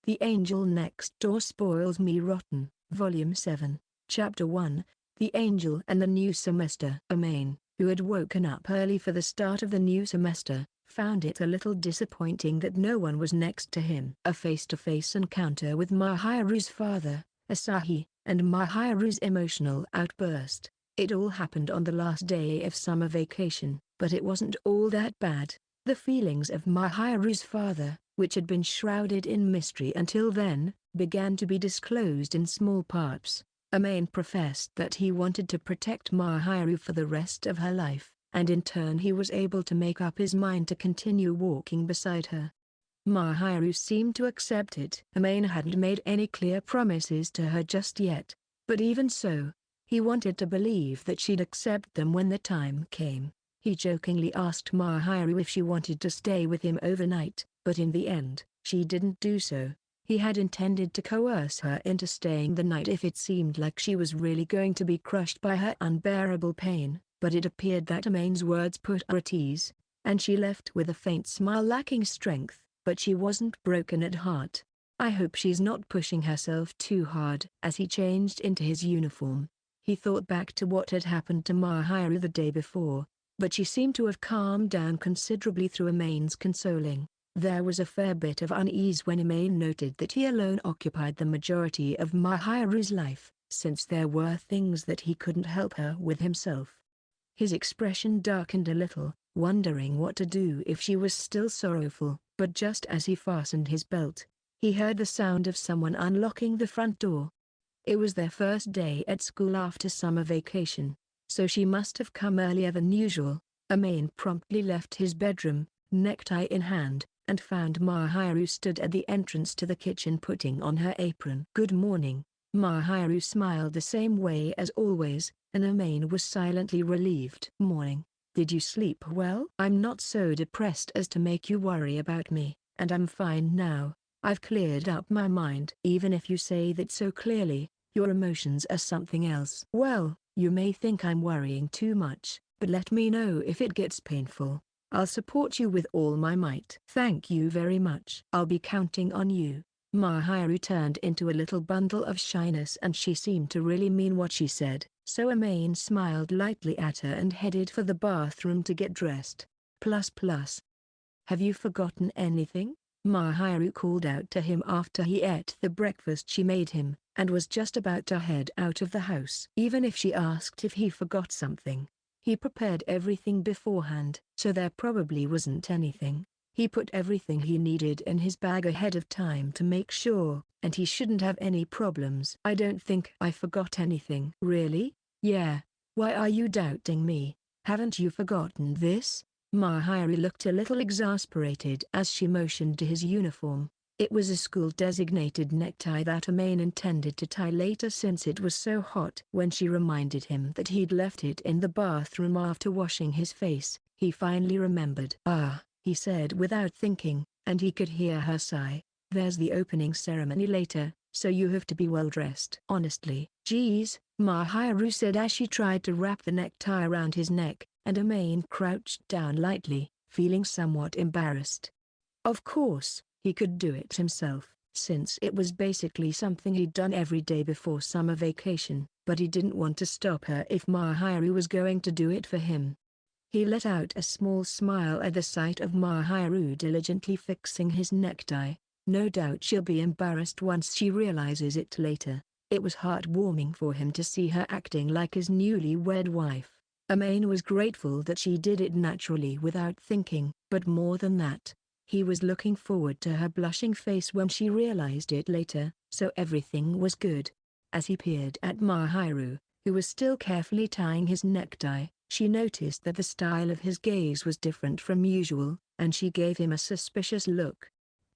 The Angel Next Door Spoils Me Rotten, Volume 7, Chapter 1, The Angel and the New Semester. Amain, who had woken up early for the start of the new semester, found it a little disappointing that no one was next to him. A face-to-face encounter with Mahiru's father, Asahi, and Mahiru's emotional outburst. It all happened on the last day of summer vacation, but it wasn't all that bad. The feelings of Mahiru's father, which had been shrouded in mystery until then, began to be disclosed in small parts. Amain professed that he wanted to protect Mahiru for the rest of her life, and in turn he was able to make up his mind to continue walking beside her. Mahiru seemed to accept it. Amain hadn't made any clear promises to her just yet, but even so, he wanted to believe that she'd accept them when the time came. He jokingly asked Mahiru if she wanted to stay with him overnight, but in the end, she didn't do so. He had intended to coerce her into staying the night if it seemed like she was really going to be crushed by her unbearable pain, but it appeared that Amain's words put her at ease, and she left with a faint smile. Lacking strength, but she wasn't broken at heart. I hope she's not pushing herself too hard. As he changed into his uniform, he thought back to what had happened to Mahiru the day before, but she seemed to have calmed down considerably through Amain's consoling. There was a fair bit of unease when Amain noted that he alone occupied the majority of Mahiru's life, since there were things that he couldn't help her with himself. His expression darkened a little, wondering what to do if she was still sorrowful, but just as he fastened his belt, he heard the sound of someone unlocking the front door. It was their first day at school after summer vacation, so she must have come earlier than usual. Amain promptly left his bedroom, necktie in hand, and found Mahiru stood at the entrance to the kitchen putting on her apron. "Good morning." Mahiru smiled the same way as always, and Amain was silently relieved. "Morning. Did you sleep well?" "I'm not so depressed as to make you worry about me, and I'm fine now. I've cleared up my mind." "Even if you say that so clearly, your emotions are something else." "Well, you may think I'm worrying too much, but let me know if it gets painful. I'll support you with all my might." "Thank you very much. I'll be counting on you." Mahiru turned into a little bundle of shyness, and she seemed to really mean what she said, so Amain smiled lightly at her and headed for the bathroom to get dressed. Plus. "Have you forgotten anything?" Mahiru called out to him after he ate the breakfast she made him, and was just about to head out of the house. Even if she asked if he forgot something, he prepared everything beforehand, so there probably wasn't anything. He put everything he needed in his bag ahead of time to make sure, and he shouldn't have any problems. "I don't think I forgot anything." "Really?" "Yeah. Why are you doubting me? Haven't you forgotten this?" Mahiru looked a little exasperated as she motioned to his uniform. It was a school-designated necktie that Amain intended to tie later since it was so hot. When she reminded him that he'd left it in the bathroom after washing his face, he finally remembered. "Ah," he said without thinking, and he could hear her sigh. "There's the opening ceremony later, so you have to be well dressed." "Honestly." "Geez," Mahiru said as she tried to wrap the necktie around his neck, and Amain crouched down lightly, feeling somewhat embarrassed. Of course, he could do it himself, since it was basically something he'd done every day before summer vacation, but he didn't want to stop her if Mahiru was going to do it for him. He let out a small smile at the sight of Mahiru diligently fixing his necktie. No doubt she'll be embarrassed once she realizes it later. It was heartwarming for him to see her acting like his newly-wed wife. Amain was grateful that she did it naturally without thinking, but more than that, he was looking forward to her blushing face when she realized it later, so everything was good. As he peered at Mahiru, who was still carefully tying his necktie, she noticed that the style of his gaze was different from usual, and she gave him a suspicious look.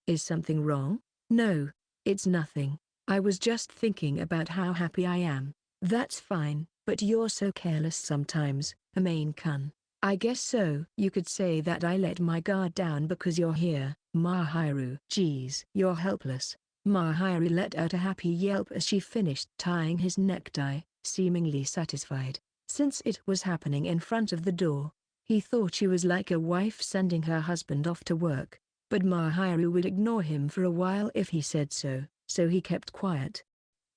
"Is something wrong?" "No, it's nothing. I was just thinking about how happy I am." "That's fine, but you're so careless sometimes, Amain-kun." "I guess so." "You could say that I let my guard down because you're here, Mahiru." "Geez, you're helpless." Mahiru let out a happy yelp as she finished tying his necktie, seemingly satisfied. Since it was happening in front of the door, he thought she was like a wife sending her husband off to work. but Mahiru would ignore him for a while if he said so, so he kept quiet.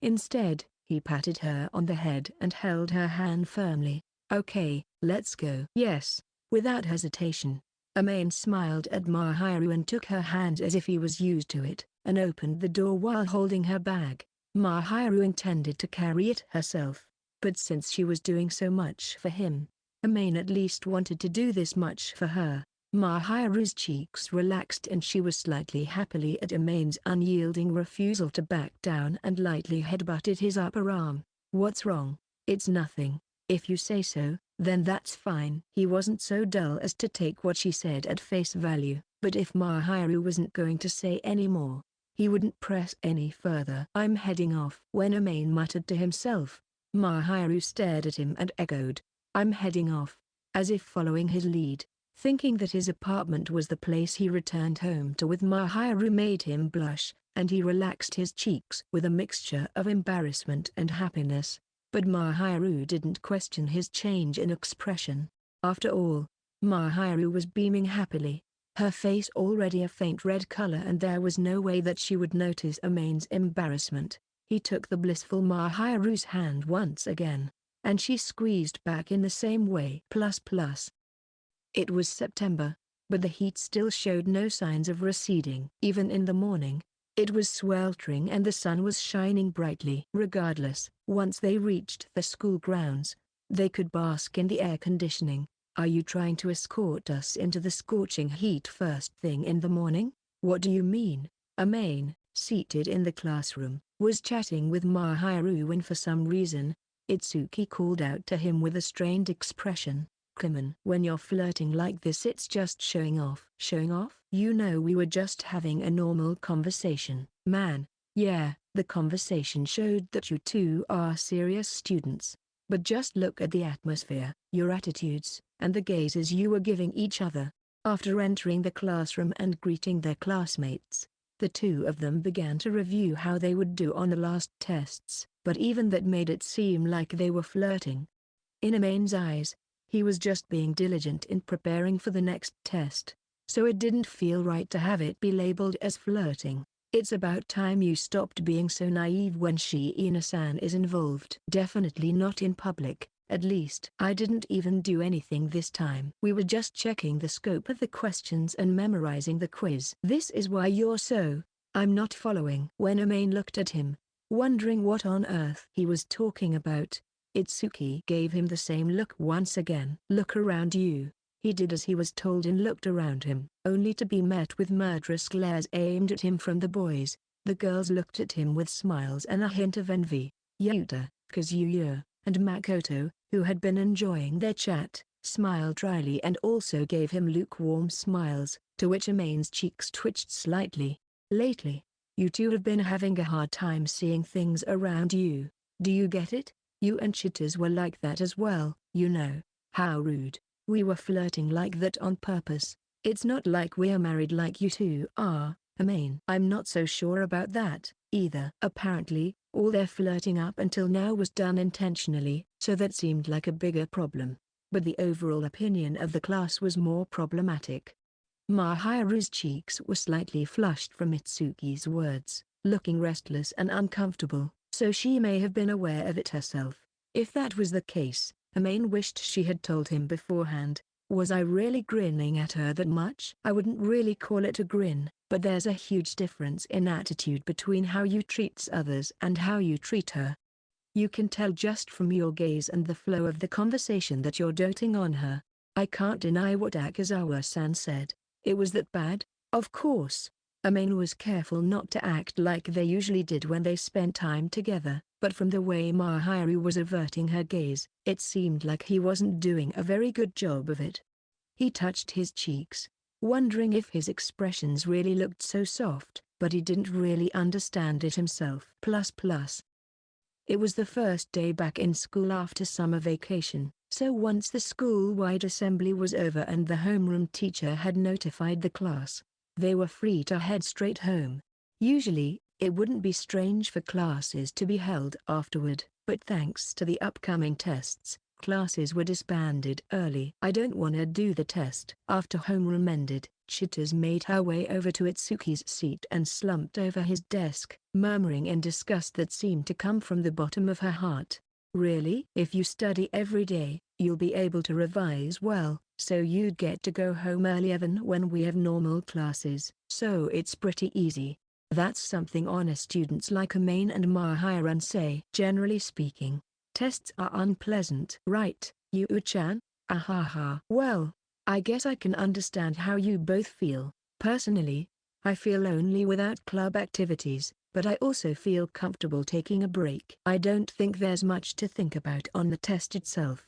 Instead, he patted her on the head and held her hand firmly. "Okay, let's go." "Yes." Without hesitation, Amain smiled at Mahiru and took her hand as if he was used to it, and opened the door while holding her bag. Mahiru intended to carry it herself, but since she was doing so much for him, Amain at least wanted to do this much for her. Mahiru's cheeks relaxed and she was slightly happy at Amain's unyielding refusal to back down and lightly headbutted his upper arm. "What's wrong?" "It's nothing. If you say so, then that's fine." He wasn't so dull as to take what she said at face value, but if Mahiru wasn't going to say any more, he wouldn't press any further. "I'm heading off." When Amain muttered to himself, Mahiru stared at him and echoed, "I'm heading off," as if following his lead. Thinking that his apartment was the place he returned home to with Mahiru made him blush, and he relaxed his cheeks with a mixture of embarrassment and happiness. But Mahiru didn't question his change in expression. After all, Mahiru was beaming happily, her face already a faint red color, and there was no way that she would notice Amain's embarrassment. He took the blissful Mahiru's hand once again, and she squeezed back in the same way. It was September, but the heat still showed no signs of receding. Even in the morning, it was sweltering and the sun was shining brightly. Regardless, once they reached the school grounds, they could bask in the air conditioning. "Are you trying to escort us into the scorching heat first thing in the morning?" "What do you mean?" Amain, seated in the classroom, was chatting with Mahiru when for some reason, Itsuki called out to him with a strained expression, "Come on." "When you're flirting like this it's just showing off." "Showing off? You know we were just having a normal conversation." "Man, yeah, the conversation showed that you two are serious students. But just look at the atmosphere, your attitudes, and the gazes you were giving each other." After entering the classroom and greeting their classmates, the two of them began to review how they would do on the last tests, but even that made it seem like they were flirting. In Amain's eyes, he was just being diligent in preparing for the next test, so it didn't feel right to have it be labeled as flirting. "It's about time you stopped being so naive when Shiina-san is involved." "Definitely not in public, at least." "I didn't even do anything this time. We were just checking the scope of the questions and memorizing the quiz." "This is why you're so—" "I'm not following." When Amain looked at him, wondering what on earth he was talking about, Itsuki gave him the same look once again. "Look around you." He did as he was told and looked around him, only to be met with murderous glares aimed at him from the boys. The girls looked at him with smiles and a hint of envy. Yuta, Kazuya, and Makoto, who had been enjoying their chat, smiled dryly and also gave him lukewarm smiles, to which Amain's cheeks twitched slightly. "Lately, you two have been having a hard time seeing things around you. Do you get it? You and Chitters were like that as well, you know." "How rude. We were flirting like that on purpose. It's not like we're married like you two are, Amain." "I'm not so sure about that, either." Apparently, all their flirting up until now was done intentionally, so that seemed like a bigger problem. But the overall opinion of the class was more problematic. Mahiru's cheeks were slightly flushed from Itsuki's words, looking restless and uncomfortable, so she may have been aware of it herself. If that was the case, Amain wished she had told him beforehand. "Was I really grinning at her that much?" "I wouldn't really call it a grin, but there's a huge difference in attitude between how you treat others and how you treat her. You can tell just from your gaze and the flow of the conversation that you're doting on her." "I can't deny what Akazawa-san said. It was that bad." "Of course." Amain was careful not to act like they usually did when they spent time together, but from the way Mahiru was averting her gaze, it seemed like he wasn't doing a very good job of it. He touched his cheeks, wondering if his expressions really looked so soft, but he didn't really understand it himself. It was the first day back in school after summer vacation, so once the school-wide assembly was over and the homeroom teacher had notified the class, they were free to head straight home. Usually, it wouldn't be strange for classes to be held afterward, but thanks to the upcoming tests, classes were disbanded early. I don't wanna do the test. After homeroom ended, Chitters made her way over to Itsuki's seat and slumped over his desk, murmuring in disgust that seemed to come from the bottom of her heart. Really? If you study every day, you'll be able to revise well, so you'd get to go home earlier than when we have normal classes. So it's pretty easy. That's something honest students like Amain and Mahiran say. Generally speaking, tests are unpleasant. Right, Yu-chan? Ahaha. Well, I guess I can understand how you both feel. Personally, I feel lonely without club activities, but I also feel comfortable taking a break. I don't think there's much to think about on the test itself.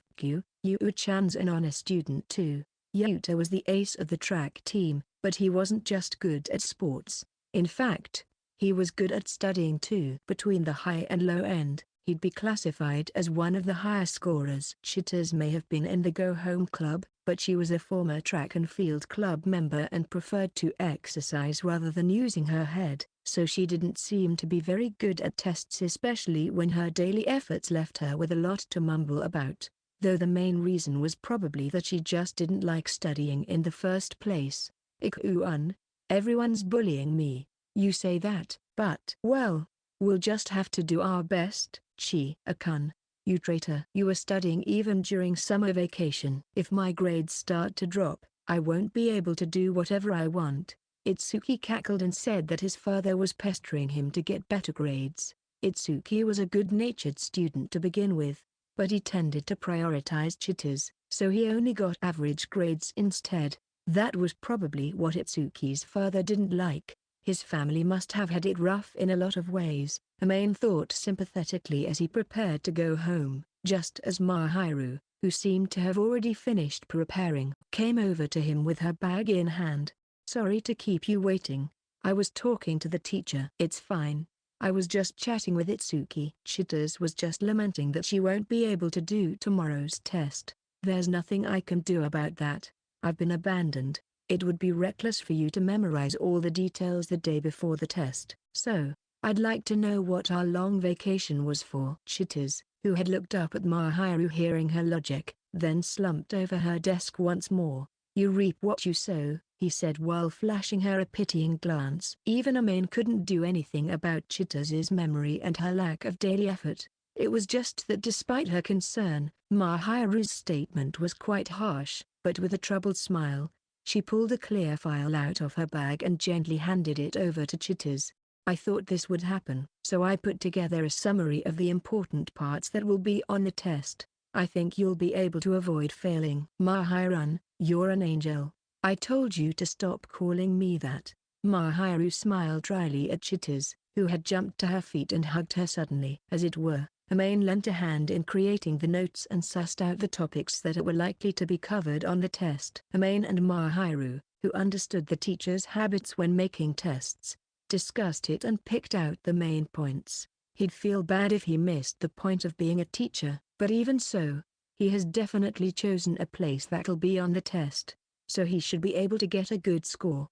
Yu-chan's an honest student too. Yuta was the ace of the track team, but he wasn't just good at sports. In fact, he was good at studying too. Between the high and low end, he'd be classified as one of the higher scorers. Chitters may have been in the Go Home Club, but she was a former track and field club member and preferred to exercise rather than using her head, so she didn't seem to be very good at tests, especially when her daily efforts left her with a lot to mumble about, though the main reason was probably that she just didn't like studying in the first place. Ikuan, everyone's bullying me, you say that, but well, we'll just have to do our best. Chi-kun, you traitor. You were studying even during summer vacation. If my grades start to drop, I won't be able to do whatever I want. Itsuki cackled and said that his father was pestering him to get better grades. Itsuki was a good-natured student to begin with, but he tended to prioritize Chitters, so he only got average grades instead. That was probably what Itsuki's father didn't like. His family must have had it rough in a lot of ways, Amain thought sympathetically as he prepared to go home, just as Mahiru, who seemed to have already finished preparing, came over to him with her bag in hand. Sorry to keep you waiting. I was talking to the teacher. It's fine. I was just chatting with Itsuki. Chitters was just lamenting that she won't be able to do tomorrow's test. There's nothing I can do about that. I've been abandoned. It would be reckless for you to memorize all the details the day before the test. So, I'd like to know what our long vacation was for. Chitters, who had looked up at Mahiru hearing her logic, then slumped over her desk once more. You reap what you sow, he said while flashing her a pitying glance. Even Amain couldn't do anything about Chitters' memory and her lack of daily effort. It was just that despite her concern, Mahiru's statement was quite harsh, but with a troubled smile, she pulled a clear file out of her bag and gently handed it over to Chitters. I thought this would happen, so I put together a summary of the important parts that will be on the test. I think you'll be able to avoid failing. Mahiran, you're an angel. I told you to stop calling me that. Mahiru smiled dryly at Chitters, who had jumped to her feet and hugged her suddenly. As it were, Amain lent a hand in creating the notes and sussed out the topics that were likely to be covered on the test. Amain and Mahiru, who understood the teacher's habits when making tests, discussed it and picked out the main points. He'd feel bad if he missed the point of being a teacher, but even so, he has definitely chosen a place that'll be on the test, so he should be able to get a good score.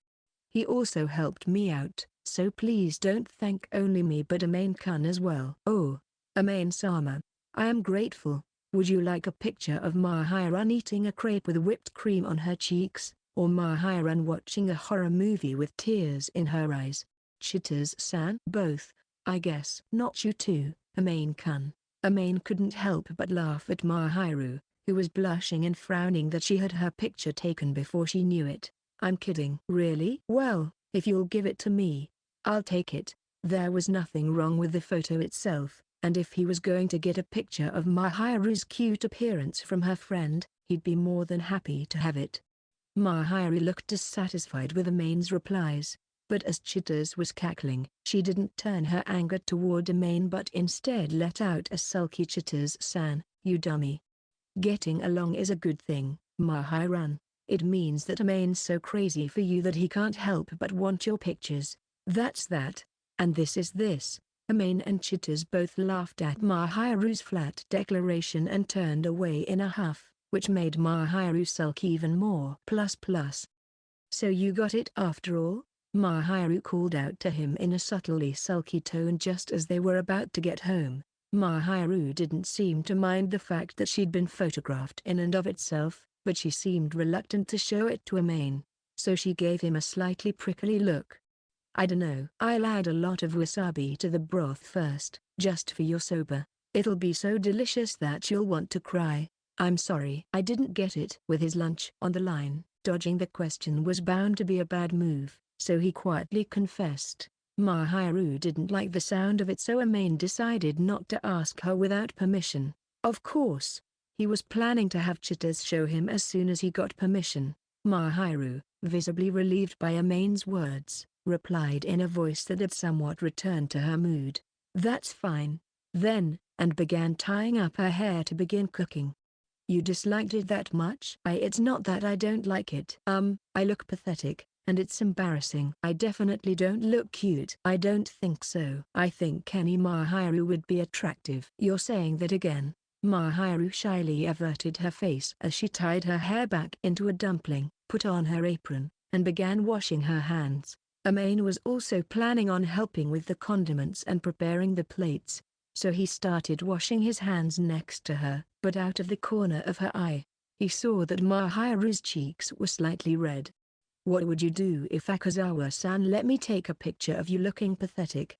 He also helped me out, so please don't thank only me but Amain-kun as well. Oh, Amain-sama, I am grateful. Would you like a picture of Mahiran eating a crepe with whipped cream on her cheeks, or Mahiran watching a horror movie with tears in her eyes? Chitters-san? Both, I guess. Not you too, Amain-kun. Amain couldn't help but laugh at Mahiru, who was blushing and frowning that she had her picture taken before she knew it. I'm kidding. Really? Well, if you'll give it to me, I'll take it. There was nothing wrong with the photo itself, and if he was going to get a picture of Mahiru's cute appearance from her friend, he'd be more than happy to have it. Mahiru looked dissatisfied with Amain's replies, but as Chitters was cackling, she didn't turn her anger toward Amain but instead let out a sulky Chitters-san, you dummy. Getting along is a good thing, Mahiran. It means that Amain's so crazy for you that he can't help but want your pictures. That's that, and this is this. Amain and Chitters both laughed at Mahiru's flat declaration and turned away in a huff, which made Mahiru sulk even more. So you got it after all? Mahiru called out to him in a subtly sulky tone just as they were about to get home. Mahiru didn't seem to mind the fact that she'd been photographed in and of itself, but she seemed reluctant to show it to Amain. So she gave him a slightly prickly look. I dunno. I'll add a lot of wasabi to the broth first, just for your soba. It'll be so delicious that you'll want to cry. I'm sorry I didn't get it. With his lunch on the line, dodging the question was bound to be a bad move, so he quietly confessed. Mahiru didn't like the sound of it, so Amain decided not to ask her without permission. Of course, he was planning to have Chitters show him as soon as he got permission. Mahiru, visibly relieved by Amain's words, replied in a voice that had somewhat returned to her mood. That's fine, then, and began tying up her hair to begin cooking. You disliked it that much? It's not that I don't like it. I look pathetic, and it's embarrassing. I definitely don't look cute. I don't think so. I think Kenny Mahiru would be attractive. You're saying that again? Mahiru shyly averted her face as she tied her hair back into a dumpling, put on her apron, and began washing her hands. Amain was also planning on helping with the condiments and preparing the plates, so he started washing his hands next to her, but out of the corner of her eye, he saw that Mahiru's cheeks were slightly red. What would you do if Akazawa-san let me take a picture of you looking pathetic?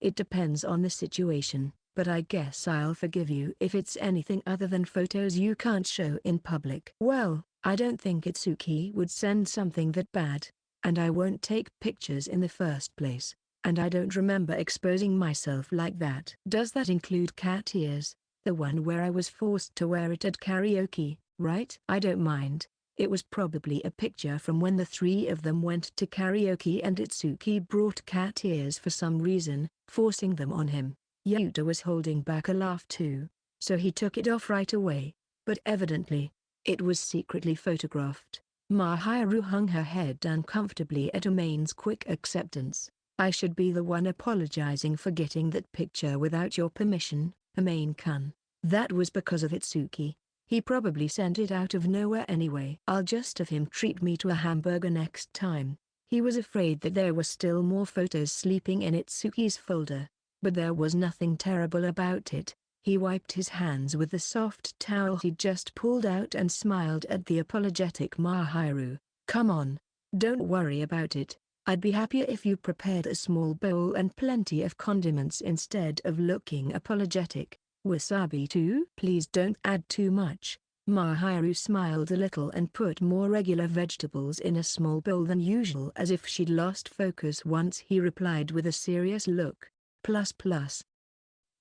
It depends on the situation, but I guess I'll forgive you if it's anything other than photos you can't show in public. Well, I don't think Itsuki would send something that bad, and I won't take pictures in the first place, and I don't remember exposing myself like that. Does that include cat ears? The one where I was forced to wear it at karaoke, right? I don't mind. It was probably a picture from when the three of them went to karaoke and Itsuki brought cat ears for some reason, forcing them on him. Yuta was holding back a laugh too, so he took it off right away, but evidently, it was secretly photographed. Mahiru hung her head uncomfortably at Amain's quick acceptance. I should be the one apologizing for getting that picture without your permission, Amain-kun. That was because of Itsuki. He probably sent it out of nowhere anyway. I'll just have him treat me to a hamburger next time. He was afraid that there were still more photos sleeping in Itsuki's folder, but there was nothing terrible about it. He wiped his hands with the soft towel he'd just pulled out and smiled at the apologetic Mahiru. Come on. Don't worry about it. I'd be happier if you prepared a small bowl and plenty of condiments instead of looking apologetic. Wasabi too? Please don't add too much. Mahiru smiled a little and put more regular vegetables in a small bowl than usual, as if she'd lost focus once he replied with a serious look. Plus.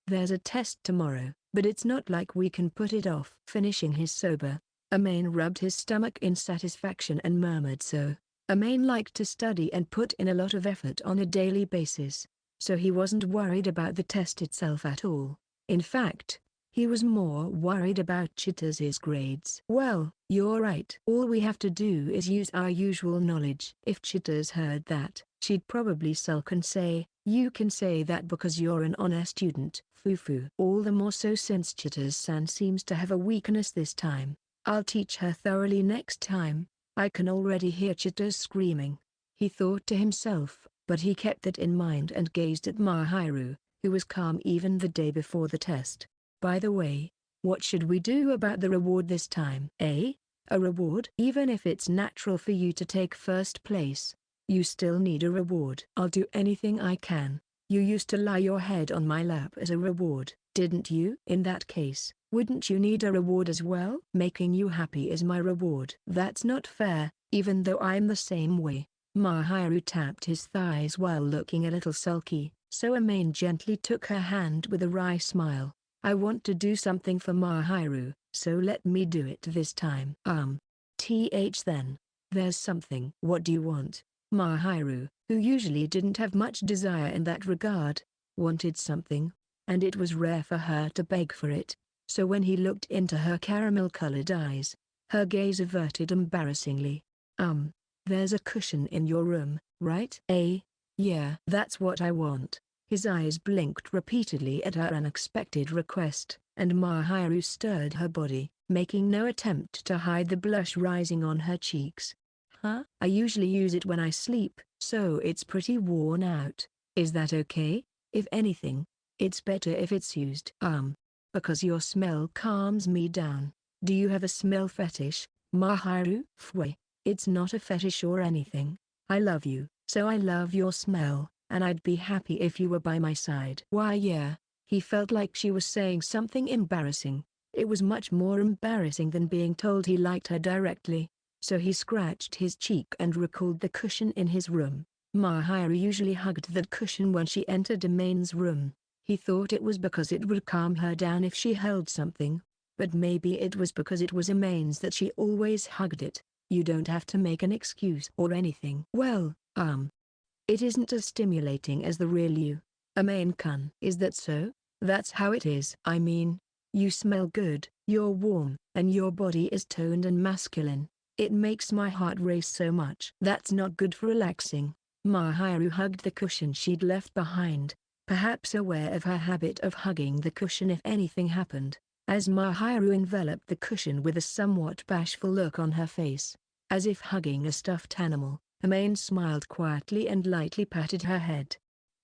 There's a test tomorrow, but it's not like we can put it off. Finishing his soba, Amain rubbed his stomach in satisfaction and murmured so. Amain liked to study and put in a lot of effort on a daily basis, so he wasn't worried about the test itself at all. In fact, he was more worried about Chitter's grades. Well, you're right. All we have to do is use our usual knowledge. If Chitters heard that, she'd probably sulk and say, you can say that because you're an honor student, Fufu. All the more so since Chitters-san seems to have a weakness this time. I'll teach her thoroughly next time. I can already hear Chitters screaming, he thought to himself, but he kept that in mind and gazed at Mahiru, who was calm even the day before the test. By the way, what should we do about the reward this time? A reward? Even if it's natural for you to take first place, you still need a reward. I'll do anything I can. You used to lie your head on my lap as a reward, didn't you? In that case, wouldn't you need a reward as well? Making you happy is my reward. That's not fair, even though I'm the same way. Mahiru tapped his thighs while looking a little sulky, so Amain gently took her hand with a wry smile. I want to do something for Mahiru, so let me do it this time. Then. There's something. What do you want? Mahiru, who usually didn't have much desire in that regard, wanted something, and it was rare for her to beg for it, so when he looked into her caramel-colored eyes, her gaze averted embarrassingly. There's a cushion in your room, right? Yeah, that's what I want. His eyes blinked repeatedly at her unexpected request, and Mahiru stirred her body, making no attempt to hide the blush rising on her cheeks. Huh? I usually use it when I sleep, so it's pretty worn out. Is that okay? If anything, It's better if it's used. Because your smell calms me down. Do you have a smell fetish, Mahiru? Pfui. It's not a fetish or anything. I love you, so I love your smell, and I'd be happy if you were by my side. Why yeah. He felt like she was saying something embarrassing. It was much more embarrassing than being told he liked her directly. So he scratched his cheek and recalled the cushion in his room. Mahiru usually hugged that cushion when she entered Amain's room. He thought it was because it would calm her down if she held something. But maybe it was because it was Amain's that she always hugged it. You don't have to make an excuse or anything. Well, it isn't as stimulating as the real you, Amain-kun. Is that so? That's how it is. I mean, you smell good, you're warm, and your body is toned and masculine. It makes my heart race so much. That's not good for relaxing. Mahiru hugged the cushion she'd left behind, perhaps aware of her habit of hugging the cushion if anything happened. As Mahiru enveloped the cushion with a somewhat bashful look on her face, as if hugging a stuffed animal, Amain smiled quietly and lightly patted her head.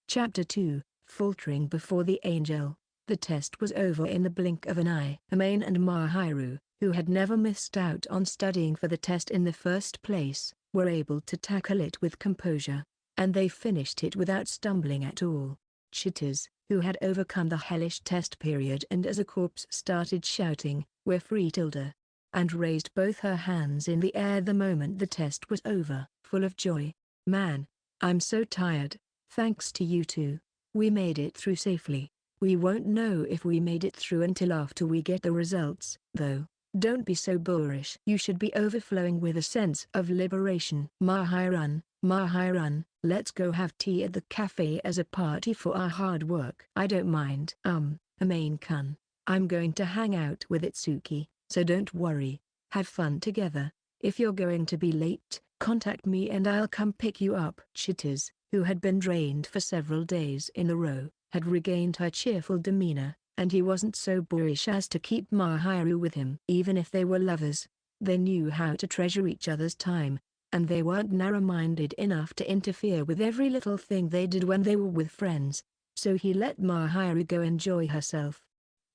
Chapter 2, Faltering Before the Angel. The test was over in the blink of an eye. Amain and Mahiru, who had never missed out on studying for the test in the first place, were able to tackle it with composure, and they finished it without stumbling at all. Chitters, who had overcome the hellish test period and as a corpse started shouting, "We're free Tilda!" and raised both her hands in the air the moment the test was over, full of joy. "Man, I'm so tired. Thanks to you two. We made it through safely. We won't know if we made it through until after we get the results, though. Don't be so boorish. You should be overflowing with a sense of liberation." Mahiru, let's go have tea at the cafe as a party for our hard work. I don't mind. Amain-kun, I'm going to hang out with Itsuki, so don't worry. Have fun together. If you're going to be late, contact me and I'll come pick you up. Chitters, who had been drained for several days in a row, had regained her cheerful demeanor, and he wasn't so boorish as to keep Mahiru with him. Even if they were lovers, they knew how to treasure each other's time, and they weren't narrow-minded enough to interfere with every little thing they did when they were with friends, so he let Mahiru go enjoy herself.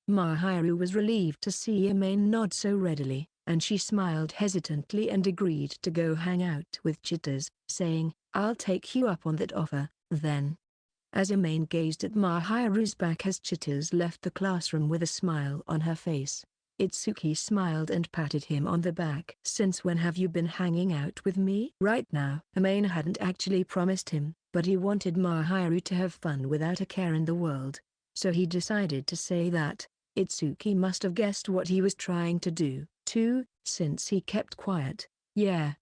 Mahiru was relieved to see Amain nod so readily, and she smiled hesitantly and agreed to go hang out with Chitters, saying, "I'll take you up on that offer, then." As Amain gazed at Mahiru's back as Chitters left the classroom with a smile on her face, Itsuki smiled and patted him on the back. "Since when have you been hanging out with me?" Right now. Amain hadn't actually promised him, but he wanted Mahiru to have fun without a care in the world, so he decided to say that. Itsuki must have guessed what he was trying to do, too, since he kept quiet. Yeah.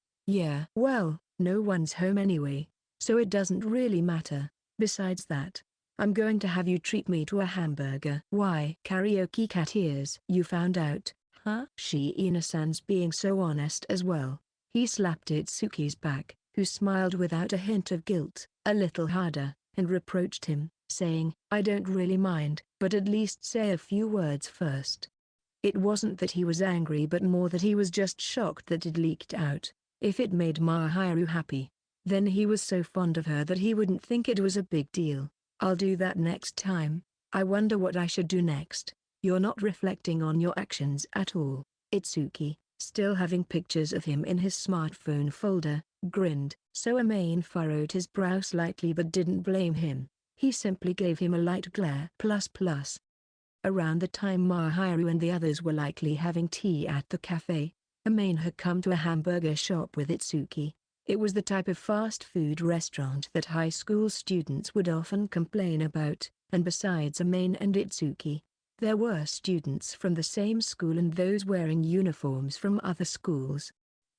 Well, no one's home anyway, so it doesn't really matter. Besides that, I'm going to have you treat me to a hamburger." "Why?" Karaoke cat ears. "You found out, huh?" Shiina-san's being so honest as well. He slapped Itsuki's back, who smiled without a hint of guilt, a little harder, and reproached him, saying, "I don't really mind, but at least say a few words first." It wasn't that he was angry but more that he was just shocked that it leaked out. If it made Mahiru happy, then he was so fond of her that he wouldn't think it was a big deal. "I'll do that next time. I wonder what I should do next." "You're not reflecting on your actions at all." Itsuki, still having pictures of him in his smartphone folder, grinned, so Amain furrowed his brow slightly but didn't blame him. He simply gave him a light glare. Around the time Mahiru and the others were likely having tea at the cafe, Amain had come to a hamburger shop with Itsuki. It was the type of fast food restaurant that high school students would often complain about, and besides Amain and Itsuki, there were students from the same school and those wearing uniforms from other schools.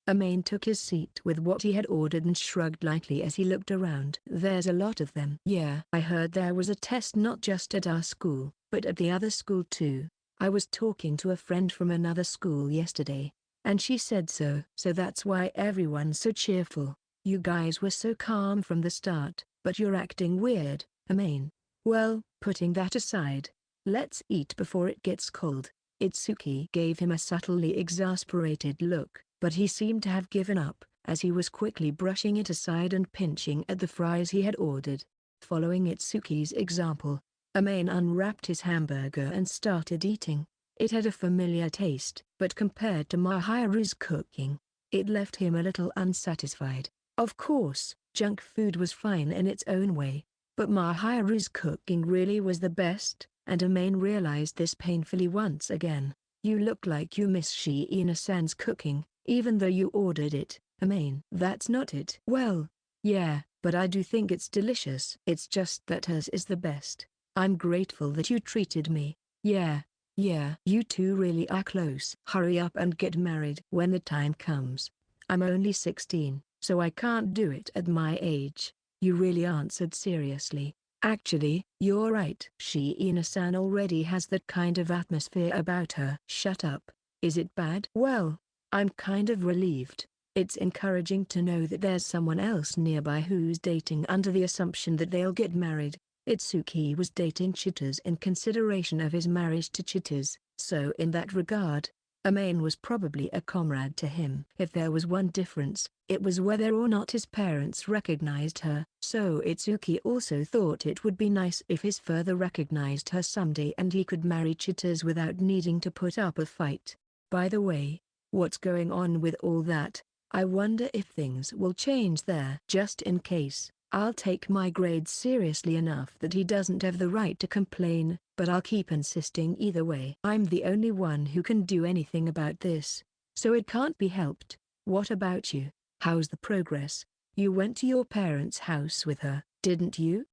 Amain took his seat with what he had ordered and shrugged lightly as he looked around. "There's a lot of them." "Yeah, I heard there was a test not just at our school, but at the other school too. I was talking to a friend from another school yesterday, and she said so. So that's why everyone's so cheerful. You guys were so calm from the start, but you're acting weird, Amain." "Well, putting that aside, let's eat before it gets cold." Itsuki gave him a subtly exasperated look, but he seemed to have given up, as he was quickly brushing it aside and pinching at the fries he had ordered. Following Itsuki's example, Amain unwrapped his hamburger and started eating. It had a familiar taste, but compared to Mahiru's cooking, it left him a little unsatisfied. Of course, junk food was fine in its own way, but Mahiru's cooking really was the best, and Amain realized this painfully once again. You look like you miss Shiina-san's cooking, even though you ordered it, Amain. That's not it. Well, yeah, but I do think it's delicious. It's just that hers is the best. I'm grateful that you treated me. Yeah, you two really are close. Hurry up and get married when the time comes. I'm only 16, so I can't do it at my age. You really answered seriously. Actually, you're right. Shiina-san already has that kind of atmosphere about her. Shut up. Is it bad? Well, I'm kind of relieved. It's encouraging to know that there's someone else nearby who's dating under the assumption that they'll get married. Itsuki was dating Chitars in consideration of his marriage to Chitars, so in that regard, Amain was probably a comrade to him. If there was one difference, it was whether or not his parents recognized her. So Itsuki also thought it would be nice if his father recognized her someday and he could marry Chitars without needing to put up a fight. By the way, what's going on with all that? I wonder if things will change there. Just in case, I'll take my grades seriously enough that he doesn't have the right to complain, but I'll keep insisting either way. I'm the only one who can do anything about this, so it can't be helped. What about you? How's the progress? You went to your parents' house with her, didn't you?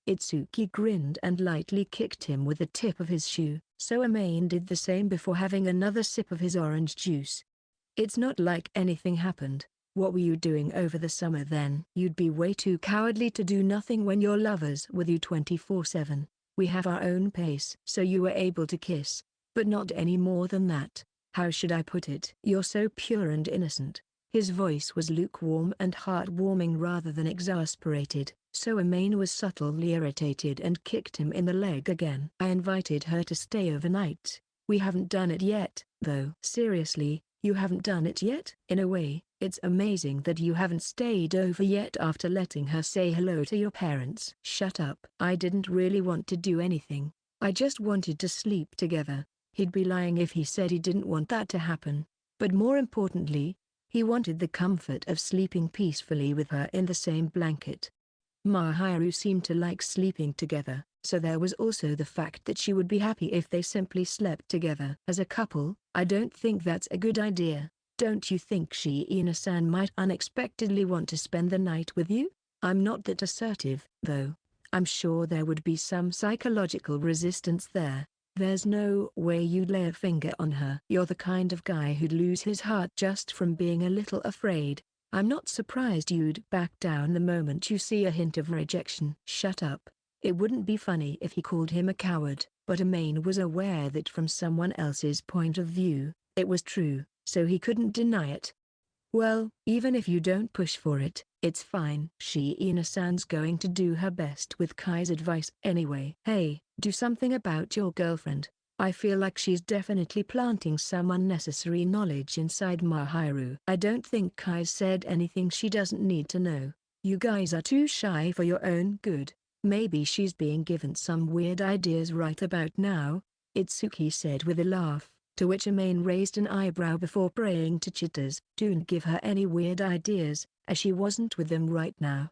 Itsuki grinned and lightly kicked him with the tip of his shoe, so Amain did the same before having another sip of his orange juice. It's not like anything happened. What were you doing over the summer then? You'd be way too cowardly to do nothing when your lover's with you 24/7. We have our own pace. So you were able to kiss, but not any more than that. How should I put it? You're so pure and innocent. His voice was lukewarm and heartwarming rather than exasperated, so Amain was subtly irritated and kicked him in the leg again. I invited her to stay overnight. We haven't done it yet, though. Seriously, you haven't done it yet? In a way, it's amazing that you haven't stayed over yet after letting her say hello to your parents. Shut up. I didn't really want to do anything. I just wanted to sleep together. He'd be lying if he said he didn't want that to happen. But more importantly, he wanted the comfort of sleeping peacefully with her in the same blanket. Mahiru seemed to like sleeping together, so there was also the fact that she would be happy if they simply slept together. As a couple, I don't think that's a good idea. Don't you think Shiina-san might unexpectedly want to spend the night with you? I'm not that assertive, though. I'm sure there would be some psychological resistance there. There's no way you'd lay a finger on her. You're the kind of guy who'd lose his heart just from being a little afraid. I'm not surprised you'd back down the moment you see a hint of rejection. Shut up. It wouldn't be funny if he called him a coward, but Amain was aware that from someone else's point of view, it was true, so he couldn't deny it. Well, even if you don't push for it, it's fine. Shiina-san's going to do her best with Kai's advice anyway. Hey, do something about your girlfriend. I feel like she's definitely planting some unnecessary knowledge inside Mahiru. I don't think Kai said anything she doesn't need to know. You guys are too shy for your own good. Maybe she's being given some weird ideas right about now, Itsuki said with a laugh, to which Amain raised an eyebrow before praying to Chitars. Don't give her any weird ideas, as she wasn't with them right now.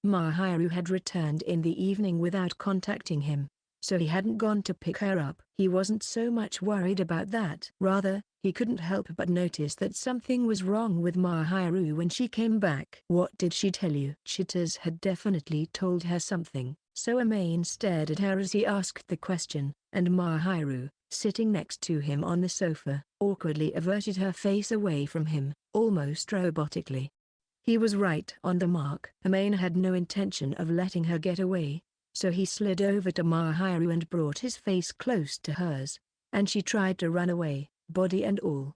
Mahiru had returned in the evening without contacting him, so he hadn't gone to pick her up. He wasn't so much worried about that. Rather, he couldn't help but notice that something was wrong with Mahiru when she came back. What did she tell you? Chitars had definitely told her something, so Amain stared at her as he asked the question, and Mahiru, sitting next to him on the sofa, awkwardly averted her face away from him, almost robotically. He was right on the mark. Amain had no intention of letting her get away, so he slid over to Mahiru and brought his face close to hers, and she tried to run away, body and all.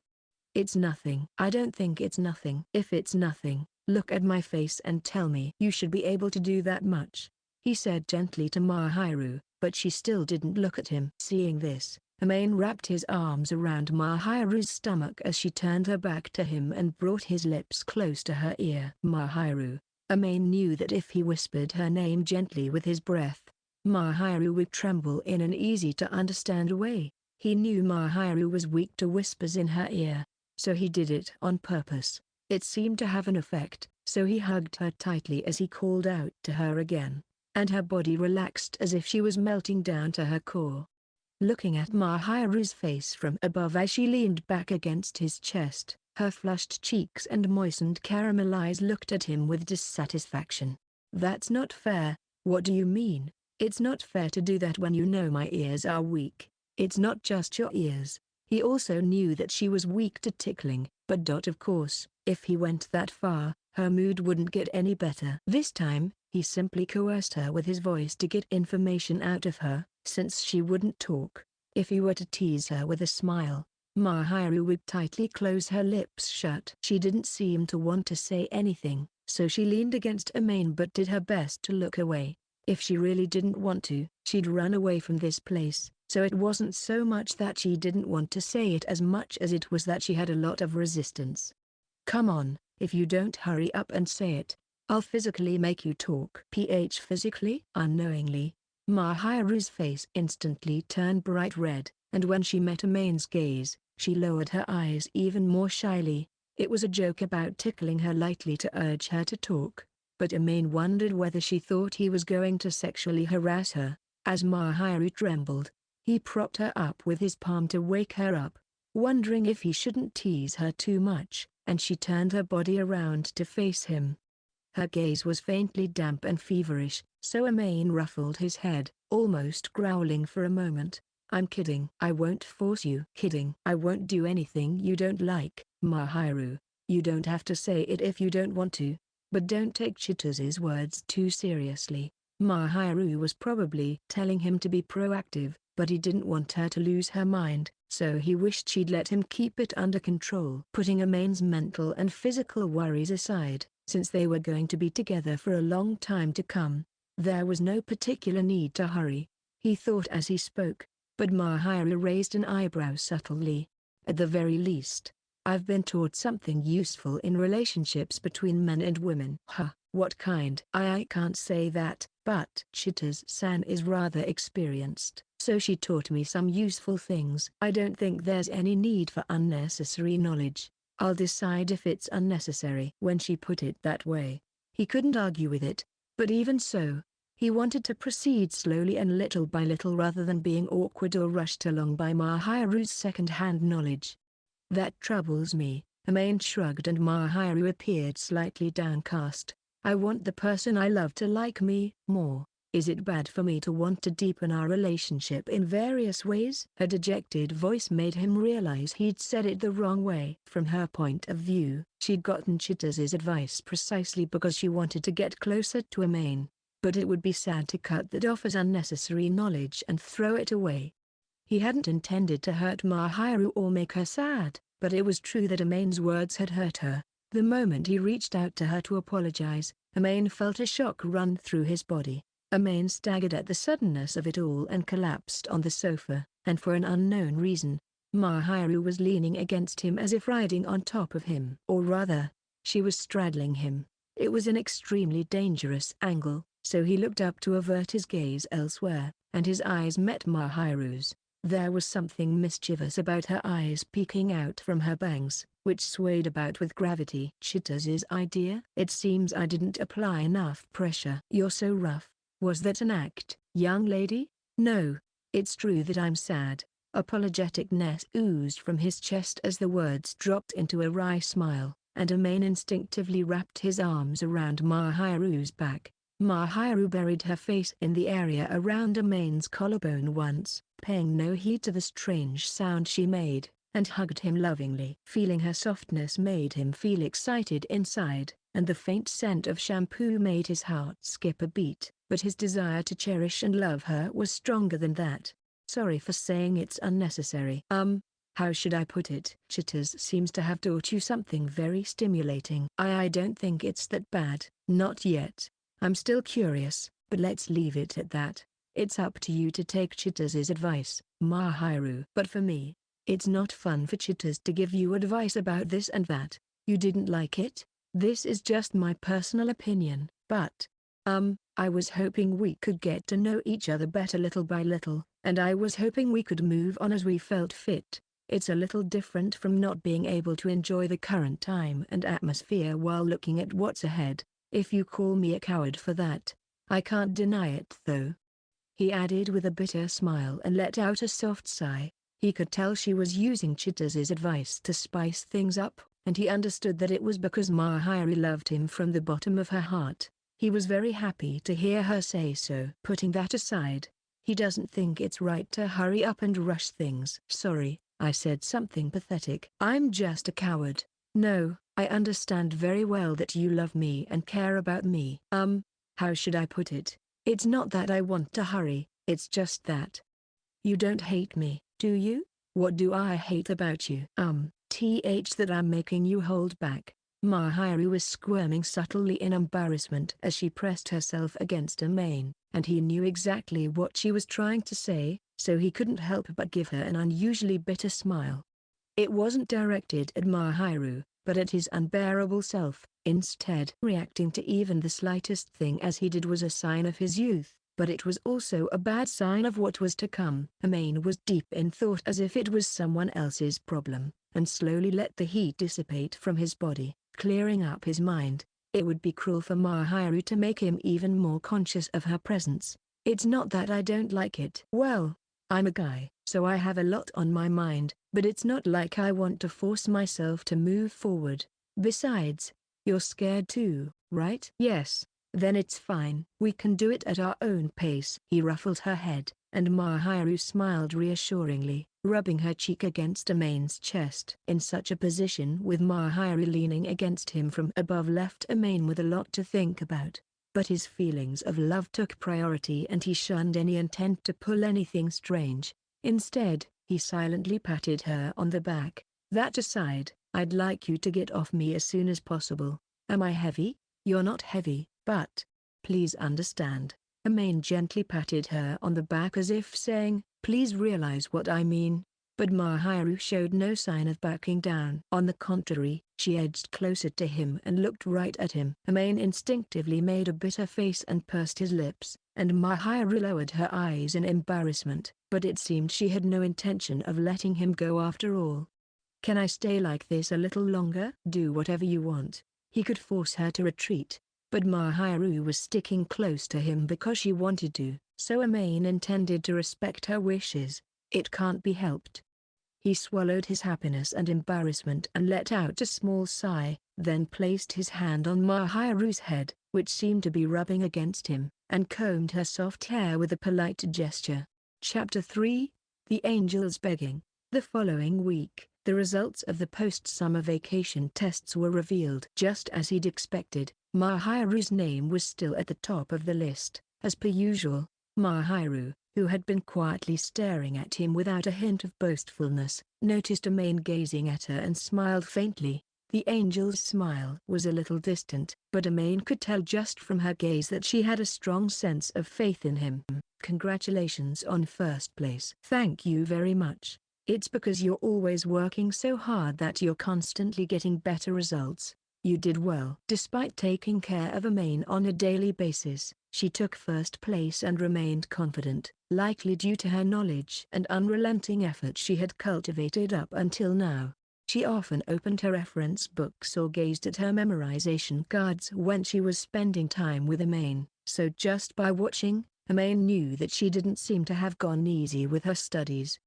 It's nothing. I don't think it's nothing. If it's nothing, look at my face and tell me. You should be able to do that much, he said gently to Mahiru, but she still didn't look at him. Seeing this, Amain wrapped his arms around Mahiru's stomach as she turned her back to him and brought his lips close to her ear. Mahiru. Amain knew that if he whispered her name gently with his breath, Mahiru would tremble in an easy-to-understand way. He knew Mahiru was weak to whispers in her ear, so he did it on purpose. It seemed to have an effect, so he hugged her tightly as he called out to her again, and her body relaxed as if she was melting down to her core. Looking at Mahiru's face from above as she leaned back against his chest, her flushed cheeks and moistened caramel eyes looked at him with dissatisfaction. "That's not fair." "What do you mean?" "It's not fair to do that when you know my ears are weak." "It's not just your ears." He also knew that she was weak to tickling, but of course, if he went that far, her mood wouldn't get any better. This time, he simply coerced her with his voice to get information out of her, since she wouldn't talk. If he were to tease her with a smile, Mahiru would tightly close her lips shut. She didn't seem to want to say anything, so she leaned against Amain but did her best to look away. If she really didn't want to, she'd run away from this place, so it wasn't so much that she didn't want to say it as much as it was that she had a lot of resistance. "Come on, if you don't hurry up and say it, I'll physically make you talk." Physically? Unknowingly, Mahiru's face instantly turned bright red, and when she met Amain's gaze, she lowered her eyes even more shyly. It was a joke about tickling her lightly to urge her to talk, but Amain wondered whether she thought he was going to sexually harass her. As Mahiru trembled, he propped her up with his palm to wake her up, wondering if he shouldn't tease her too much, and she turned her body around to face him. Her gaze was faintly damp and feverish, so Amain ruffled his head, almost growling for a moment. "I'm kidding. I won't force you." "Kidding? I won't do anything you don't like." "Mahiru, you don't have to say it if you don't want to. But don't take Chitaz's words too seriously." Mahiru was probably telling him to be proactive, but he didn't want her to lose her mind, so he wished she'd let him keep it under control. Putting Amain's mental and physical worries aside, since they were going to be together for a long time to come, there was no particular need to hurry, he thought as he spoke, but Mahiru raised an eyebrow subtly. "At the very least, I've been taught something useful in relationships between men and women." "Huh, what kind?" I can't say that, but Chitaz-san is rather experienced, so she taught me some useful things." "I don't think there's any need for unnecessary knowledge. I'll decide if it's unnecessary." When she put it that way, he couldn't argue with it, but even so, he wanted to proceed slowly and little by little rather than being awkward or rushed along by Mahiru's second-hand knowledge. "That troubles me." Amain shrugged and Mahiru appeared slightly downcast. "I want the person I love to like me more. Is it bad for me to want to deepen our relationship in various ways?" Her dejected voice made him realize he'd said it the wrong way. From her point of view, she'd gotten Chitaz's advice precisely because she wanted to get closer to Amain, but it would be sad to cut that off as unnecessary knowledge and throw it away. He hadn't intended to hurt Mahiru or make her sad, but it was true that Amain's words had hurt her. The moment he reached out to her to apologize, Amain felt a shock run through his body. Amain staggered at the suddenness of it all and collapsed on the sofa, and for an unknown reason, Mahiru was leaning against him as if riding on top of him. Or rather, she was straddling him. It was an extremely dangerous angle, so he looked up to avert his gaze elsewhere, and his eyes met Mahiru's. There was something mischievous about her eyes peeking out from her bangs, which swayed about with gravity. "Chitaz's idea? It seems I didn't apply enough pressure." "You're so rough." "Was that an act, young lady?" "No, it's true that I'm sad." Apologeticness oozed from his chest as the words dropped into a wry smile, and Amain instinctively wrapped his arms around Mahiru's back. Mahiru buried her face in the area around Amain's collarbone once, paying no heed to the strange sound she made, and hugged him lovingly. Feeling her softness made him feel excited inside, and the faint scent of shampoo made his heart skip a beat. But his desire to cherish and love her was stronger than that. "Sorry for saying it's unnecessary." How should I put it? Chitaz seems to have taught you something very stimulating." I don't think it's that bad." "Not yet. I'm still curious, but let's leave it at that. It's up to you to take Chitaz's advice, Mahiru." "But for me, it's not fun for Chitaz to give you advice about this and that." "You didn't like it?" "This is just my personal opinion, but I was hoping we could get to know each other better little by little, and I was hoping we could move on as we felt fit. It's a little different from not being able to enjoy the current time and atmosphere while looking at what's ahead. If you call me a coward for that, I can't deny it though. He added with a bitter smile and let out a soft sigh. He could tell she was using Chitter's advice to spice things up, and he understood that it was because Mahiru loved him from the bottom of her heart. He was very happy to hear her say so. Putting that aside, he doesn't think it's right to hurry up and rush things. Sorry, I said something pathetic. I'm just a coward. No, I understand very well that you love me and care about me. How should I put it? It's not that I want to hurry, it's just that you don't hate me, do you? What do I hate about you? That I'm making you hold back. Mahiru was squirming subtly in embarrassment as she pressed herself against Amain, and he knew exactly what she was trying to say, so he couldn't help but give her an unusually bitter smile. It wasn't directed at Mahiru, but at his unbearable self. Instead, reacting to even the slightest thing as he did was a sign of his youth, but it was also a bad sign of what was to come. Amain was deep in thought as if it was someone else's problem, and slowly let the heat dissipate from his body, clearing up his mind. It would be cruel for Mahiru to make him even more conscious of her presence. It's not that I don't like it. Well, I'm a guy, so I have a lot on my mind, but it's not like I want to force myself to move forward. Besides, you're scared too, right? Yes. Then it's fine. We can do it at our own pace. He ruffled her head, and Mahiru smiled reassuringly, rubbing her cheek against Amain's chest. In such a position with Mahiru leaning against him from above left Amain with a lot to think about. But his feelings of love took priority and he shunned any intent to pull anything strange. Instead, he silently patted her on the back. That aside, I'd like you to get off me as soon as possible. Am I heavy? You're not heavy, but please understand. Amain gently patted her on the back as if saying, please realize what I mean. But Mahiru showed no sign of backing down. On the contrary, she edged closer to him and looked right at him. Amain instinctively made a bitter face and pursed his lips, and Mahiru lowered her eyes in embarrassment, but it seemed she had no intention of letting him go after all. Can I stay like this a little longer? Do whatever you want. He could force her to retreat, but Mahiru was sticking close to him because she wanted to, so Amain intended to respect her wishes. It can't be helped. He swallowed his happiness and embarrassment and let out a small sigh, then placed his hand on Mahiru's head, which seemed to be rubbing against him, and combed her soft hair with a polite gesture. Chapter 3, The Angel's Begging. The following week, the results of the post-summer vacation tests were revealed. Just as he'd expected, Mahiru's name was still at the top of the list. As per usual, Mahiru, who had been quietly staring at him without a hint of boastfulness, noticed Amain gazing at her and smiled faintly. The angel's smile was a little distant, but Amain could tell just from her gaze that she had a strong sense of faith in him. Congratulations on first place. Thank you very much. It's because you're always working so hard that you're constantly getting better results. You did well. Despite taking care of Amain on a daily basis, she took first place and remained confident, likely due to her knowledge and unrelenting effort she had cultivated up until now. She often opened her reference books or gazed at her memorization cards when she was spending time with Amain, so just by watching, Amain knew that she didn't seem to have gone easy with her studies.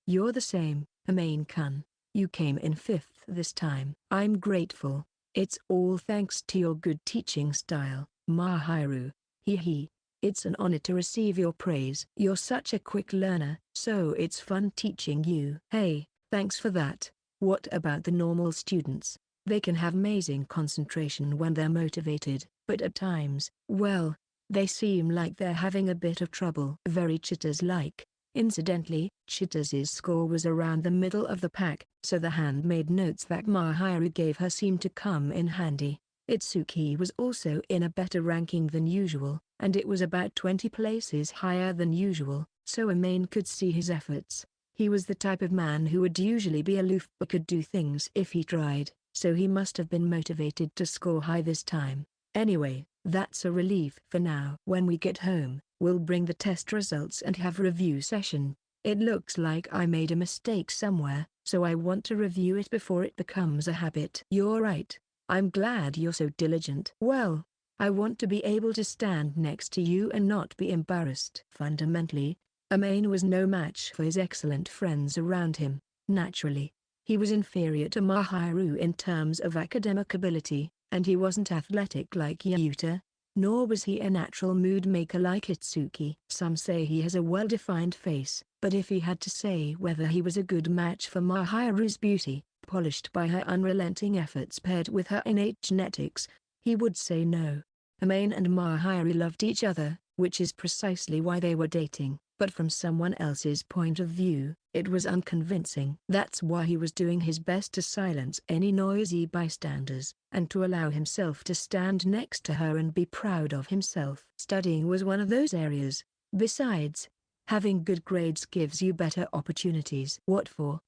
You're the same, Amain-kun. You came in 5th this time. I'm grateful. It's all thanks to your good teaching style, Mahiru. Hee. It's an honor to receive your praise. You're such a quick learner, so it's fun teaching you. Hey, thanks for that. What about the normal students? They can have amazing concentration when they're motivated, but at times, well, they seem like they're having a bit of trouble. Very Chitters-like. Incidentally, Chitter's score was around the middle of the pack, so the handmade notes that Mahiru gave her seemed to come in handy. Itsuki was also in a better ranking than usual, and it was about 20 places higher than usual, so Amain could see his efforts. He was the type of man who would usually be aloof but could do things if he tried, so he must have been motivated to score high this time. Anyway, That's a relief for now. When we get home, we'll bring the test results and have review session. It looks like I made a mistake somewhere, so I want to review it before it becomes a habit. You're right. I'm glad you're so diligent. Well, I want to be able to stand next to you and not be embarrassed. Fundamentally, Amain was no match for his excellent friends around him. Naturally, he was inferior to Mahiru in terms of academic ability, and he wasn't athletic like Yuta, nor was he a natural mood maker like Itsuki. Some say he has a well-defined face, but if he had to say whether he was a good match for Mahiru's beauty, polished by her unrelenting efforts paired with her innate genetics, he would say no. Amain and Mahiru loved each other, which is precisely why they were dating, but from someone else's point of view, it was unconvincing. That's why he was doing his best to silence any noisy bystanders, and to allow himself to stand next to her and be proud of himself. Studying was one of those areas. Besides, having good grades gives you better opportunities. What for?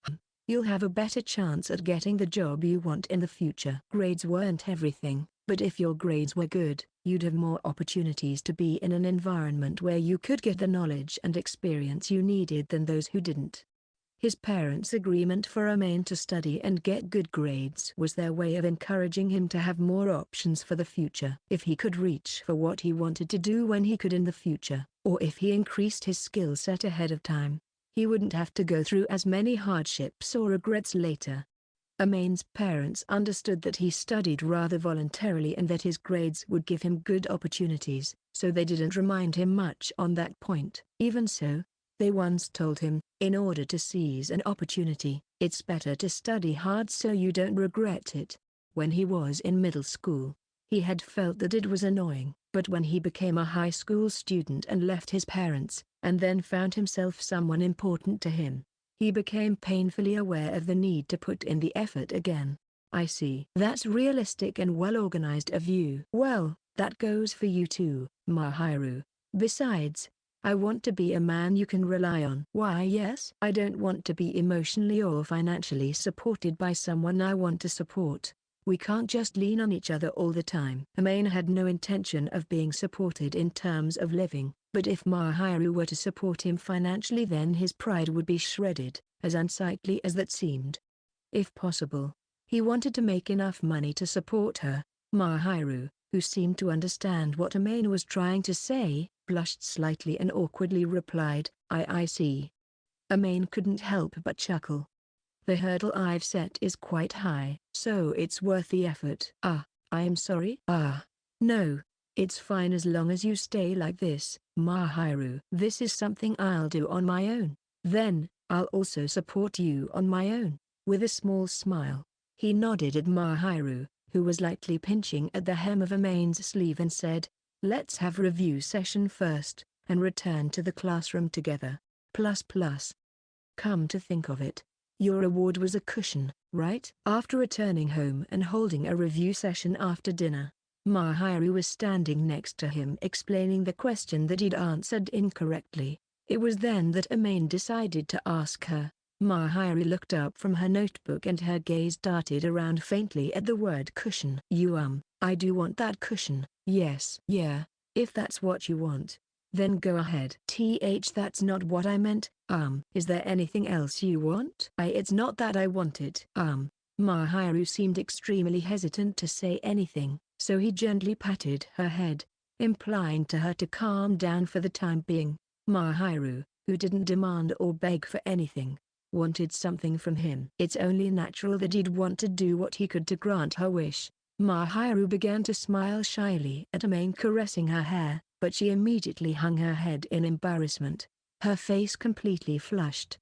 You'll have a better chance at getting the job you want in the future. Grades weren't everything, but if your grades were good, you'd have more opportunities to be in an environment where you could get the knowledge and experience you needed than those who didn't. His parents' agreement for Amain to study and get good grades was their way of encouraging him to have more options for the future. If he could reach for what he wanted to do when he could in the future, or if he increased his skill set ahead of time, he wouldn't have to go through as many hardships or regrets later. Amain's parents understood that he studied rather voluntarily and that his grades would give him good opportunities, so they didn't remind him much on that point. Even so, they once told him, in order to seize an opportunity, it's better to study hard so you don't regret it. When he was in middle school, he had felt that it was annoying, but when he became a high school student and left his parents, and then found himself someone important to him, he became painfully aware of the need to put in the effort again. I see. That's realistic and well-organized a view. Well, that goes for you too, Mahiru. Besides, I want to be a man you can rely on. Why yes? I don't want to be emotionally or financially supported by someone I want to support. We can't just lean on each other all the time. Amain had no intention of being supported in terms of living, but if Mahiru were to support him financially then his pride would be shredded, as unsightly as that seemed. If possible, he wanted to make enough money to support her. Mahiru, who seemed to understand what Amain was trying to say, blushed slightly and awkwardly replied, I see. Amain couldn't help but chuckle. The hurdle I've set is quite high, so it's worth the effort. I am sorry? No. It's fine as long as you stay like this, Mahiru. This is something I'll do on my own. Then, I'll also support you on my own. With a small smile, he nodded at Mahiru, who was lightly pinching at the hem of Amain's sleeve and said, let's have review session first, and return to the classroom together. Come to think of it, your award was a cushion, right? After returning home and holding a review session after dinner, Mahiru was standing next to him explaining the question that he'd answered incorrectly. It was then that Amain decided to ask her. Mahiru looked up from her notebook and her gaze darted around faintly at the word cushion. I do want that cushion. Yes. Yeah, if that's what you want, then go ahead. That's not what I meant. Is there anything else you want? It's not that I want it. Mahiru seemed extremely hesitant to say anything, so he gently patted her head, implying to her to calm down for the time being. Mahiru, who didn't demand or beg for anything, wanted something from him. It's only natural that he'd want to do what he could to grant her wish. Mahiru began to smile shyly at Amain caressing her hair, but she immediately hung her head in embarrassment, her face completely flushed.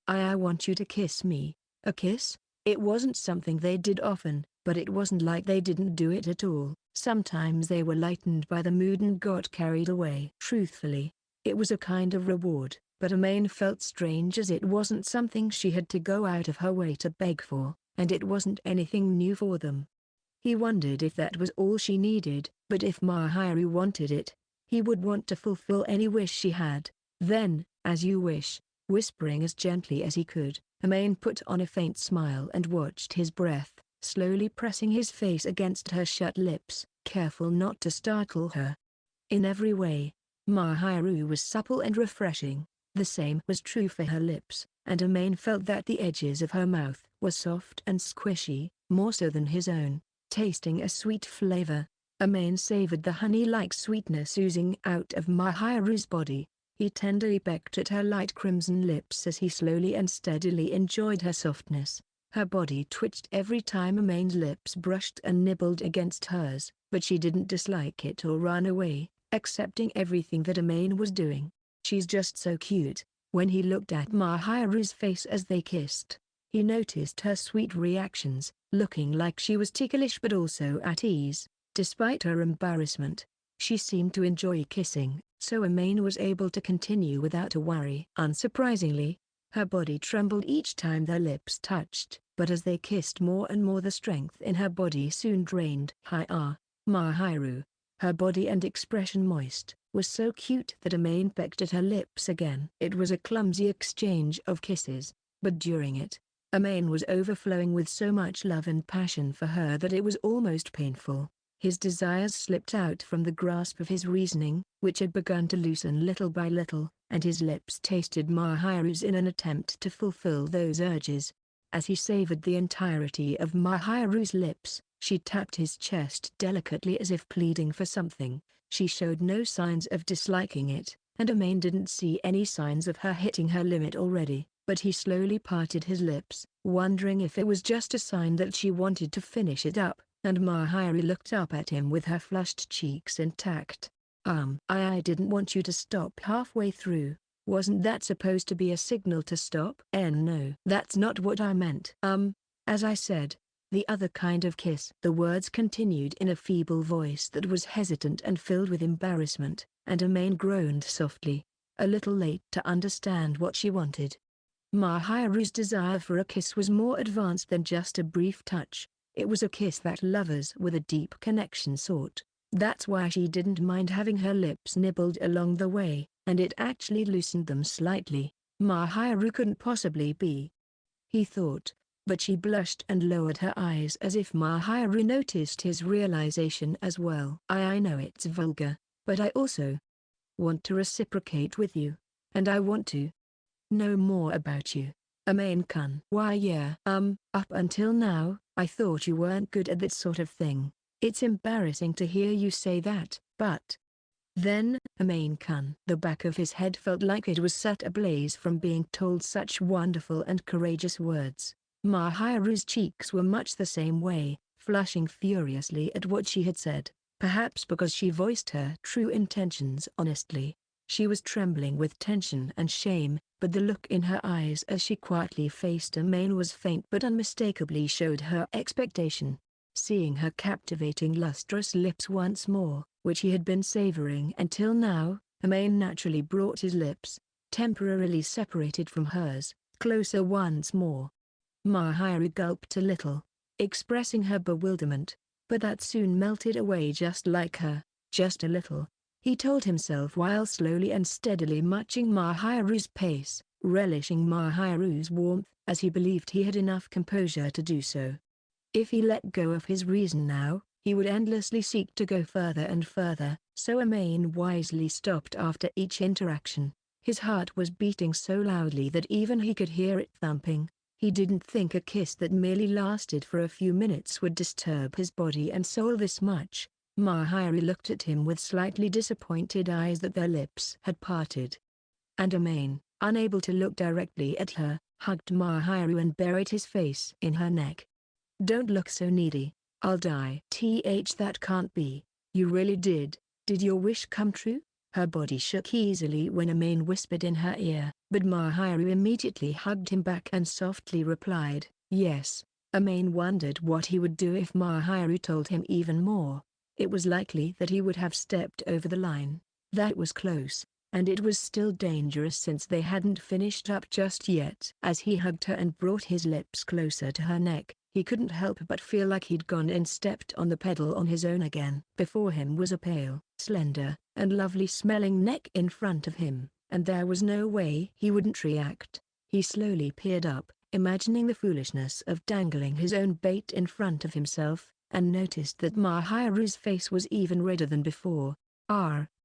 I want you to kiss me. A kiss? It wasn't something they did often, but it wasn't like they didn't do it at all. Sometimes they were lightened by the mood and got carried away. Truthfully, it was a kind of reward, but Amain felt strange as it wasn't something she had to go out of her way to beg for, and it wasn't anything new for them. He wondered if that was all she needed, but if Mahiru wanted it, he would want to fulfill any wish she had. Then, as you wish, whispering as gently as he could, Amain put on a faint smile and watched his breath, slowly pressing his face against her shut lips. careful not to startle her. In every way, Mahiru was supple and refreshing. The same was true for her lips, and Amain felt that the edges of her mouth were soft and squishy, more so than his own. Tasting a sweet flavor, Amain savored the honey-like sweetness oozing out of Mahiru's body. He tenderly pecked at her light crimson lips as he slowly and steadily enjoyed her softness. Her body twitched every time Amain's lips brushed and nibbled against hers, but she didn't dislike it or run away, accepting everything that Amain was doing. "She's just so cute." When he looked at Mahiru's face as they kissed, he noticed her sweet reactions, looking like she was ticklish but also at ease. Despite her embarrassment, she seemed to enjoy kissing, so Amain was able to continue without a worry. Unsurprisingly, her body trembled each time their lips touched, but as they kissed more and more the strength in her body soon drained. Mahiru, her body and expression moist, was so cute that Amain pecked at her lips again. It was a clumsy exchange of kisses, but during it, Amain was overflowing with so much love and passion for her that it was almost painful. His desires slipped out from the grasp of his reasoning, which had begun to loosen little by little, and his lips tasted Mahiru's in an attempt to fulfill those urges. As he savored the entirety of Mahiru's lips, she tapped his chest delicately as if pleading for something. She showed no signs of disliking it, and Amain didn't see any signs of her hitting her limit already, but he slowly parted his lips, wondering if it was just a sign that she wanted to finish it up. And Mahiru looked up at him with her flushed cheeks intact. I didn't want you to stop halfway through. Wasn't that supposed to be a signal to stop?" No, that's not what I meant. As I said, the other kind of kiss." The words continued in a feeble voice that was hesitant and filled with embarrassment, and Amain groaned softly, a little late to understand what she wanted. Mahiru's desire for a kiss was more advanced than just a brief touch. It was a kiss that lovers with a deep connection sought. That's why she didn't mind having her lips nibbled along the way, and it actually loosened them slightly. Mahiru couldn't possibly be, he thought, but she blushed and lowered her eyes as if Mahiru noticed his realization as well. I know it's vulgar, but I also want to reciprocate with you, and I want to know more about you, Amain-kun." "Why yeah, up until now, I thought you weren't good at that sort of thing. It's embarrassing to hear you say that, but..." Then, Amain-kun. The back of his head felt like it was set ablaze from being told such wonderful and courageous words. Mahiru's cheeks were much the same way, flushing furiously at what she had said, perhaps because she voiced her true intentions honestly. She was trembling with tension and shame, but the look in her eyes as she quietly faced Amain was faint but unmistakably showed her expectation. Seeing her captivating lustrous lips once more, which he had been savoring until now, Amain naturally brought his lips, temporarily separated from hers, closer once more. Mahiru gulped a little, expressing her bewilderment, but that soon melted away just like her, just a little, he told himself while slowly and steadily matching Mahiru's pace, relishing Mahiru's warmth as he believed he had enough composure to do so. If he let go of his reason now, he would endlessly seek to go further and further, so Amain wisely stopped after each interaction. His heart was beating so loudly that even he could hear it thumping. He didn't think a kiss that merely lasted for a few minutes would disturb his body and soul this much. Mahiru looked at him with slightly disappointed eyes that their lips had parted. And Amain, unable to look directly at her, hugged Mahiru and buried his face in her neck. "Don't look so needy. I'll die." That can't be. You really did. Did your wish come true?" Her body shook easily when Amain whispered in her ear, but Mahiru immediately hugged him back and softly replied, "Yes." Amain wondered what he would do if Mahiru told him even more. It was likely that he would have stepped over the line. That was close, and it was still dangerous since they hadn't finished up just yet. As he hugged her and brought his lips closer to her neck, he couldn't help but feel like he'd gone and stepped on the pedal on his own again. Before him was a pale, slender, and lovely-smelling neck in front of him, and there was no way he wouldn't react. He slowly peered up, imagining the foolishness of dangling his own bait in front of himself, and noticed that Mahiru's face was even redder than before.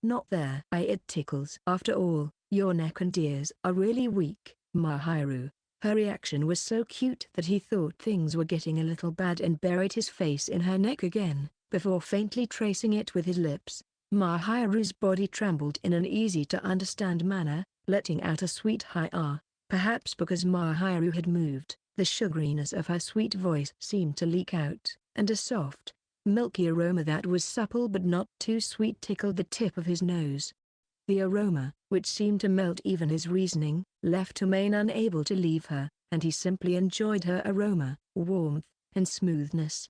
Not there. It tickles. After all, your neck and ears are really weak, Mahiru. Her reaction was so cute that he thought things were getting a little bad and buried his face in her neck again, before faintly tracing it with his lips. Mahiru's body trembled in an easy-to-understand manner, letting out a sweet high ah. Perhaps because Mahiru had moved, the sugariness of her sweet voice seemed to leak out, and a soft, milky aroma that was supple but not too sweet tickled the tip of his nose. The aroma, which seemed to melt even his reasoning, left Amain unable to leave her, and he simply enjoyed her aroma, warmth, and smoothness.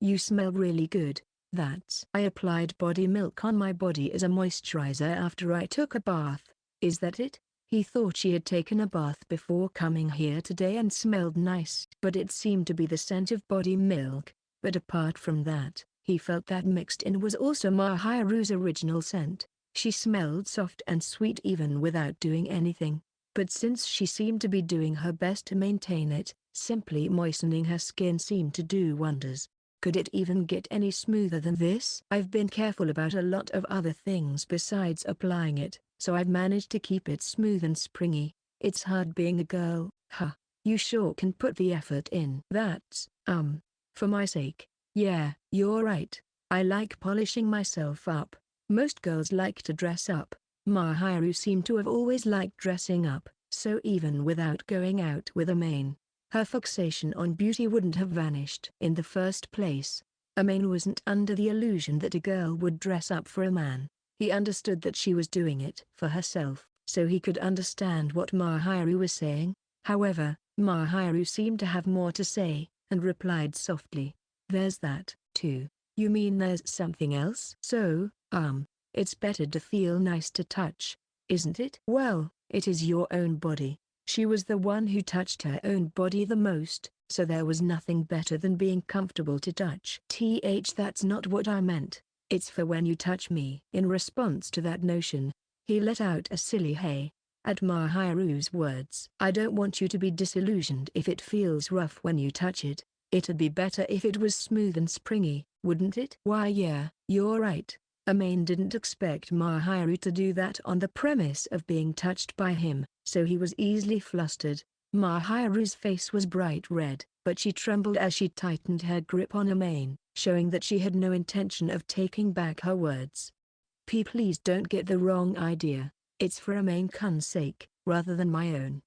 You smell really good. I applied body milk on my body as a moisturizer after I took a bath. Is that it? He thought she had taken a bath before coming here today and smelled nice. But it seemed to be the scent of body milk. But apart from that, he felt that mixed in was also Mahiru's original scent. She smelled soft and sweet even without doing anything. But since she seemed to be doing her best to maintain it, simply moistening her skin seemed to do wonders. Could it even get any smoother than this? I've been careful about a lot of other things besides applying it, so I've managed to keep it smooth and springy. It's hard being a girl, huh? You sure can put the effort in. That's, for my sake. Yeah, you're right. I like polishing myself up. Most girls like to dress up. Mahiru seemed to have always liked dressing up, so even without going out with Amain, her fixation on beauty wouldn't have vanished. In the first place, Amain wasn't under the illusion that a girl would dress up for a man. He understood that she was doing it for herself, so he could understand what Mahiru was saying. However, Mahiru seemed to have more to say, and replied softly, "There's that, too. You mean there's something else?" "So, it's better to feel nice to touch, isn't it?" "Well, it is your own body." She was the one who touched her own body the most, so there was nothing better than being comfortable to touch. That's not what I meant. It's for when you touch me." In response to that notion, he let out a silly hey. At Mahiru's words, "I don't want you to be disillusioned if it feels rough when you touch it. It'd be better if it was smooth and springy, wouldn't it?" "Why yeah, you're right." Amain didn't expect Mahiru to do that on the premise of being touched by him, so he was easily flustered. Mahiru's face was bright red, but she trembled as she tightened her grip on Amain, showing that she had no intention of taking back her words. Please don't get the wrong idea. It's for Amain-kun's sake, rather than my own.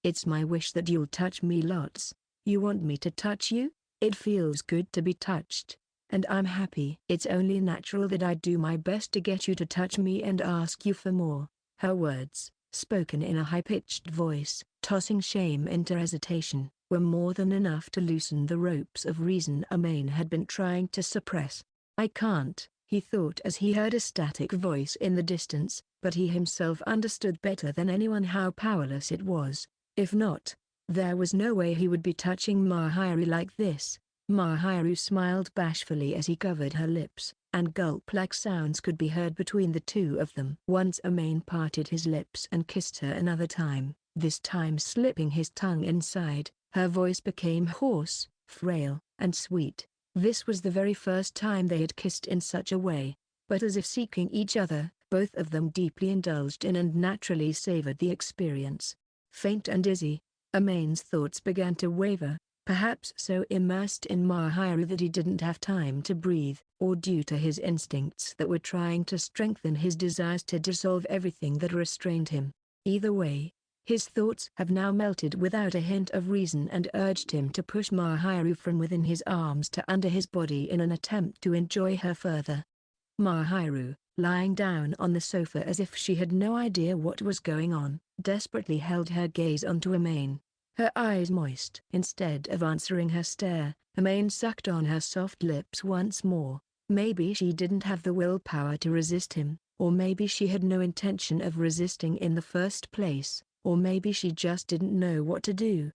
It's my wish that you'll touch me lots." "You want me to touch you?" "It feels good to be touched. And I'm happy. It's only natural that I do my best to get you to touch me and ask you for more." Her words, spoken in a high-pitched voice, tossing shame into hesitation, were more than enough to loosen the ropes of reason Amain had been trying to suppress. "I can't," he thought as he heard a static voice in the distance, but he himself understood better than anyone how powerless it was. If not, there was no way he would be touching Mahiru like this. Mahiru smiled bashfully as he covered her lips, and gulp-like sounds could be heard between the two of them. Once Amain parted his lips and kissed her another time, this time slipping his tongue inside. Her voice became hoarse, frail, and sweet. This was the very first time they had kissed in such a way, but as if seeking each other, both of them deeply indulged in and naturally savored the experience. Faint and dizzy, Amain's thoughts began to waver, perhaps so immersed in Mahiru that he didn't have time to breathe, or due to his instincts that were trying to strengthen his desires to dissolve everything that restrained him. Either way, his thoughts have now melted without a hint of reason and urged him to push Mahiru from within his arms to under his body in an attempt to enjoy her further. Mahiru, lying down on the sofa as if she had no idea what was going on, desperately held her gaze onto Amain, her eyes moist. Instead of answering her stare, Amain sucked on her soft lips once more. Maybe she didn't have the willpower to resist him, or maybe she had no intention of resisting in the first place, or maybe she just didn't know what to do.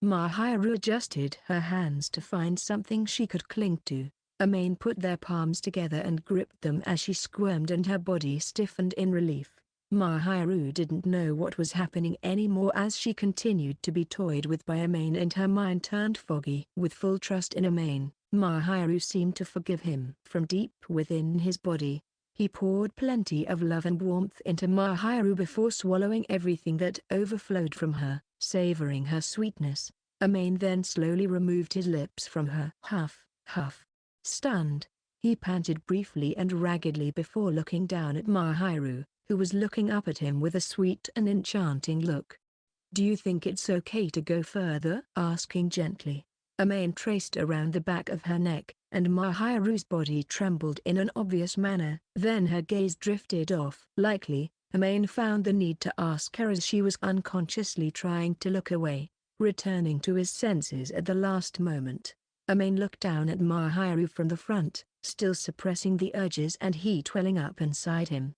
Mahiru adjusted her hands to find something she could cling to. Amain put their palms together and gripped them as she squirmed and her body stiffened in relief. Mahiru didn't know what was happening anymore as she continued to be toyed with by Amain, and her mind turned foggy. With full trust in Amain, Mahiru seemed to forgive him. From deep within his body, he poured plenty of love and warmth into Mahiru before swallowing everything that overflowed from her, savoring her sweetness. Amain then slowly removed his lips from her. Huff, huff. Stunned, he panted briefly and raggedly before looking down at Mahiru, who was looking up at him with a sweet and enchanting look. "Do you think it's okay to go further?" asking gently. Amain traced around the back of her neck, and Mahiru's body trembled in an obvious manner. Then her gaze drifted off. Likely, Amain found the need to ask her as she was unconsciously trying to look away, returning to his senses at the last moment. Amain looked down at Mahiru from the front, still suppressing the urges and heat welling up inside him.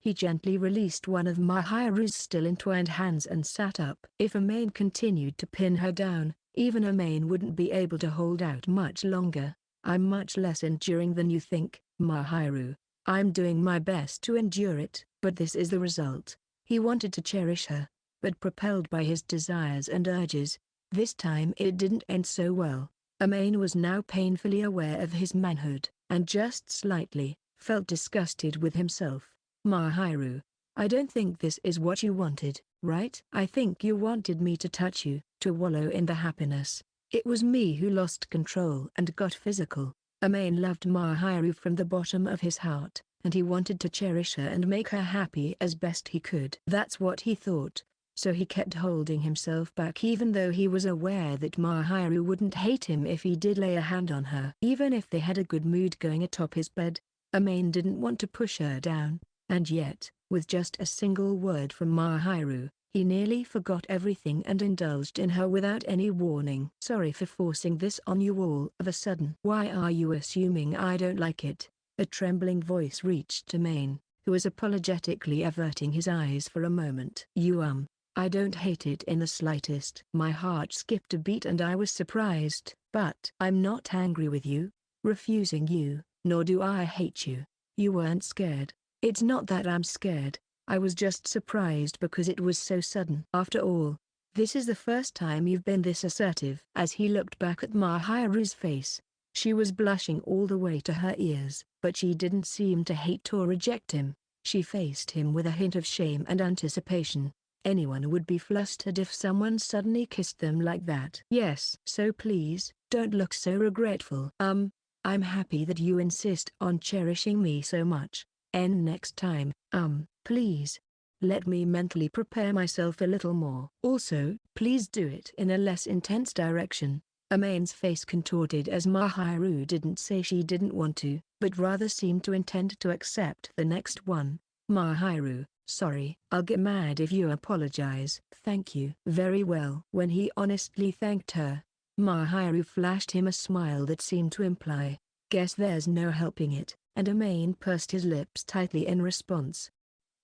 He gently released one of Mahiru's still entwined hands and sat up. If Amain continued to pin her down, even Amain wouldn't be able to hold out much longer. "I'm much less enduring than you think, Mahiru. I'm doing my best to endure it, but this is the result." He wanted to cherish her, but propelled by his desires and urges, this time it didn't end so well. Amain was now painfully aware of his manhood, and just slightly, felt disgusted with himself. "Mahiru, I don't think this is what you wanted, right? I think you wanted me to touch you, to wallow in the happiness. It was me who lost control and got physical." Amain loved Mahiru from the bottom of his heart, and he wanted to cherish her and make her happy as best he could. That's what he thought, so he kept holding himself back even though he was aware that Mahiru wouldn't hate him if he did lay a hand on her. Even if they had a good mood going atop his bed, Amain didn't want to push her down. And yet, with just a single word from Mahiru, he nearly forgot everything and indulged in her without any warning. "Sorry for forcing this on you all of a sudden. Why are you assuming I don't like it?" A trembling voice reached Amain, who was apologetically averting his eyes for a moment. I don't hate it in the slightest." My heart skipped a beat and I was surprised. "But I'm not angry with you, refusing you, nor do I hate you. You weren't scared." "It's not that I'm scared, I was just surprised because it was so sudden. After all, this is the first time you've been this assertive." As he looked back at Mahiru's face, she was blushing all the way to her ears, but she didn't seem to hate or reject him. She faced him with a hint of shame and anticipation. Anyone would be flustered if someone suddenly kissed them like that. "Yes. So please, don't look so regretful. I'm happy that you insist on cherishing me so much. And next time, please, let me mentally prepare myself a little more. Also, please do it in a less intense direction." Amain's face contorted as Mahiru didn't say she didn't want to, but rather seemed to intend to accept the next one. "Mahiru, sorry. I'll get mad if you apologize." "Thank you." "Very well." When he honestly thanked her, Mahiru flashed him a smile that seemed to imply, "Guess there's no helping it," and Amain pursed his lips tightly in response.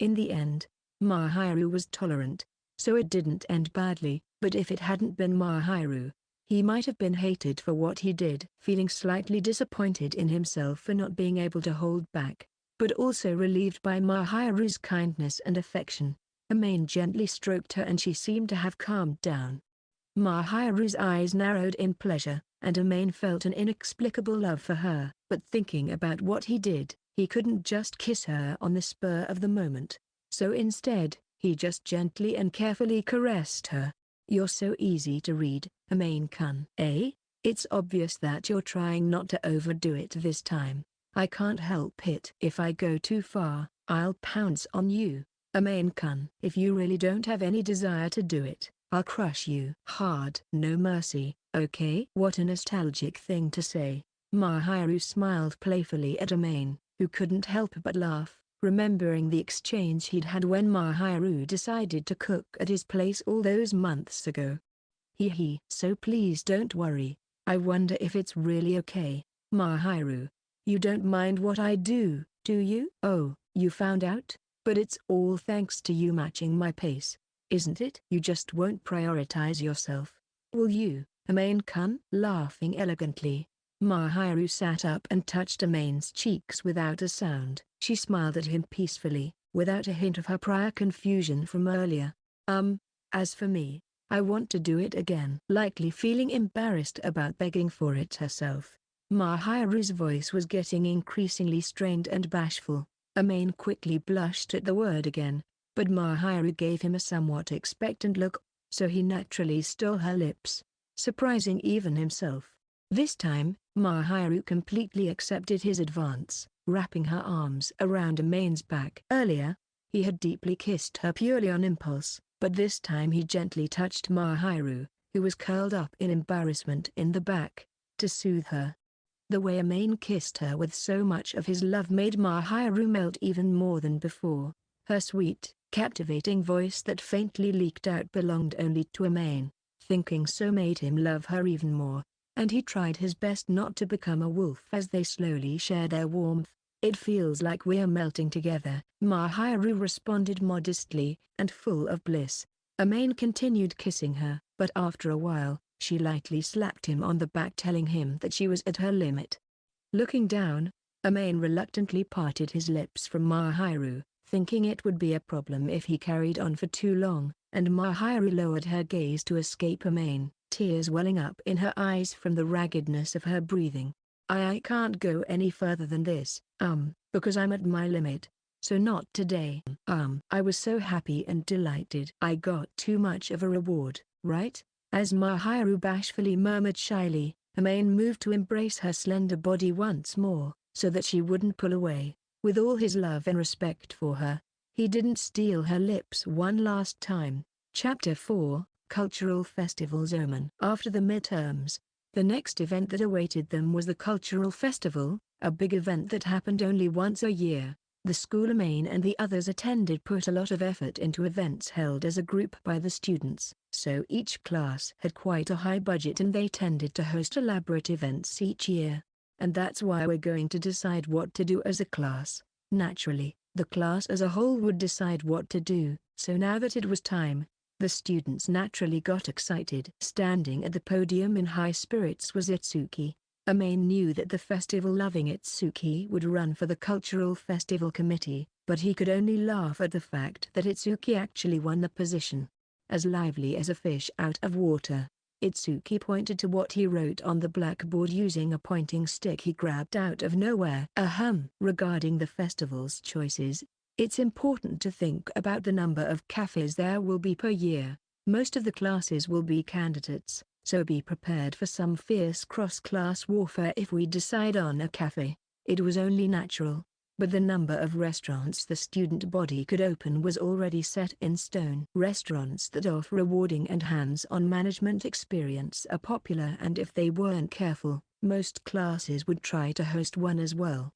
In the end, Mahiru was tolerant, so it didn't end badly, but if it hadn't been Mahiru, he might have been hated for what he did. Feeling slightly disappointed in himself for not being able to hold back, but also relieved by Mahiru's kindness and affection, Amain gently stroked her and she seemed to have calmed down. Mahiru's eyes narrowed in pleasure, and Amain felt an inexplicable love for her. But thinking about what he did, he couldn't just kiss her on the spur of the moment. So instead, he just gently and carefully caressed her. "You're so easy to read, Amain-kun." "Eh? It's obvious that you're trying not to overdo it this time. I can't help it. If I go too far, I'll pounce on you, Amain-kun. If you really don't have any desire to do it, I'll crush you hard. No mercy, okay?" What a nostalgic thing to say. Mahiru smiled playfully at Amain, who couldn't help but laugh, remembering the exchange he'd had when Mahiru decided to cook at his place all those months ago. Hee. "So please don't worry. I wonder if it's really okay, Mahiru. You don't mind what I do you?" "Oh, you found out? But it's all thanks to you matching my pace, isn't it? You just won't prioritize yourself, will you, Amain-kun?" Laughing elegantly, Mahiru sat up and touched Amain's cheeks without a sound. She smiled at him peacefully, without a hint of her prior confusion from earlier. As for me, I want to do it again." Likely feeling embarrassed about begging for it herself, Mahiru's voice was getting increasingly strained and bashful. Amain quickly blushed at the word again, but Mahiru gave him a somewhat expectant look, so he naturally stole her lips, surprising even himself. This time, Mahiru completely accepted his advance, wrapping her arms around Amain's back. Earlier, he had deeply kissed her purely on impulse, but this time he gently touched Mahiru, who was curled up in embarrassment in the back, to soothe her. The way Amain kissed her with so much of his love made Mahiru melt even more than before. Her sweet, captivating voice that faintly leaked out belonged only to Amain. Thinking so made him love her even more, and he tried his best not to become a wolf as they slowly shared their warmth. "It feels like we're melting together," Mahiru responded modestly, and full of bliss. Amain continued kissing her, but after a while, she lightly slapped him on the back telling him that she was at her limit. Looking down, Amain reluctantly parted his lips from Mahiru, thinking it would be a problem if he carried on for too long, and Mahiru lowered her gaze to escape Amain, tears welling up in her eyes from the raggedness of her breathing. I can't go any further than this, because I'm at my limit. So not today. I was so happy and delighted. I got too much of a reward, right?" As Mahiru bashfully murmured shyly, Amain moved to embrace her slender body once more, so that she wouldn't pull away. With all his love and respect for her, he didn't steal her lips one last time. Chapter 4, Cultural Festivals Omen. After the midterms, the next event that awaited them was the Cultural Festival, a big event that happened only once a year. The school Amain and the others attended put a lot of effort into events held as a group by the students, so each class had quite a high budget and they tended to host elaborate events each year. And that's why we're going to decide what to do as a class. Naturally, the class as a whole would decide what to do, so now that it was time, the students naturally got excited. Standing at the podium in high spirits was Itsuki. Amain knew that the festival-loving Itsuki would run for the Cultural Festival Committee, but he could only laugh at the fact that Itsuki actually won the position. As lively as a fish out of water, Itsuki pointed to what he wrote on the blackboard using a pointing stick he grabbed out of nowhere. Regarding the festival's choices, it's important to think about the number of cafes there will be per year. Most of the classes will be candidates, so be prepared for some fierce cross-class warfare if we decide on a cafe. It was only natural, but the number of restaurants the student body could open was already set in stone. Restaurants that offer rewarding and hands-on management experience are popular, and if they weren't careful, most classes would try to host one as well.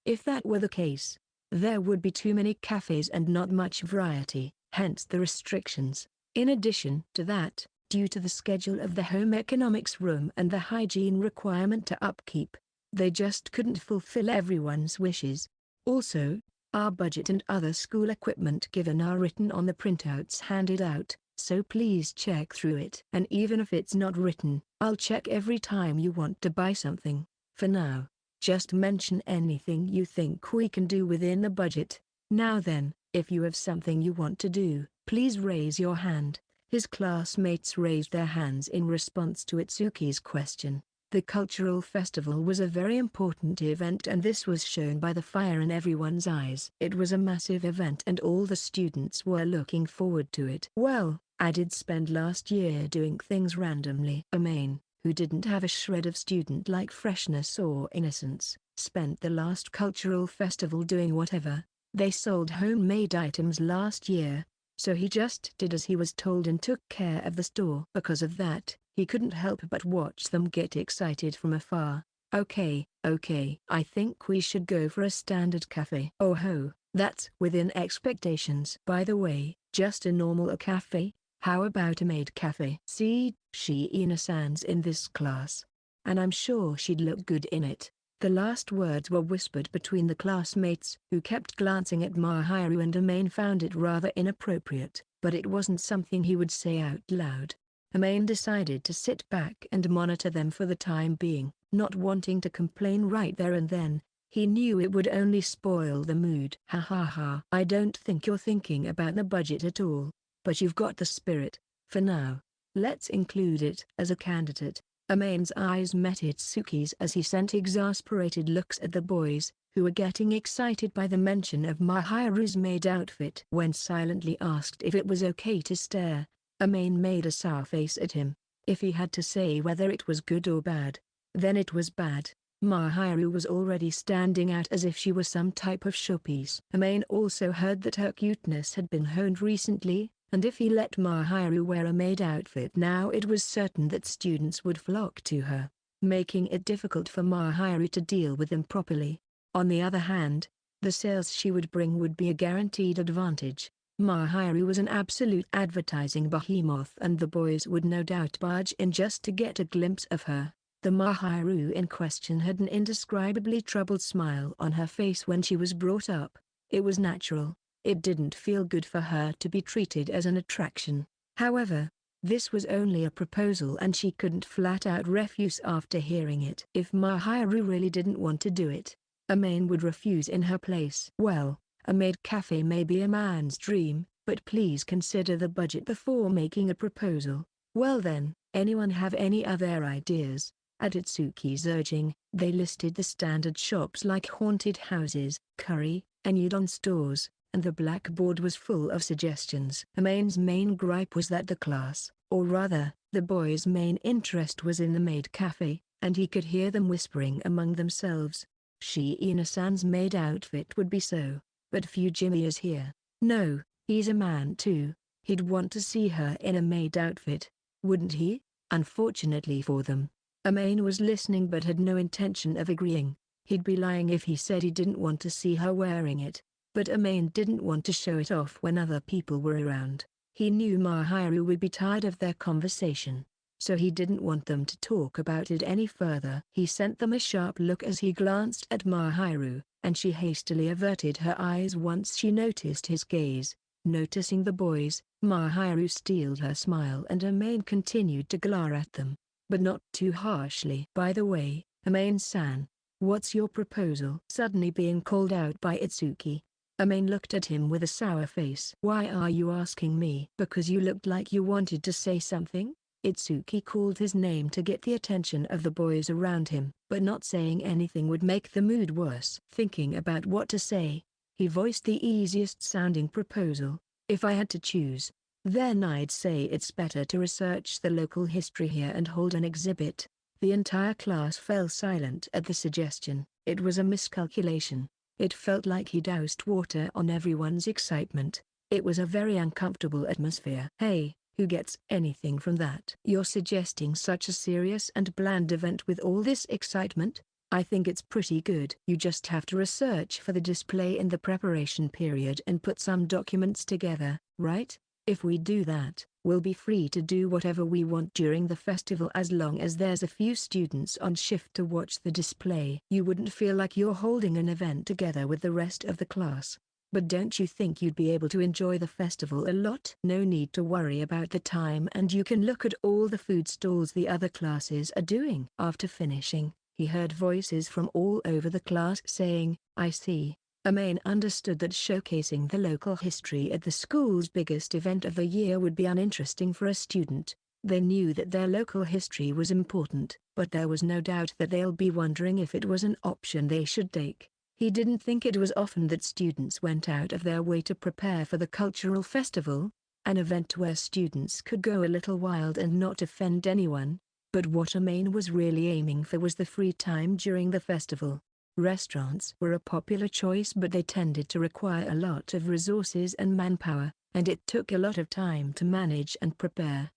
If that were the case, there would be too many cafes and not much variety, hence the restrictions. In addition to that, due to the schedule of the home economics room and the hygiene requirement to upkeep, they just couldn't fulfill everyone's wishes. Also, our budget and other school equipment given are written on the printouts handed out, so please check through it. And even if it's not written, I'll check every time you want to buy something. For now, just mention anything you think we can do within the budget. Now then, if you have something you want to do, please raise your hand. His classmates raised their hands in response to Itsuki's question. The cultural festival was a very important event, and this was shown by the fire in everyone's eyes. It was a massive event and all the students were looking forward to it. Well, I did spend last year doing things randomly. Amain, who didn't have a shred of student-like freshness or innocence, spent the last cultural festival doing whatever. They sold homemade items last year, so he just did as he was told and took care of the store. Because of that, he couldn't help but watch them get excited from afar. Okay, I think we should go for a standard cafe. Oh ho, that's within expectations. By the way, just a normal cafe? How about a maid cafe? See, Shiina-san's in this class, and I'm sure she'd look good in it. The last words were whispered between the classmates, who kept glancing at Mahiru, and Amain found it rather inappropriate, but it wasn't something he would say out loud. Amain decided to sit back and monitor them for the time being, not wanting to complain right there and then. He knew it would only spoil the mood. Ha ha ha. I don't think you're thinking about the budget at all, but you've got the spirit. For now, let's include it as a candidate. Amain's eyes met Itsuki's as he sent exasperated looks at the boys, who were getting excited by the mention of Mahiru's maid outfit. When silently asked if it was okay to stare, Amain made a sour face at him. If he had to say whether it was good or bad, then it was bad. Mahiru was already standing out as if she was some type of showpiece. Amain also heard that her cuteness had been honed recently, and if he let Mahiru wear a maid outfit now, it was certain that students would flock to her, making it difficult for Mahiru to deal with them properly. On the other hand, the sales she would bring would be a guaranteed advantage. Mahiru was an absolute advertising behemoth, and the boys would no doubt barge in just to get a glimpse of her. The Mahiru in question had an indescribably troubled smile on her face when she was brought up. It was natural. It didn't feel good for her to be treated as an attraction. However, this was only a proposal and she couldn't flat out refuse after hearing it. If Mahiru really didn't want to do it, Amain would refuse in her place. Well, a maid cafe may be a man's dream, but please consider the budget before making a proposal. Well then, anyone have any other ideas? At Itsuki's urging, they listed the standard shops like haunted houses, curry, and udon stores, and the blackboard was full of suggestions. Amain's main gripe was that the class, or rather, the boys' main interest was in the maid cafe, and he could hear them whispering among themselves. Shiina-san's maid outfit would be so, but Fujimi is here. No, he's a man too. He'd want to see her in a maid outfit, wouldn't he? Unfortunately for them, Amain was listening but had no intention of agreeing. He'd be lying if he said he didn't want to see her wearing it, but Amain didn't want to show it off when other people were around. He knew Mahiru would be tired of their conversation, so he didn't want them to talk about it any further. He sent them a sharp look as he glanced at Mahiru, and she hastily averted her eyes once she noticed his gaze. Noticing the boys, Mahiru steeled her smile and Amain continued to glare at them, but not too harshly. By the way, Amain-san, what's your proposal? Suddenly being called out by Itsuki, Amain looked at him with a sour face. Why are you asking me? Because you looked like you wanted to say something? Itsuki called his name to get the attention of the boys around him, but not saying anything would make the mood worse. Thinking about what to say, he voiced the easiest sounding proposal. If I had to choose, then I'd say it's better to research the local history here and hold an exhibit. The entire class fell silent at the suggestion. It was a miscalculation. It felt like he doused water on everyone's excitement. It was a very uncomfortable atmosphere. Hey, who gets anything from that? You're suggesting such a serious and bland event with all this excitement? I think it's pretty good. You just have to research for the display in the preparation period and put some documents together, right? If we do that, we'll be free to do whatever we want during the festival as long as there's a few students on shift to watch the display. You wouldn't feel like you're holding an event together with the rest of the class. But don't you think you'd be able to enjoy the festival a lot? No need to worry about the time, and you can look at all the food stalls the other classes are doing. After finishing, he heard voices from all over the class saying, I see. Amain understood that showcasing the local history at the school's biggest event of the year would be uninteresting for a student. They knew that their local history was important, but there was no doubt that they'll be wondering if it was an option they should take. He didn't think it was often that students went out of their way to prepare for the cultural festival, an event where students could go a little wild and not offend anyone. But what Amain was really aiming for was the free time during the festival. Restaurants were a popular choice, but they tended to require a lot of resources and manpower, and it took a lot of time to manage and prepare.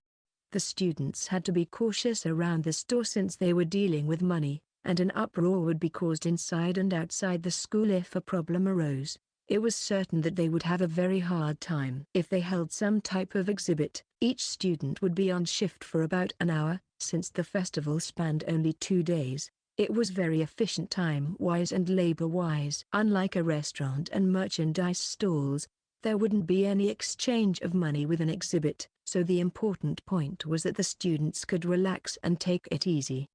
The students had to be cautious around the store since they were dealing with money, and an uproar would be caused inside and outside the school if a problem arose. It was certain that they would have a very hard time. If they held some type of exhibit, each student would be on shift for about an hour. Since the festival spanned only 2 days, it was very efficient time-wise and labor-wise. Unlike a restaurant and merchandise stalls, there wouldn't be any exchange of money with an exhibit, so the important point was that the students could relax and take it easy.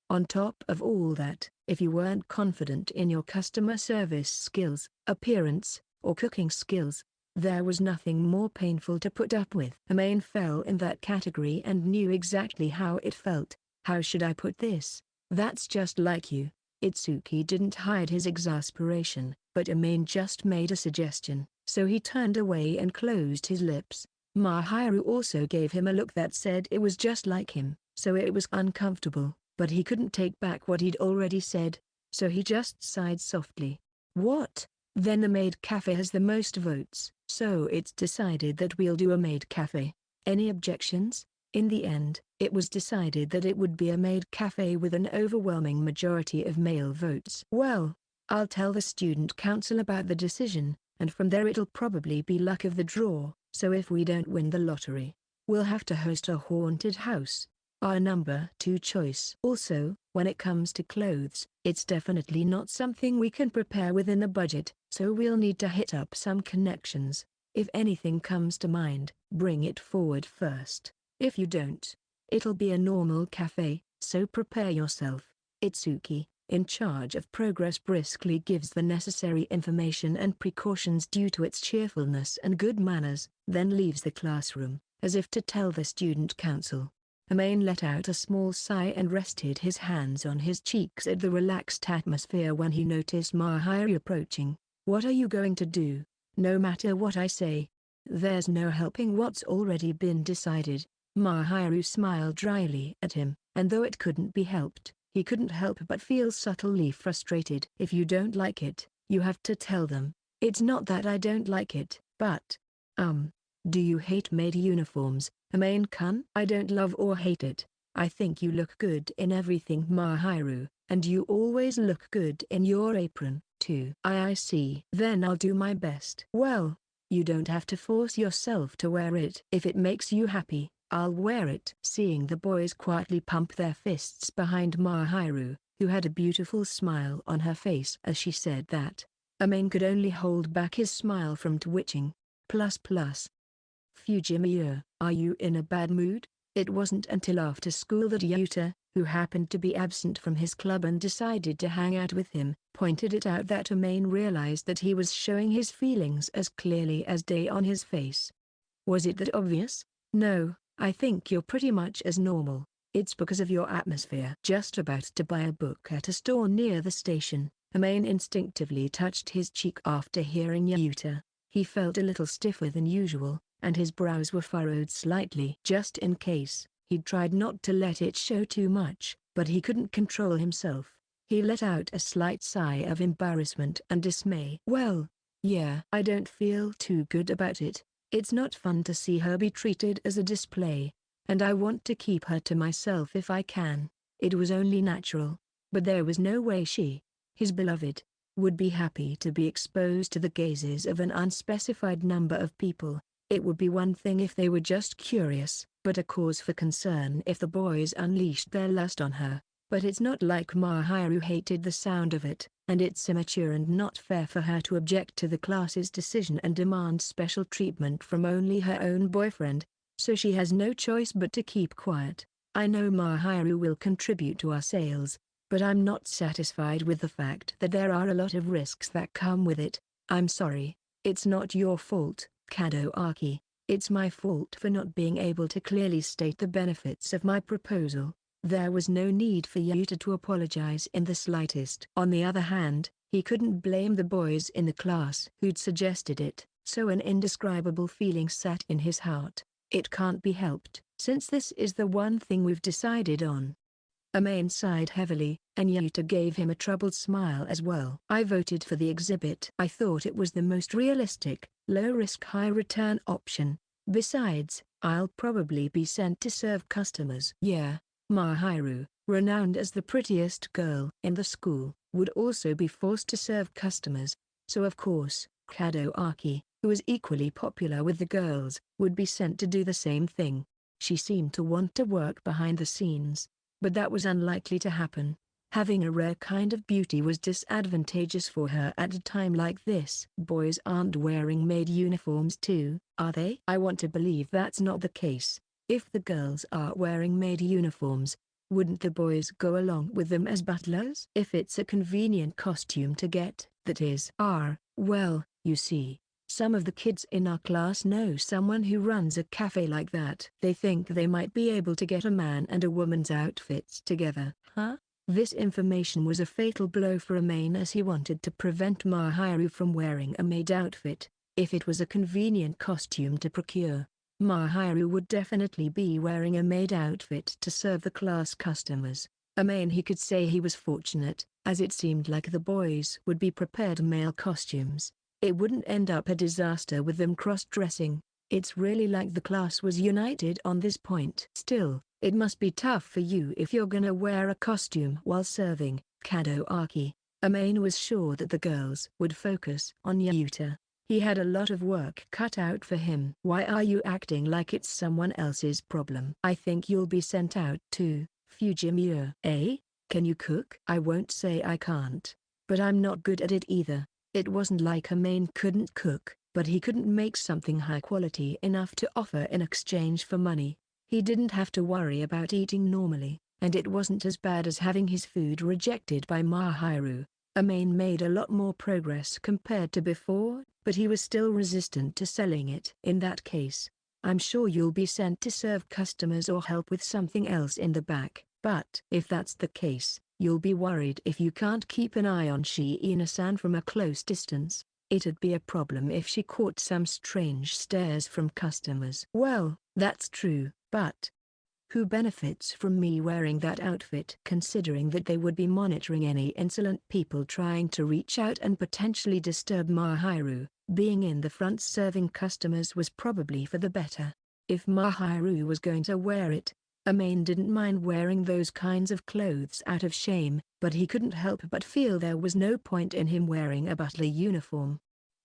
On top of all that, if you weren't confident in your customer service skills, appearance, or cooking skills, there was nothing more painful to put up with. Amain fell in that category and knew exactly how it felt. How should I put this? That's just like you. Itsuki didn't hide his exasperation, but Amain just made a suggestion, so he turned away and closed his lips. Mahiru also gave him a look that said it was just like him, so it was uncomfortable, but he couldn't take back what he'd already said, so he just sighed softly. What? Then the maid cafe has the most votes, so it's decided that we'll do a maid cafe. Any objections? In the end, it was decided that it would be a maid cafe with an overwhelming majority of male votes. Well, I'll tell the student council about the decision, and from there it'll probably be luck of the draw, so if we don't win the lottery, we'll have to host a haunted house. Our number 2 choice. Also, when it comes to clothes, it's definitely not something we can prepare within the budget, so we'll need to hit up some connections. If anything comes to mind, bring it forward first. If you don't, it'll be a normal cafe, so prepare yourself. Itsuki, in charge of progress, briskly gives the necessary information and precautions due to its cheerfulness and good manners, then leaves the classroom, as if to tell the student council. Amain let out a small sigh and rested his hands on his cheeks at the relaxed atmosphere when he noticed Mahiru approaching. What are you going to do? No matter what I say, there's no helping what's already been decided. Mahiru smiled dryly at him, and though it couldn't be helped, he couldn't help but feel subtly frustrated. If you don't like it, you have to tell them. It's not that I don't like it, but, do you hate maid uniforms, Amain-kun? I don't love or hate it. I think you look good in everything, Mahiru, and you always look good in your apron, too. I see. Then I'll do my best. Well, you don't have to force yourself to wear it. If it makes you happy, I'll wear it. Seeing the boys quietly pump their fists behind Mahiru, who had a beautiful smile on her face as she said that, Amain could only hold back his smile from twitching. Fujimiya, are you in a bad mood? It wasn't until after school that Yuta, who happened to be absent from his club and decided to hang out with him, pointed it out that Amain realized that he was showing his feelings as clearly as day on his face. Was it that obvious? No, I think you're pretty much as normal. It's because of your atmosphere. Just about to buy a book at a store near the station, Amain instinctively touched his cheek after hearing Yuta. He felt a little stiffer than usual, and his brows were furrowed slightly. Just in case, he'd tried not to let it show too much, but he couldn't control himself. He let out a slight sigh of embarrassment and dismay. Well, yeah, I don't feel too good about it. It's not fun to see her be treated as a display, and I want to keep her to myself if I can. It was only natural, but there was no way she, his beloved, would be happy to be exposed to the gazes of an unspecified number of people. It would be one thing if they were just curious, but a cause for concern if the boys unleashed their lust on her. But it's not like Mahiru hated the sound of it, and it's immature and not fair for her to object to the class's decision and demand special treatment from only her own boyfriend, so she has no choice but to keep quiet. I know Mahiru will contribute to our sales, but I'm not satisfied with the fact that there are a lot of risks that come with it. I'm sorry, it's not your fault, Kadoaki. It's my fault for not being able to clearly state the benefits of my proposal. There was no need for Yuta to apologize in the slightest. On the other hand, he couldn't blame the boys in the class who'd suggested it, so an indescribable feeling sat in his heart. It can't be helped, since this is the one thing we've decided on. Amain sighed heavily, and Yuta gave him a troubled smile as well. I voted for the exhibit. I thought it was the most realistic, low-risk high-return option. Besides, I'll probably be sent to serve customers. Yeah. Mahiru, renowned as the prettiest girl in the school, would also be forced to serve customers, so of course, Kadoaki, who was equally popular with the girls, would be sent to do the same thing. She seemed to want to work behind the scenes, but that was unlikely to happen. Having a rare kind of beauty was disadvantageous for her at a time like this. Boys aren't wearing maid uniforms too, are they? I want to believe that's not the case. If the girls are wearing maid uniforms, wouldn't the boys go along with them as butlers? If it's a convenient costume to get, that is. Well, you see, Some of the kids in our class know someone who runs a cafe like that. They think they might be able to get a man and a woman's outfits together." Huh? This information was a fatal blow for Amain, as he wanted to prevent Mahiru from wearing a maid outfit. If it was a convenient costume to procure, Mahiru would definitely be wearing a maid outfit to serve the class customers. Amain, he could say he was fortunate, as it seemed like the boys would be prepared male costumes. It wouldn't end up a disaster with them cross-dressing. It's really like the class was united on this point. Still, it must be tough for you if you're gonna wear a costume while serving kadoaki. Amain was sure that the girls would focus on Yuta. He had a lot of work cut out for him. "Why are you acting like it's someone else's problem?" "I think you'll be sent out too, Fujimiya." "Eh? Can you cook?" "I won't say I can't, but I'm not good at it either." It wasn't like Amain couldn't cook, but he couldn't make something high quality enough to offer in exchange for money. He didn't have to worry about eating normally, and it wasn't as bad as having his food rejected by Mahiru. Amain made a lot more progress compared to before, but he was still resistant to selling it. "In that case, I'm sure you'll be sent to serve customers or help with something else in the back. But if that's the case, you'll be worried if you can't keep an eye on Shiina-san from a close distance. It'd be a problem if she caught some strange stares from customers." "Well, that's true, but who benefits from me wearing that outfit?" Considering that they would be monitoring any insolent people trying to reach out and potentially disturb Mahiru, being in the front serving customers was probably for the better. If Mahiru was going to wear it, Amain didn't mind wearing those kinds of clothes out of shame, but he couldn't help but feel there was no point in him wearing a butler uniform.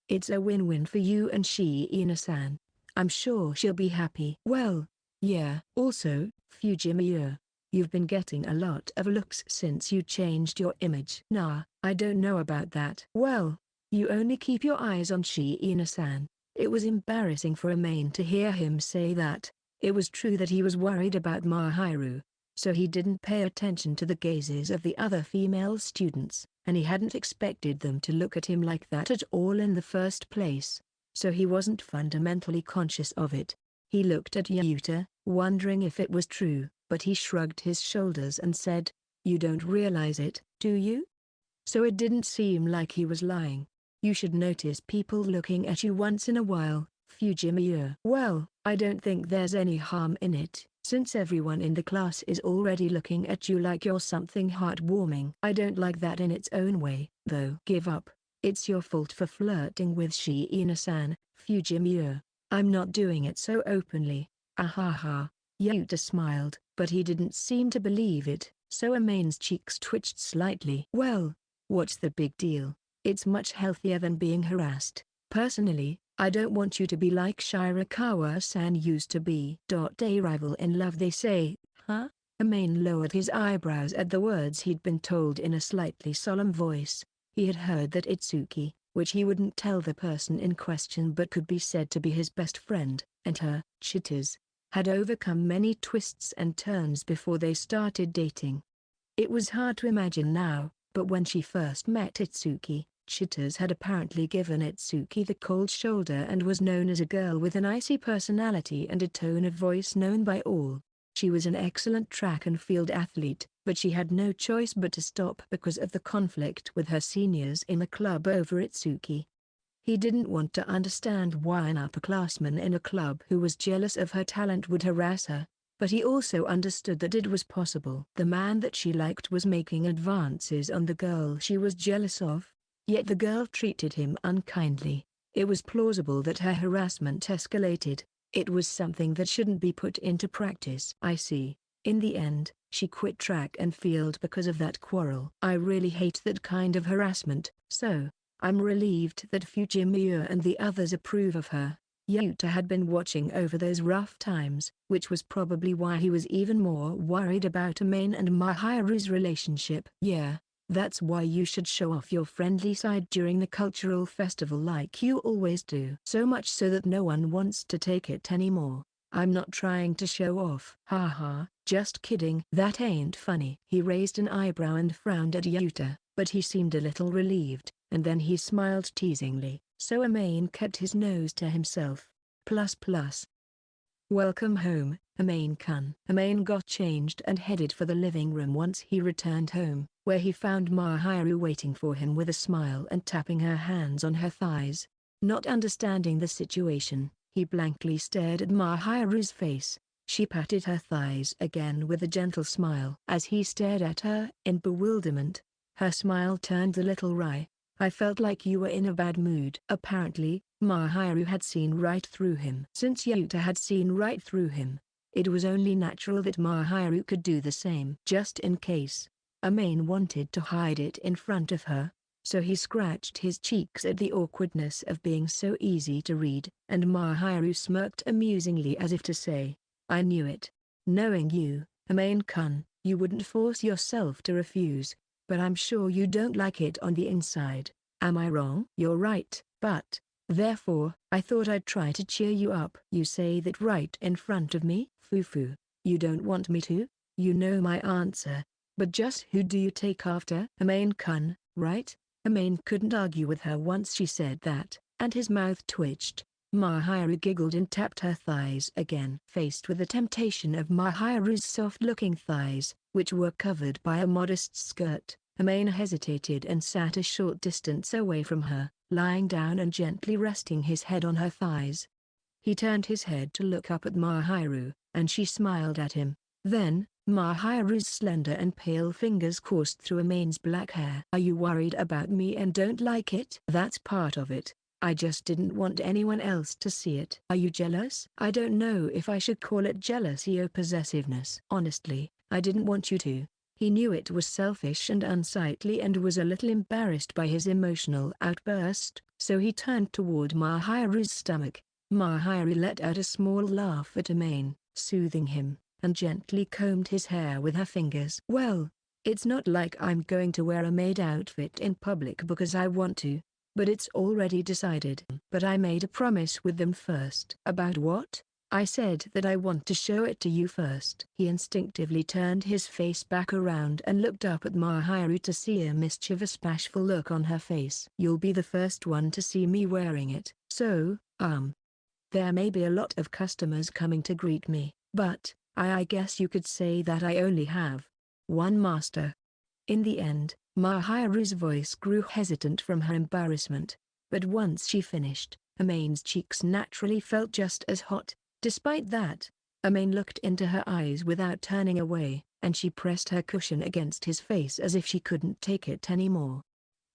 "It's a win-win for you and Shiina-san. I'm sure she'll be happy." "Well, yeah." "Also, Fujimiya, you've been getting a lot of looks since you changed your image." "Nah, I don't know about that." "Well, you only keep your eyes on Shiina-san." It was embarrassing for Amain to hear him say that. It was true that he was worried about Mahiru, so he didn't pay attention to the gazes of the other female students, and he hadn't expected them to look at him like that at all in the first place, so he wasn't fundamentally conscious of it. He looked at Yuta, wondering if it was true, but he shrugged his shoulders and said, "You don't realize it, do you?" So it didn't seem like he was lying. "You should notice people looking at you once in a while, Fujimiya." "Well, I don't think there's any harm in it, since everyone in the class is already looking at you like you're something heartwarming." "I don't like that in its own way, though." "Give up. It's your fault for flirting with Shiina-san, Fujimiya. I'm not doing it so openly." "Ahaha." Yuta smiled, but he didn't seem to believe it, so Amain's cheeks twitched slightly. "Well, what's the big deal? It's much healthier than being harassed. Personally, I don't want you to be like Shirakawa-san used to be. A rival in love, they say." "Huh?" Amain lowered his eyebrows at the words he'd been told in a slightly solemn voice. He had heard that Itsuki, which he wouldn't tell the person in question but could be said to be his best friend, and her, Chiters, had overcome many twists and turns before they started dating. It was hard to imagine now, but when she first met Itsuki, Chiters had apparently given Itsuki the cold shoulder and was known as a girl with an icy personality and a tone of voice known by all. She was an excellent track and field athlete, but she had no choice but to stop because of the conflict with her seniors in the club over Itsuki. He didn't want to understand why an upperclassman in a club who was jealous of her talent would harass her, but he also understood that it was possible. The man that she liked was making advances on the girl she was jealous of, yet the girl treated him unkindly. It was plausible that her harassment escalated. It was something that shouldn't be put into practice. "I see. In the end, she quit track and field because of that quarrel." "I really hate that kind of harassment, so I'm relieved that Fujimiya and the others approve of her." Yuta had been watching over those rough times, which was probably why he was even more worried about Amain and Mahiru's relationship. "Yeah, that's why you should show off your friendly side during the cultural festival like you always do. So much so that no one wants to take it anymore." "I'm not trying to show off." "Haha, just kidding." "That ain't funny." He raised an eyebrow and frowned at Yuta, but he seemed a little relieved, and then he smiled teasingly. so Amain kept his nose to himself. Plus. Welcome home, Amain-kun. Amain got changed and headed for the living room once he returned home, where he found Mahiru waiting for him with a smile and tapping her hands on her thighs. Not understanding the situation, he blankly stared at Mahiru's face. She patted her thighs again with a gentle smile. As he stared at her in bewilderment, her smile turned a little wry. I felt like you were in a bad mood. Apparently, Mahiru had seen right through him. Since Yuta had seen right through him, it was only natural that Mahiru could do the same. Just in case, Amain wanted to hide it in front of her, so he scratched his cheeks at the awkwardness of being so easy to read, and Mahiru smirked amusingly as if to say, I knew it. Knowing you, Amain-kun, you wouldn't force yourself to refuse, but I'm sure you don't like it on the inside. Am I wrong? You're right, but, therefore, I thought I'd try to cheer you up. You say that right in front of me? Fufu, you don't want me to? You know my answer, but just who do you take after? Amain-kun, right? Amain couldn't argue with her once she said that, and his mouth twitched. Mahiru giggled and tapped her thighs again. Faced with the temptation of Mahiru's soft-looking thighs, which were covered by a modest skirt, Amain hesitated and sat a short distance away from her, lying down and gently resting his head on her thighs. He turned his head to look up at Mahiru, and she smiled at him. Then, Mahiru's slender and pale fingers coursed through Amain's black hair. Are you worried about me and don't like it? That's part of it. I just didn't want anyone else to see it. Are you jealous? I don't know if I should call it jealousy or possessiveness. Honestly, I didn't want you to. He knew it was selfish and unsightly and was a little embarrassed by his emotional outburst, so he turned toward Mahiru's stomach. Mahiru let out a small laugh at Amain, soothing him, and gently combed his hair with her fingers. Well, it's not like I'm going to wear a maid outfit in public because I want to. But it's already decided. But I made a promise with them first. About what? I said that I want to show it to you first. He instinctively turned his face back around and looked up at Mahiru to see a mischievous bashful look on her face. You'll be the first one to see me wearing it. So, there may be a lot of customers coming to greet me, but, I guess you could say that I only have one master. In the end, Mahiru's voice grew hesitant from her embarrassment, but once she finished, Amain's cheeks naturally felt just as hot. Despite that, Amain looked into her eyes without turning away, and she pressed her cushion against his face as if she couldn't take it anymore.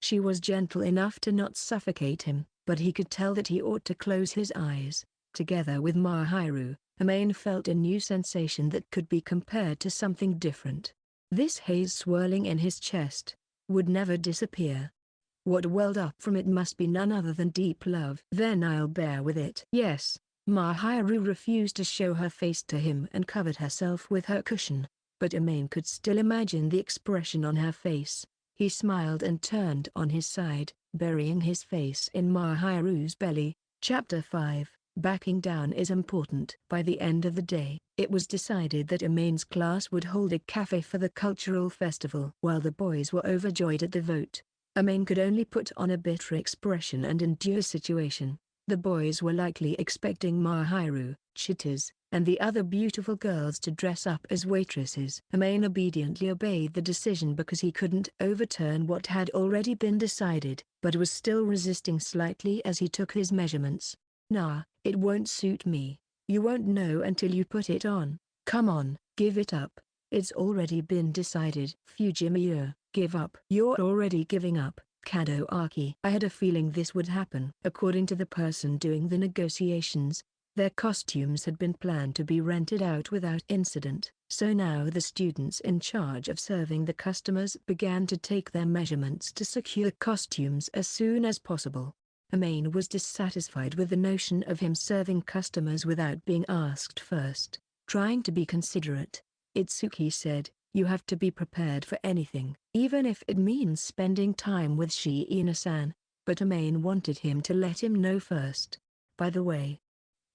She was gentle enough to not suffocate him, but he could tell that he ought to close his eyes. Together with Mahiru, Amain felt a new sensation that could be compared to something different. This haze swirling in his chest would never disappear. What welled up from it must be none other than deep love. Then I'll bear with it. Yes, Mahiru refused to show her face to him and covered herself with her cushion, but Amain could still imagine the expression on her face. He smiled and turned on his side, burying his face in Mahiru's belly. Chapter 5. Backing down is important. By the end of the day, it was decided that Amain's class would hold a cafe for the cultural festival. While the boys were overjoyed at the vote, Amain could only put on a bitter expression and endure situation. The boys were likely expecting Mahiru, Chitaz, and the other beautiful girls to dress up as waitresses. Amain obediently obeyed the decision because he couldn't overturn what had already been decided, but was still resisting slightly as he took his measurements. Nah, it won't suit me. You won't know until you put it on. Come on, give it up. It's already been decided. Fujimiya, give up. You're already giving up, Kadoaki. I had a feeling this would happen. According to the person doing the negotiations, their costumes had been planned to be rented out without incident. So now the students in charge of serving the customers began to take their measurements to secure costumes as soon as possible. Amain was dissatisfied with the notion of him serving customers without being asked first. Trying to be considerate, Itsuki said, "You have to be prepared for anything, even if it means spending time with Shiina-san." But Amain wanted him to let him know first. By the way,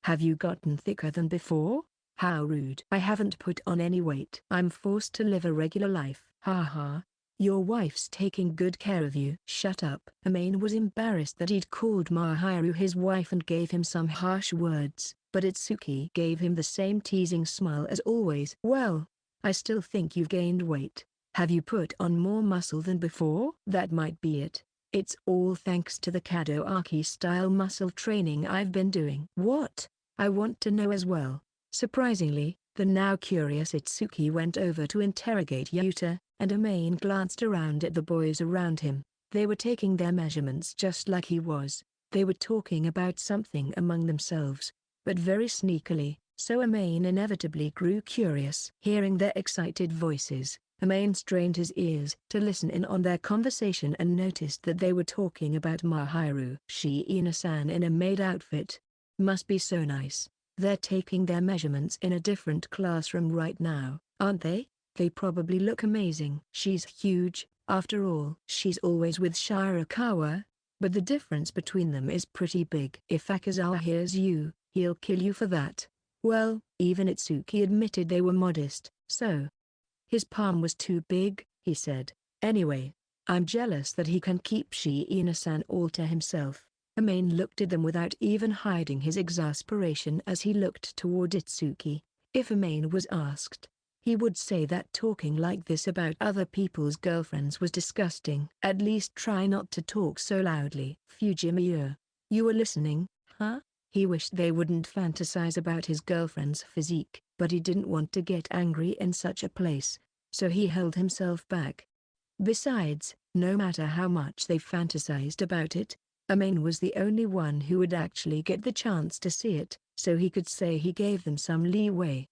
have you gotten thicker than before? How rude. I haven't put on any weight. I'm forced to live a regular life. Ha ha. Your wife's taking good care of you. Shut up. Amain was embarrassed that he'd called Mahiru his wife and gave him some harsh words, but Itsuki gave him the same teasing smile as always. Well, I still think you've gained weight. Have you put on more muscle than before? That might be it. It's all thanks to the Kado Aki-style muscle training I've been doing. What? I want to know as well. Surprisingly, the now curious Itsuki went over to interrogate Yuta, and Amain glanced around at the boys around him. They were taking their measurements just like he was. They were talking about something among themselves, but very sneakily, so Amain inevitably grew curious. Hearing their excited voices, Amain strained his ears to listen in on their conversation and noticed that they were talking about Mahiru. Shiina-san in a maid outfit. Must be so nice. They're taking their measurements in a different classroom right now, aren't they? They probably look amazing. She's huge, after all. She's always with Shirakawa, but the difference between them is pretty big. If Akazawa hears you, he'll kill you for that. Well, even Itsuki admitted they were modest, so. His palm was too big, he said. Anyway, I'm jealous that he can keep Shiina-san all to himself. Amain looked at them without even hiding his exasperation as he looked toward Itsuki. If Amain was asked, he would say that talking like this about other people's girlfriends was disgusting. At least try not to talk so loudly. Fujimiya, you were listening, huh? He wished they wouldn't fantasize about his girlfriend's physique, but he didn't want to get angry in such a place, so he held himself back. Besides, no matter how much they fantasized about it, Amain was the only one who would actually get the chance to see it, so he could say he gave them some leeway.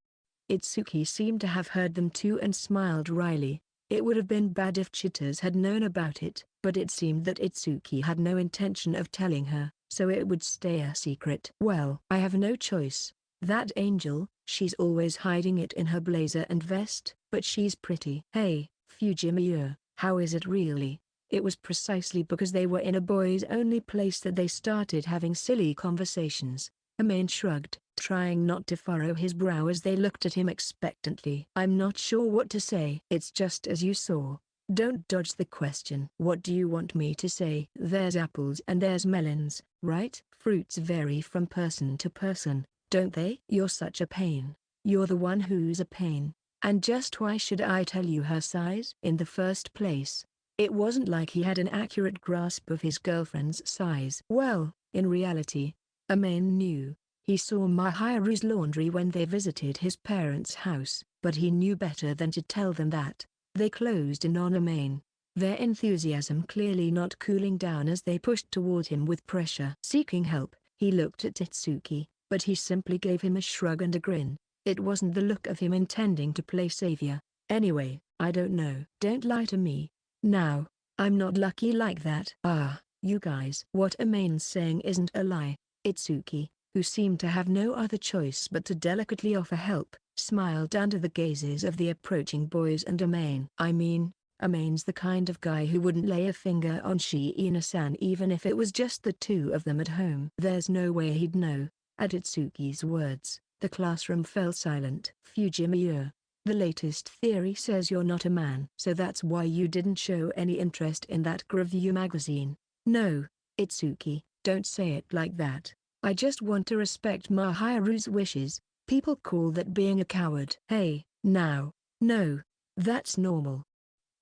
Itsuki seemed to have heard them too and smiled wryly. It would have been bad if Chitose had known about it, but it seemed that Itsuki had no intention of telling her, so it would stay a secret. Well, I have no choice. That angel, she's always hiding it in her blazer and vest, but she's pretty. Hey, Fujimiya, how is it really? It was precisely because they were in a boys-only place that they started having silly conversations. Amain shrugged, trying not to furrow his brow as they looked at him expectantly. I'm not sure what to say. It's just as you saw. Don't dodge the question. What do you want me to say? There's apples and there's melons, right? Fruits vary from person to person, don't they? You're such a pain. You're the one who's a pain. And just why should I tell you her size? In the first place, it wasn't like he had an accurate grasp of his girlfriend's size. Well, in reality, Amain knew. He saw Mahiru's laundry when they visited his parents' house, but he knew better than to tell them that. They closed in on Amain, their enthusiasm clearly not cooling down as they pushed toward him with pressure. Seeking help, he looked at Itsuki, but he simply gave him a shrug and a grin. It wasn't the look of him intending to play savior. Anyway, I don't know. Don't lie to me. Now, I'm not lucky like that. Ah, you guys. What Amain's saying isn't a lie. Itsuki, who seemed to have no other choice but to delicately offer help, smiled under the gazes of the approaching boys and Amain. I mean, Amain's the kind of guy who wouldn't lay a finger on Shiina-san even if it was just the two of them at home. There's no way he'd know. At Itsuki's words, the classroom fell silent. Fujimiya, the latest theory says you're not a man. So that's why you didn't show any interest in that review magazine. No, Itsuki, don't say it like that. I just want to respect Mahiru's wishes. People call that being a coward. Hey, now, no, that's normal.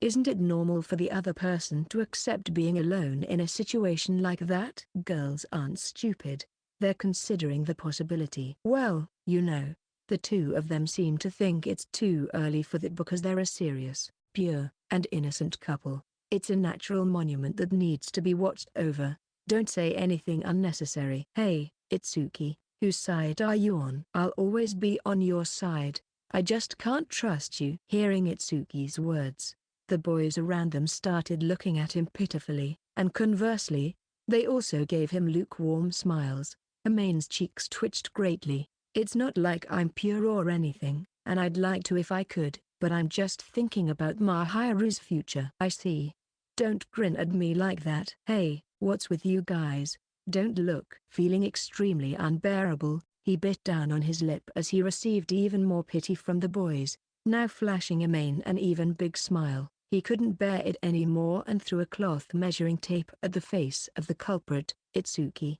Isn't it normal for the other person to accept being alone in a situation like that? Girls aren't stupid. They're considering the possibility. Well, you know, the two of them seem to think it's too early for that because they're a serious, pure, and innocent couple. It's a natural monument that needs to be watched over. Don't say anything unnecessary. Hey, Itsuki, whose side are you on? I'll always be on your side. I just can't trust you. Hearing Itsuki's words, the boys around them started looking at him pitifully, and conversely, they also gave him lukewarm smiles. Amain's cheeks twitched greatly. It's not like I'm pure or anything, and I'd like to if I could, but I'm just thinking about Mahiru's future. I see. Don't grin at me like that. Hey, what's with you guys? Don't look. Feeling extremely unbearable, he bit down on his lip as he received even more pity from the boys, now flashing Amain an even big smile. He couldn't bear it anymore and threw a cloth measuring tape at the face of the culprit, Itsuki.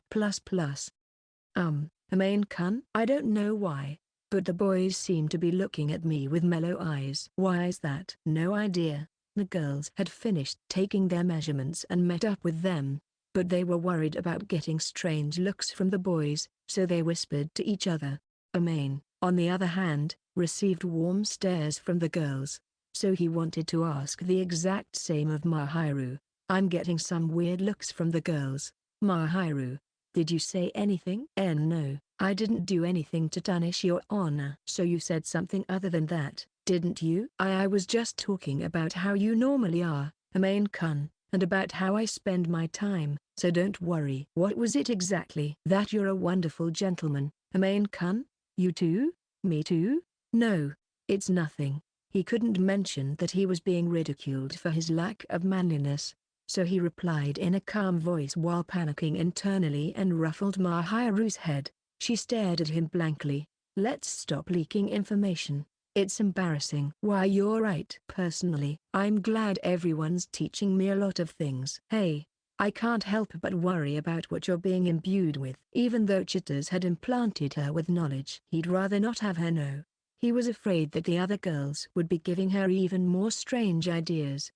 Amain-kun? I don't know why, but the boys seem to be looking at me with mellow eyes. Why is that? No idea. The girls had finished taking their measurements and met up with them, but they were worried about getting strange looks from the boys, so they whispered to each other. Amain, on the other hand, received warm stares from the girls, so he wanted to ask the exact same of Mahiru. I'm getting some weird looks from the girls. Mahiru, did you say anything? No, I didn't do anything to tarnish your honor. So you said something other than that, didn't you? I was just talking about how you normally are, Amain-kun, and about how I spend my time, so don't worry. What was it exactly? That you're a wonderful gentleman, Amain-kun? You too? Me too? No, it's nothing. He couldn't mention that he was being ridiculed for his lack of manliness, so he replied in a calm voice while panicking internally and ruffled Mahiru's head. She stared at him blankly. Let's stop leaking information. It's embarrassing. Why, you're right. Personally, I'm glad everyone's teaching me a lot of things. Hey, I can't help but worry about what you're being imbued with. Even though Chitters had implanted her with knowledge, he'd rather not have her know. He was afraid that the other girls would be giving her even more strange ideas.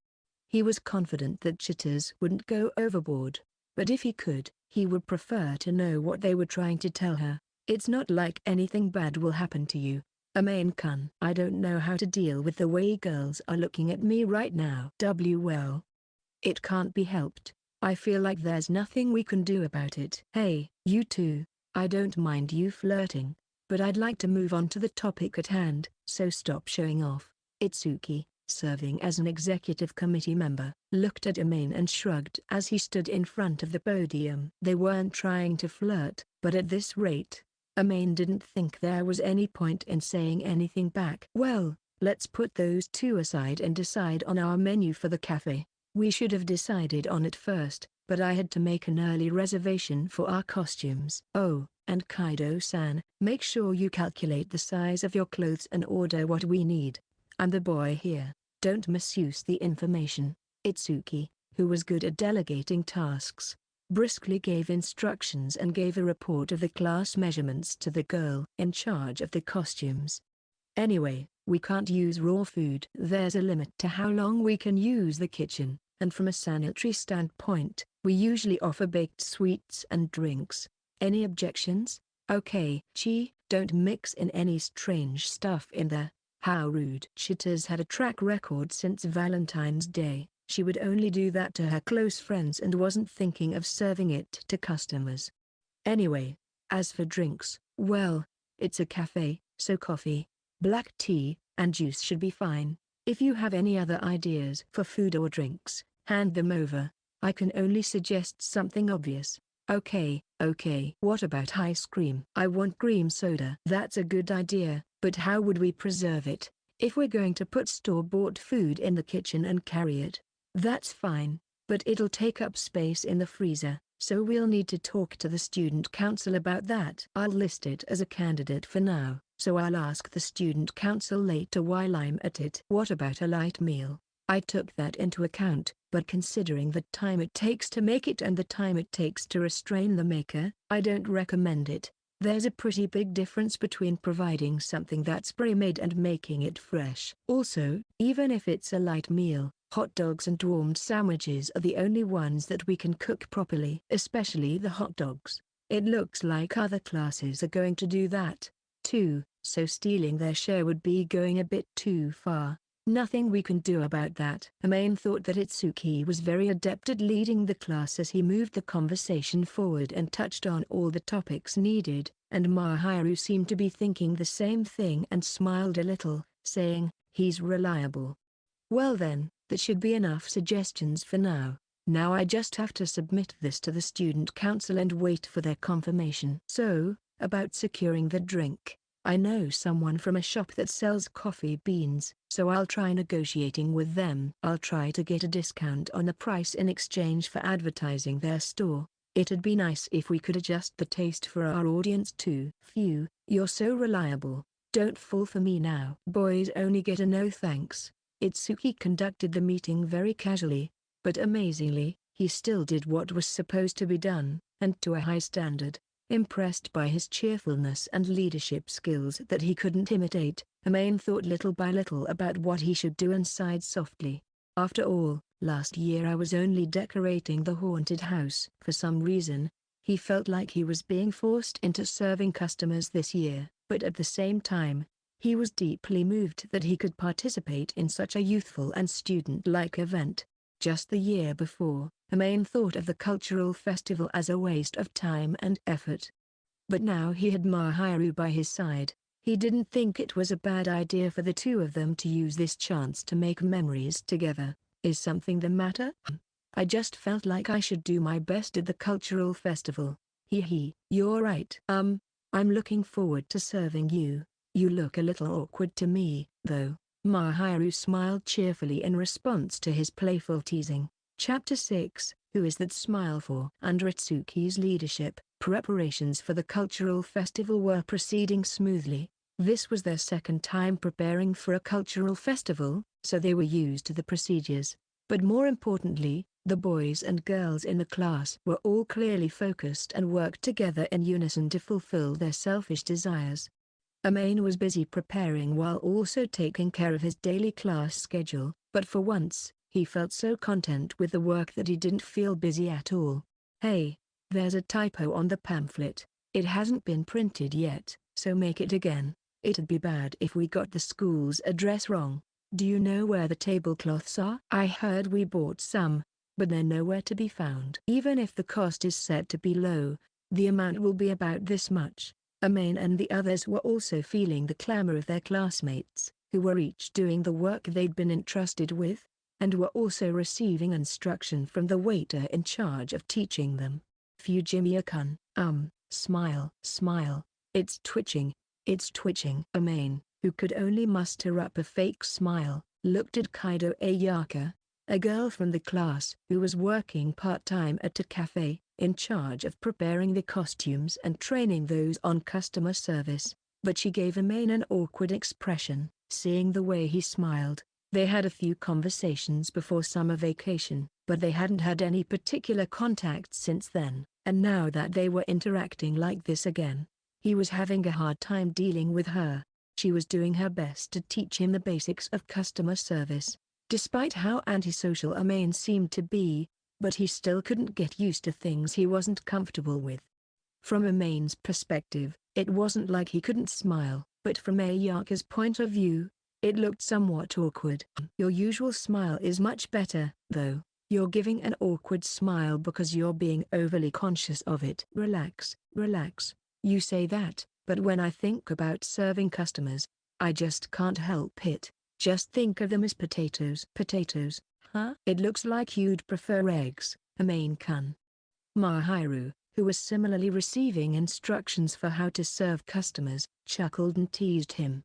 He was confident that Chitters wouldn't go overboard, but if he could, he would prefer to know what they were trying to tell her. It's not like anything bad will happen to you, Amain-kun. I don't know how to deal with the way girls are looking at me right now. Well, it can't be helped. I feel like there's nothing we can do about it. Hey, you two, I don't mind you flirting, but I'd like to move on to the topic at hand, so stop showing off. Itsuki, serving as an executive committee member, looked at Amain and shrugged as he stood in front of the podium. They weren't trying to flirt, but at this rate, Amain didn't think there was any point in saying anything back. Well, let's put those two aside and decide on our menu for the cafe. We should have decided on it first, but I had to make an early reservation for our costumes. Oh, and Kaido-san, make sure you calculate the size of your clothes and order what we need. I'm the boy here, don't misuse the information. Itsuki, who was good at delegating tasks, briskly gave instructions and gave a report of the class measurements to the girl in charge of the costumes. Anyway, we can't use raw food. There's a limit to how long we can use the kitchen, and from a sanitary standpoint, we usually offer baked sweets and drinks. Any objections? Okay. Don't mix in any strange stuff in there. How rude. Chitters had a track record since Valentine's Day. She would only do that to her close friends and wasn't thinking of serving it to customers. Anyway, as for drinks, well, it's a cafe, so coffee, black tea, and juice should be fine. If you have any other ideas for food or drinks, hand them over. I can only suggest something obvious. Okay. What about ice cream? I want cream soda. That's a good idea, but how would we preserve it, if we're going to put store-bought food in the kitchen and carry it? That's fine, but it'll take up space in the freezer, so we'll need to talk to the student council about that. I'll list it as a candidate for now, so I'll ask the student council later while I'm at it. What about a light meal? I took that into account, but considering the time it takes to make it and the time it takes to restrain the maker, I don't recommend it. There's a pretty big difference between providing something that's pre-made and making it fresh. Also, even if it's a light meal, hot dogs and warmed sandwiches are the only ones that we can cook properly. Especially the hot dogs. It looks like other classes are going to do that, too, so stealing their share would be going a bit too far. Nothing we can do about that. Amain thought that Itsuki was very adept at leading the class as he moved the conversation forward and touched on all the topics needed, and Mahiru seemed to be thinking the same thing and smiled a little, saying, he's reliable. Well then, that should be enough suggestions for now. Now I just have to submit this to the student council and wait for their confirmation. So, about securing the drink. I know someone from a shop that sells coffee beans, so I'll try negotiating with them. I'll try to get a discount on the price in exchange for advertising their store. It'd be nice if we could adjust the taste for our audience too. Phew, you're so reliable. Don't fall for me now. Boys only get a no thanks. Itsuki conducted the meeting very casually, but amazingly, he still did what was supposed to be done, and to a high standard. Impressed by his cheerfulness and leadership skills that he couldn't imitate, Amain thought little by little about what he should do and sighed softly. After all, last year I was only decorating the haunted house. For some reason, he felt like he was being forced into serving customers this year, but at the same time, he was deeply moved that he could participate in such a youthful and student-like event. Just the year before, Amain thought of the cultural festival as a waste of time and effort. But now he had Mahiru by his side. He didn't think it was a bad idea for the two of them to use this chance to make memories together. Is something the matter? I just felt like I should do my best at the cultural festival. You're right. I'm looking forward to serving you. You look a little awkward to me, though. Mahiru smiled cheerfully in response to his playful teasing. Chapter 6, Who is that smile for? Under Itsuki's leadership, preparations for the cultural festival were proceeding smoothly. This was their second time preparing for a cultural festival, so they were used to the procedures. But more importantly, the boys and girls in the class were all clearly focused and worked together in unison to fulfill their selfish desires. Amain was busy preparing while also taking care of his daily class schedule, but for once, he felt so content with the work that he didn't feel busy at all. Hey, there's a typo on the pamphlet. It hasn't been printed yet, so make it again. It'd be bad if we got the school's address wrong. Do you know where the tablecloths are? I heard we bought some, but they're nowhere to be found. Even if the cost is said to be low, the amount will be about this much. Amain and the others were also feeling the clamor of their classmates, who were each doing the work they'd been entrusted with, and were also receiving instruction from the waiter in charge of teaching them. Fujimiya-kun, smile. It's twitching. Amain, who could only muster up a fake smile, looked at Kaido Ayaka, a girl from the class who was working part-time at a cafe, in charge of preparing the costumes and training those on customer service, but she gave Amain an awkward expression, seeing the way he smiled. They had a few conversations before summer vacation, but they hadn't had any particular contact since then, and now that they were interacting like this again, he was having a hard time dealing with her. She was doing her best to teach him the basics of customer service, despite how antisocial Amain seemed to be, but he still couldn't get used to things he wasn't comfortable with. From Amain's perspective, it wasn't like he couldn't smile, but from Ayaka's point of view, it looked somewhat awkward. Your usual smile is much better, though. You're giving an awkward smile because you're being overly conscious of it. Relax. You say that, but when I think about serving customers, I just can't help it. Just think of them as potatoes. Potatoes, huh? It looks like you'd prefer eggs, Amain-kun. Mahiru, who was similarly receiving instructions for how to serve customers, chuckled and teased him.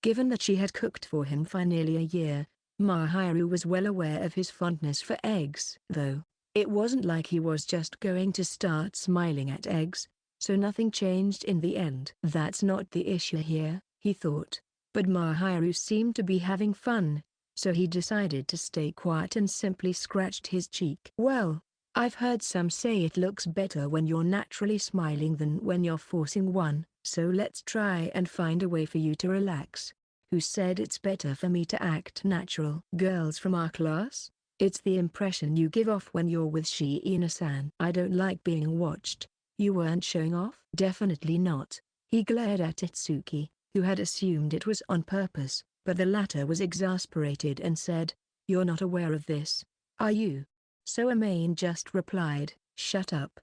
Given that she had cooked for him for nearly a year, Mahiru was well aware of his fondness for eggs. Though, it wasn't like he was just going to start smiling at eggs, so nothing changed in the end. That's not the issue here, he thought, but Mahiru seemed to be having fun, so he decided to stay quiet and simply scratched his cheek. Well, I've heard some say it looks better when you're naturally smiling than when you're forcing one, so let's try and find a way for you to relax. Who said it's better for me to act natural? Girls from our class? It's the impression you give off when you're with Shiina-san. I don't like being watched. You weren't showing off? Definitely not. He glared at Itsuki, who had assumed it was on purpose, but the latter was exasperated and said, "You're not aware of this, are you?" So Amain just replied, "Shut up."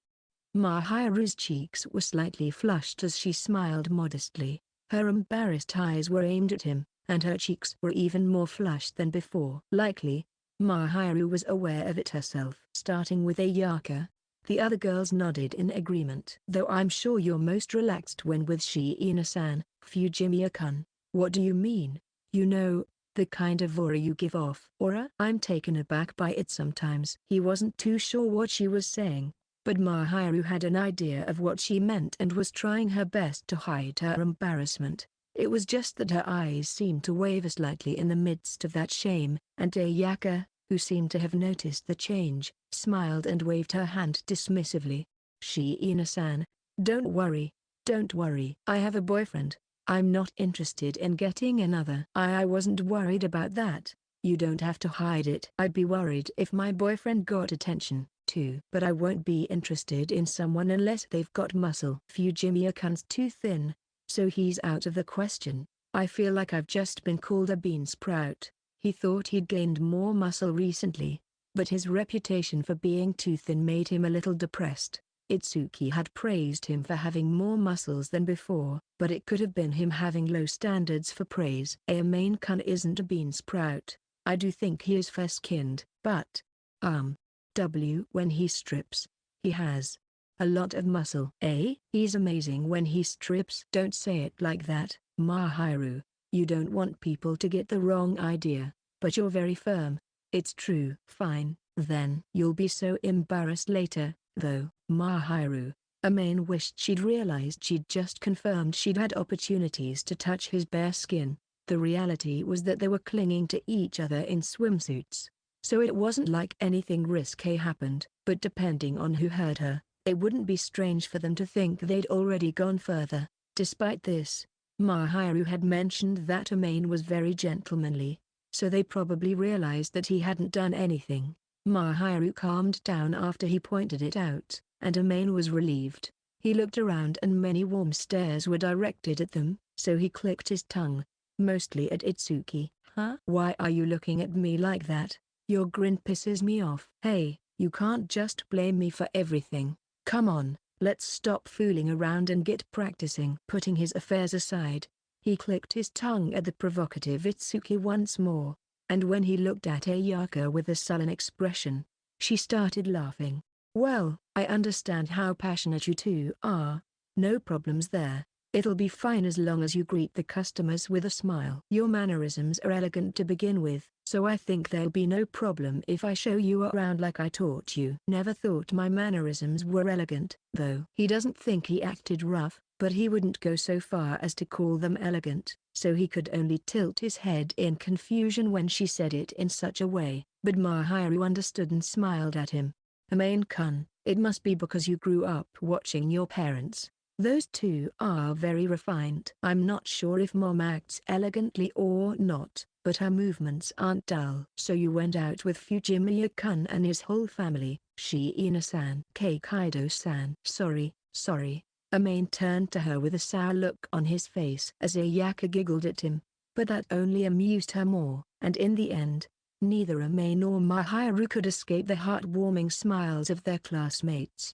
Mahiru's cheeks were slightly flushed as she smiled modestly. Her embarrassed eyes were aimed at him, and her cheeks were even more flushed than before. Likely, Mahiru was aware of it herself. Starting with Ayaka, the other girls nodded in agreement. Though I'm sure you're most relaxed when with Shiina-san, Fujimiya-kun. What do you mean? You know, the kind of aura you give off. Aura? I'm taken aback by it sometimes. He wasn't too sure what she was saying, but Mahiru had an idea of what she meant and was trying her best to hide her embarrassment. It was just that her eyes seemed to waver slightly in the midst of that shame, and Ayaka, who seemed to have noticed the change, smiled and waved her hand dismissively. Shiina-san, don't worry. Don't worry. I have a boyfriend. I'm not interested in getting another. I wasn't worried about that. You don't have to hide it. I'd be worried if my boyfriend got attention, too. But I won't be interested in someone unless they've got muscle. Fujimiya-kun's too thin, so he's out of the question. I feel like I've just been called a bean sprout. He thought he'd gained more muscle recently, but his reputation for being too thin made him a little depressed. Itsuki had praised him for having more muscles than before, but it could have been him having low standards for praise. Main-kun isn't a bean sprout. I do think he is fair-skinned, but, when he strips, he has a lot of muscle. He's amazing when he strips. Don't say it like that, Mahiru. You don't want people to get the wrong idea, but you're very firm. It's true. Fine, then. You'll be so embarrassed later, though, Mahiru. Amain wished she'd realized she'd just confirmed she'd had opportunities to touch his bare skin. The reality was that they were clinging to each other in swimsuits, so it wasn't like anything risque happened. But depending on who heard her, it wouldn't be strange for them to think they'd already gone further. Despite this, Mahiru had mentioned that Amain was very gentlemanly, so they probably realized that he hadn't done anything. Mahiru calmed down after he pointed it out, and Amain was relieved. He looked around and many warm stares were directed at them, so he clicked his tongue, mostly at Itsuki. Huh? Why are you looking at me like that? Your grin pisses me off. Hey, you can't just blame me for everything. Come on, let's stop fooling around and get practicing. Putting his affairs aside, he clicked his tongue at the provocative Itsuki once more, and when he looked at Ayaka with a sullen expression, she started laughing. Well, I understand how passionate you two are. No problems there. It'll be fine as long as you greet the customers with a smile. Your mannerisms are elegant to begin with, so I think there'll be no problem if I show you around like I taught you. Never thought my mannerisms were elegant, though. He doesn't think he acted rough, but he wouldn't go so far as to call them elegant, so he could only tilt his head in confusion when she said it in such a way. But Mahiru understood and smiled at him. Amain-kun, it must be because you grew up watching your parents. Those two are very refined. I'm not sure if Mom acts elegantly or not, but her movements aren't dull. So you went out with Fujimiya-kun and his whole family, Shiina-san. Keiido-san. Sorry. Amain turned to her with a sour look on his face as Ayaka giggled at him, but that only amused her more, and in the end, neither Amain nor Mahiru could escape the heartwarming smiles of their classmates.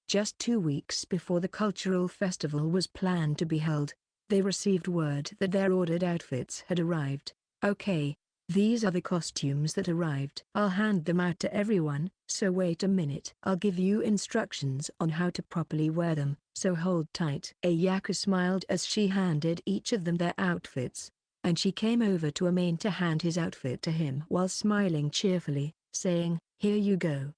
Just 2 weeks before the cultural festival was planned to be held, they received word that their ordered outfits had arrived. Okay, these are the costumes that arrived. I'll hand them out to everyone, so wait a minute. I'll give you instructions on how to properly wear them, so hold tight. Ayaka smiled as she handed each of them their outfits, and she came over to Amain to hand his outfit to him while smiling cheerfully, saying, "Here you go.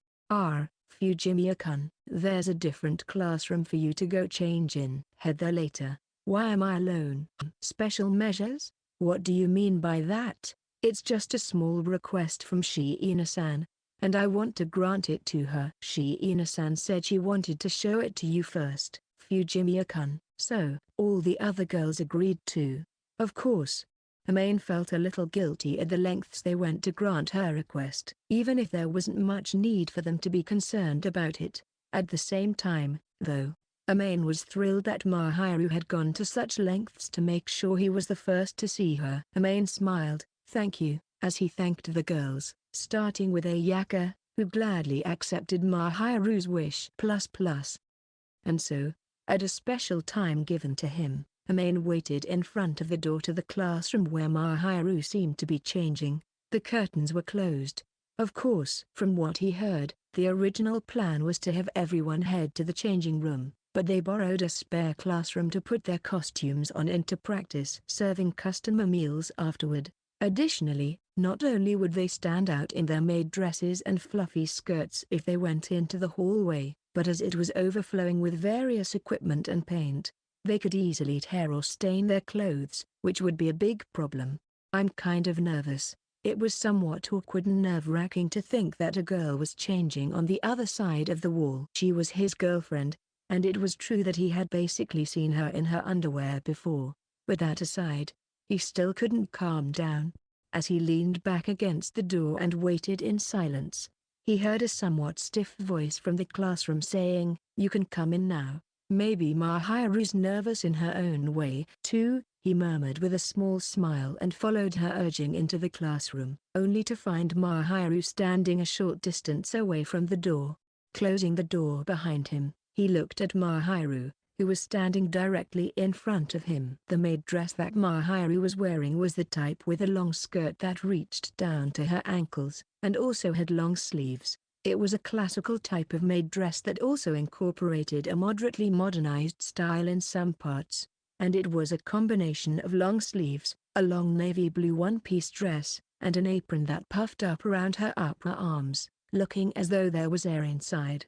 Fujimiya-kun, there's a different classroom for you to go change in. Head there later." Why am I alone? Special measures? What do you mean by that? It's just a small request from Shiina-san, and I want to grant it to her. Shiina-san said she wanted to show it to you first, Fujimiya-kun, so all the other girls agreed too. Of course. Amain felt a little guilty at the lengths they went to grant her request, even if there wasn't much need for them to be concerned about it. At the same time, though, Amain was thrilled that Mahiru had gone to such lengths to make sure he was the first to see her. Amain smiled, "Thank you," as he thanked the girls, starting with Ayaka, who gladly accepted Mahiru's wish. And so, at a special time given to him, Amain waited in front of the door to the classroom where Mahiru seemed to be changing. The curtains were closed. Of course, from what he heard, the original plan was to have everyone head to the changing room, but they borrowed a spare classroom to put their costumes on and to practice serving customer meals afterward. Additionally, not only would they stand out in their maid dresses and fluffy skirts if they went into the hallway, but as it was overflowing with various equipment and paint, They could easily tear or stain their clothes, which would be a big problem. I'm kind of nervous. It was somewhat awkward and nerve-wracking to think that a girl was changing on the other side of the wall. She was his girlfriend, and it was true that he had basically seen her in her underwear before. But that aside, he still couldn't calm down. As he leaned back against the door and waited in silence, he heard a somewhat stiff voice from the classroom saying, "You can come in now." Maybe Mahiru's nervous in her own way too, he murmured with a small smile and followed her urging into the classroom, only to find Mahiru standing a short distance away from the door. Closing the door behind him, he looked at Mahiru, who was standing directly in front of him. The maid dress that Mahiru was wearing was the type with a long skirt that reached down to her ankles, and also had long sleeves. It was a classical type of maid dress that also incorporated a moderately modernized style in some parts, and it was a combination of long sleeves, a long navy blue one-piece dress, and an apron that puffed up around her upper arms, looking as though there was air inside.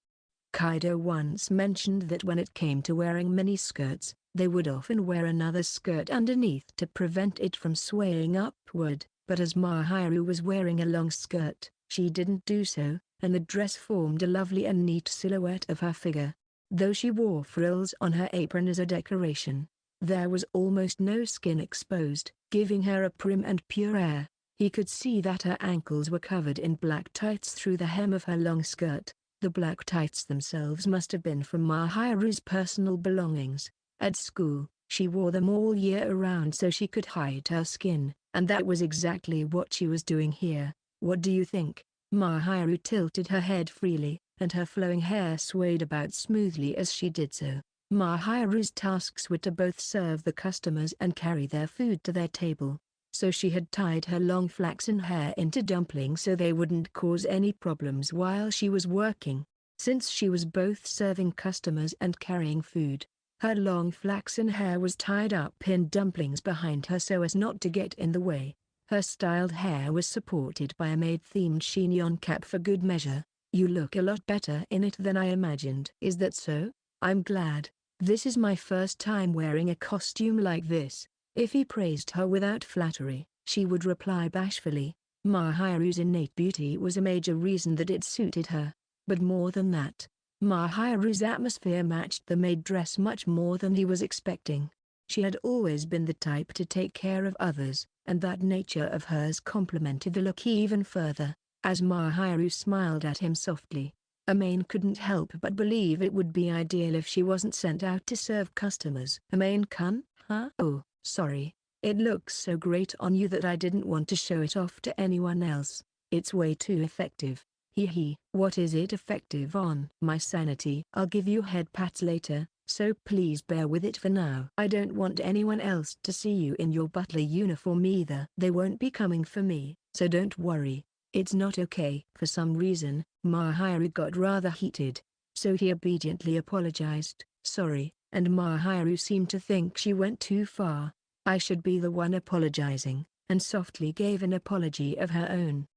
Kaido once mentioned that when it came to wearing miniskirts, they would often wear another skirt underneath to prevent it from swaying upward, but as Mahiru was wearing a long skirt, she didn't do so, and the dress formed a lovely and neat silhouette of her figure. Though she wore frills on her apron as a decoration, there was almost no skin exposed, giving her a prim and pure air. He could see that her ankles were covered in black tights through the hem of her long skirt. The black tights themselves must have been from Mahiru's personal belongings. At school, she wore them all year around so she could hide her skin, and that was exactly what she was doing here. "What do you think?" Mahiru tilted her head freely, and her flowing hair swayed about smoothly as she did so. Mahiru's tasks were to both serve the customers and carry their food to their table, so she had tied her long flaxen hair into dumplings so they wouldn't cause any problems while she was working. Since she was both serving customers and carrying food, her long flaxen hair was tied up in dumplings behind her so as not to get in the way. Her styled hair was supported by a maid-themed chignon cap for good measure. "You look a lot better in it than I imagined." "Is that so? I'm glad. This is my first time wearing a costume like this." If he praised her without flattery, she would reply bashfully. Mahiru's innate beauty was a major reason that it suited her. But more than that, Mahiru's atmosphere matched the maid dress much more than he was expecting. She had always been the type to take care of others, and that nature of hers complemented the look even further. As Mahiru smiled at him softly, Amain couldn't help but believe it would be ideal if she wasn't sent out to serve customers. "Amain-kun, huh? Oh, sorry. It looks so great on you that I didn't want to show it off to anyone else. It's way too effective." "Hee hee. What is it effective on?" "My sanity." "I'll give you head pats later, so please bear with it for now." "I don't want anyone else to see you in your butler uniform either." "They won't be coming for me, so don't worry. It's not okay." For some reason, Mahiru got rather heated, so he obediently apologized. "Sorry," and Mahiru seemed to think she went too far. "I should be the one apologizing," and softly gave an apology of her own.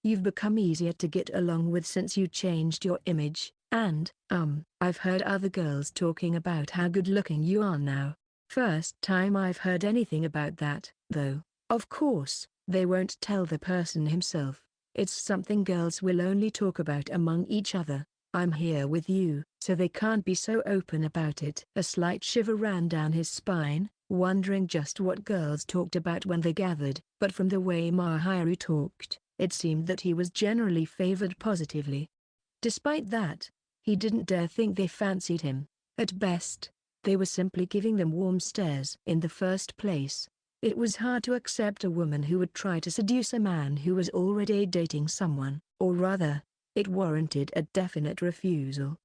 "You've become easier to get along with since you changed your image, and, I've heard other girls talking about how good-looking you are now." "First time I've heard anything about that, though." "Of course, they won't tell the person himself. It's something girls will only talk about among each other. I'm here with you, so they can't be so open about it." A slight shiver ran down his spine, wondering just what girls talked about when they gathered. But from the way Mahiru talked, it seemed that he was generally favored positively. Despite that, he didn't dare think they fancied him. At best, they were simply giving them warm stares. In the first place, it was hard to accept a woman who would try to seduce a man who was already dating someone, or rather, it warranted a definite refusal.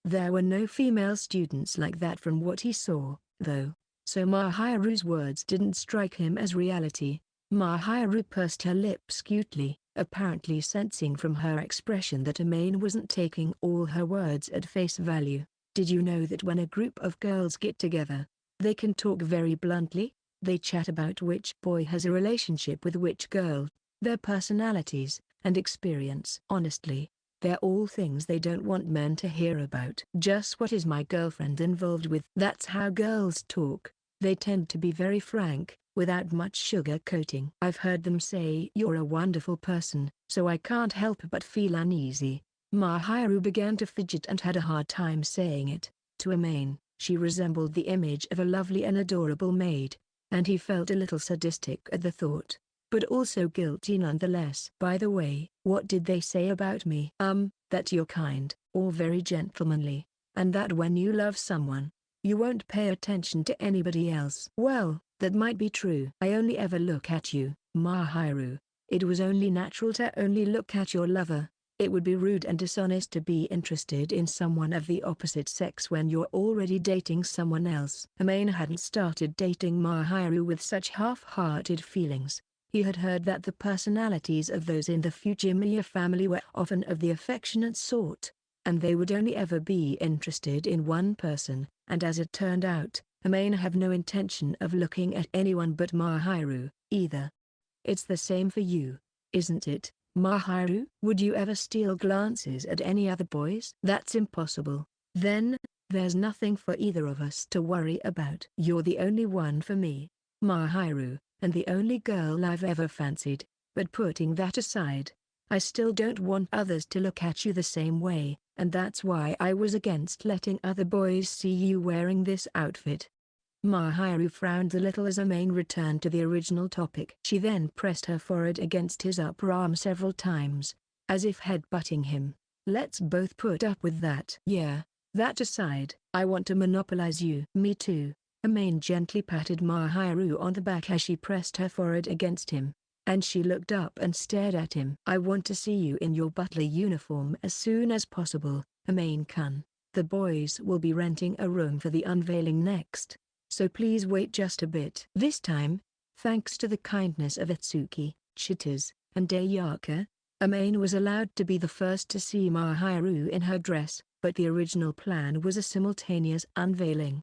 There were no female students like that from what he saw, though, so Mahiru's words didn't strike him as reality. Mahiru pursed her lips cutely, apparently sensing from her expression that Amain wasn't taking all her words at face value. "Did you know that when a group of girls get together, they can talk very bluntly? They chat about which boy has a relationship with which girl, their personalities, and experience." Honestly, They're all things they don't want men to hear about. Just what is my girlfriend involved with? That's how girls talk. They tend to be very frank, without much sugar coating. I've heard them say you're a wonderful person, so I can't help but feel uneasy. Mahiru began to fidget and had a hard time saying it. To Amain, she resembled the image of a lovely and adorable maid, and he felt a little sadistic at the thought, but also guilty nonetheless. By the way, what did they say about me? That you're kind, or very gentlemanly, and that when you love someone, you won't pay attention to anybody else. Well, that might be true. I only ever look at you, Mahiru. It was only natural to only look at your lover. It would be rude and dishonest to be interested in someone of the opposite sex when you're already dating someone else. Amain hadn't started dating Mahiru with such half-hearted feelings. He had heard that the personalities of those in the Fujimiya family were often of the affectionate sort, and they would only ever be interested in one person, and as it turned out, Amain had no intention of looking at anyone but Mahiru, either. It's the same for you, isn't it, Mahiru? Would you ever steal glances at any other boys? That's impossible. Then, there's nothing for either of us to worry about. You're the only one for me, Mahiru, and the only girl I've ever fancied. But putting that aside, I still don't want others to look at you the same way, and that's why I was against letting other boys see you wearing this outfit. Mahiru frowned a little as Amain returned to the original topic. She then pressed her forehead against his upper arm several times, as if head-butting him. Let's both put up with that. Yeah, that aside, I want to monopolize you. Me too. Amain gently patted Mahiru on the back as she pressed her forehead against him, and she looked up and stared at him. I want to see you in your butler uniform as soon as possible, Amain-kun. The boys will be renting a room for the unveiling next, so please wait just a bit. This time, thanks to the kindness of Itsuki, Chitaz, and Ayaka, Amain was allowed to be the first to see Mahiru in her dress, but the original plan was a simultaneous unveiling.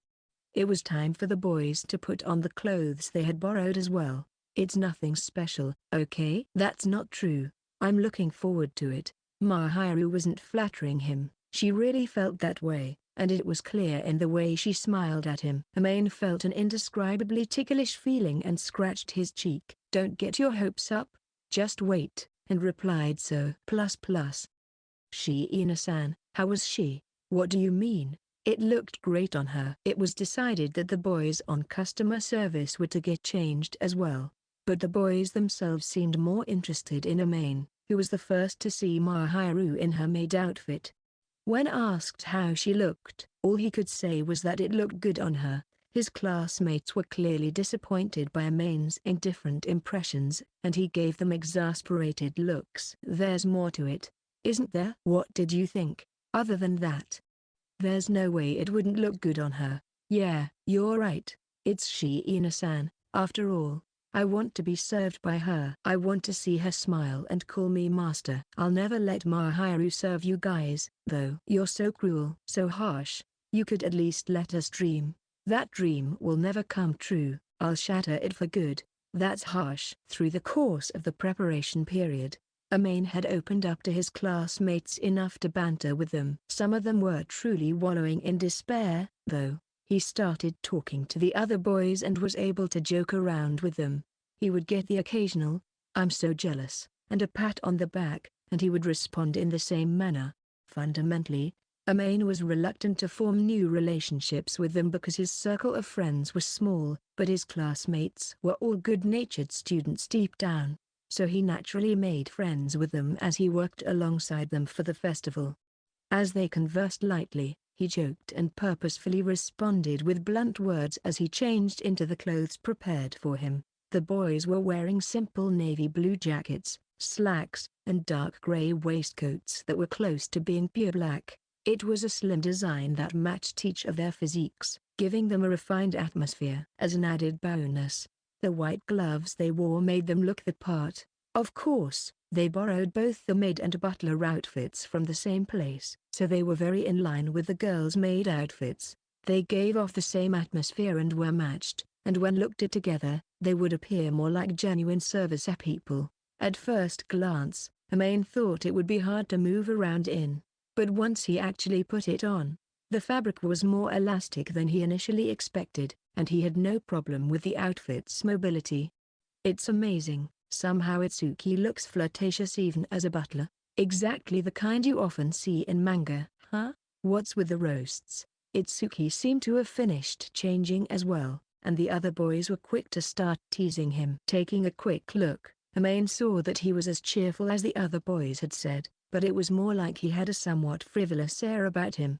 It was time for the boys to put on the clothes they had borrowed as well. It's nothing special, okay? That's not true. I'm looking forward to it. Mahiru wasn't flattering him. She really felt that way, and it was clear in the way she smiled at him. Amain felt an indescribably ticklish feeling and scratched his cheek. Don't get your hopes up, just wait, and replied so. Shiina-san, how was she? What do you mean? It looked great on her. It was decided that the boys on customer service were to get changed as well, but the boys themselves seemed more interested in Amain, who was the first to see Mahiru in her maid outfit. When asked how she looked, all he could say was that it looked good on her. His classmates were clearly disappointed by Amain's indifferent impressions, and he gave them exasperated looks. There's more to it, isn't there? What did you think, other than that? There's no way it wouldn't look good on her. Yeah, you're right, it's Shiina-san, after all. I want to be served by her. I want to see her smile and call me master. I'll never let Mahiru serve you guys, though. You're so cruel, so harsh. You could at least let us dream. That dream will never come true. I'll shatter it for good. That's harsh. Through the course of the preparation period, Amain had opened up to his classmates enough to banter with them. Some of them were truly wallowing in despair, though. He started talking to the other boys and was able to joke around with them. He would get the occasional, "I'm so jealous," and a pat on the back, and he would respond in the same manner. Fundamentally, Amain was reluctant to form new relationships with them because his circle of friends was small, but his classmates were all good-natured students deep down, so he naturally made friends with them as he worked alongside them for the festival. As they conversed lightly, he joked and purposefully responded with blunt words as he changed into the clothes prepared for him. The boys were wearing simple navy blue jackets, slacks, and dark gray waistcoats that were close to being pure black. It was a slim design that matched each of their physiques, giving them a refined atmosphere. As an added bonus, the white gloves they wore made them look the part. Of course, they borrowed both the maid and butler outfits from the same place, so they were very in line with the girls' maid outfits. They gave off the same atmosphere and were matched, and when looked at together, they would appear more like genuine service people. At first glance, Amain thought it would be hard to move around in. But once he actually put it on, the fabric was more elastic than he initially expected, and he had no problem with the outfit's mobility. It's amazing. Somehow Itsuki looks flirtatious even as a butler. Exactly the kind you often see in manga, huh? What's with the roasts? Itsuki seemed to have finished changing as well, and the other boys were quick to start teasing him. Taking a quick look, Amain saw that he was as cheerful as the other boys had said, but it was more like he had a somewhat frivolous air about him.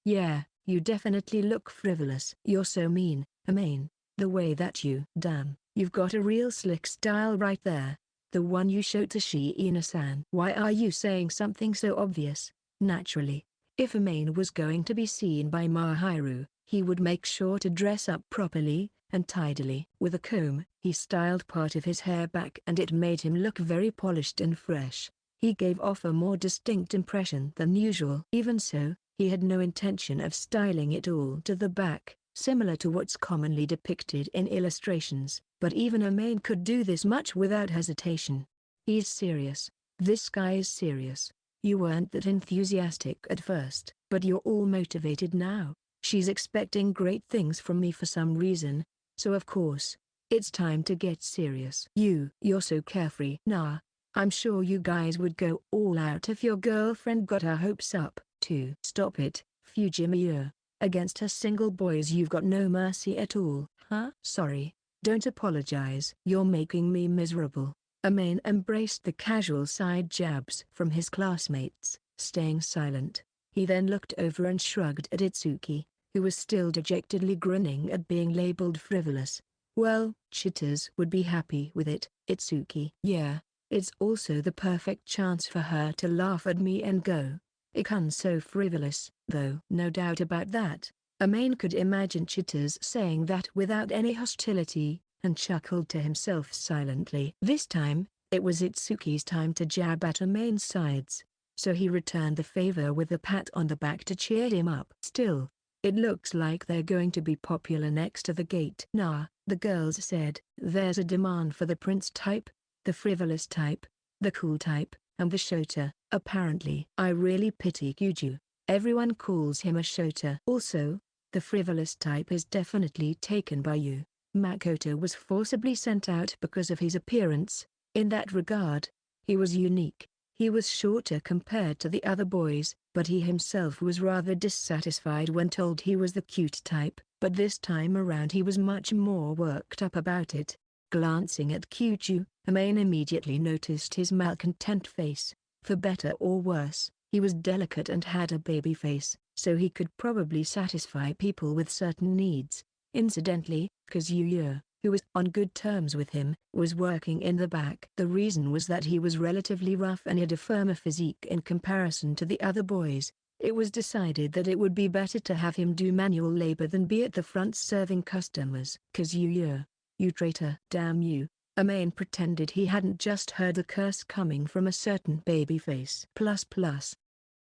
Yeah, you definitely look frivolous. You're so mean, Amain. The way that damn, you've got a real slick style right there. The one you showed to Shiina-san. Why are you saying something so obvious? Naturally, if Amain was going to be seen by Mahiru, he would make sure to dress up properly and tidily. With a comb, he styled part of his hair back and it made him look very polished and fresh. He gave off a more distinct impression than usual. Even so, he had no intention of styling it all to the back, similar to what's commonly depicted in illustrations, but even Amain could do this much without hesitation. He's serious. This guy is serious. You weren't that enthusiastic at first, but you're all motivated now. She's expecting great things from me for some reason, so of course, it's time to get serious. You're so carefree. Nah, I'm sure you guys would go all out if your girlfriend got her hopes up, too. Stop it, Fujimiya. Against us single boys you've got no mercy at all, huh? Sorry, don't apologize. You're making me miserable. Amain embraced the casual side jabs from his classmates, staying silent. He then looked over and shrugged at Itsuki, who was still dejectedly grinning at being labeled frivolous. Well, Chitters would be happy with it, Itsuki. Yeah, it's also the perfect chance for her to laugh at me and go, "Ikan's so frivolous," though. No doubt about that. Amain could imagine Chitters saying that without any hostility, and chuckled to himself silently. This time, it was Itsuki's time to jab at Amain's sides, so he returned the favor with a pat on the back to cheer him up. Still, it looks like they're going to be popular next to the gate. Nah, the girls said. There's a demand for the prince type, the frivolous type, the cool type, and the shota. Apparently, I really pity Kyuju. Everyone calls him a shota. Also, the frivolous type is definitely taken by you. Makoto was forcibly sent out because of his appearance. In that regard, he was unique. He was shorter compared to the other boys, but he himself was rather dissatisfied when told he was the cute type. But this time around he was much more worked up about it. Glancing at Kyuju, Amain immediately noticed his malcontent face. For better or worse, he was delicate and had a baby face, so he could probably satisfy people with certain needs. Incidentally, Kazuya, who was on good terms with him, was working in the back. The reason was that he was relatively rough and had a firmer physique in comparison to the other boys. It was decided that it would be better to have him do manual labor than be at the front serving customers. Kazuya, you traitor. Damn you. Amain pretended he hadn't just heard the curse coming from a certain baby face.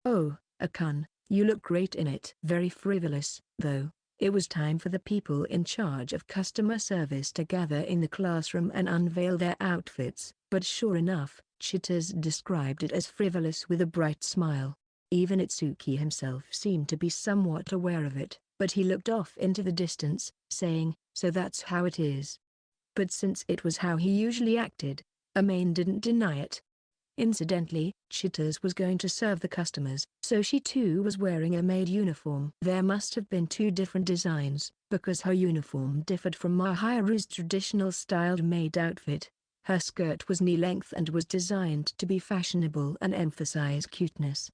Oh, Akun, you look great in it. Very frivolous, though. It was time for the people in charge of customer service to gather in the classroom and unveil their outfits, but sure enough, Chitters described it as frivolous with a bright smile. Even Itsuki himself seemed to be somewhat aware of it, but he looked off into the distance, saying, "So that's how it is." But since it was how he usually acted, Amain didn't deny it. Incidentally, Chitters was going to serve the customers, so she too was wearing a maid uniform. There must have been two different designs, because her uniform differed from Mahiru's traditional styled maid outfit. Her skirt was knee-length and was designed to be fashionable and emphasize cuteness.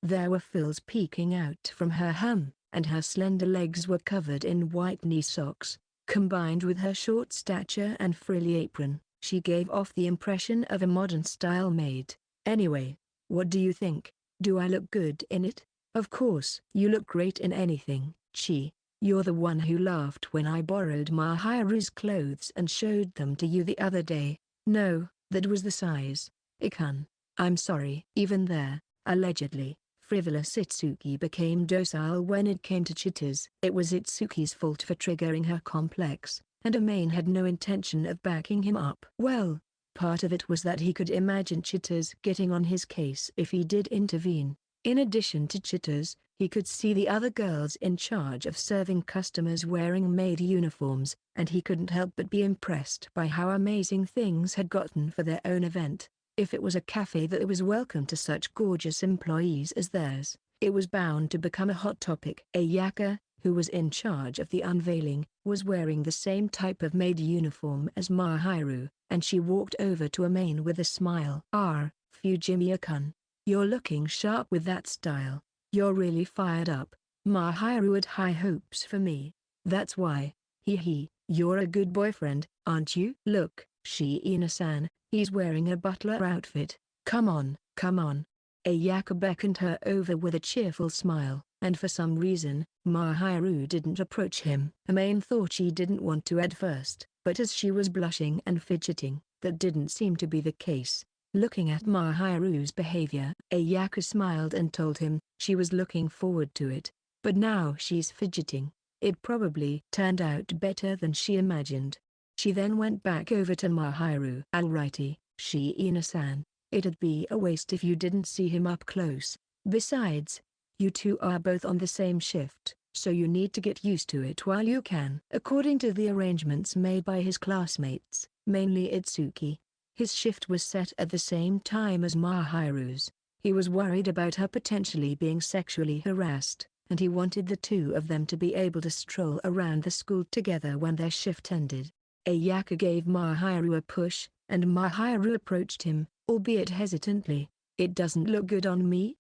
There were frills peeking out from her hem, and her slender legs were covered in white knee socks. Combined with her short stature and frilly apron, she gave off the impression of a modern-style maid. Anyway, what do you think? Do I look good in it? Of course. You look great in anything, Chi. You're the one who laughed when I borrowed Mahiru's clothes and showed them to you the other day. No, that was the size. Ikun. I'm sorry. Even there, allegedly, frivolous Itsuki became docile when it came to Chitters. It was Itsuki's fault for triggering her complex, and Amain had no intention of backing him up. Well, Part of it was that he could imagine Chitters getting on his case if he did intervene. In addition to Chitters, he could see the other girls in charge of serving customers wearing maid uniforms, and he couldn't help but be impressed by how amazing things had gotten for their own event. If it was a cafe that was welcome to such gorgeous employees as theirs, it was bound to become a hot topic. Ayaka, who was in charge of the unveiling, was wearing the same type of maid uniform as Mahiru, and she walked over to Amain with a smile. Fujimiya-kun, you're looking sharp with that style. You're really fired up. Mahiru had high hopes for me. That's why. You're a good boyfriend, aren't you? Look, Shiina-san, he's wearing a butler outfit. Come on, come on. Ayaka beckoned her over with a cheerful smile, and for some reason, Mahiru didn't approach him. Amain thought she didn't want to at first, but as she was blushing and fidgeting, that didn't seem to be the case. Looking at Mahiru's behavior, Ayaka smiled and told him she was looking forward to it. But now she's fidgeting. It probably turned out better than she imagined. She then went back over to Mahiru. Alrighty, Shiina-san, it'd be a waste if you didn't see him up close. Besides, you two are both on the same shift, so you need to get used to it while you can. According to the arrangements made by his classmates, mainly Itsuki, his shift was set at the same time as Mahiru's. He was worried about her potentially being sexually harassed, and he wanted the two of them to be able to stroll around the school together when their shift ended. Ayaka gave Mahiru a push, and Mahiru approached him, albeit hesitantly. It doesn't look good on me.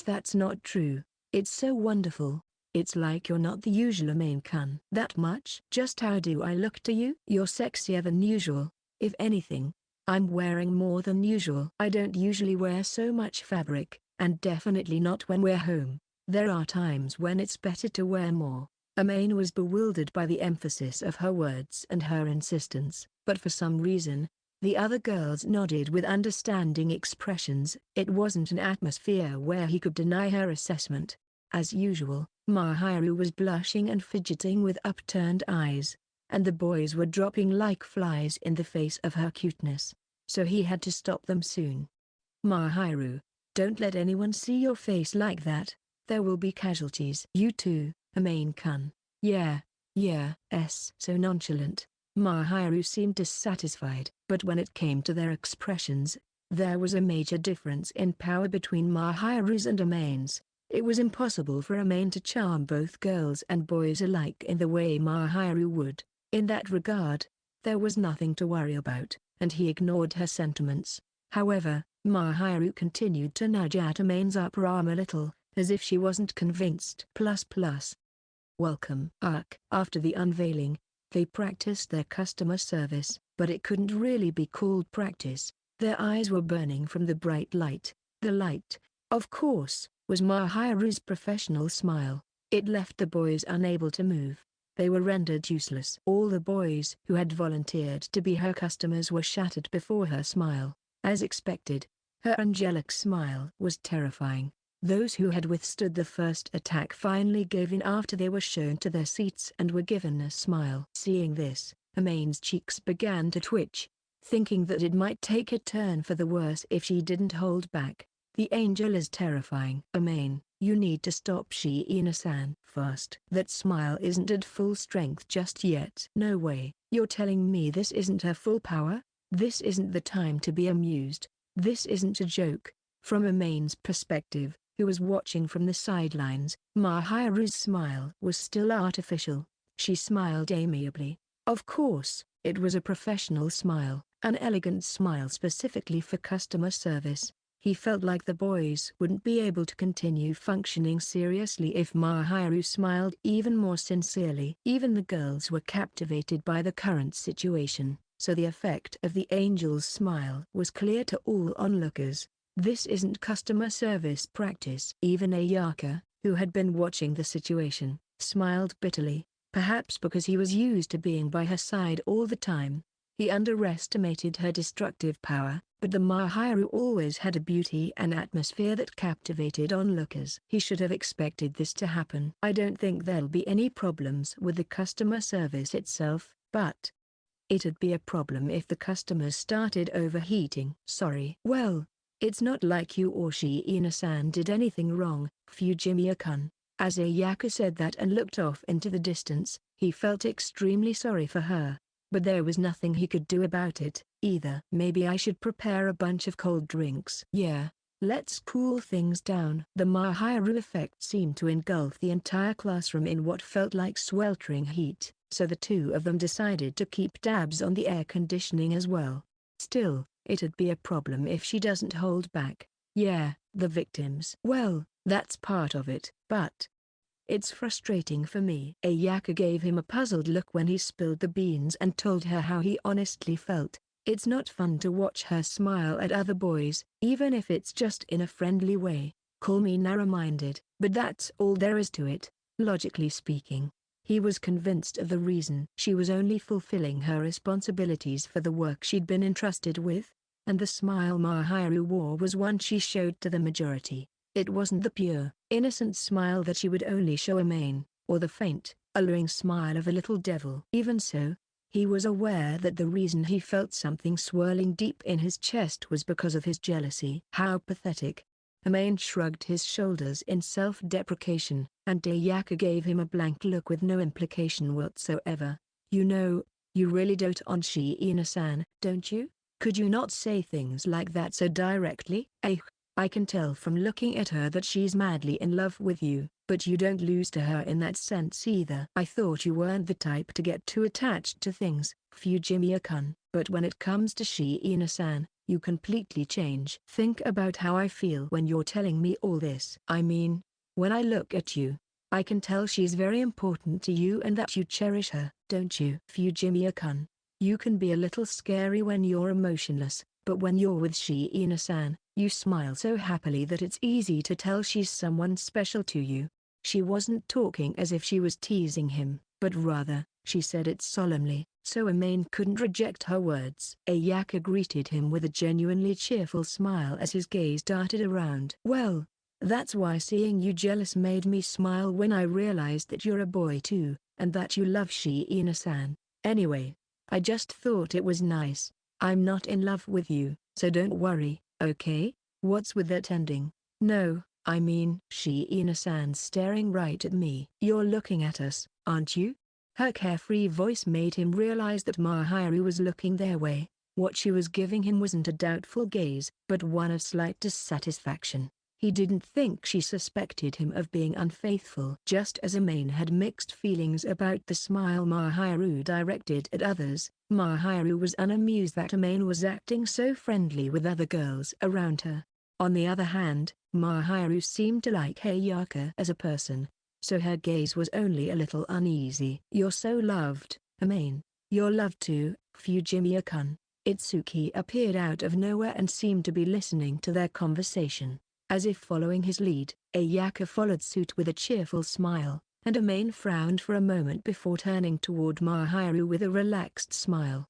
That's not true. It's so wonderful. It's like you're not the usual Amain-kun. That much? Just how do I look to you? You're sexier than usual. If anything, I'm wearing more than usual. I don't usually wear so much fabric, and definitely not when we're home. There are times when it's better to wear more. Amain was bewildered by the emphasis of her words and her insistence, but for some reason, the other girls nodded with understanding expressions. It wasn't an atmosphere where he could deny her assessment. As usual, Mahiru was blushing and fidgeting with upturned eyes, and the boys were dropping like flies in the face of her cuteness, so he had to stop them soon. Mahiru, don't let anyone see your face like that. There will be casualties. You too, Amain-kun. Yeah. So nonchalant. Mahiru seemed dissatisfied. But when it came to their expressions, there was a major difference in power between Mahiru's and Amain's. It was impossible for Amain to charm both girls and boys alike in the way Mahiru would. In that regard, there was nothing to worry about, and he ignored her sentiments. However, Mahiru continued to nudge at Amain's upper arm a little, as if she wasn't convinced. Welcome. After the unveiling, they practiced their customer service, but it couldn't really be called practice. Their eyes were burning from the bright light. The light, of course, was Mahiru's professional smile. It left the boys unable to move. They were rendered useless. All the boys who had volunteered to be her customers were shattered before her smile. As expected, her angelic smile was terrifying. Those who had withstood the first attack finally gave in after they were shown to their seats and were given a smile. Seeing this, Amain's cheeks began to twitch, thinking that it might take a turn for the worse if she didn't hold back. The angel is terrifying. Amain, you need to stop Shiina-san fast. That smile isn't at full strength just yet. No way. You're telling me this isn't her full power? This isn't the time to be amused. This isn't a joke. From Amain's perspective, who was watching from the sidelines, Mahiru's smile was still artificial. She smiled amiably. Of course, it was a professional smile, an elegant smile specifically for customer service. He felt like the boys wouldn't be able to continue functioning seriously if Mahiru smiled even more sincerely. Even the girls were captivated by the current situation, so the effect of the angel's smile was clear to all onlookers. This isn't customer service practice. Even Ayaka, who had been watching the situation, smiled bitterly, perhaps because he was used to being by her side all the time. He underestimated her destructive power, but the Mahiru always had a beauty and atmosphere that captivated onlookers. He should have expected this to happen. I don't think there'll be any problems with the customer service itself, but It'd be a problem if the customers started overheating. Sorry. Well, it's not like you or Shiina-san did anything wrong, Fujimiya-kun. As Ayaka said that and looked off into the distance, he felt extremely sorry for her. But there was nothing he could do about it, either. Maybe I should prepare a bunch of cold drinks. Yeah. Let's cool things down. The Mahiru effect seemed to engulf the entire classroom in what felt like sweltering heat, so the two of them decided to keep tabs on the air conditioning as well. Still, it'd be a problem if she doesn't hold back. Yeah, the victims. Well, that's part of it. But it's frustrating for me. Ayaka gave him a puzzled look when he spilled the beans and told her how he honestly felt. It's not fun to watch her smile at other boys, even if it's just in a friendly way. Call me narrow-minded, but that's all there is to it. Logically speaking, he was convinced of the reason. She was only fulfilling her responsibilities for the work she'd been entrusted with, and the smile Mahiru wore was one she showed to the majority. It wasn't the pure, innocent smile that she would only show Amain, or the faint, alluring smile of a little devil. Even so, he was aware that the reason he felt something swirling deep in his chest was because of his jealousy. How pathetic. Amain shrugged his shoulders in self-deprecation, and Ayaka gave him a blank look with no implication whatsoever. You know, you really dote on Shiina-san, don't you? Could you not say things like that so directly? I can tell from looking at her that she's madly in love with you, but you don't lose to her in that sense either. I thought you weren't the type to get too attached to things, Fujimiya-kun, but when it comes to Shiina-san, you completely change. Think about how I feel when you're telling me all this. I mean, when I look at you, I can tell she's very important to you and that you cherish her, don't you? Fujimiya-kun, you can be a little scary when you're emotionless, but when you're with Shiina-san, you smile so happily that it's easy to tell she's someone special to you. She wasn't talking as if she was teasing him, but rather, she said it solemnly, so Amain couldn't reject her words. Ayaka greeted him with a genuinely cheerful smile as his gaze darted around. Well, that's why seeing you jealous made me smile when I realized that you're a boy too, and that you love Shiina-san. Anyway, I just thought it was nice. I'm not in love with you, so don't worry, okay? What's with that ending? No, I mean, Shiina-san's staring right at me. You're looking at us, aren't you? Her carefree voice made him realize that Mahiru was looking their way. What she was giving him wasn't a doubtful gaze, but one of slight dissatisfaction. He didn't think she suspected him of being unfaithful. Just as Amain had mixed feelings about the smile Mahiru directed at others, Mahiru was unamused that Amain was acting so friendly with other girls around her. On the other hand, Mahiru seemed to like Ayaka as a person, so her gaze was only a little uneasy. You're so loved, Amain. You're loved too, Fujimiya-kun. Itsuki appeared out of nowhere and seemed to be listening to their conversation. As if following his lead, Ayaka followed suit with a cheerful smile, and Amain frowned for a moment before turning toward Mahiru with a relaxed smile.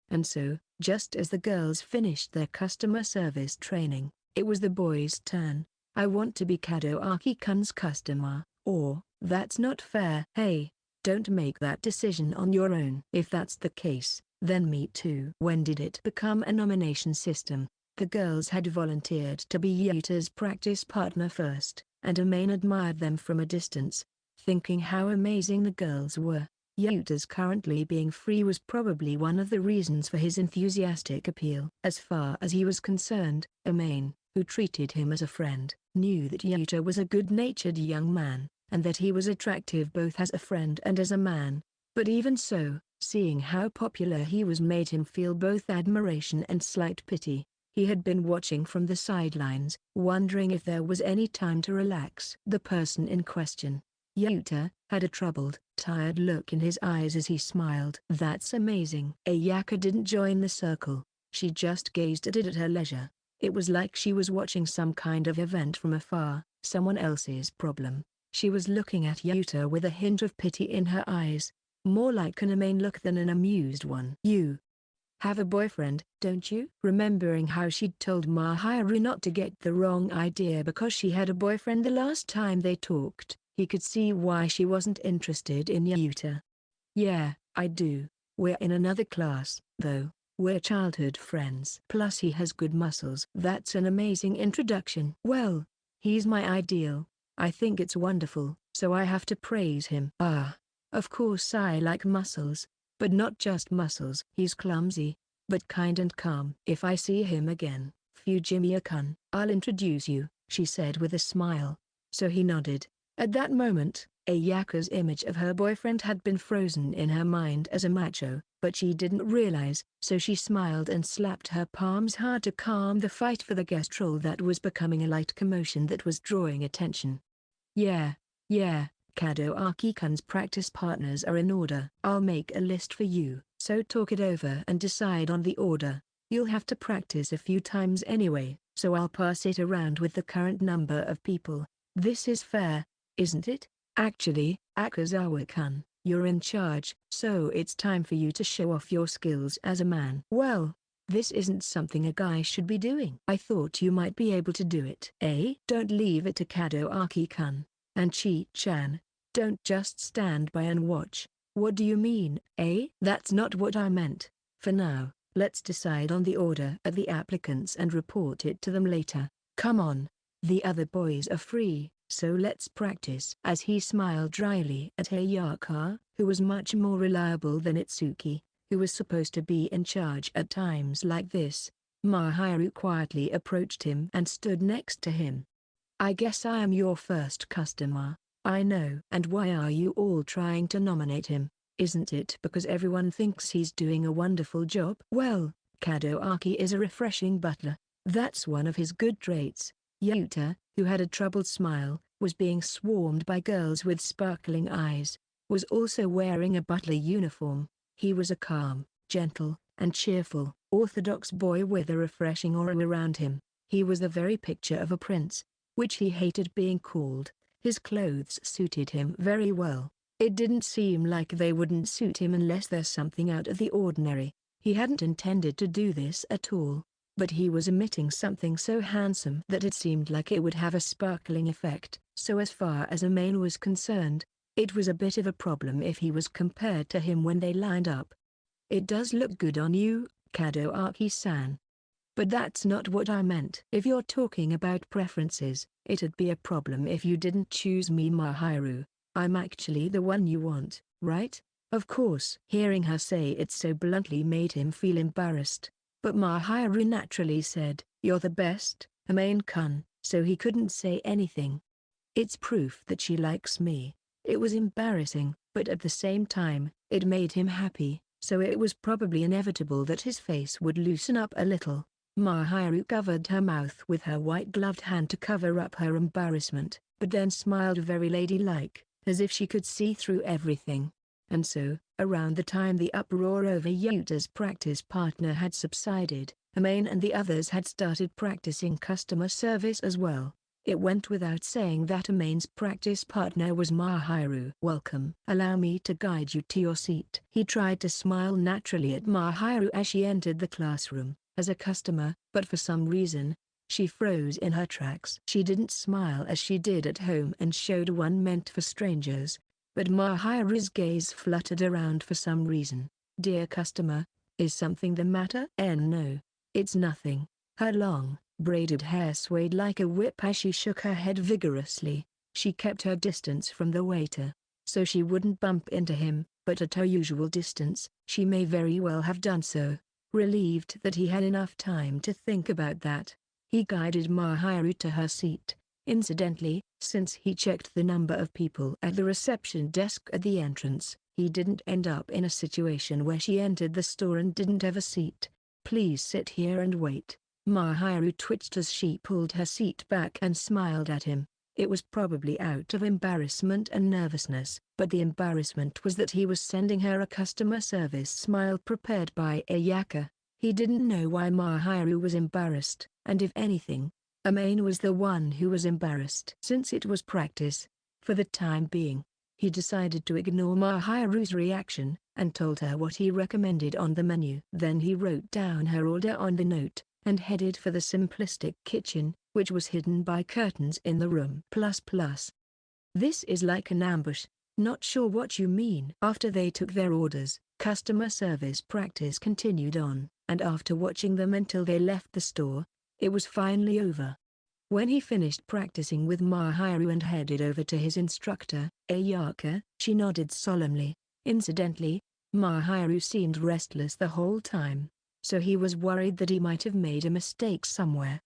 And so, just as the girls finished their customer service training, it was the boys' turn. I want to be Kadoaki-kun's customer, or, that's not fair. Hey, don't make that decision on your own. If that's the case, then me too. When did it become a nomination system? The girls had volunteered to be Yuta's practice partner first, and Amain admired them from a distance, thinking how amazing the girls were. Yuta's currently being free was probably one of the reasons for his enthusiastic appeal. As far as he was concerned, Amain, who treated him as a friend, knew that Yuta was a good-natured young man, and that he was attractive both as a friend and as a man. But even so, seeing how popular he was made him feel both admiration and slight pity. He had been watching from the sidelines, wondering if there was any time to relax. The person in question, Yuta, had a troubled, tired look in his eyes as he smiled. That's amazing. Ayaka didn't join the circle. She just gazed at it at her leisure. It was like she was watching some kind of event from afar, someone else's problem. She was looking at Yuta with a hint of pity in her eyes, more like an Amain look than an amused one. You have a boyfriend, don't you? Remembering how she'd told Mahiru not to get the wrong idea because she had a boyfriend the last time they talked, he could see why she wasn't interested in Yuta. Yeah, I do. We're in another class, though. We're childhood friends. Plus he has good muscles. That's an amazing introduction. Well, he's my ideal. I think it's wonderful, so I have to praise him. Ah, of course I like muscles, but not just muscles. He's clumsy, but kind and calm. If I see him again, Fujimiya-kun, I'll introduce you, she said with a smile. So he nodded. At that moment, Ayaka's image of her boyfriend had been frozen in her mind as a macho, but she didn't realize, so she smiled and slapped her palms hard to calm the fight for the guest role that was becoming a light commotion that was drawing attention. Yeah, Kadoaki-kun's practice partners are in order. I'll make a list for you, so talk it over and decide on the order. You'll have to practice a few times anyway, so I'll pass it around with the current number of people. This is fair, isn't it? Actually, Akazawa-kun, you're in charge, so it's time for you to show off your skills as a man. Well, this isn't something a guy should be doing. I thought you might be able to do it. Don't leave it to Kadoaki-kun. And Chi-chan, don't just stand by and watch. What do you mean? That's not what I meant. For now, let's decide on the order of the applicants and report it to them later. Come on. The other boys are free, so let's practice. As he smiled dryly at Ayaka, who was much more reliable than Itsuki, who was supposed to be in charge at times like this, Mahiru quietly approached him and stood next to him. I guess I am your first customer. I know. And why are you all trying to nominate him? Isn't it because everyone thinks he's doing a wonderful job? Well, Kadoaki is a refreshing butler. That's one of his good traits. Yuta, who had a troubled smile, was being swarmed by girls with sparkling eyes, was also wearing a butler uniform. He was a calm, gentle, and cheerful, orthodox boy with a refreshing aura around him. He was the very picture of a prince, which he hated being called. His clothes suited him very well. It didn't seem like they wouldn't suit him unless there's something out of the ordinary. He hadn't intended to do this at all, but he was emitting something so handsome that it seemed like it would have a sparkling effect. So as far as Amain was concerned, it was a bit of a problem if he was compared to him when they lined up. It does look good on you, Kadoaki-san. But that's not what I meant. If you're talking about preferences, it'd be a problem if you didn't choose me, Mahiru. I'm actually the one you want, right? Of course. Hearing her say it so bluntly made him feel embarrassed. But Mahiru naturally said, "You're the best, Amain-kun," so he couldn't say anything. It's proof that she likes me. It was embarrassing, but at the same time, it made him happy, so it was probably inevitable that his face would loosen up a little. Mahiru covered her mouth with her white-gloved hand to cover up her embarrassment, but then smiled very ladylike, as if she could see through everything. And so, around the time the uproar over Yuta's practice partner had subsided, Amain and the others had started practicing customer service as well. It went without saying that Amain's practice partner was Mahiru. "Welcome. Allow me to guide you to your seat." He tried to smile naturally at Mahiru as she entered the classroom, as a customer, but for some reason, she froze in her tracks. She didn't smile as she did at home and showed one meant for strangers, but Mahiru's gaze fluttered around for some reason. "Dear customer, is something the matter?" "No, it's nothing." Her long, braided hair swayed like a whip as she shook her head vigorously. She kept her distance from the waiter, so she wouldn't bump into him, but at her usual distance, she may very well have done so. Relieved that he had enough time to think about that, he guided Mahiru to her seat. Incidentally, since he checked the number of people at the reception desk at the entrance, he didn't end up in a situation where she entered the store and didn't have a seat. "Please sit here and wait." Mahiru twitched as she pulled her seat back and smiled at him. It was probably out of embarrassment and nervousness, but the embarrassment was that he was sending her a customer service smile prepared by Ayaka. He didn't know why Mahiru was embarrassed, and if anything, Amain was the one who was embarrassed. Since it was practice, for the time being, he decided to ignore Mahiru's reaction, and told her what he recommended on the menu. Then he wrote down her order on the note, and headed for the simplistic kitchen, which was hidden by curtains in the room. This is like an ambush. Not sure what you mean. After they took their orders, Customer service practice continued on, and after watching them until they left the store, it was finally over. When he finished practicing with Mahiru and headed over to his instructor, Ayaka, she nodded solemnly. Incidentally, Mahiru seemed restless the whole time, so he was worried that he might have made a mistake somewhere.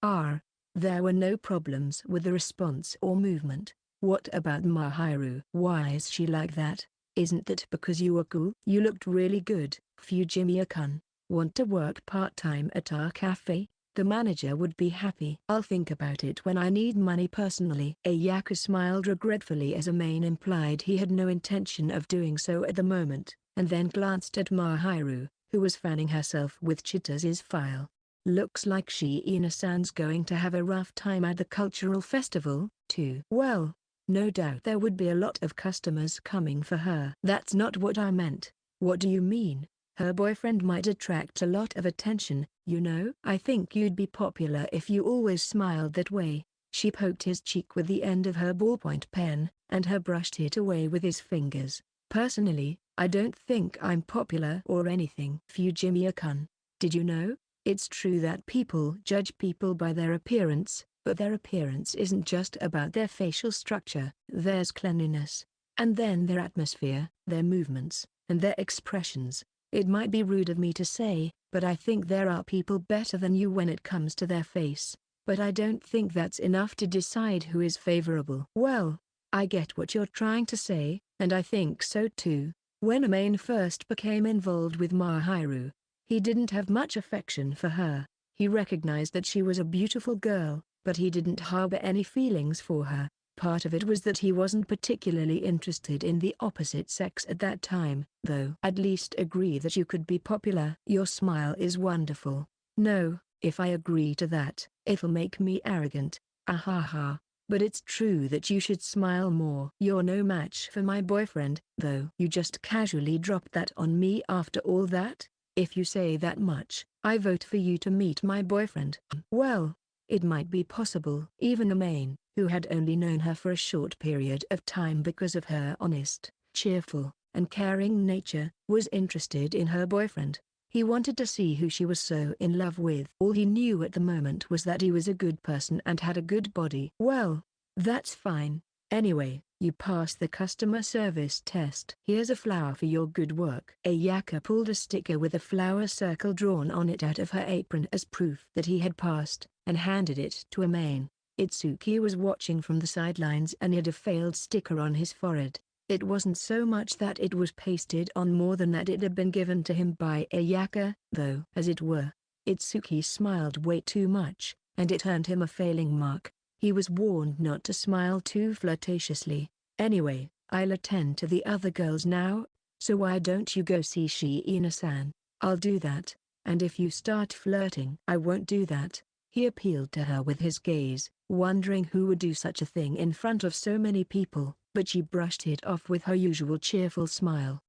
There were no problems with the response or movement. What about Mahiru? Why is she like that? Isn't that because you were cool? You looked really good, Fujimiya-kun. Want to work part-time at our cafe? The manager would be happy. I'll think about it when I need money personally. Ayaka smiled regretfully as Amain implied he had no intention of doing so at the moment, and then glanced at Mahiru, who was fanning herself with Chita's file. Looks like Shiina-san's going to have a rough time at the cultural festival, too. Well, no doubt there would be a lot of customers coming for her. That's not what I meant. What do you mean? Her boyfriend might attract a lot of attention, you know. I think you'd be popular if you always smiled that way. She poked his cheek with the end of her ballpoint pen, and her brushed it away with his fingers. Personally, I don't think I'm popular or anything. Fujimiya-kun, did you know? It's true that people judge people by their appearance, but their appearance isn't just about their facial structure. There's cleanliness, and then their atmosphere, their movements, and their expressions. It might be rude of me to say, but I think there are people better than you when it comes to their face, but I don't think that's enough to decide who is favorable. Well, I get what you're trying to say, and I think so too. When Amain first became involved with Mahiru, he didn't have much affection for her. He recognized that she was a beautiful girl, but he didn't harbor any feelings for her. Part of it was that he wasn't particularly interested in the opposite sex at that time, though. At least agree that you could be popular. Your smile is wonderful. No, if I agree to that, it'll make me arrogant. Ahaha. But it's true that you should smile more. You're no match for my boyfriend, though. You just casually dropped that on me after all that? If you say that much, I vote for you to meet my boyfriend. Well, it might be possible. Even Amain, who had only known her for a short period of time because of her honest, cheerful, and caring nature, was interested in her boyfriend. He wanted to see who she was so in love with. All he knew at the moment was that he was a good person and had a good body. Well, that's fine. Anyway, you passed the customer service test. Here's a flower for your good work. Ayaka pulled a sticker with a flower circle drawn on it out of her apron as proof that he had passed, and handed it to Amain. Itsuki was watching from the sidelines and had a failed sticker on his forehead. It wasn't so much that it was pasted on more than that it had been given to him by Ayaka, though. As it were, Itsuki smiled way too much, and it earned him a failing mark. He was warned not to smile too flirtatiously. Anyway, I'll attend to the other girls now, so why don't you go see Shiina-san? I'll do that, and if you start flirting, I won't do that. He appealed to her with his gaze, wondering who would do such a thing in front of so many people, but she brushed it off with her usual cheerful smile.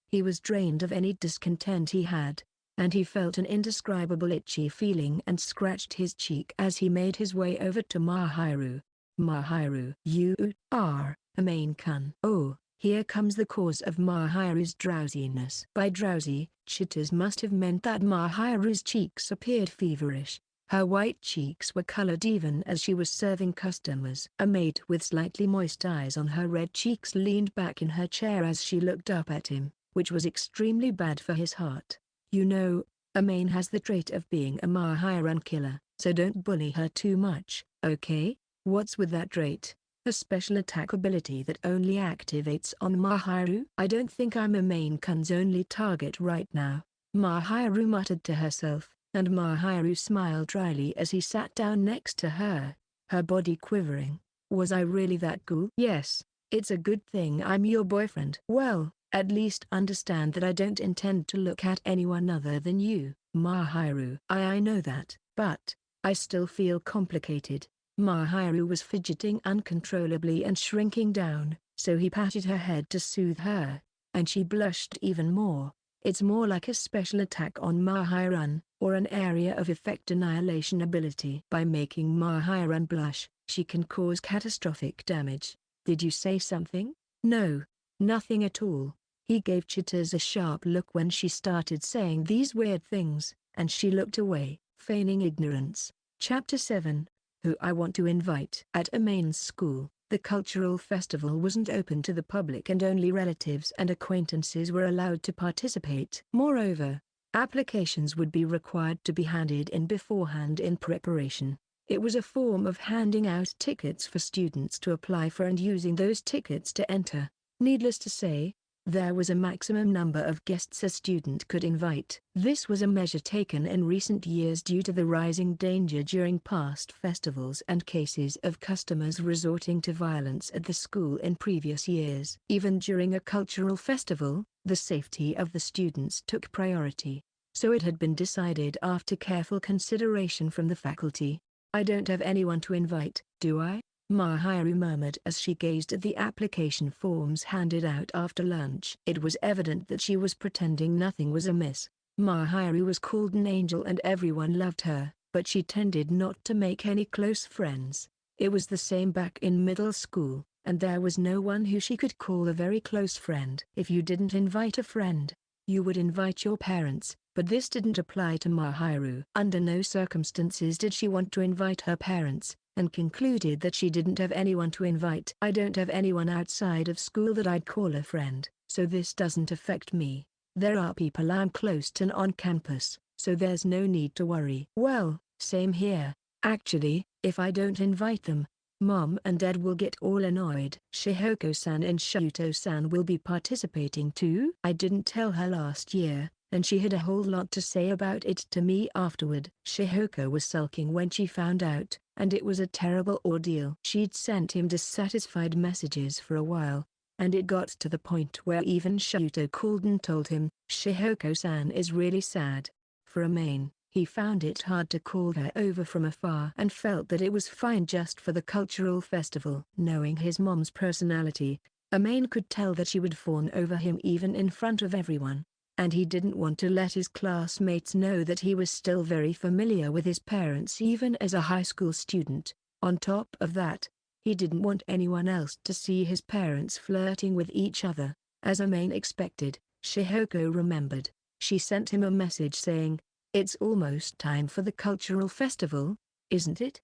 He was drained of any discontent he had, and he felt an indescribable itchy feeling and scratched his cheek as he made his way over to Mahiru. Mahiru. You are, Amain-kun. Oh, here comes the cause of Mahiru's drowsiness. By drowsy, Chita's must have meant that Mahiru's cheeks appeared feverish. Her white cheeks were colored even as she was serving customers. A maid with slightly moist eyes on her red cheeks leaned back in her chair as she looked up at him, which was extremely bad for his heart. You know, Amain has the trait of being a Mahiran killer, so don't bully her too much, okay? What's with that trait? A special attack ability that only activates on Mahiru? I don't think I'm Amain-kun's only target right now, Mahiru muttered to herself, and Mahiru smiled dryly as he sat down next to her, her body quivering. Was I really that cool? Yes, it's a good thing I'm your boyfriend. Well, at least understand that I don't intend to look at anyone other than you, Mahiru. I know that, but I still feel complicated. Mahiru was fidgeting uncontrollably and shrinking down, so he patted her head to soothe her, and she blushed even more. It's more like a special attack on Mahiran, or an area of effect annihilation ability. By making Mahiran blush, she can cause catastrophic damage. Did you say something? No, nothing at all. He gave Chitose a sharp look when she started saying these weird things, and she looked away, feigning ignorance. Chapter 7. Who I Want to Invite. At Amain's school, the cultural festival wasn't open to the public and only relatives and acquaintances were allowed to participate. Moreover, applications would be required to be handed in beforehand in preparation. It was a form of handing out tickets for students to apply for and using those tickets to enter. Needless to say, there was a maximum number of guests a student could invite. This was a measure taken in recent years due to the rising danger during past festivals and cases of customers resorting to violence at the school in previous years. Even during a cultural festival, the safety of the students took priority. So it had been decided after careful consideration from the faculty. "I don't have anyone to invite, do I?" Mahiru murmured as she gazed at the application forms handed out after lunch. It was evident that she was pretending nothing was amiss. Mahiru was called an angel and everyone loved her, but she tended not to make any close friends. It was the same back in middle school, and there was no one who she could call a very close friend. If you didn't invite a friend, you would invite your parents, but this didn't apply to Mahiru. Under no circumstances did she want to invite her parents, and concluded that she didn't have anyone to invite. "I don't have anyone outside of school that I'd call a friend, so this doesn't affect me. There are people I'm close to on campus, so there's no need to worry." "Well, same here. Actually, if I don't invite them, Mom and Dad will get all annoyed." "Shihoko-san and Shuto-san will be participating too?" "I didn't tell her last year, and she had a whole lot to say about it to me afterward." Shihoko was sulking when she found out, and it was a terrible ordeal. She'd sent him dissatisfied messages for a while, and it got to the point where even Shuto called and told him, "Shihoko-san is really sad." For Amain, he found it hard to call her over from afar and felt that it was fine just for the cultural festival. Knowing his mom's personality, Amain could tell that she would fawn over him even in front of everyone. And he didn't want to let his classmates know that he was still very familiar with his parents even as a high school student. On top of that, he didn't want anyone else to see his parents flirting with each other. As Amain expected, Shihoko remembered. She sent him a message saying, "It's almost time for the cultural festival, isn't it?"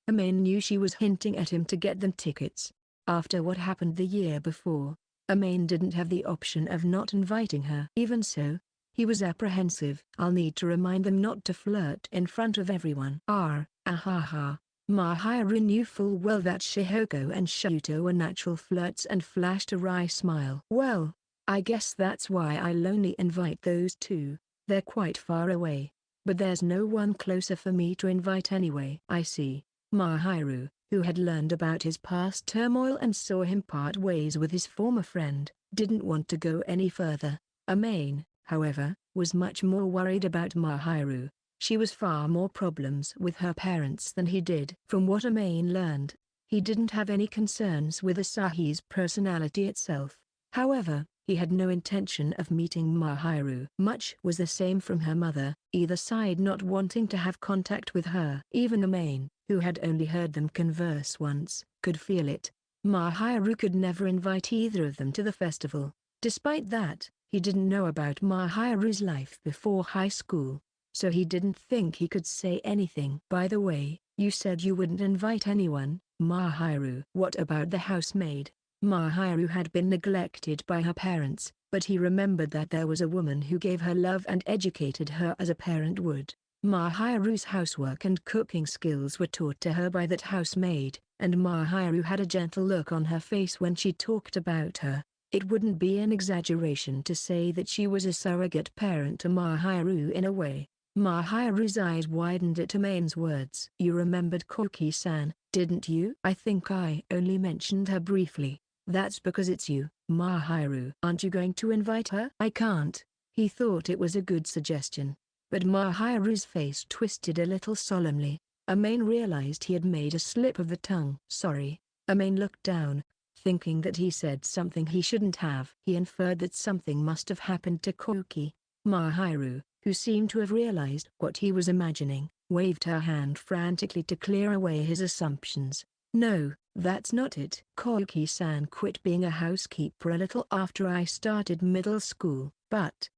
Amain knew she was hinting at him to get them tickets. After what happened the year before, Amain didn't have the option of not inviting her. Even so, he was apprehensive. "I'll need to remind them not to flirt in front of everyone." Ahaha. Mahiru knew full well that Shihoko and Shuto were natural flirts and flashed a wry smile. "Well, I guess that's why I'll only invite those two. They're quite far away. But there's no one closer for me to invite anyway." "I see." Mahiru, who had learned about his past turmoil and saw him part ways with his former friend, didn't want to go any further. Amain, however, was much more worried about Mahiru. She was far more problems with her parents than he did. From what Amain learned, he didn't have any concerns with Asahi's personality itself. However, he had no intention of meeting Mahiru. Much was the same from her mother, either side not wanting to have contact with her. Even Amain, who had only heard them converse once, could feel it. Mahiru could never invite either of them to the festival. Despite that, he didn't know about Mahiru's life before high school, so he didn't think he could say anything. "By the way, you said you wouldn't invite anyone, Mahiru." "What about the housemaid?" Mahiru had been neglected by her parents, but he remembered that there was a woman who gave her love and educated her as a parent would. Mahiru's housework and cooking skills were taught to her by that housemaid, and Mahiru had a gentle look on her face when she talked about her. It wouldn't be an exaggeration to say that she was a surrogate parent to Mahiru in a way. Mahiru's eyes widened at Amain's words. "You remembered Koki-san, didn't you?" "I think I only mentioned her briefly." "That's because it's you, Mahiru." "Aren't you going to invite her?" "I can't." He thought it was a good suggestion, but Mahiru's face twisted a little solemnly. Amain realized he had made a slip of the tongue. "Sorry." Amain looked down, thinking that he said something he shouldn't have. He inferred that something must have happened to Koki. Mahiru, who seemed to have realized what he was imagining, waved her hand frantically to clear away his assumptions. "No, That's not it. Koki-san quit being a housekeeper a little after I started middle school, but,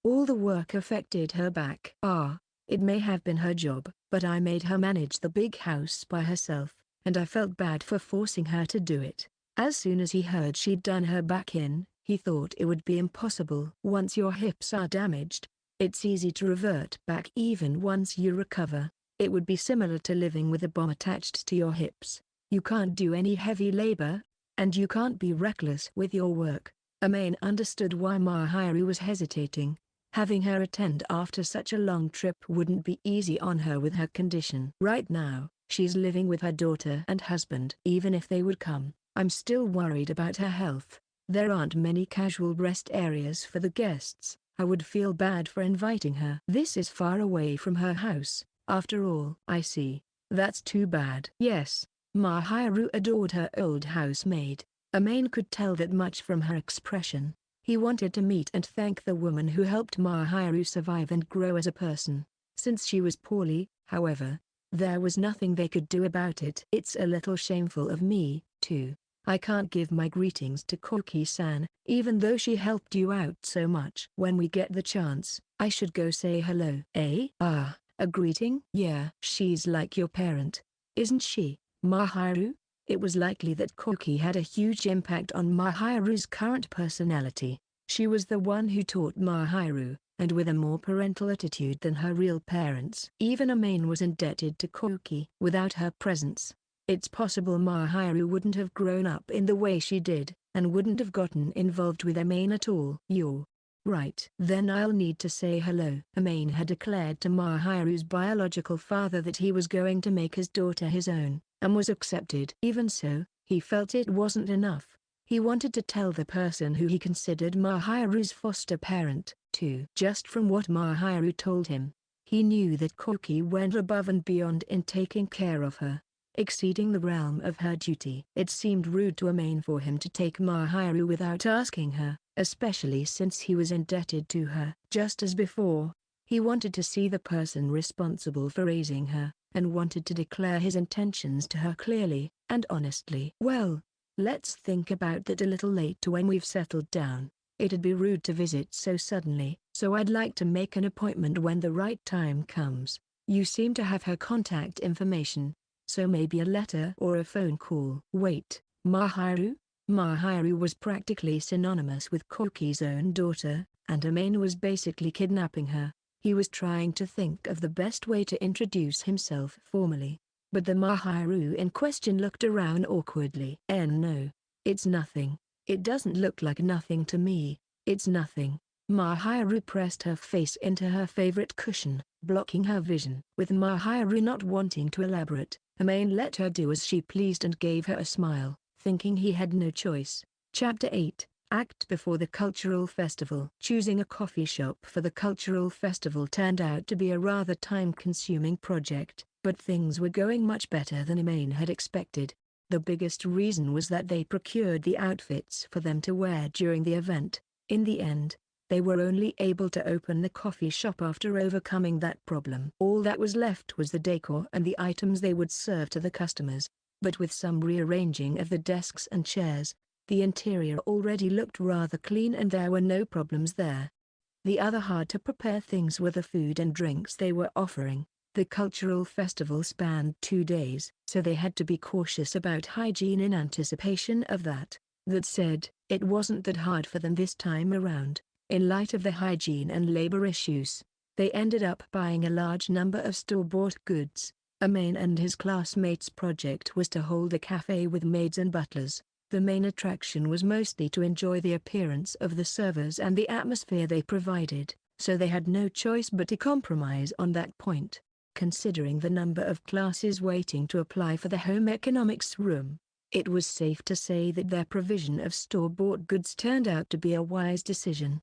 all the work affected her back. It may have been her job, but I made her manage the big house by herself, and I felt bad for forcing her to do it. As soon as he heard she'd done her back in, he thought it would be impossible. Once your hips are damaged, it's easy to revert back even once you recover. It would be similar to living with a bomb attached to your hips. You can't do any heavy labor, and you can't be reckless with your work. Amain understood why Mahiru was hesitating. Having her attend after such a long trip wouldn't be easy on her with her condition. Right now, she's living with her daughter and husband. Even if they would come, I'm still worried about her health. There aren't many casual rest areas for the guests. I would feel bad for inviting her. This is far away from her house, after all. I see. That's too bad. Yes, Mahiru adored her old housemaid. Amain could tell that much from her expression. He wanted to meet and thank the woman who helped Mahiru survive and grow as a person. Since she was poorly, however, there was nothing they could do about it. It's a little shameful of me, too. I can't give my greetings to Koki-san, even though she helped you out so much. When we get the chance, I should go say hello. Eh? A greeting? Yeah. She's like your parent, isn't she, Mahiru? It was likely that Koki had a huge impact on Mahiru's current personality. She was the one who taught Mahiru, and with a more parental attitude than her real parents. Even Amain was indebted to Koki. Without her presence, it's possible Mahiru wouldn't have grown up in the way she did, and wouldn't have gotten involved with Amain at all. You're right. Then I'll need to say hello. Amain had declared to Mahiru's biological father that he was going to make his daughter his own, and was accepted. Even so, he felt it wasn't enough. He wanted to tell the person who he considered Mahiru's foster parent, too. Just from what Mahiru told him, he knew that Koki went above and beyond in taking care of her, exceeding the realm of her duty. It seemed rude to Amain for him to take Mahiru without asking her, especially since he was indebted to her. Just as before, he wanted to see the person responsible for raising her, and wanted to declare his intentions to her clearly and honestly. Well, let's think about that a little later when we've settled down. It'd be rude to visit so suddenly, so I'd like to make an appointment when the right time comes. You seem to have her contact information, so maybe a letter or a phone call. Wait, Mahiru? Mahiru was practically synonymous with Koki's own daughter, and Amain was basically kidnapping her. He was trying to think of the best way to introduce himself formally, but the Mahiru in question looked around awkwardly. No, it's nothing. It doesn't look like nothing to me. It's nothing. Mahiru pressed her face into her favorite cushion, blocking her vision. With Mahiru not wanting to elaborate, Amain let her do as she pleased and gave her a smile, thinking he had no choice. Chapter 8, Act Before the Cultural Festival. Choosing a coffee shop for the cultural festival turned out to be a rather time-consuming project, but things were going much better than Amain had expected. The biggest reason was that they procured the outfits for them to wear during the event. In the end, they were only able to open the coffee shop after overcoming that problem. All that was left was the decor and the items they would serve to the customers. But with some rearranging of the desks and chairs, the interior already looked rather clean and there were no problems there. The other hard-to-prepare things were the food and drinks they were offering. The cultural festival spanned 2 days, so they had to be cautious about hygiene in anticipation of that. That said, it wasn't that hard for them this time around. In light of the hygiene and labor issues, they ended up buying a large number of store-bought goods. Amain and his classmates' project was to hold a cafe with maids and butlers. The main attraction was mostly to enjoy the appearance of the servers and the atmosphere they provided, so they had no choice but to compromise on that point. Considering the number of classes waiting to apply for the home economics room, it was safe to say that their provision of store-bought goods turned out to be a wise decision.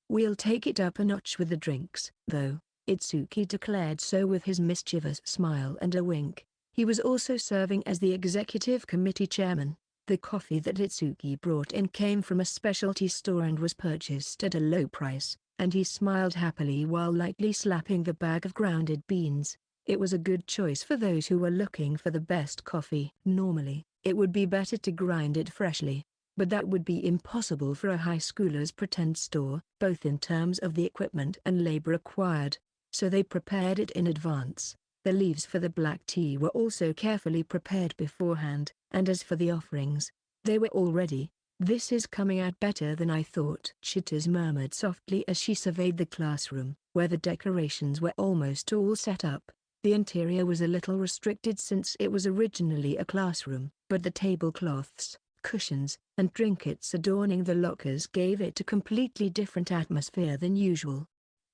We'll take it up a notch with the drinks, though, Itsuki declared so with his mischievous smile and a wink. He was also serving as the executive committee chairman. The coffee that Itsuki brought in came from a specialty store and was purchased at a low price, and he smiled happily while lightly slapping the bag of grounded beans. It was a good choice for those who were looking for the best coffee. Normally, it would be better to grind it freshly, but that would be impossible for a high schooler's pretend store, both in terms of the equipment and labor required. So they prepared it in advance. The leaves for the black tea were also carefully prepared beforehand, and as for the offerings, they were all ready. "This is coming out better than I thought," Chitters murmured softly as she surveyed the classroom, where the decorations were almost all set up. The interior was a little restricted since it was originally a classroom, but the tablecloths, cushions, and trinkets adorning the lockers gave it a completely different atmosphere than usual.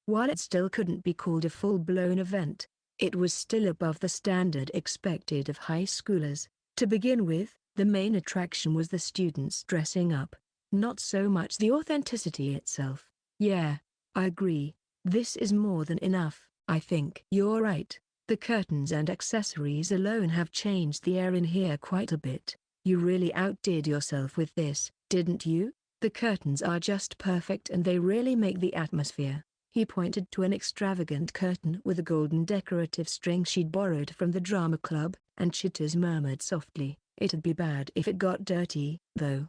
While it still couldn't be called a full-blown event, it was still above the standard expected of high schoolers. To begin with, the main attraction was the students dressing up, not so much the authenticity itself. "Yeah, I agree. This is more than enough, I think." "You're right. The curtains and accessories alone have changed the air in here quite a bit. You really outdid yourself with this, didn't you? The curtains are just perfect and they really make the atmosphere." He pointed to an extravagant curtain with a golden decorative string she'd borrowed from the drama club, and Chitters murmured softly, "It'd be bad if it got dirty, though."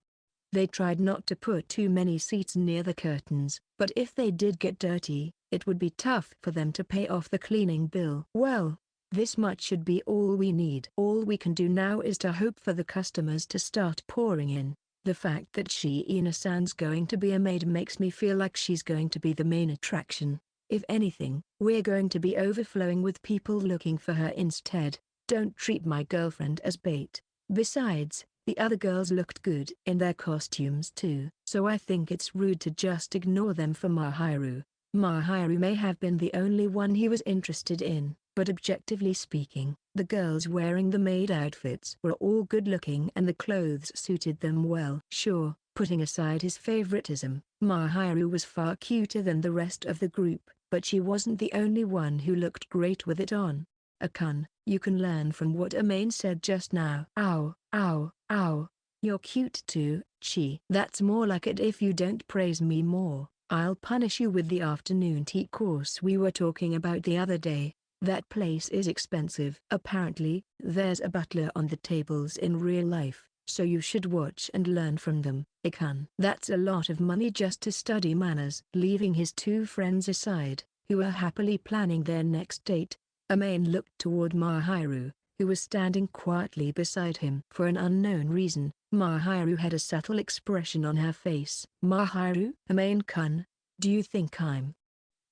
They tried not to put too many seats near the curtains, but if they did get dirty, it would be tough for them to pay off the cleaning bill. "Well, this much should be all we need. All we can do now is to hope for the customers to start pouring in." The fact that Ina-san's going to be a maid makes me feel like she's going to be the main attraction. If anything, we're going to be overflowing with people looking for her instead. Don't treat my girlfriend as bait. Besides, the other girls looked good in their costumes too, so I think it's rude to just ignore them for Mahiru. Mahiru may have been the only one he was interested in, but objectively speaking, the girls wearing the maid outfits were all good-looking and the clothes suited them well. Sure, putting aside his favoritism, Mahiru was far cuter than the rest of the group, but she wasn't the only one who looked great with it on. "Akun, you can learn from what Amain said just now." "Ow, ow, ow. You're cute too, Chi." "That's more like it. If you don't praise me more, I'll punish you with the afternoon tea course we were talking about the other day. That place is expensive." "Apparently, there's a butler on the tables in real life, so you should watch and learn from them, Akun." "That's a lot of money just to study manners." Leaving his two friends aside, who were happily planning their next date, Amain looked toward Mahiru, who was standing quietly beside him. For an unknown reason, Mahiru had a subtle expression on her face. "Mahiru?" "Amain-kun, do you think I'm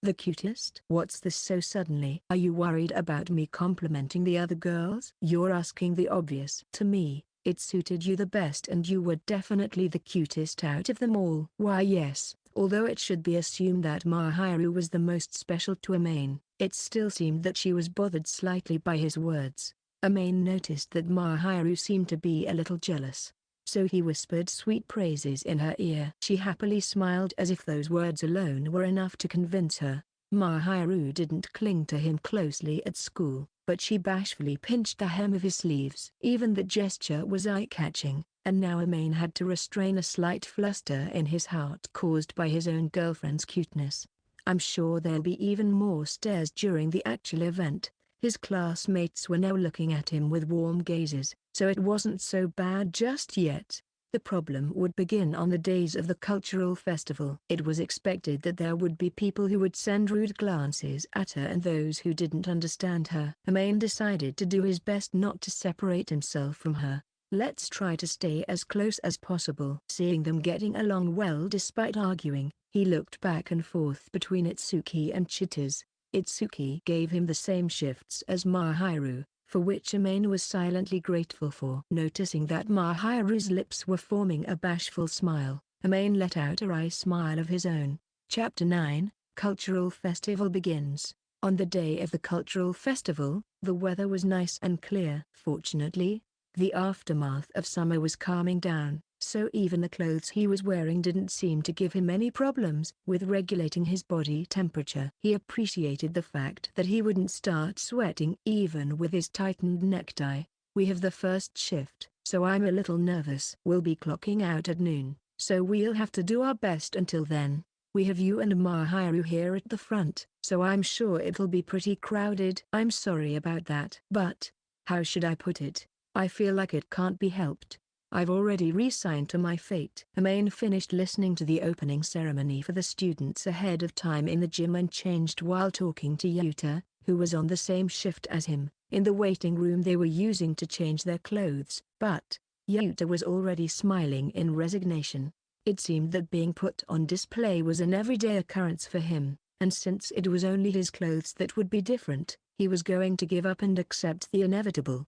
the cutest?" "What's this so suddenly? Are you worried about me complimenting the other girls?" "You're asking the obvious." "To me, it suited you the best and you were definitely the cutest out of them all." "Why yes." Although it should be assumed that Mahiru was the most special to Amain, it still seemed that she was bothered slightly by his words. Amain noticed that Mahiru seemed to be a little jealous, so he whispered sweet praises in her ear. She happily smiled as if those words alone were enough to convince her. Mahiru didn't cling to him closely at school, but she bashfully pinched the hem of his sleeves. Even the gesture was eye-catching, and now Amain had to restrain a slight fluster in his heart caused by his own girlfriend's cuteness. I'm sure there'll be even more stares during the actual event. His classmates were now looking at him with warm gazes, so it wasn't so bad just yet. The problem would begin on the days of the cultural festival. It was expected that there would be people who would send rude glances at her and those who didn't understand her. Amain decided to do his best not to separate himself from her. Let's try to stay as close as possible. Seeing them getting along well despite arguing, he looked back and forth between Itsuki and Chitters. Itsuki gave him the same shifts as Mahiru, for which Amain was silently grateful for. Noticing that Mahiru's lips were forming a bashful smile, Amain let out a wry smile of his own. Chapter 9, Cultural Festival begins. On the day of the cultural festival, the weather was nice and clear. Fortunately, the aftermath of summer was calming down, so even the clothes he was wearing didn't seem to give him any problems with regulating his body temperature. He appreciated the fact that he wouldn't start sweating even with his tightened necktie. "We have the first shift, so I'm a little nervous. We'll be clocking out at noon, so we'll have to do our best until then." We have you and Mahiru here at the front, so I'm sure it'll be pretty crowded. I'm sorry about that. But, how should I put it? I feel like it can't be helped. I've already resigned to my fate. Amain finished listening to the opening ceremony for the students ahead of time in the gym and changed while talking to Yuta, who was on the same shift as him, in the waiting room they were using to change their clothes. But, Yuta was already smiling in resignation. It seemed that being put on display was an everyday occurrence for him, and since it was only his clothes that would be different, he was going to give up and accept the inevitable.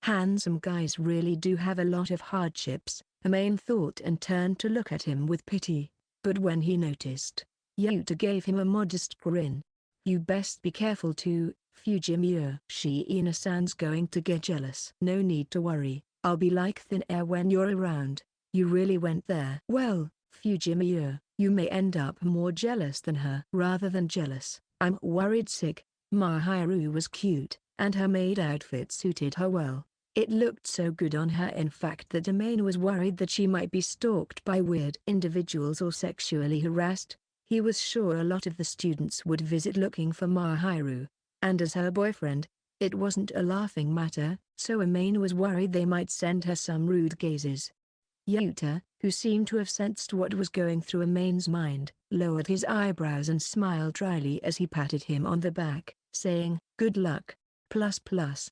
Handsome guys really do have a lot of hardships, Amain thought and turned to look at him with pity. But when he noticed, Yuta gave him a modest grin. You best be careful too, Fujimiya. Shiina-san's going to get jealous. No need to worry, I'll be like thin air when you're around. You really went there. Well, Fujimiya, you may end up more jealous than her. Rather than jealous, I'm worried sick. Mahiru was cute, and her maid outfit suited her well. It looked so good on her in fact that Amain was worried that she might be stalked by weird individuals or sexually harassed. He was sure a lot of the students would visit looking for Mahiru, and as her boyfriend, it wasn't a laughing matter, so Amain was worried they might send her some rude gazes. Yuta, who seemed to have sensed what was going through Amain's mind, lowered his eyebrows and smiled dryly as he patted him on the back, saying, "Good luck. Plus plus."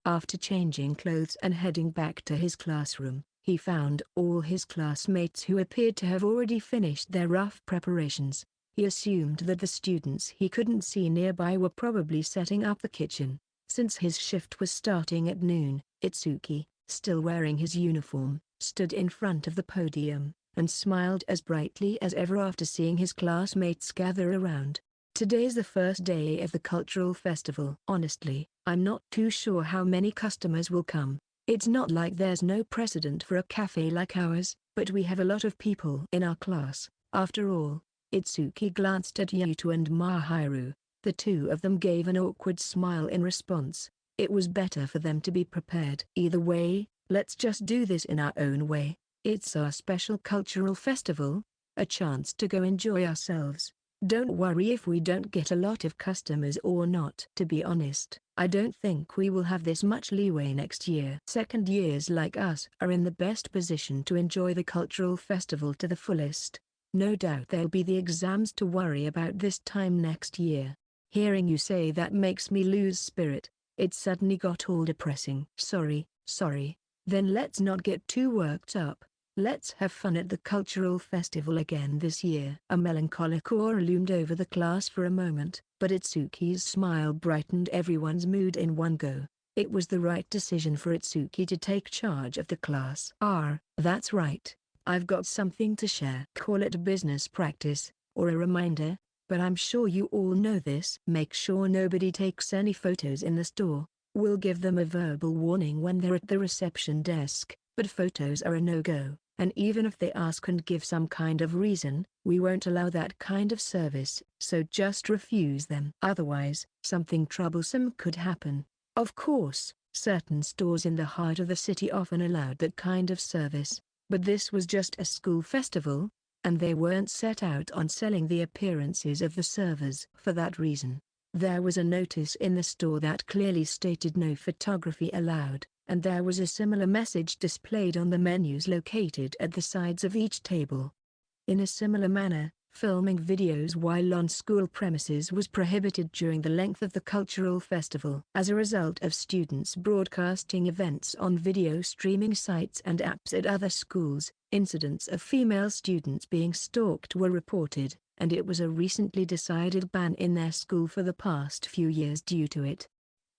After changing clothes and heading back to his classroom, he found all his classmates who appeared to have already finished their rough preparations. He assumed that the students he couldn't see nearby were probably setting up the kitchen. Since his shift was starting at noon, Itsuki, still wearing his uniform, stood in front of the podium, and smiled as brightly as ever after seeing his classmates gather around. Today's the first day of the cultural festival. Honestly, I'm not too sure how many customers will come. It's not like there's no precedent for a cafe like ours, but we have a lot of people in our class. After all, Itsuki glanced at Yuta and Mahiru. The two of them gave an awkward smile in response. It was better for them to be prepared. Either way, let's just do this in our own way. It's our special cultural festival, a chance to go enjoy ourselves. Don't worry if we don't get a lot of customers or not. To be honest, I don't think we will have this much leeway next year. Second years like us are in the best position to enjoy the cultural festival to the fullest. No doubt there'll be the exams to worry about this time next year. Hearing you say that makes me lose spirit. It suddenly got all depressing. Sorry. Then let's not get too worked up. Let's have fun at the cultural festival again this year. A melancholic aura loomed over the class for a moment, but Itsuki's smile brightened everyone's mood in one go. It was the right decision for Itsuki to take charge of the class. That's right. I've got something to share. Call it a business practice, or a reminder, but I'm sure you all know this. Make sure nobody takes any photos in the store. We'll give them a verbal warning when they're at the reception desk, but photos are a no-go. And even if they ask and give some kind of reason, we won't allow that kind of service, so just refuse them. Otherwise, something troublesome could happen. Of course, certain stores in the heart of the city often allowed that kind of service, but this was just a school festival, and they weren't set out on selling the appearances of the servers. For that reason, there was a notice in the store that clearly stated no photography allowed, and there was a similar message displayed on the menus located at the sides of each table. In a similar manner, filming videos while on school premises was prohibited during the length of the cultural festival. As a result of students broadcasting events on video streaming sites and apps at other schools, incidents of female students being stalked were reported, and it was a recently decided ban in their school for the past few years due to it.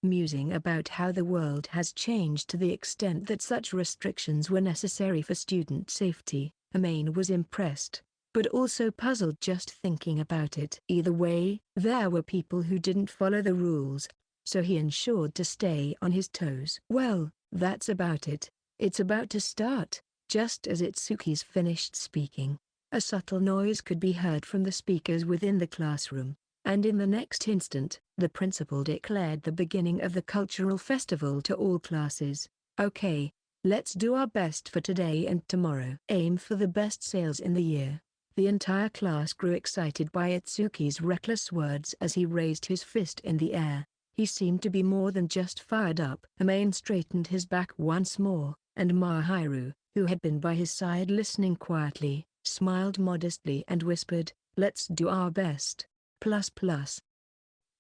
Musing about how the world has changed to the extent that such restrictions were necessary for student safety, Amain was impressed, but also puzzled just thinking about it. Either way, there were people who didn't follow the rules, so he ensured to stay on his toes. Well, that's about it. It's about to start. Just as Itsuki's finished speaking, a subtle noise could be heard from the speakers within the classroom. And in the next instant, the principal declared the beginning of the cultural festival to all classes. Okay, let's do our best for today and tomorrow. Aim for the best sales in the year. The entire class grew excited by Itsuki's reckless words as he raised his fist in the air. He seemed to be more than just fired up. Amain straightened his back once more, and Mahiru, who had been by his side listening quietly, smiled modestly and whispered, "Let's do our best. Plus plus."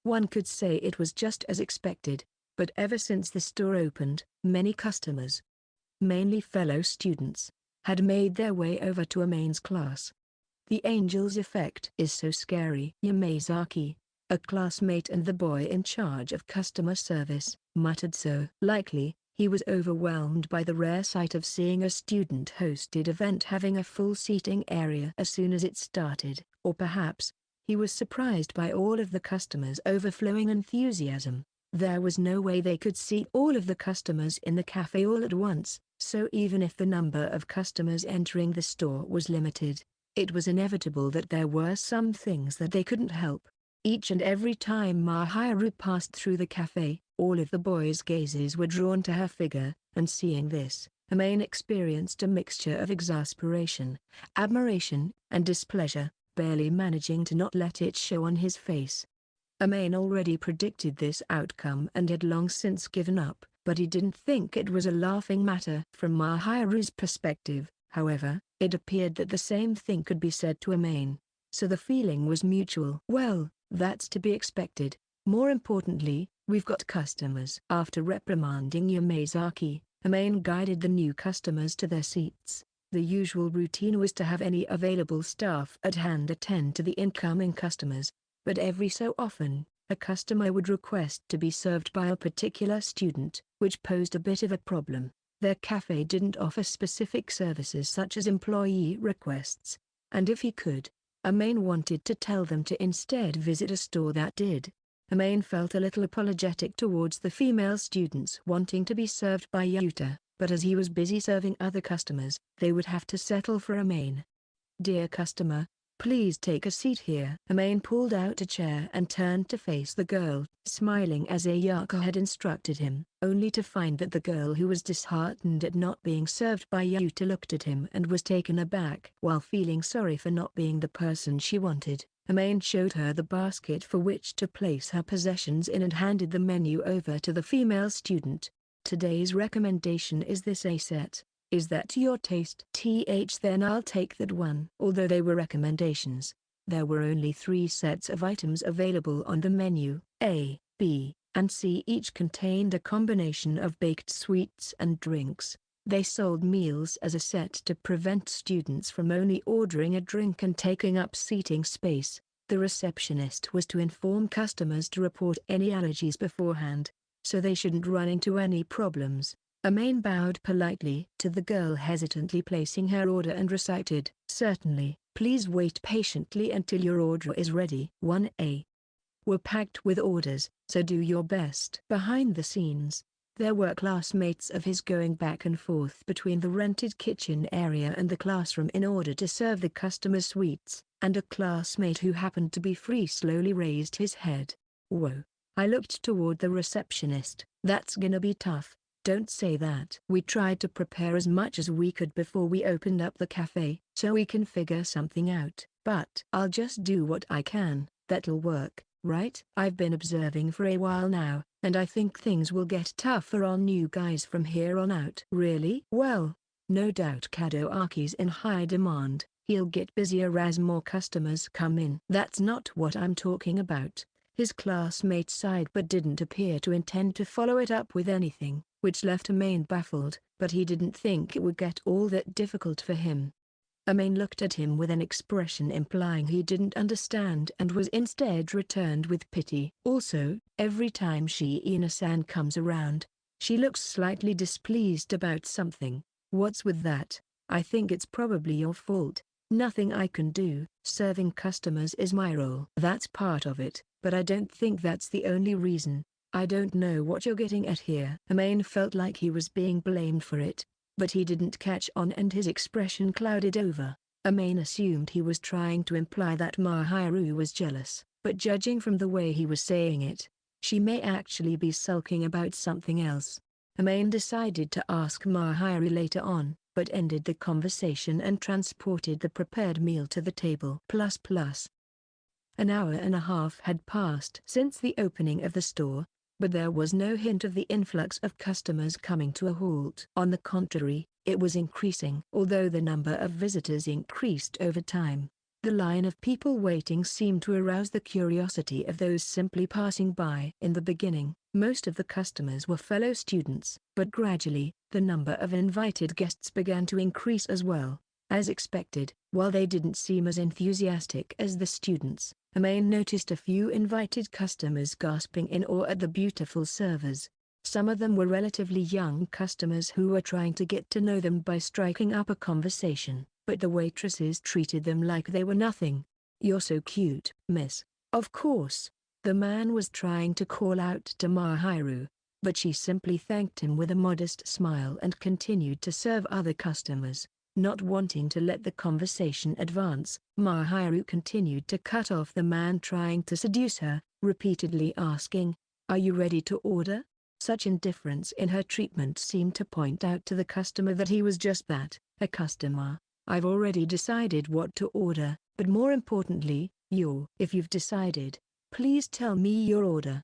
One could say it was just as expected, but ever since the store opened, many customers, mainly fellow students, had made their way over to Amain's class. The angel's effect is so scary. Yamazaki, a classmate and the boy in charge of customer service, muttered so. Likely, he was overwhelmed by the rare sight of seeing a student-hosted event having a full seating area as soon as it started, or perhaps, he was surprised by all of the customers' overflowing enthusiasm. There was no way they could seat all of the customers in the cafe all at once, so even if the number of customers entering the store was limited, it was inevitable that there were some things that they couldn't help. Each and every time Mahiru passed through the cafe, all of the boys' gazes were drawn to her figure, and seeing this, Amain experienced a mixture of exasperation, admiration, and displeasure, barely managing to not let it show on his face. Amain already predicted this outcome and had long since given up, but he didn't think it was a laughing matter. From Mahiru's perspective, however, it appeared that the same thing could be said to Amain, so the feeling was mutual. "Well, that's to be expected. More importantly, we've got customers." After reprimanding Yamazaki, Amain guided the new customers to their seats. The usual routine was to have any available staff at hand attend to the incoming customers, but every so often, a customer would request to be served by a particular student, which posed a bit of a problem. Their cafe didn't offer specific services such as employee requests, and if he could, Amain wanted to tell them to instead visit a store that did. Amain felt a little apologetic towards the female students wanting to be served by Yuta, but as he was busy serving other customers, they would have to settle for Amain. "Dear customer, please take a seat here." Amain pulled out a chair and turned to face the girl, smiling as Ayaka had instructed him, only to find that the girl who was disheartened at not being served by Yuta looked at him and was taken aback. While feeling sorry for not being the person she wanted, Amain showed her the basket for which to place her possessions in and handed the menu over to the female student. "Today's recommendation is this A set. Is that to your taste?" Then I'll take that one." Although they were recommendations, there were only 3 sets of items available on the menu. A, B, and C each contained a combination of baked sweets and drinks. They sold meals as a set to prevent students from only ordering a drink and taking up seating space. The receptionist was to inform customers to report any allergies beforehand, so they shouldn't run into any problems. Amain bowed politely to the girl hesitantly placing her order and recited, "Certainly, please wait patiently until your order is ready." 1A. Were packed with orders, so do your best. Behind the scenes, there were classmates of his going back and forth between the rented kitchen area and the classroom in order to serve the customers sweets, and a classmate who happened to be free slowly raised his head. "Whoa." I looked toward the receptionist. "That's gonna be tough." "Don't say that." We tried to prepare as much as we could before we opened up the cafe, so we can figure something out. But I'll just do what I can. That'll work, right? I've been observing for a while now, and I think things will get tougher on you guys from here on out. Really? Well, no doubt Kadoaki's in high demand. He'll get busier as more customers come in. That's not what I'm talking about. His classmate sighed but didn't appear to intend to follow it up with anything, which left Amain baffled, but he didn't think it would get all that difficult for him. Amain looked at him with an expression implying he didn't understand and was instead returned with pity. Also, every time Shiina-san comes around, she looks slightly displeased about something. What's with that? I think it's probably your fault. Nothing I can do. Serving customers is my role. That's part of it, but I don't think that's the only reason. I don't know what you're getting at here. Amain felt like he was being blamed for it, but he didn't catch on and his expression clouded over. Amain assumed he was trying to imply that Mahiru was jealous, but judging from the way he was saying it, she may actually be sulking about something else. Amain decided to ask Mahiru later on, but ended the conversation and transported the prepared meal to the table. An hour and a half had passed since the opening of the store, but there was no hint of the influx of customers coming to a halt. On the contrary, it was increasing. Although the number of visitors increased over time, the line of people waiting seemed to arouse the curiosity of those simply passing by. In the beginning, most of the customers were fellow students, but gradually, the number of invited guests began to increase as well. As expected, while they didn't seem as enthusiastic as the students, Amain noticed a few invited customers gasping in awe at the beautiful servers. Some of them were relatively young customers who were trying to get to know them by striking up a conversation, but the waitresses treated them like they were nothing. "You're so cute, miss." Of course, the man was trying to call out to Mahiru, but she simply thanked him with a modest smile and continued to serve other customers. Not wanting to let the conversation advance, Mahiru continued to cut off the man trying to seduce her, repeatedly asking, "Are you ready to order?" Such indifference in her treatment seemed to point out to the customer that he was just that, a customer. "I've already decided what to order, but more importantly, if you've decided, please tell me your order."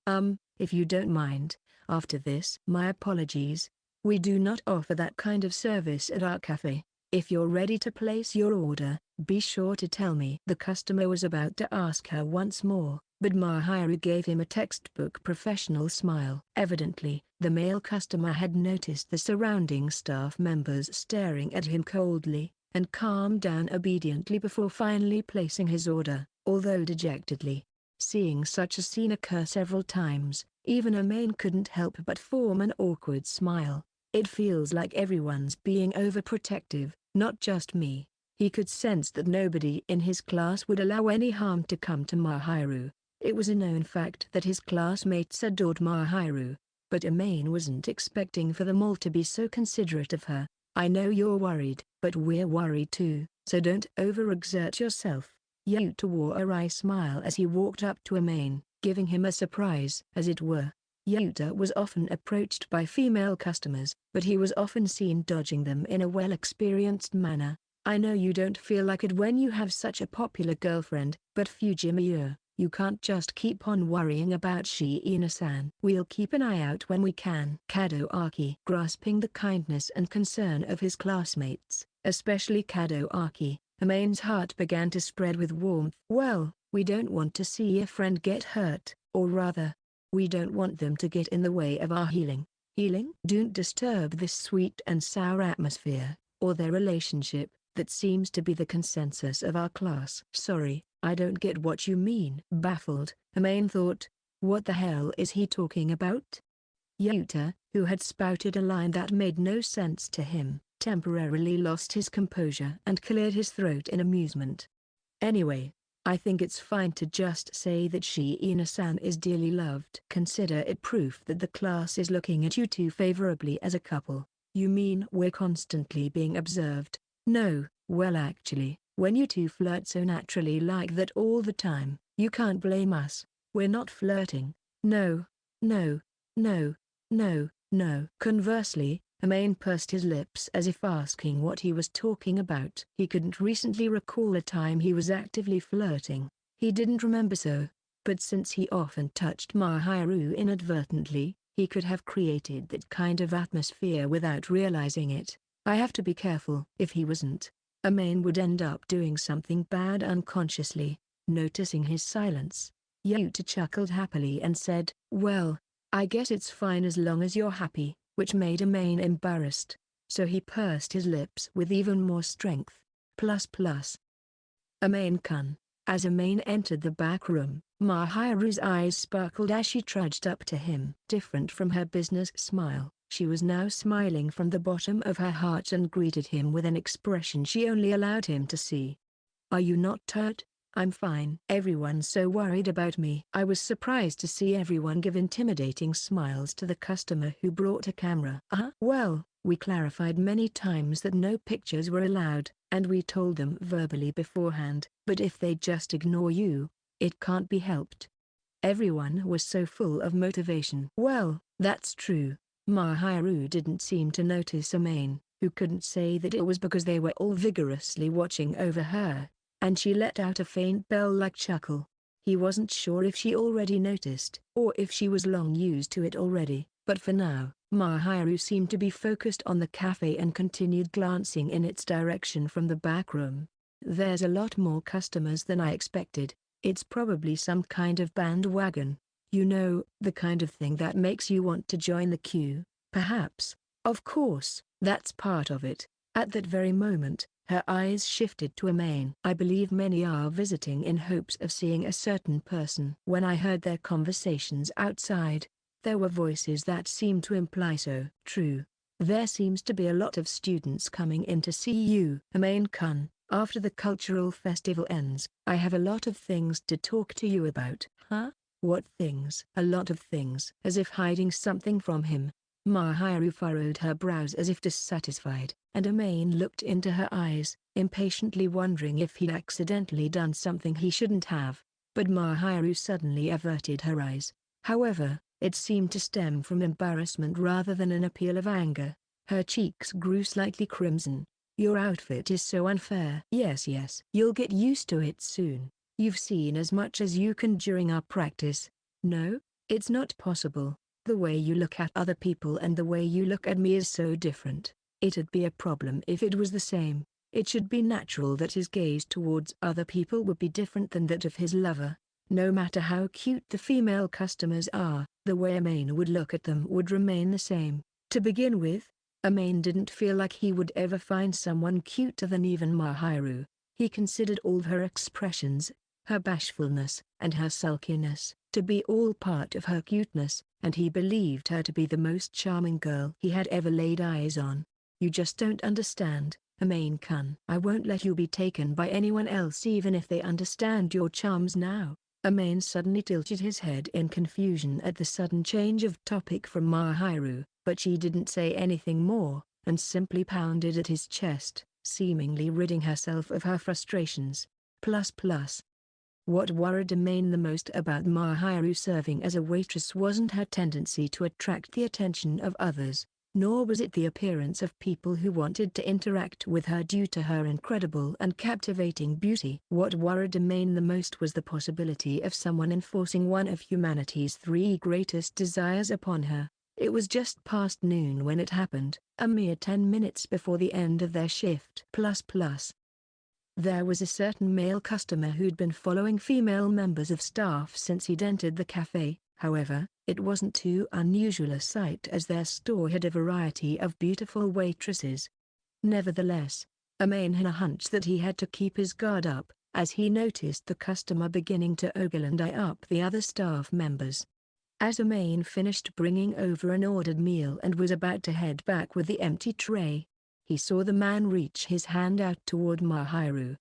If you don't mind, after this." "My apologies. We do not offer that kind of service at our cafe. If you're ready to place your order, be sure to tell me." The customer was about to ask her once more, but Mahiru gave him a textbook professional smile. Evidently, the male customer had noticed the surrounding staff members staring at him coldly, and calmed down obediently before finally placing his order, although dejectedly. Seeing such a scene occur several times, even Amain couldn't help but form an awkward smile. "It feels like everyone's being overprotective, not just me." He could sense that nobody in his class would allow any harm to come to Mahiru. It was a known fact that his classmates adored Mahiru, but Amain wasn't expecting for them all to be so considerate of her. "I know you're worried, but we're worried too, so don't overexert yourself." Yuta wore a wry smile as he walked up to Amain, giving him a surprise. As it were, Yuta was often approached by female customers, but he was often seen dodging them in a well-experienced manner. "I know you don't feel like it when you have such a popular girlfriend, but Fujimiya, you can't just keep on worrying about Shiina-san. We'll keep an eye out when we can." Kadoaki, grasping the kindness and concern of his classmates, especially Kadoaki, Amain's heart began to spread with warmth. "Well, we don't want to see a friend get hurt, or rather, we don't want them to get in the way of our healing. Don't disturb this sweet and sour atmosphere, or their relationship, that seems to be the consensus of our class." "Sorry, I don't get what you mean." Baffled, Amain thought, what the hell is he talking about? Yuta, who had spouted a line that made no sense to him, temporarily lost his composure and cleared his throat in amusement. "Anyway, I think it's fine to just say that Shiina-san is dearly loved. Consider it proof that the class is looking at you two favorably as a couple." "You mean we're constantly being observed?" "No, well actually, when you two flirt so naturally like that all the time, you can't blame us. We're not flirting. No, no, no, no, no." Conversely, Amain pursed his lips as if asking what he was talking about. He couldn't recently recall a time he was actively flirting. He didn't remember so, but since he often touched Mahiru inadvertently, he could have created that kind of atmosphere without realizing it. "I have to be careful." If he wasn't, Amain would end up doing something bad unconsciously. Noticing his silence, Yuta chuckled happily and said, "Well, I guess it's fine as long as you're happy," which made Amain embarrassed, so he pursed his lips with even more strength. Amain-kun. As Amain entered the back room, Mahiru's eyes sparkled as she trudged up to him. Different from her business smile, she was now smiling from the bottom of her heart and greeted him with an expression she only allowed him to see. "Are you not tired?" "I'm fine." "Everyone's so worried about me." I was surprised to see everyone give intimidating smiles to the customer who brought a camera. Well, we clarified many times that no pictures were allowed, and we told them verbally beforehand, but if they just ignore you, it can't be helped." Everyone was so full of motivation. "Well, that's true." Mahiru didn't seem to notice Amain, who couldn't say that it was because they were all vigorously watching over her, and she let out a faint bell-like chuckle. He wasn't sure if she already noticed or if she was long used to it already, but for now, Mahiru seemed to be focused on the cafe and continued glancing in its direction from the back room. "There's a lot more customers than I expected. It's probably some kind of bandwagon. You know, the kind of thing that makes you want to join the queue, perhaps." "Of course, that's part of it." At that very moment, her eyes shifted to Amain. "I believe many are visiting in hopes of seeing a certain person." When I heard their conversations outside, there were voices that seemed to imply so. "True. There seems to be a lot of students coming in to see you." "Amain-kun, after the cultural festival ends, I have a lot of things to talk to you about." "Huh? What things?" "A lot of things." As if hiding something from him, Mahiru furrowed her brows as if dissatisfied, and Amain looked into her eyes, impatiently wondering if he'd accidentally done something he shouldn't have. But Mahiru suddenly averted her eyes. However, it seemed to stem from embarrassment rather than an appeal of anger. Her cheeks grew slightly crimson. "Your outfit is so unfair." "Yes, you'll get used to it soon. You've seen as much as you can during our practice." "No, it's not possible. The way you look at other people and the way you look at me is so different. It'd be a problem if it was the same. It should be natural that his gaze towards other people would be different than that of his lover. No matter how cute the female customers are, the way Amain would look at them would remain the same." To begin with, Amain didn't feel like he would ever find someone cuter than even Mahiru. He considered all her expressions, her bashfulness, and her sulkiness, to be all part of her cuteness, and he believed her to be the most charming girl he had ever laid eyes on. "You just don't understand, Amain-kun. I won't let you be taken by anyone else even if they understand your charms now." Amain suddenly tilted his head in confusion at the sudden change of topic from Mahiru, but she didn't say anything more, and simply pounded at his chest, seemingly ridding herself of her frustrations. What worried Amain the most about Mahiru serving as a waitress wasn't her tendency to attract the attention of others, nor was it the appearance of people who wanted to interact with her due to her incredible and captivating beauty. What worried Amain the most was the possibility of someone enforcing one of humanity's 3 greatest desires upon her. It was just past noon when it happened, a mere 10 minutes before the end of their shift. There was a certain male customer who'd been following female members of staff since he'd entered the cafe. However, it wasn't too unusual a sight as their store had a variety of beautiful waitresses. Nevertheless, Amain had a hunch that he had to keep his guard up, as he noticed the customer beginning to ogle and eye up the other staff members. As Amain finished bringing over an ordered meal and was about to head back with the empty tray, he saw the man reach his hand out toward Mahiru.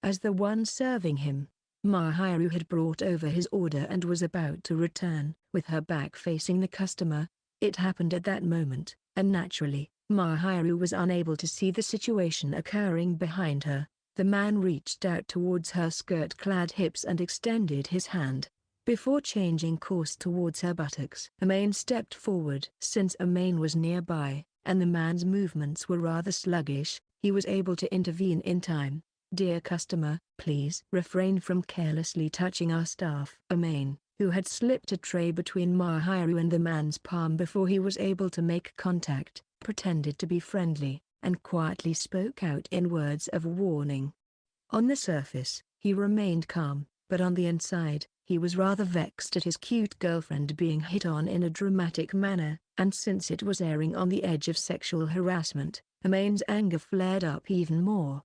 As the one serving him, Mahiru had brought over his order and was about to return, with her back facing the customer. It happened at that moment, and naturally, Mahiru was unable to see the situation occurring behind her. The man reached out towards her skirt-clad hips and extended his hand, before changing course towards her buttocks. Amain stepped forward. Since Amain was nearby, and the man's movements were rather sluggish, he was able to intervene in time. "Dear customer, please refrain from carelessly touching our staff." Amain, who had slipped a tray between Mahiru and the man's palm before he was able to make contact, pretended to be friendly, and quietly spoke out in words of warning. On the surface, he remained calm, but on the inside, he was rather vexed at his cute girlfriend being hit on in a dramatic manner, and since it was erring on the edge of sexual harassment, Amain's anger flared up even more.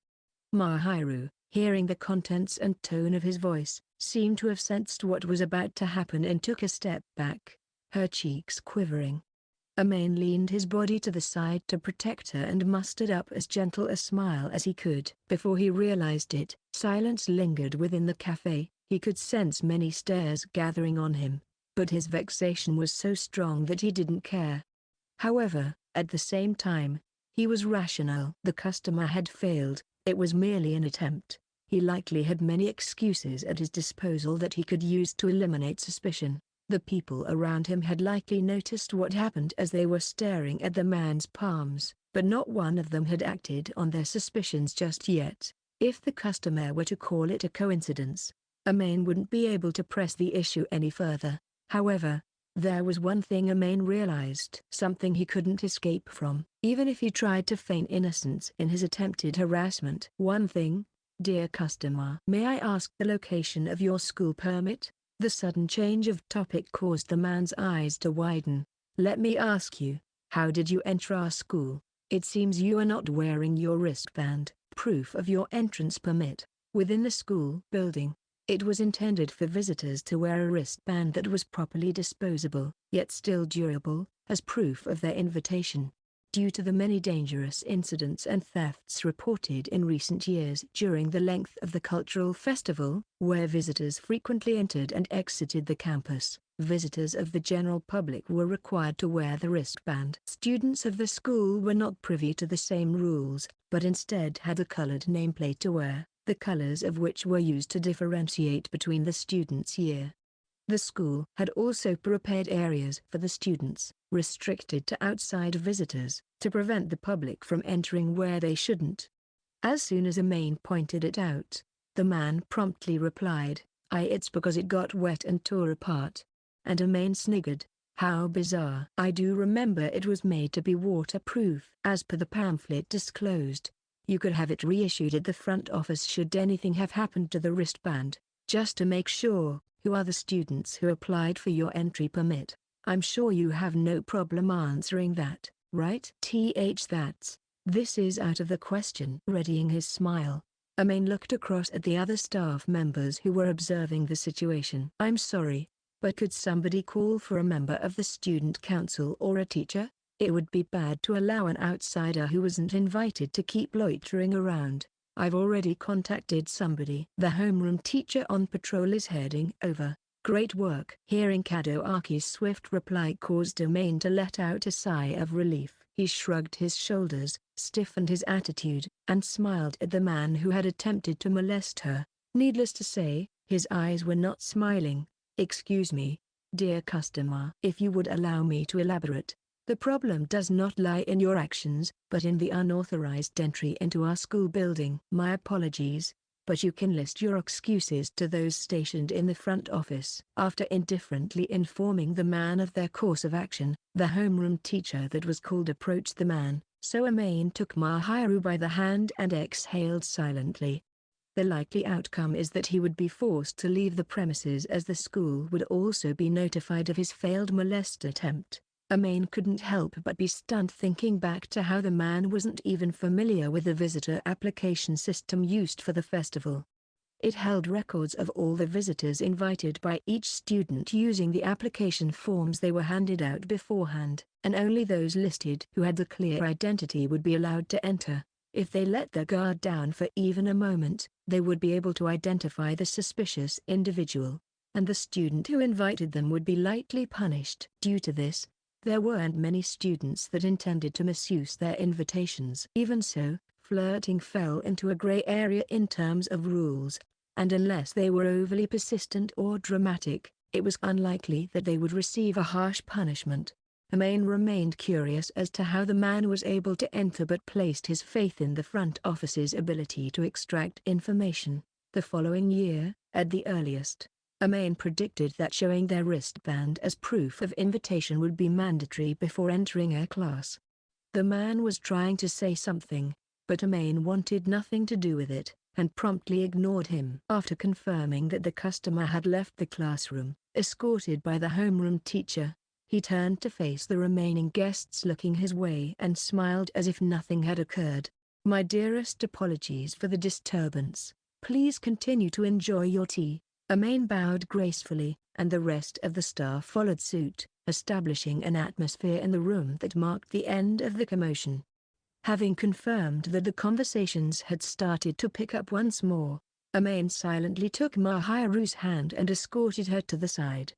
Mahiru, hearing the contents and tone of his voice, seemed to have sensed what was about to happen and took a step back, her cheeks quivering. Amain leaned his body to the side to protect her and mustered up as gentle a smile as he could. Before he realized it, silence lingered within the cafe. He could sense many stares gathering on him, but his vexation was so strong that he didn't care. However, at the same time, he was rational. The customer had failed, it was merely an attempt. He likely had many excuses at his disposal that he could use to eliminate suspicion. The people around him had likely noticed what happened as they were staring at the man's palms, but not one of them had acted on their suspicions just yet. If the customer were to call it a coincidence, Amain wouldn't be able to press the issue any further. However, there was one thing Amain realized, something he couldn't escape from, even if he tried to feign innocence in his attempted harassment. One thing, dear customer. May I ask the location of your school permit? The sudden change of topic caused the man's eyes to widen. Let me ask you, how did you enter our school? It seems you are not wearing your wristband, proof of your entrance permit. Within the school building, it was intended for visitors to wear a wristband that was properly disposable, yet still durable, as proof of their invitation. Due to the many dangerous incidents and thefts reported in recent years during the length of the cultural festival, where visitors frequently entered and exited the campus, visitors of the general public were required to wear the wristband. Students of the school were not privy to the same rules, but instead had a colored nameplate to wear, the colors of which were used to differentiate between the students' year. The school had also prepared areas for the students, restricted to outside visitors, to prevent the public from entering where they shouldn't. As soon as Amain pointed it out, the man promptly replied, it's because it got wet and tore apart. And Amain sniggered. How bizarre. I do remember it was made to be waterproof. As per the pamphlet disclosed, you could have it reissued at the front office should anything have happened to the wristband. Just to make sure, who are the students who applied for your entry permit? I'm sure you have no problem answering that, right? This is out of the question. Readying his smile, Amain looked across at the other staff members who were observing the situation. I'm sorry, but could somebody call for a member of the student council or a teacher? It would be bad to allow an outsider who wasn't invited to keep loitering around. I've already contacted somebody. The homeroom teacher on patrol is heading over. Great work. Hearing Kadoaki's swift reply caused Amain to let out a sigh of relief. He shrugged his shoulders, stiffened his attitude, and smiled at the man who had attempted to molest her. Needless to say, his eyes were not smiling. Excuse me, dear customer. If you would allow me to elaborate. The problem does not lie in your actions, but in the unauthorized entry into our school building. My apologies, but you can list your excuses to those stationed in the front office. After indifferently informing the man of their course of action, the homeroom teacher that was called approached the man, so Amain took Mahiru by the hand and exhaled silently. The likely outcome is that he would be forced to leave the premises, as the school would also be notified of his failed molest attempt. Amain couldn't help but be stunned thinking back to how the man wasn't even familiar with the visitor application system used for the festival. It held records of all the visitors invited by each student using the application forms they were handed out beforehand, and only those listed who had the clear identity would be allowed to enter. If they let their guard down for even a moment, they would be able to identify the suspicious individual, and the student who invited them would be lightly punished. Due to this, there weren't many students that intended to misuse their invitations. Even so, flirting fell into a gray area in terms of rules, and unless they were overly persistent or dramatic, it was unlikely that they would receive a harsh punishment. Amain remained curious as to how the man was able to enter, but placed his faith in the front office's ability to extract information. The following year, at the earliest, Amain predicted that showing their wristband as proof of invitation would be mandatory before entering a class. The man was trying to say something, but Amain wanted nothing to do with it, and promptly ignored him. After confirming that the customer had left the classroom, escorted by the homeroom teacher, he turned to face the remaining guests looking his way and smiled as if nothing had occurred. My dearest apologies for the disturbance. Please continue to enjoy your tea. Amain bowed gracefully, and the rest of the staff followed suit, establishing an atmosphere in the room that marked the end of the commotion. Having confirmed that the conversations had started to pick up once more, Amain silently took Mahiru's hand and escorted her to the side.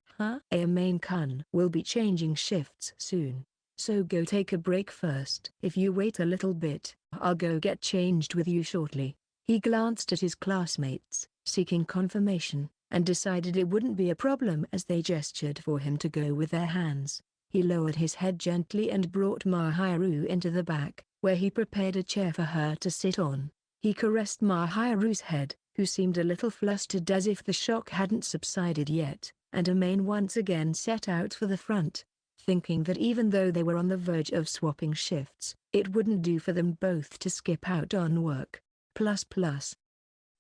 Amain-kun will be changing shifts soon, so go take a break first. If you wait a little bit, I'll go get changed with you shortly. He glanced at his classmates, seeking confirmation, and decided it wouldn't be a problem as they gestured for him to go with their hands. He lowered his head gently and brought Mahiru into the back, where he prepared a chair for her to sit on. He caressed Mahiru's head, who seemed a little flustered as if the shock hadn't subsided yet, and Amain once again set out for the front, thinking that even though they were on the verge of swapping shifts, it wouldn't do for them both to skip out on work.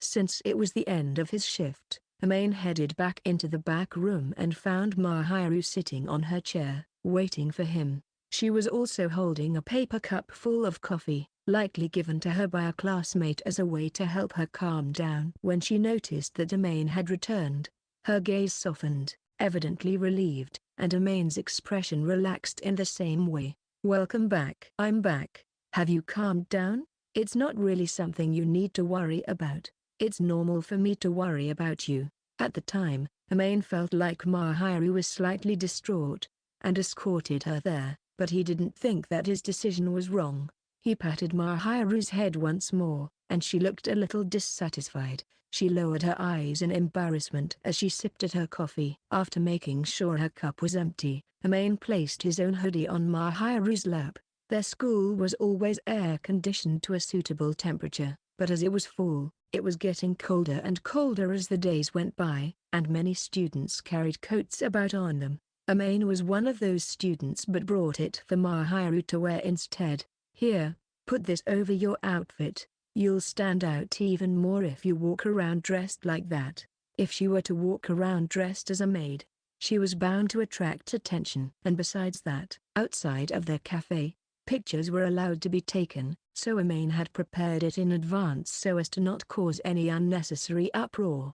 Since it was the end of his shift, Amain headed back into the back room and found Mahiru sitting on her chair, waiting for him. She was also holding a paper cup full of coffee, likely given to her by a classmate as a way to help her calm down. When she noticed that Amain had returned, her gaze softened, evidently relieved, and Amain's expression relaxed in the same way. "Welcome back." "I'm back. Have you calmed down? It's not really something you need to worry about. It's normal for me to worry about you." At the time, Amain felt like Mahiru was slightly distraught, and escorted her there, but he didn't think that his decision was wrong. He patted Mahiru's head once more, and she looked a little dissatisfied. She lowered her eyes in embarrassment as she sipped at her coffee. After making sure her cup was empty, Amain placed his own hoodie on Mahiru's lap. Their school was always air-conditioned to a suitable temperature, but as it was fall, it was getting colder and colder as the days went by, and many students carried coats about on them. Amain was one of those students but brought it for Mahiru to wear instead. "Here, put this over your outfit. You'll stand out even more if you walk around dressed like that." If she were to walk around dressed as a maid, she was bound to attract attention. And besides that, outside of their cafe, pictures were allowed to be taken, so Amain had prepared it in advance so as to not cause any unnecessary uproar.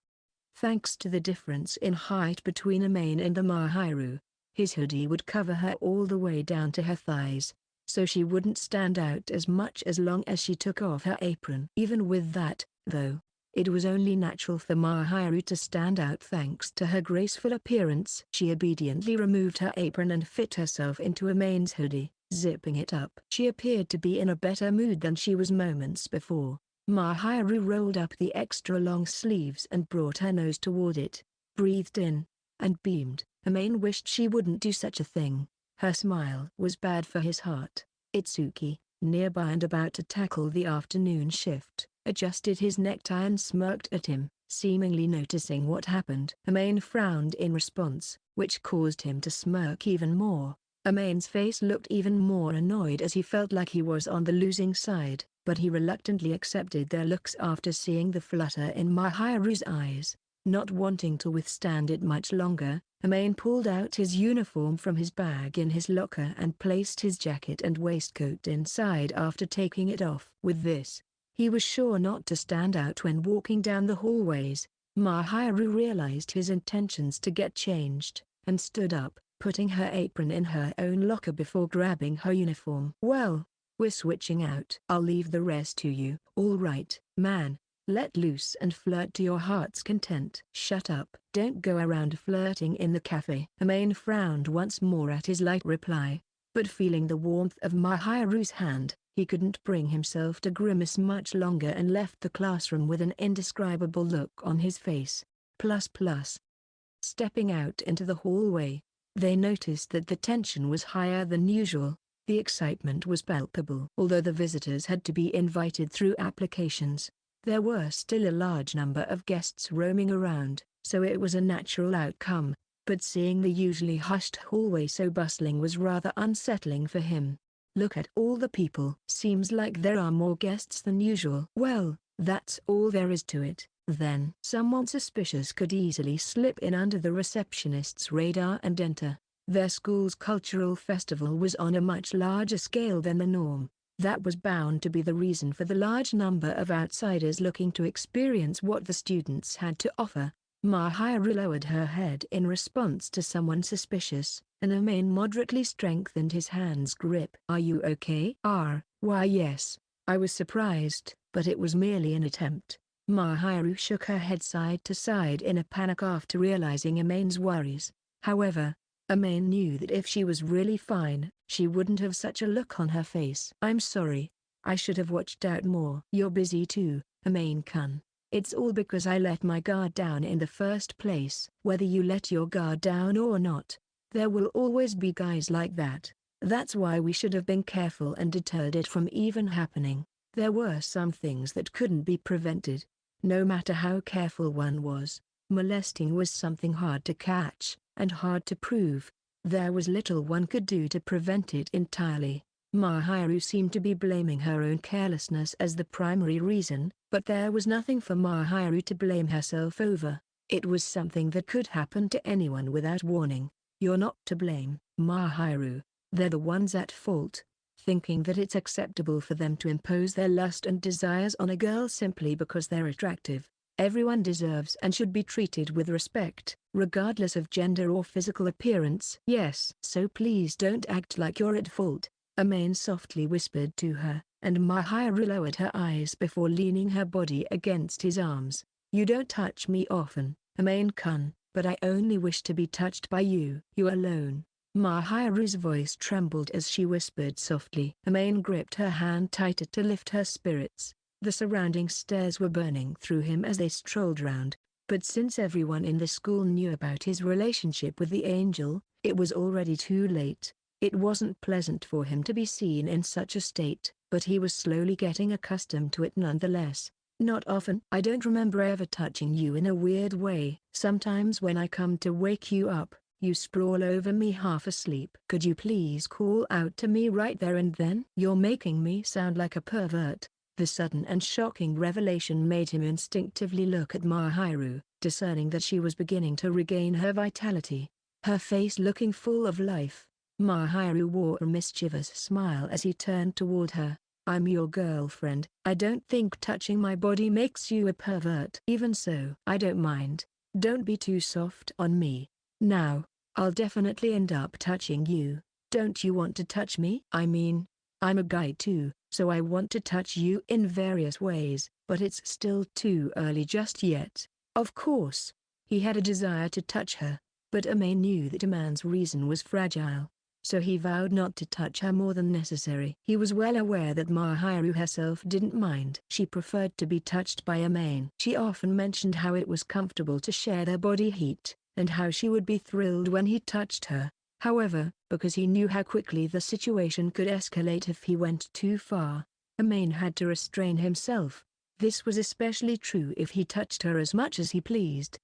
Thanks to the difference in height between Amain and the Mahiru, his hoodie would cover her all the way down to her thighs, so she wouldn't stand out as much as long as she took off her apron. Even with that, though, it was only natural for Mahiru to stand out thanks to her graceful appearance. She obediently removed her apron and fit herself into Amain's hoodie, zipping it up. She appeared to be in a better mood than she was moments before. Mahiru rolled up the extra long sleeves and brought her nose toward it, breathed in, and beamed. Amain wished she wouldn't do such a thing. Her smile was bad for his heart. Itsuki, nearby and about to tackle the afternoon shift, adjusted his necktie and smirked at him, seemingly noticing what happened. Amain frowned in response, which caused him to smirk even more. Amain's face looked even more annoyed as he felt like he was on the losing side, but he reluctantly accepted their looks after seeing the flutter in Mahiru's eyes. Not wanting to withstand it much longer, Amain pulled out his uniform from his bag in his locker and placed his jacket and waistcoat inside after taking it off. With this, he was sure not to stand out when walking down the hallways. Mahiru realized his intentions to get changed, and stood up, putting her apron in her own locker before grabbing her uniform. "Well, we're switching out. I'll leave the rest to you." "All right, man. Let loose and flirt to your heart's content." "Shut up. Don't go around flirting in the cafe." Amain frowned once more at his light reply, but feeling the warmth of Mahiru's hand, he couldn't bring himself to grimace much longer and left the classroom with an indescribable look on his face. Stepping out into the hallway, they noticed that the tension was higher than usual. The excitement was palpable. Although the visitors had to be invited through applications, there were still a large number of guests roaming around, so it was a natural outcome, but seeing the usually hushed hallway so bustling was rather unsettling for him. "Look at all the people. Seems like there are more guests than usual." "Well, that's all there is to it, then." Someone suspicious could easily slip in under the receptionist's radar and enter. Their school's cultural festival was on a much larger scale than the norm. That was bound to be the reason for the large number of outsiders looking to experience what the students had to offer. Mahiru lowered her head in response to someone suspicious, and Amain moderately strengthened his hand's grip. "Are you okay?" Why yes. I was surprised, but it was merely an attempt." Mahiru shook her head side to side in a panic after realizing Amain's worries. However, Amain knew that if she was really fine, she wouldn't have such a look on her face. "I'm sorry. I should have watched out more." "You're busy too, Amain-kun. It's all because I let my guard down in the first place." "Whether you let your guard down or not, there will always be guys like that. That's why we should have been careful and deterred it from even happening. There were some things that couldn't be prevented. No matter how careful one was, molesting was something hard to catch, and hard to prove. There was little one could do to prevent it entirely. Mahiru seemed to be blaming her own carelessness as the primary reason, but there was nothing for Mahiru to blame herself over. It was something that could happen to anyone without warning. You're not to blame, Mahiru. They're the ones at fault. Thinking that it's acceptable for them to impose their lust and desires on a girl simply because they're attractive. Everyone deserves and should be treated with respect, regardless of gender or physical appearance. Yes. So please don't act like you're at fault, Amain softly whispered to her, and Mahiru lowered her eyes before leaning her body against his arms. You don't touch me often, Amain-kun, but I only wish to be touched by you. You alone. Mahiru's voice trembled as she whispered softly. Amain gripped her hand tighter to lift her spirits. The surrounding stares were burning through him as they strolled round, but since everyone in the school knew about his relationship with the angel, it was already too late. It wasn't pleasant for him to be seen in such a state, but he was slowly getting accustomed to it nonetheless. Not often. I don't remember ever touching you in a weird way. Sometimes when I come to wake you up, you sprawl over me half asleep. Could you please call out to me right there and then? You're making me sound like a pervert. The sudden and shocking revelation made him instinctively look at Mahiru, discerning that she was beginning to regain her vitality, her face looking full of life. Mahiru wore a mischievous smile as he turned toward her. I'm your girlfriend. I don't think touching my body makes you a pervert. Even so, I don't mind. Don't be too soft on me. Now, I'll definitely end up touching you. Don't you want to touch me? I mean, I'm a guy too, so I want to touch you in various ways, but it's still too early just yet. Of course, he had a desire to touch her, but Amain knew that a man's reason was fragile, so he vowed not to touch her more than necessary. He was well aware that Mahiru herself didn't mind. She preferred to be touched by Amain. She often mentioned how it was comfortable to share their body heat, and how she would be thrilled when he touched her. However, because he knew how quickly the situation could escalate if he went too far, Amain had to restrain himself. This was especially true if he touched her as much as he pleased.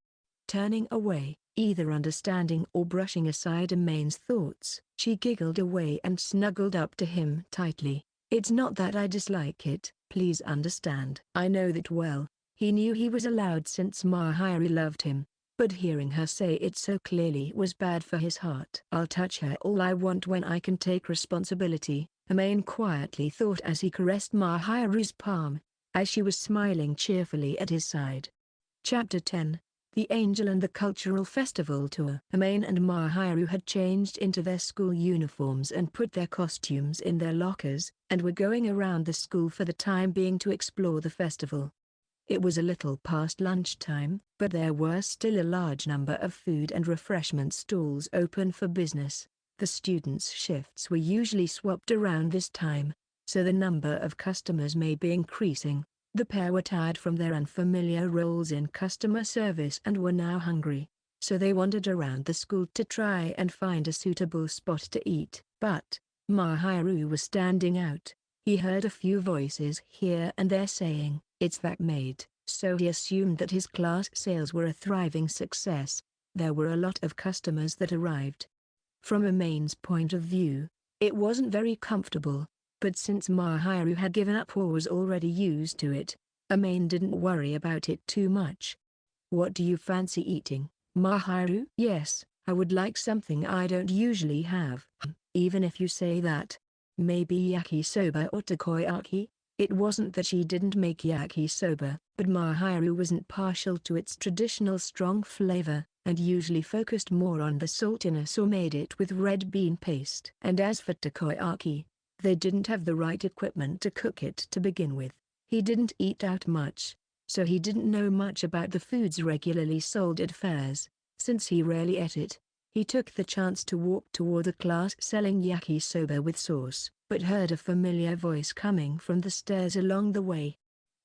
Turning away, either understanding or brushing aside Amain's thoughts, she giggled away and snuggled up to him tightly. It's not that I dislike it, please understand. I know that well. He knew he was allowed since Mahiru loved him, but hearing her say it so clearly was bad for his heart. I'll touch her all I want when I can take responsibility, Amain quietly thought as he caressed Mahiru's palm, as she was smiling cheerfully at his side. Chapter 10. The Angel and the Cultural Festival Tour. Amain and Mahiru had changed into their school uniforms and put their costumes in their lockers, and were going around the school for the time being to explore the festival. It was a little past lunchtime, but there were still a large number of food and refreshment stalls open for business. The students' shifts were usually swapped around this time, so the number of customers may be increasing. The pair were tired from their unfamiliar roles in customer service and were now hungry, so they wandered around the school to try and find a suitable spot to eat. But Mahiru was standing out. He heard a few voices here and there saying, "It's that maid," so he assumed that his class sales were a thriving success. There were a lot of customers that arrived. From Amain's point of view, it wasn't very comfortable, but since Mahiru had given up or was already used to it, Amain didn't worry about it too much. "What do you fancy eating, Mahiru?" "Yes, I would like something I don't usually have." "Even if you say that. Maybe yakisoba or takoyaki?" It wasn't that she didn't make yakisoba, but Mahiru wasn't partial to its traditional strong flavor, and usually focused more on the saltiness or made it with red bean paste. And as for takoyaki, they didn't have the right equipment to cook it to begin with. He didn't eat out much, so he didn't know much about the foods regularly sold at fairs. Since he rarely ate it, he took the chance to walk toward a class selling yakisoba with sauce, but heard a familiar voice coming from the stairs along the way.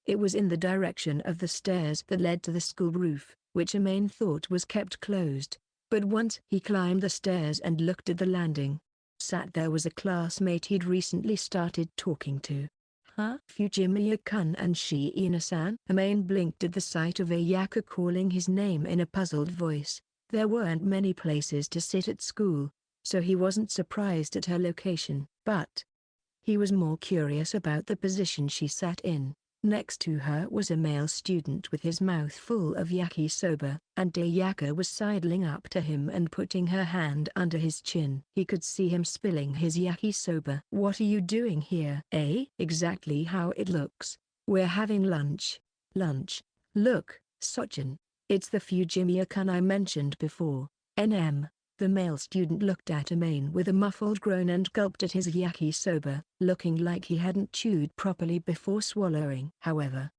It was in the direction of the stairs that led to the school roof, which Amain thought was kept closed, but once he climbed the stairs and looked at the landing, sat there was a classmate he'd recently started talking to. Huh? Fujimiya-kun and Shiina-san? Amain blinked at the sight of Ayaka calling his name in a puzzled voice. There weren't many places to sit at school, so he wasn't surprised at her location. But he was more curious about the position she sat in. Next to her was a male student with his mouth full of yakisoba, and Ayaka was sidling up to him and putting her hand under his chin. He could see him spilling his yakisoba. "What are you doing here?" Exactly how it looks. We're having lunch. Lunch? Look, Sochin. It's the Fujimiya-kun I mentioned before. NM. The male student looked at Amain with a muffled groan and gulped at his yakisoba, looking like he hadn't chewed properly before swallowing. However,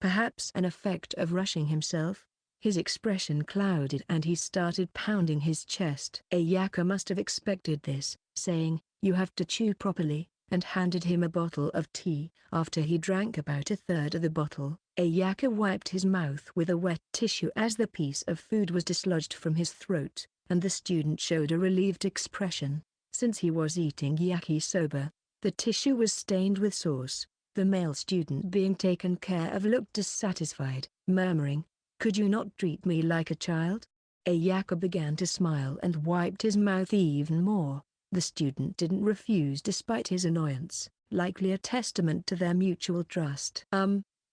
perhaps an effect of rushing himself, his expression clouded and he started pounding his chest. Ayaka must have expected this, saying, "You have to chew properly," and handed him a bottle of tea. After he drank about a third of the bottle, Ayaka wiped his mouth with a wet tissue as the piece of food was dislodged from his throat, and the student showed a relieved expression. Since he was eating yakisoba, the tissue was stained with sauce. The male student being taken care of looked dissatisfied, murmuring, "Could you not treat me like a child?" Ayaka began to smile and wiped his mouth even more. The student didn't refuse despite his annoyance, likely a testament to their mutual trust.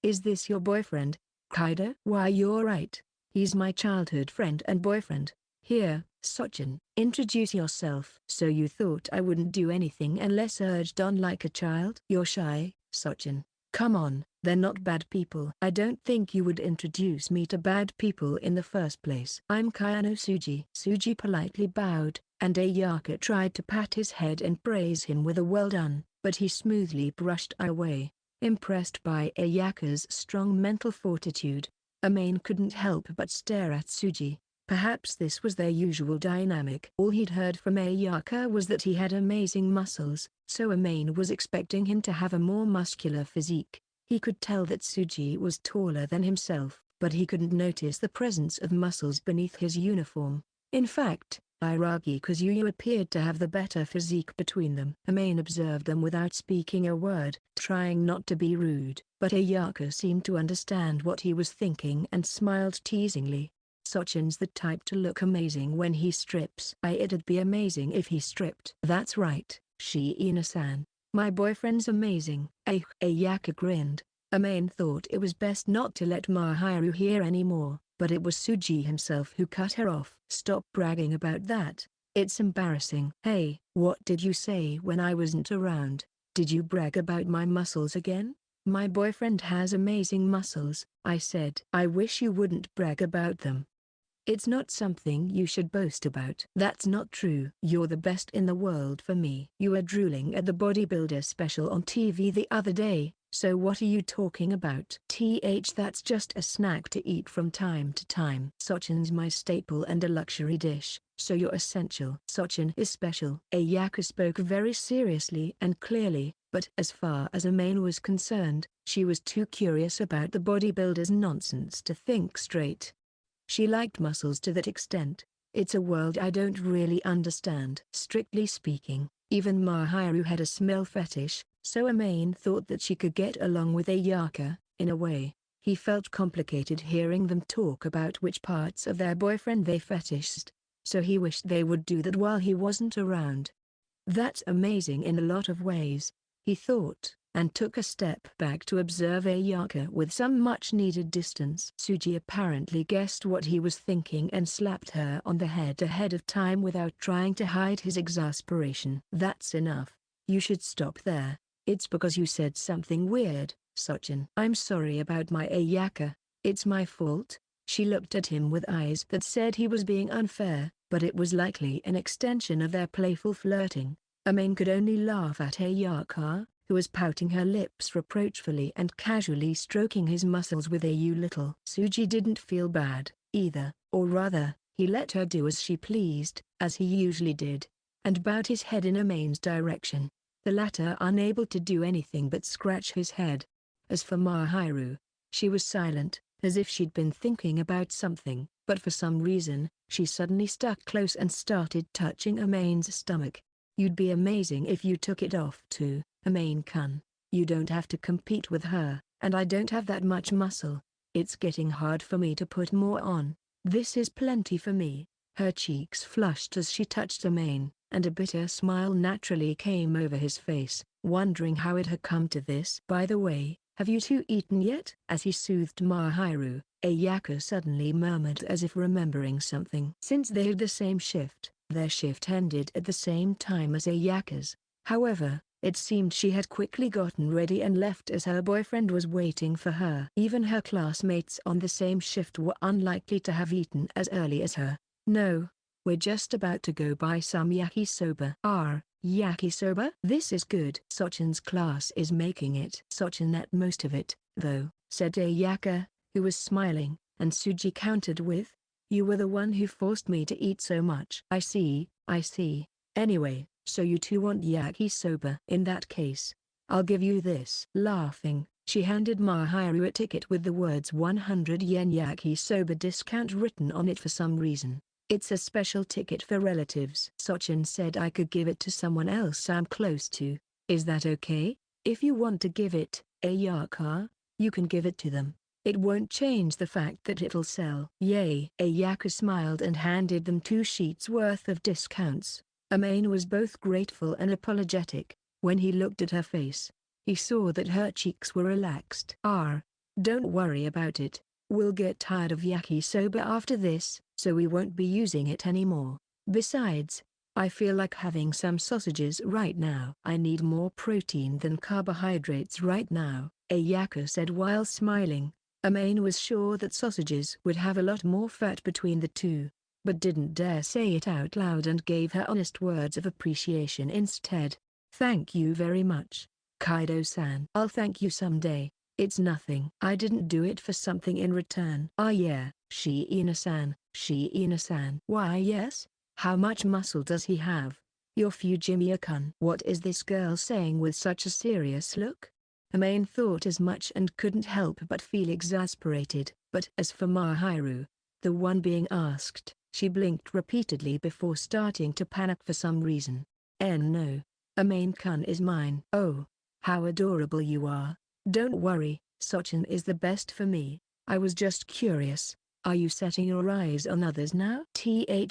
Is this your boyfriend, Kaido?" "Why, you're right. He's my childhood friend and boyfriend. Here, Sochin, introduce yourself." "So you thought I wouldn't do anything unless urged on like a child?" "You're shy, Sochin. Come on." "They're not bad people." "I don't think you would introduce me to bad people in the first place." "I'm Kayano Suji." Suji politely bowed, and Ayaka tried to pat his head and praise him with a "well done," but he smoothly brushed away. Impressed by Ayaka's strong mental fortitude, Amain couldn't help but stare at Suji. Perhaps this was their usual dynamic. All he'd heard from Ayaka was that he had amazing muscles, so Amain was expecting him to have a more muscular physique. He could tell that Suji was taller than himself, but he couldn't notice the presence of muscles beneath his uniform. In fact, Iragi Kazuya appeared to have the better physique between them. Amain observed them without speaking a word, trying not to be rude, but Ayaka seemed to understand what he was thinking and smiled teasingly. "Sochin's the type to look amazing when he strips." "It'd be amazing if he stripped." "That's right, Shiina-san. My boyfriend's amazing." Ayaka grinned. Amain thought it was best not to let Mahiru hear anymore, but it was Suji himself who cut her off. "Stop bragging about that. It's embarrassing." "Hey, what did you say when I wasn't around? Did you brag about my muscles again?" "My boyfriend has amazing muscles," I said. "I wish you wouldn't brag about them. It's not something you should boast about." "That's not true." "You're the best in the world for me." "You were drooling at the bodybuilder special on TV the other day, so what are you talking about?" That's just a snack to eat from time to time." "Sochin's my staple and a luxury dish, so you're essential." "Sochin is special." Ayaka spoke very seriously and clearly, but as far as Amain was concerned, she was too curious about the bodybuilder's nonsense to think straight. She liked muscles to that extent. It's a world I don't really understand. Strictly speaking, even Mahiru had a smell fetish, so Amain thought that she could get along with Ayaka, in a way. He felt complicated hearing them talk about which parts of their boyfriend they fetishized, so he wished they would do that while he wasn't around. That's amazing in a lot of ways, he thought, and took a step back to observe Ayaka with some much-needed distance. Suji apparently guessed what he was thinking and slapped her on the head ahead of time without trying to hide his exasperation. "That's enough. You should stop there. It's because you said something weird, Sochin." "I'm sorry about my Ayaka. It's my fault." She looked at him with eyes that said he was being unfair, but it was likely an extension of their playful flirting. Amain could only laugh at Ayaka, who was pouting her lips reproachfully and casually stroking his muscles with a "you little." Suji didn't feel bad, either, or rather, he let her do as she pleased, as he usually did, and bowed his head in Amain's direction, the latter unable to do anything but scratch his head. As for Mahiru, she was silent, as if she'd been thinking about something, but for some reason, she suddenly stuck close and started touching Amain's stomach. You'd be amazing if you took it off too, Amain-kun. You don't have to compete with her, and I don't have that much muscle. It's getting hard for me to put more on. This is plenty for me. Her cheeks flushed as she touched Amain, and a bitter smile naturally came over his face, wondering how it had come to this. By the way, have you two eaten yet? As he soothed Mahiru, Ayaka suddenly murmured as if remembering something. Since they had the same shift, their shift ended at the same time as Ayaka's. However, it seemed she had quickly gotten ready and left as her boyfriend was waiting for her. Even her classmates on the same shift were unlikely to have eaten as early as her. No, we're just about to go buy some yakisoba. Yakisoba? This is good. Sochin's class is making it. Sochin ate most of it, though, said Ayaka, who was smiling, and Suji countered with, "You were the one who forced me to eat so much." I see. Anyway, so you two want yakisoba? In that case, I'll give you this. Laughing, she handed Mahiru a ticket with the words 100 yen yakisoba discount written on it for some reason. It's a special ticket for relatives. Sochin said I could give it to someone else I'm close to. Is that okay? If you want to give it, Ayaka, you can give it to them. It won't change the fact that it'll sell. Yay! Ayaka smiled and handed them 2 sheets worth of discounts. Amain was both grateful and apologetic. When he looked at her face, he saw that her cheeks were relaxed. Don't worry about it. We'll get tired of yakisoba after this, so we won't be using it anymore. Besides, I feel like having some sausages right now. I need more protein than carbohydrates right now, Ayaka said while smiling. Amain was sure that sausages would have a lot more fat between the two, but didn't dare say it out loud and gave her honest words of appreciation instead. Thank you very much, Kaido-san. I'll thank you someday. It's nothing. I didn't do it for something in return. Yeah, Shiina-san. Why yes? How much muscle does he have? Your Fujimiya-kun. What is this girl saying with such a serious look? Amain thought as much and couldn't help but feel exasperated. But as for Mahiru, the one being asked, she blinked repeatedly before starting to panic for some reason. No. Amain-kun is mine. Oh, how adorable you are. Don't worry, Sochin is the best for me. I was just curious. Are you setting your eyes on others now?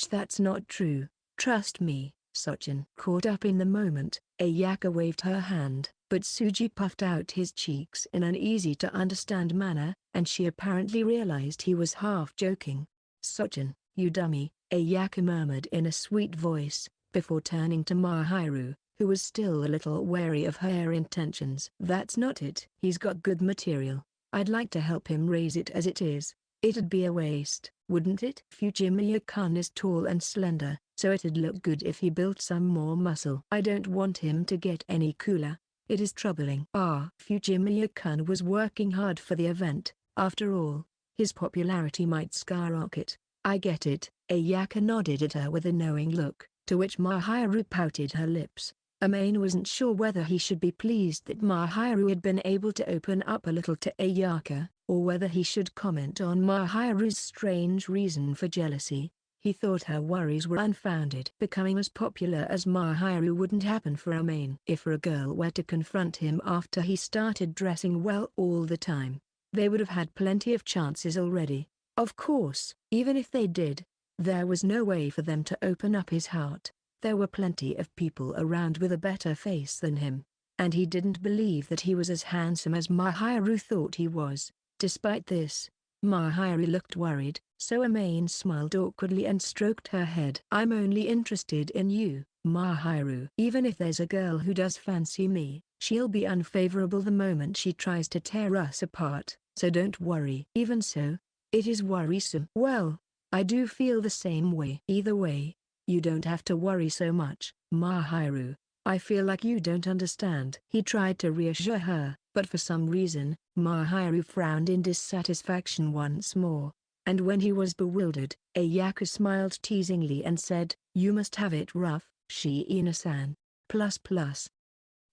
That's not true. Trust me, Sochin. Caught up in the moment, Ayaka waved her hand, but Suji puffed out his cheeks in an easy-to-understand manner, and she apparently realized he was half joking. Sochin, you dummy, Ayaka murmured in a sweet voice, before turning to Mahiru, who was still a little wary of her intentions. That's not it. He's got good material. I'd like to help him raise it as it is. It'd be a waste, wouldn't it? Fujimiya-kun is tall and slender, so it'd look good if he built some more muscle. I don't want him to get any cooler. It is troubling. Fujimiya-kun was working hard for the event. After all, his popularity might skyrocket. I get it. Ayaka nodded at her with a knowing look, to which Mahiru pouted her lips. Amain wasn't sure whether he should be pleased that Mahiru had been able to open up a little to Ayaka, or whether he should comment on Mahiru's strange reason for jealousy. He thought her worries were unfounded. Becoming as popular as Mahiru wouldn't happen for Amain. If a girl were to confront him after he started dressing well all the time, they would have had plenty of chances already. Of course, even if they did, there was no way for them to open up his heart. There were plenty of people around with a better face than him, and he didn't believe that he was as handsome as Mahiru thought he was. Despite this, Mahiru looked worried, so Amain smiled awkwardly and stroked her head. I'm only interested in you, Mahiru. Even if there's a girl who does fancy me, she'll be unfavorable the moment she tries to tear us apart, so don't worry. Even so, it is worrisome. Well, I do feel the same way. Either way, you don't have to worry so much, Mahiru. I feel like you don't understand. He tried to reassure her, but for some reason, Mahiru frowned in dissatisfaction once more. And when he was bewildered, Ayaka smiled teasingly and said, you must have it rough, Shiina-san.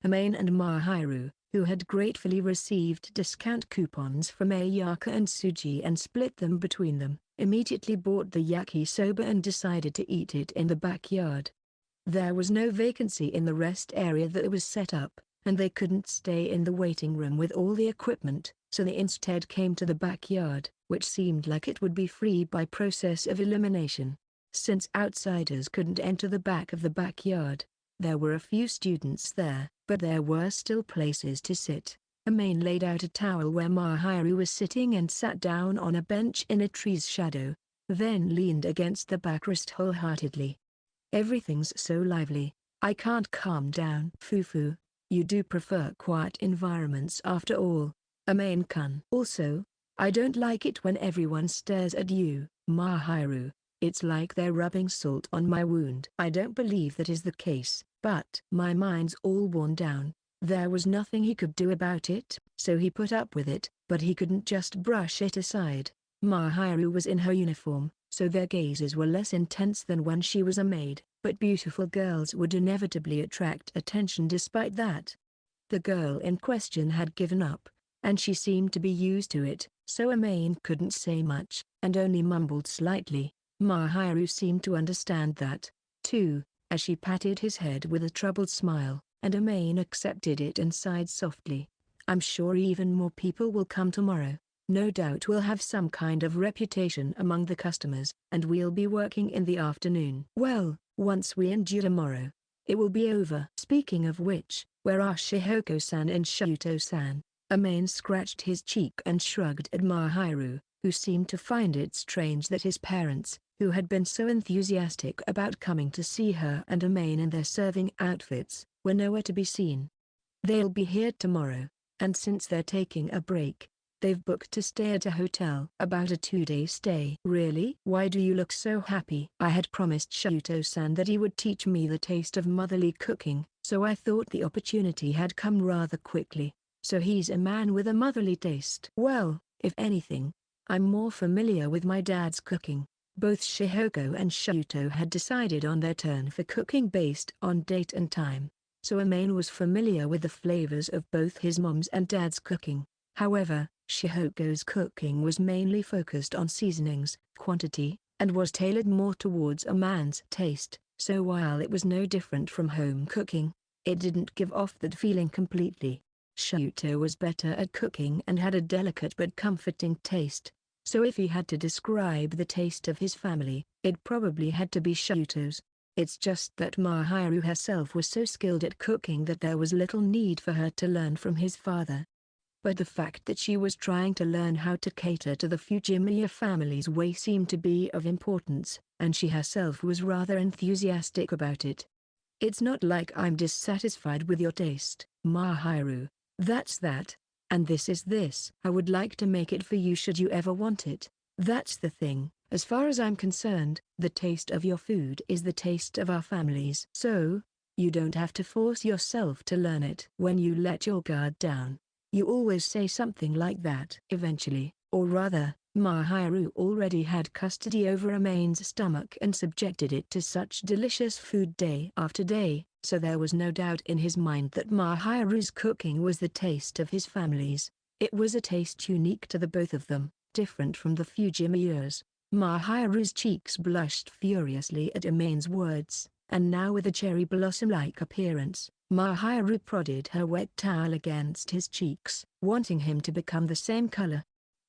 Amain and Mahiru, who had gratefully received discount coupons from Ayaka and Suji and split them between them, immediately bought the yakisoba and decided to eat it in the backyard. There was no vacancy in the rest area that was set up, and they couldn't stay in the waiting room with all the equipment, so they instead came to the backyard, which seemed like it would be free by process of elimination. Since outsiders couldn't enter the back of the backyard, there were a few students there, but there were still places to sit. Amain laid out a towel where Mahiru was sitting and sat down on a bench in a tree's shadow, then leaned against the backrest wholeheartedly. Everything's so lively, I can't calm down. Fufu, you do prefer quiet environments after all, Amain-kun. Also, I don't like it when everyone stares at you, Mahiru. It's like they're rubbing salt on my wound. I don't believe that is the case, but my mind's all worn down. There was nothing he could do about it, so he put up with it, but he couldn't just brush it aside. Mahiru was in her uniform, so their gazes were less intense than when she was a maid, but beautiful girls would inevitably attract attention despite that. The girl in question had given up, and she seemed to be used to it, so Amain couldn't say much, and only mumbled slightly. Mahiru seemed to understand that, too, as she patted his head with a troubled smile, and Amain accepted it and sighed softly. I'm sure even more people will come tomorrow. No doubt we'll have some kind of reputation among the customers, and we'll be working in the afternoon. Well, once we endure tomorrow, it will be over. Speaking of which, where are Shihoko-san and Shuto-san? Amain scratched his cheek and shrugged at Mahiru, who seemed to find it strange that his parents, who had been so enthusiastic about coming to see her and Amain in their serving outfits, were nowhere to be seen. They'll be here tomorrow, and since they're taking a break, they've booked to stay at a hotel. About a 2-day stay. Really? Why do you look so happy? I had promised Shuto-san that he would teach me the taste of motherly cooking, so I thought the opportunity had come rather quickly. So he's a man with a motherly taste. Well, if anything, I'm more familiar with my dad's cooking. Both Shihoko and Shuto had decided on their turn for cooking based on date and time, so Amain was familiar with the flavors of both his mom's and dad's cooking. However, Shihoko's cooking was mainly focused on seasonings, quantity, and was tailored more towards a man's taste, so while it was no different from home cooking, it didn't give off that feeling completely. Shuto was better at cooking and had a delicate but comforting taste, so if he had to describe the taste of his family, it probably had to be Shuto's. It's just that Mahiru herself was so skilled at cooking that there was little need for her to learn from his father. But the fact that she was trying to learn how to cater to the Fujimiya family's way seemed to be of importance, and she herself was rather enthusiastic about it. It's not like I'm dissatisfied with your taste, Mahiru. That's that, and this is this. I would like to make it for you should you ever want it. That's the thing. As far as I'm concerned, the taste of your food is the taste of our families. So, you don't have to force yourself to learn it. When you let your guard down, you always say something like that. Eventually, or rather, Mahiru already had custody over Amain's stomach and subjected it to such delicious food day after day, so there was no doubt in his mind that Mahiru's cooking was the taste of his family's. It was a taste unique to the both of them, different from the Fujimiyas. Mahiru's cheeks blushed furiously at Amain's words, and now with a cherry blossom-like appearance, Mahiru prodded her wet towel against his cheeks, wanting him to become the same color.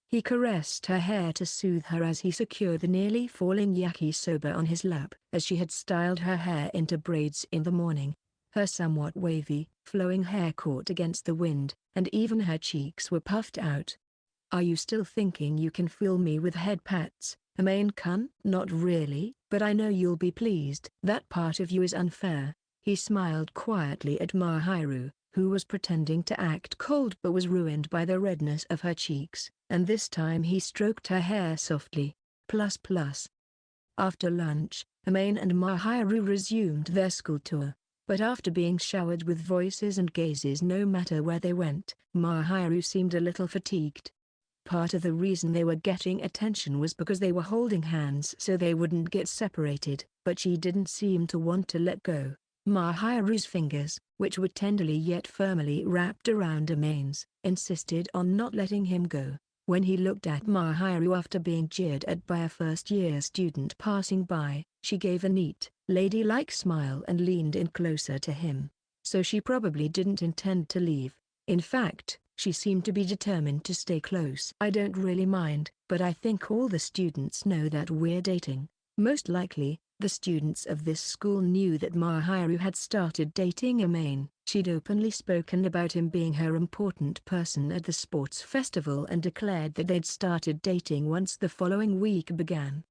He caressed her hair to soothe her as he secured the nearly falling yakisoba on his lap. As she had styled her hair into braids in the morning, her somewhat wavy, flowing hair caught against the wind, and even her cheeks were puffed out. Are you still thinking you can fool me with head pats, Amain-kun? Not really, but I know you'll be pleased. That part of you is unfair. He smiled quietly at Mahiru, who was pretending to act cold but was ruined by the redness of her cheeks, and this time he stroked her hair softly. Plus. After lunch, Amain and Mahiru resumed their school tour, but after being showered with voices and gazes no matter where they went, Mahiru seemed a little fatigued. Part of the reason they were getting attention was because they were holding hands so they wouldn't get separated, but she didn't seem to want to let go. Mahiru's fingers, which were tenderly yet firmly wrapped around Amain's, insisted on not letting him go. When he looked at Mahiru after being jeered at by a first-year student passing by, she gave a neat, ladylike smile and leaned in closer to him. So she probably didn't intend to leave. In fact, she seemed to be determined to stay close. I don't really mind, but I think all the students know that we're dating. Most likely, the students of this school knew that Mahiru had started dating Amain. She'd openly spoken about him being her important person at the sports festival and declared that they'd started dating once the following week began.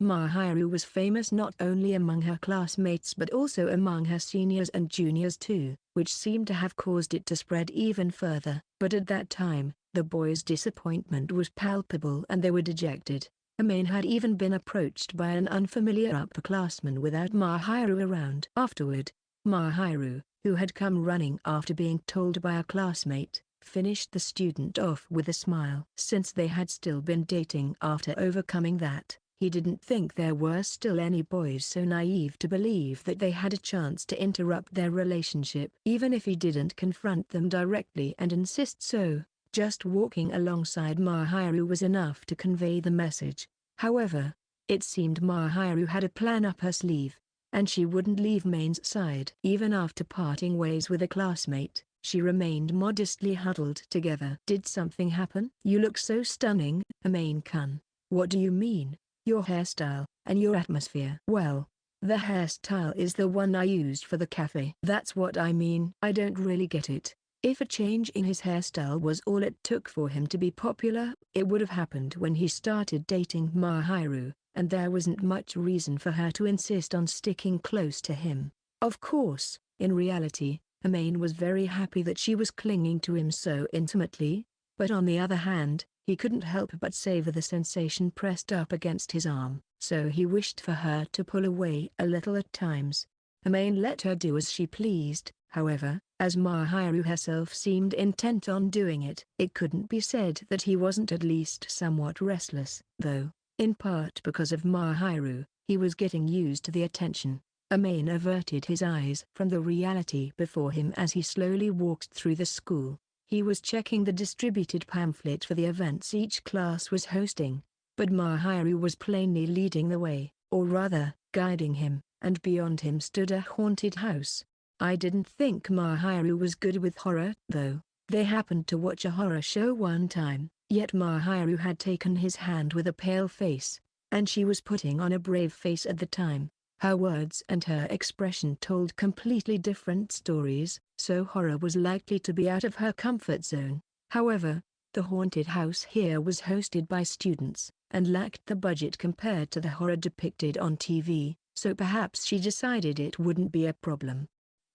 Mahiru was famous not only among her classmates but also among her seniors and juniors too, which seemed to have caused it to spread even further. But at that time, the boys' disappointment was palpable and they were dejected. Amain had even been approached by an unfamiliar upperclassman without Mahiru around. Afterward, Mahiru, who had come running after being told by a classmate, finished the student off with a smile. Since they had still been dating after overcoming that, he didn't think there were still any boys so naive to believe that they had a chance to interrupt their relationship. Even if he didn't confront them directly and insist so, just walking alongside Mahiru was enough to convey the message. However, it seemed Mahiru had a plan up her sleeve, and she wouldn't leave Main's side. Even after parting ways with a classmate, she remained modestly huddled together. Did something happen? You look so stunning, Amain-kun. What do you mean? Your hairstyle, and your atmosphere. Well, the hairstyle is the one I used for the cafe. That's what I mean. I don't really get it. If a change in his hairstyle was all it took for him to be popular, it would have happened when he started dating Mahiru, and there wasn't much reason for her to insist on sticking close to him. Of course, in reality, Amain was very happy that she was clinging to him so intimately, but on the other hand, he couldn't help but savor the sensation pressed up against his arm, so he wished for her to pull away a little at times. Amain let her do as she pleased, however, as Mahiru herself seemed intent on doing it. It couldn't be said that he wasn't at least somewhat restless, though, in part because of Mahiru, he was getting used to the attention. Amain averted his eyes from the reality before him as he slowly walked through the school. He was checking the distributed pamphlet for the events each class was hosting, but Mahiru was plainly leading the way, or rather, guiding him, and beyond him stood a haunted house. I didn't think Mahiru was good with horror, though. They happened to watch a horror show one time, yet Mahiru had taken his hand with a pale face, and she was putting on a brave face at the time. Her words and her expression told completely different stories, so horror was likely to be out of her comfort zone. However, the haunted house here was hosted by students, and lacked the budget compared to the horror depicted on TV, so perhaps she decided it wouldn't be a problem.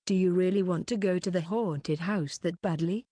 Do you really want to go to the haunted house that badly?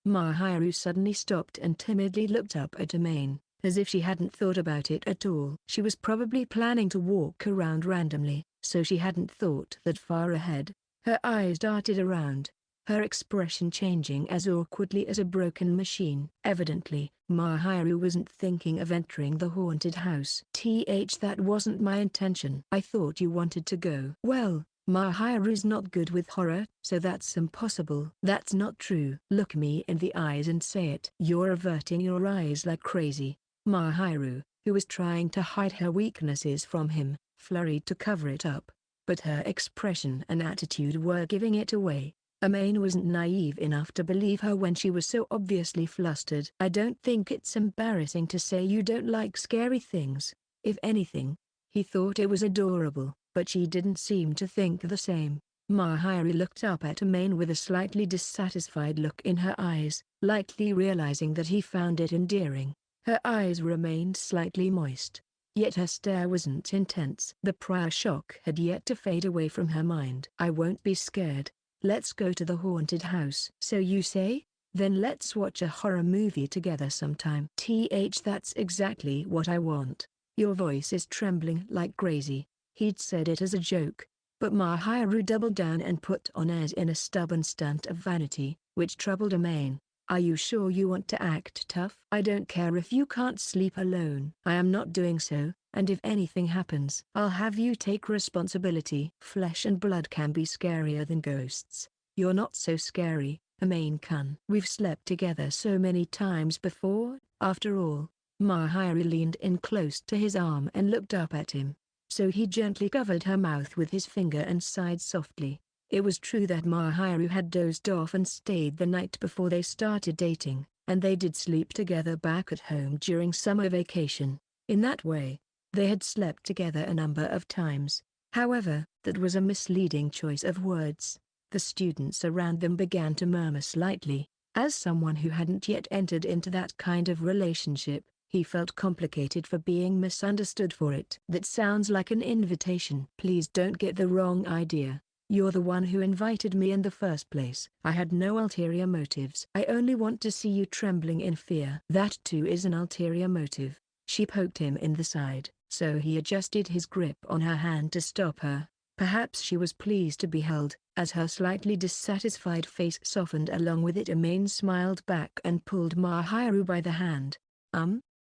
Mahiru suddenly stopped and timidly looked up at Amain, as if she hadn't thought about it at all. She was probably planning to walk around randomly, so she hadn't thought that far ahead. Her eyes darted around, her expression changing as awkwardly as a broken machine. Evidently, Mahiru wasn't thinking of entering the haunted house. That wasn't my intention. I thought you wanted to go. Well, Mahiru's not good with horror, so that's impossible. That's not true. Look me in the eyes and say it. You're averting your eyes like crazy. Mahiru, who was trying to hide her weaknesses from him, flurried to cover it up, but her expression and attitude were giving it away. Amain wasn't naive enough to believe her when she was so obviously flustered. I don't think it's embarrassing to say you don't like scary things. If anything, he thought it was adorable, but she didn't seem to think the same. Mahiru looked up at Amain with a slightly dissatisfied look in her eyes, likely realizing that he found it endearing. Her eyes remained slightly moist, yet her stare wasn't intense. The prior shock had yet to fade away from her mind. I won't be scared. Let's go to the haunted house. So you say? Then let's watch a horror movie together sometime. That's exactly what I want. Your voice is trembling like crazy. He'd said it as a joke, but Mahiru doubled down and put on airs in a stubborn stunt of vanity, which troubled Amain. Are you sure you want to act tough? I don't care if you can't sleep alone. I am not doing so, and if anything happens, I'll have you take responsibility. Flesh and blood can be scarier than ghosts. You're not so scary, Amain-kun. We've slept together so many times before, after all. Mahiru leaned in close to his arm and looked up at him. so he gently covered her mouth with his finger and sighed softly. It was true that Mahiru had dozed off and stayed the night before they started dating, and they did sleep together back at home during summer vacation. In that way, they had slept together a number of times. However, that was a misleading choice of words. The students around them began to murmur slightly. As someone who hadn't yet entered into that kind of relationship, he felt complicated for being misunderstood for it. That sounds like an invitation. Please don't get the wrong idea. You're the one who invited me in the first place. I had no ulterior motives. I only want to see you trembling in fear. That too is an ulterior motive. She poked him in the side, so he adjusted his grip on her hand to stop her. Perhaps she was pleased to be held. As her slightly dissatisfied face softened along with it, Amain smiled back and pulled Mahiru by the hand.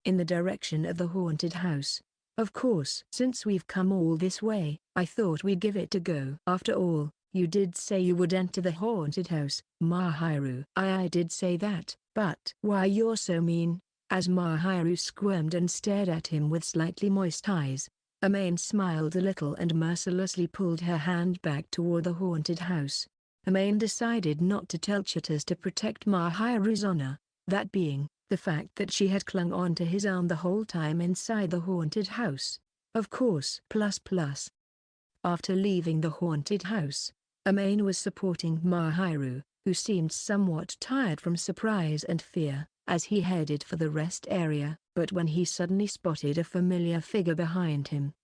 In the direction of the haunted house. Of course. Since we've come all this way, I thought we'd give it a go. After all, you did say you would enter the haunted house, Mahiru. I did say that, but why you're so mean? As Mahiru squirmed and stared at him with slightly moist eyes, Amain smiled a little and mercilessly pulled her hand back toward the haunted house. Amain decided not to tell Chitas to protect Mahiru's honor, that being, the fact that she had clung on to his arm the whole time inside the haunted house. Of course. After leaving the haunted house, Amain was supporting Mahiru, who seemed somewhat tired from surprise and fear, as he headed for the rest area. But when he suddenly spotted a familiar figure behind him,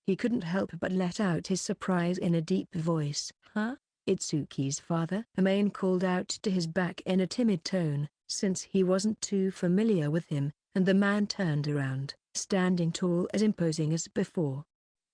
he couldn't help but let out his surprise in a deep voice. Huh? Itsuki's father? Amain called out to his back in a timid tone, since he wasn't too familiar with him, and the man turned around, standing tall as imposing as before.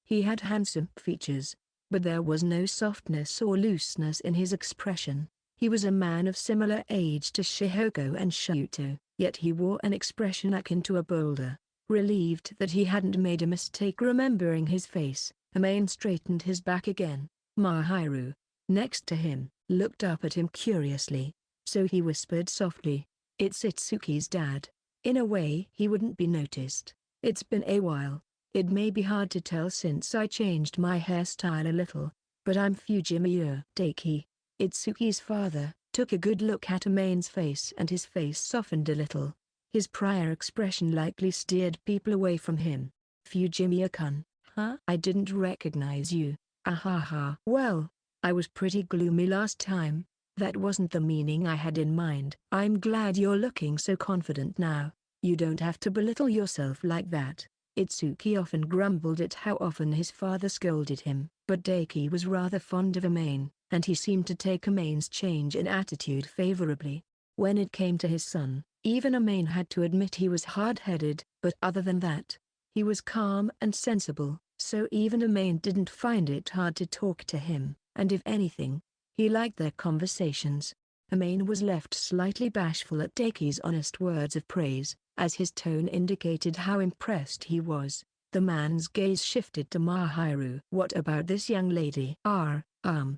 He had handsome features, but there was no softness or looseness in his expression. He was a man of similar age to Shihoko and Shuto, yet he wore an expression akin to a boulder. Relieved that he hadn't made a mistake remembering his face, Amain straightened his back again. Mahiru, next to him, looked up at him curiously, so he whispered softly, "It's Itsuki's dad." In a way he wouldn't be noticed. It's been a while. It may be hard to tell since I changed my hairstyle a little, but I'm Fujimiya. Daiki, Itsuki's father, took a good look at Amain's face and his face softened a little. His prior expression likely steered people away from him. Fujimiya-kun, huh? I didn't recognize you. Ahaha. Well, I was pretty gloomy last time. That wasn't the meaning I had in mind. I'm glad you're looking so confident now. You don't have to belittle yourself like that. Itsuki often grumbled at how often his father scolded him, but Daiki was rather fond of Amain, and he seemed to take Amain's change in attitude favorably. When it came to his son, even Amain had to admit he was hard-headed, but other than that, he was calm and sensible, so even Amain didn't find it hard to talk to him, and if anything, he liked their conversations. Amain was left slightly bashful at Daiki's honest words of praise, as his tone indicated how impressed he was. The man's gaze shifted to Mahiru. What about this young lady?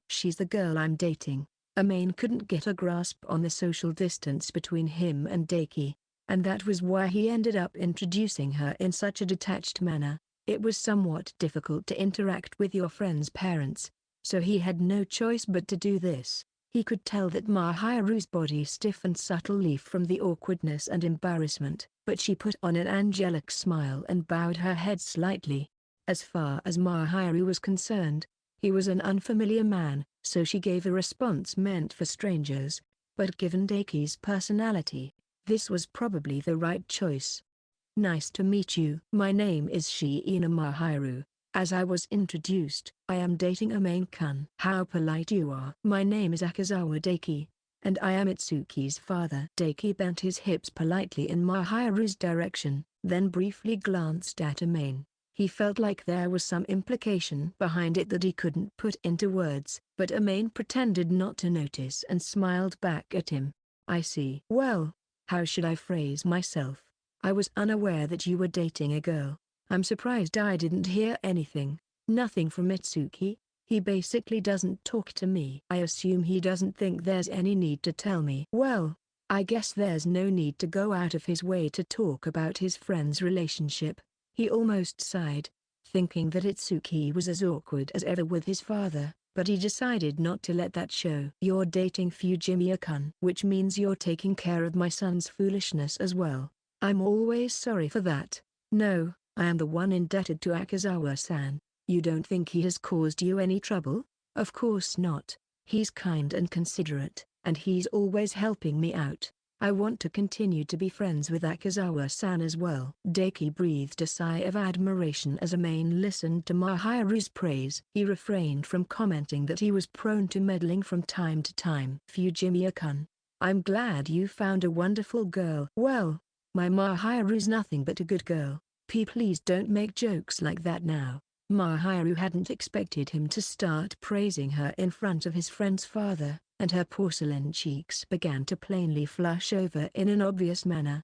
She's the girl I'm dating. Amain couldn't get a grasp on the social distance between him and Daiki, and that was why he ended up introducing her in such a detached manner. It was somewhat difficult to interact with your friend's parents, so he had no choice but to do this. He could tell that Mahiru's body stiffened subtly from the awkwardness and embarrassment, but she put on an angelic smile and bowed her head slightly. As far as Mahiru was concerned, he was an unfamiliar man, so she gave a response meant for strangers, but given Daiki's personality, this was probably the right choice. Nice to meet you. My name is Shiina Mahiru. As I was introduced, I am dating Amain-kun. How polite you are. My name is Akazawa Daiki, and I am Itsuki's father. Daiki bent his hips politely in Mahiru's direction, then briefly glanced at Amain. He felt like there was some implication behind it that he couldn't put into words, but Amain pretended not to notice and smiled back at him. I see. Well, how should I phrase myself? I was unaware that you were dating a girl. I'm surprised I didn't hear anything. Nothing from Itsuki. He basically doesn't talk to me. I assume he doesn't think there's any need to tell me. Well, I guess there's no need to go out of his way to talk about his friend's relationship. He almost sighed. thinking that Itsuki was as awkward as ever with his father, but he decided not to let that show. You're dating Fujimiya-kun, which means you're taking care of my son's foolishness as well. I'm always sorry for that. No, I am the one indebted to Akazawa-san. You don't think he has caused you any trouble? Of course not. He's kind and considerate, and he's always helping me out. I want to continue to be friends with Akazawa-san as well. Daiki breathed a sigh of admiration as Amain listened to Mahiru's praise. He refrained from commenting that he was prone to meddling from time to time. Fujimiya-kun, I'm glad you found a wonderful girl. Well, my Mahiru's nothing but a good girl. Please don't make jokes like that now. Mahiru hadn't expected him to start praising her in front of his friend's father, and her porcelain cheeks began to plainly flush over in an obvious manner.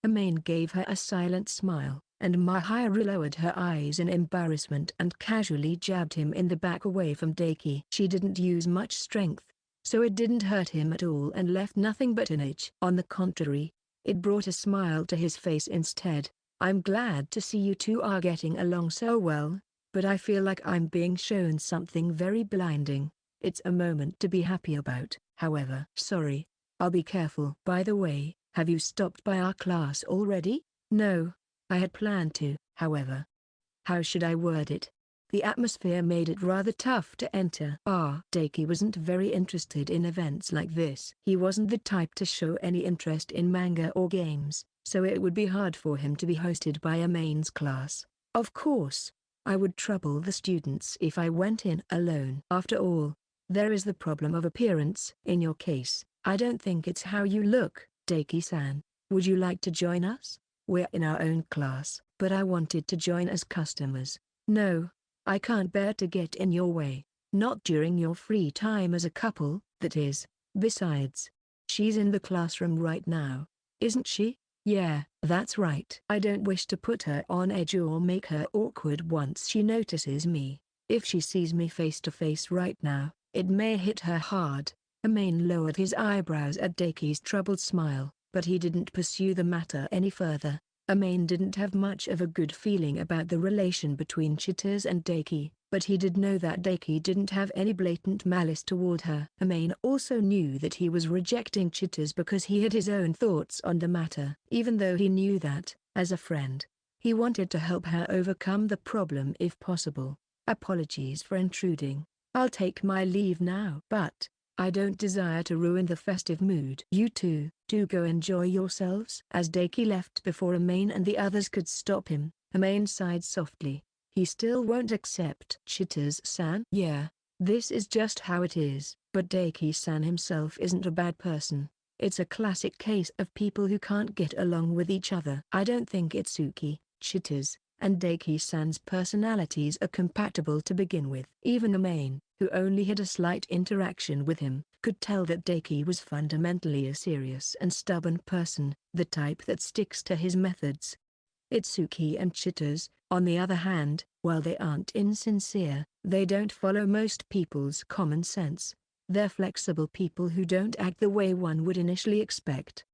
Amain gave her a silent smile, and Mahiru lowered her eyes in embarrassment and casually jabbed him in the back away from Daiki. She didn't use much strength, so it didn't hurt him at all and left nothing but an itch. On the contrary, it brought a smile to his face instead. I'm glad to see you two are getting along so well, but I feel like I'm being shown something very blinding. It's a moment to be happy about. However, sorry. I'll be careful. By the way, have you stopped by our class already? No. I had planned to, however. How should I word it? The atmosphere made it rather tough to enter. Daiki wasn't very interested in events like this. He wasn't the type to show any interest in manga or games, so it would be hard for him to be hosted by Amain's class. Of course, I would trouble the students if I went in alone. After all, there is the problem of appearance. In your case, I don't think it's how you look. Daiki-san, would you like to join us? We're in our own class, but I wanted to join as customers. No, I can't bear to get in your way. Not during your free time as a couple, that is. Besides, she's in the classroom right now, isn't she? Yeah, that's right. I don't wish to put her on edge or make her awkward once she notices me. If she sees me face to face right now, it may hit her hard. Amain lowered his eyebrows at Daiki's troubled smile, but he didn't pursue the matter any further. Amain didn't have much of a good feeling about the relation between Chitars and Daiki, but he did know that Daiki didn't have any blatant malice toward her. Amain also knew that he was rejecting Chitars because he had his own thoughts on the matter. Even though he knew that, as a friend, he wanted to help her overcome the problem if possible. Apologies for intruding. I'll take my leave now. But I don't desire to ruin the festive mood. You two, do go enjoy yourselves. As Daiki left before Amain and the others could stop him, Amain sighed softly. He still won't accept Chitars-san? Yeah, this is just how it is. But Daiki-san himself isn't a bad person. It's a classic case of people who can't get along with each other. I don't think Itsuki, Chitars, and Daiki-san's personalities are compatible to begin with. Even Amain, who only had a slight interaction with him, could tell that Daiki was fundamentally a serious and stubborn person, the type that sticks to his methods. Itsuki and Chitars, on the other hand, while they aren't insincere, they don't follow most people's common sense. They're flexible people who don't act the way one would initially expect.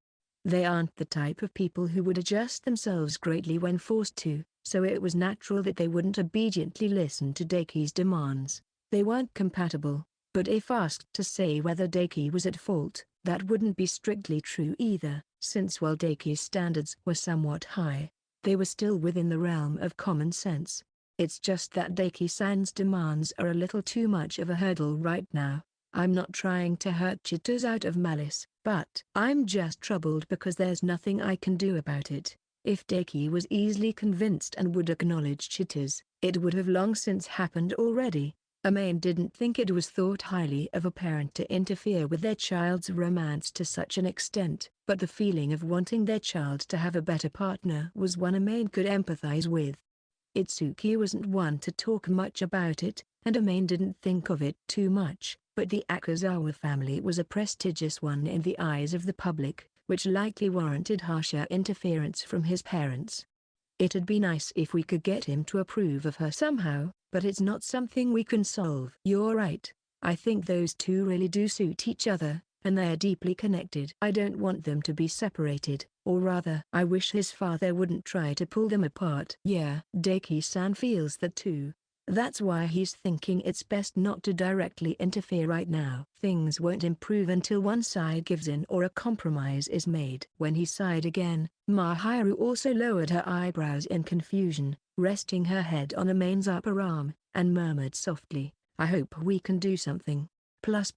They aren't the type of people who would adjust themselves greatly when forced to, so it was natural that they wouldn't obediently listen to Daiki's demands. They weren't compatible, but if asked to say whether Daiki was at fault, that wouldn't be strictly true either, since while Daiki's standards were somewhat high, they were still within the realm of common sense. It's just that Daiki-san's demands are a little too much of a hurdle right now. I'm not trying to hurt Chitars out of malice, but I'm just troubled because there's nothing I can do about it. If Daiki was easily convinced and would acknowledge Chitars, it would have long since happened already. Amain didn't think it was thought highly of a parent to interfere with their child's romance to such an extent, but the feeling of wanting their child to have a better partner was one Amain could empathize with. Itsuki wasn't one to talk much about it, and Amain didn't think of it too much, but the Akazawa family was a prestigious one in the eyes of the public, which likely warranted harsher interference from his parents. It'd be nice if we could get him to approve of her somehow, but it's not something we can solve. You're right, I think those two really do suit each other, and they're deeply connected. I don't want them to be separated, or rather, I wish his father wouldn't try to pull them apart. Yeah, Daki-san feels that too. That's why he's thinking it's best not to directly interfere right now. Things won't improve until one side gives in or a compromise is made. When he sighed again, Mahiru also lowered her eyebrows in confusion, resting her head on Amain's upper arm, and murmured softly, I hope we can do something. ++.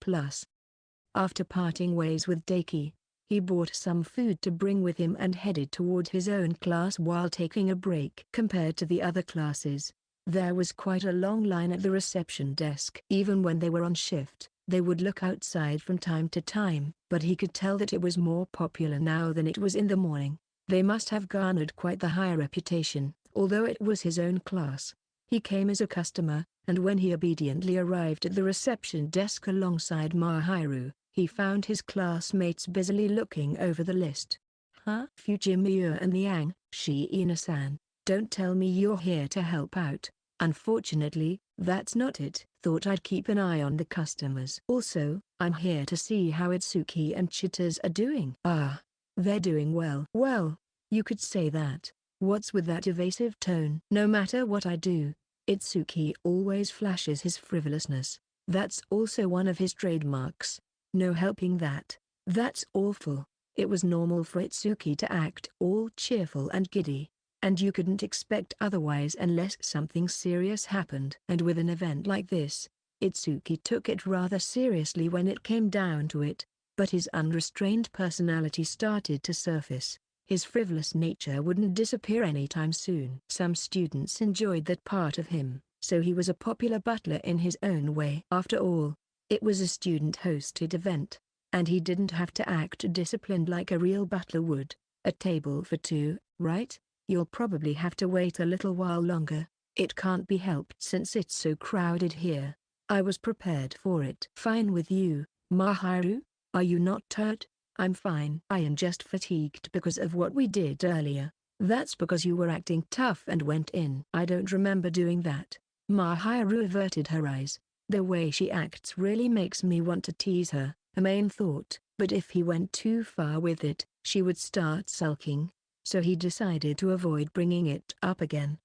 After parting ways with Daki, he bought some food to bring with him and headed toward his own class while taking a break. Compared to the other classes, there was quite a long line at the reception desk. Even when they were on shift, they would look outside from time to time, but he could tell that it was more popular now than it was in the morning. They must have garnered quite the high reputation, although it was his own class. He came as a customer, and when he obediently arrived at the reception desk alongside Mahiru, he found his classmates busily looking over the list. Huh? Fujimiya and Liang, Shiina-san, don't tell me you're here to help out. Unfortunately, that's not it. Thought I'd keep an eye on the customers. Also, I'm here to see how Itsuki and Chitters are doing. Ah, they're doing well. Well, you could say that. What's with that evasive tone? No matter what I do, Itsuki always flashes his frivolousness. That's also one of his trademarks. No helping that. That's awful. It was normal for Itsuki to act all cheerful and giddy, and you couldn't expect otherwise unless something serious happened. And with an event like this, Itsuki took it rather seriously when it came down to it, but his unrestrained personality started to surface. His frivolous nature wouldn't disappear anytime soon. Some students enjoyed that part of him, so he was a popular butler in his own way. After all, it was a student-hosted event, and he didn't have to act disciplined like a real butler would. A table for two, right? You'll probably have to wait a little while longer. It can't be helped since it's so crowded here. I was prepared for it. Fine with you, Mahiru? Are you not tired? I'm fine. I am just fatigued because of what we did earlier. That's because you were acting tough and went in. I don't remember doing that. Mahiru averted her eyes. The way she acts really makes me want to tease her, Amain thought, but if he went too far with it, she would start sulking. So he decided to avoid bringing it up again.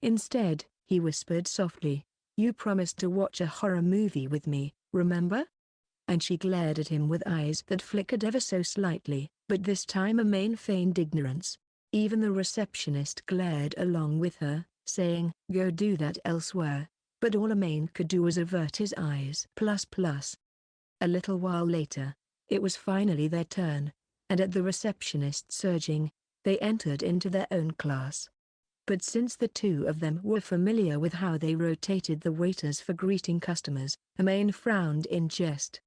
Instead, he whispered softly, you promised to watch a horror movie with me, remember? And she glared at him with eyes that flickered ever so slightly, but this time Amain feigned ignorance. Even the receptionist glared along with her, saying, go do that elsewhere. But all Amain could do was avert his eyes. A little while later, it was finally their turn, and at the receptionist's urging, they entered into their own class. But since the two of them were familiar with how they rotated the waiters for greeting customers, Amain frowned in jest.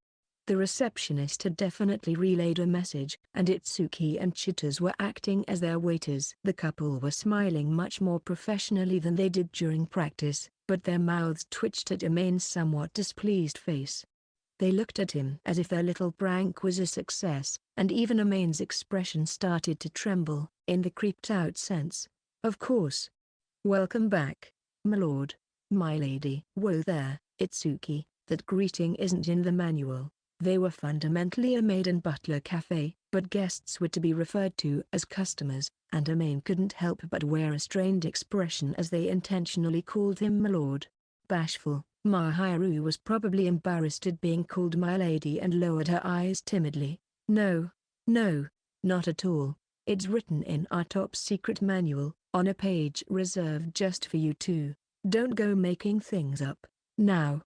The receptionist had definitely relayed a message, and Itsuki and Chitters were acting as their waiters. The couple were smiling much more professionally than they did during practice, but their mouths twitched at Amain's somewhat displeased face. They looked at him as if their little prank was a success, and even Amain's expression started to tremble, in the creeped-out sense. Of course. Welcome back, my lord, my lady. Whoa there, Itsuki, that greeting isn't in the manual. They were fundamentally a maid and butler cafe, but guests were to be referred to as customers, and Amain couldn't help but wear a strained expression as they intentionally called him my lord. Bashful, Mahiru was probably embarrassed at being called my lady and lowered her eyes timidly. No, not at all. It's written in our top secret manual, on a page reserved just for you two. Don't go making things up. Now,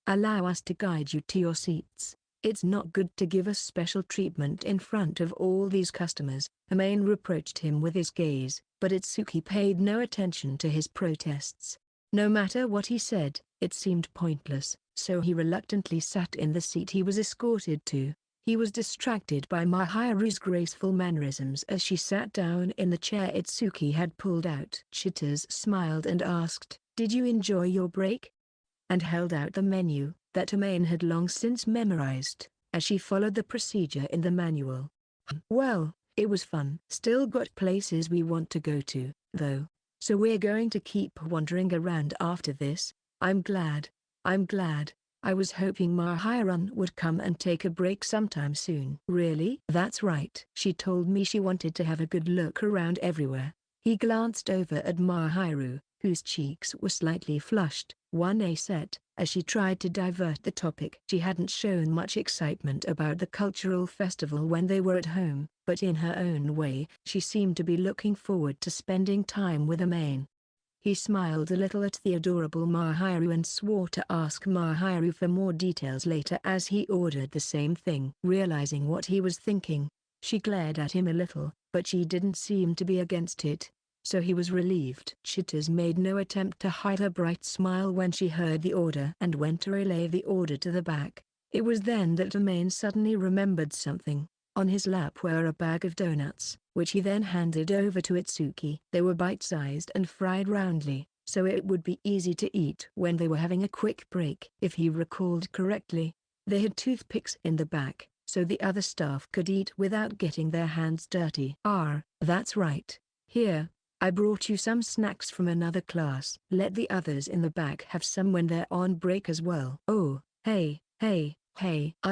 allow us to guide you to your seats. It's not good to give us special treatment in front of all these customers. Amain reproached him with his gaze, but Itsuki paid no attention to his protests. No matter what he said, it seemed pointless, so he reluctantly sat in the seat he was escorted to. He was distracted by Mahiru's graceful mannerisms as she sat down in the chair Itsuki had pulled out. Chitters smiled and asked, did you enjoy your break? And held out the menu, that Amain had long since memorized, as she followed the procedure in the manual. Well, it was fun. Still got places we want to go to, though, so we're going to keep wandering around after this. I'm glad. I was hoping Mahiran would come and take a break sometime soon. Really? That's right. She told me she wanted to have a good look around everywhere. He glanced over at Mahiru, whose cheeks were slightly flushed, one set, as she tried to divert the topic. She hadn't shown much excitement about the cultural festival when they were at home, but in her own way, she seemed to be looking forward to spending time with Amain. He smiled a little at the adorable Mahiru and swore to ask Mahiru for more details later as he ordered the same thing. Realizing what he was thinking, she glared at him a little, but she didn't seem to be against it, so he was relieved. Chitters made no attempt to hide her bright smile when she heard the order and went to relay the order to the back. It was then that Amain suddenly remembered something. On his lap were a bag of donuts, which he then handed over to Itsuki. They were bite-sized and fried roundly, so it would be easy to eat when they were having a quick break. If he recalled correctly, they had toothpicks in the back, so the other staff could eat without getting their hands dirty. That's right. Here, I brought you some snacks from another class. Let the others in the back have some when they're on break as well. Oh, hey, I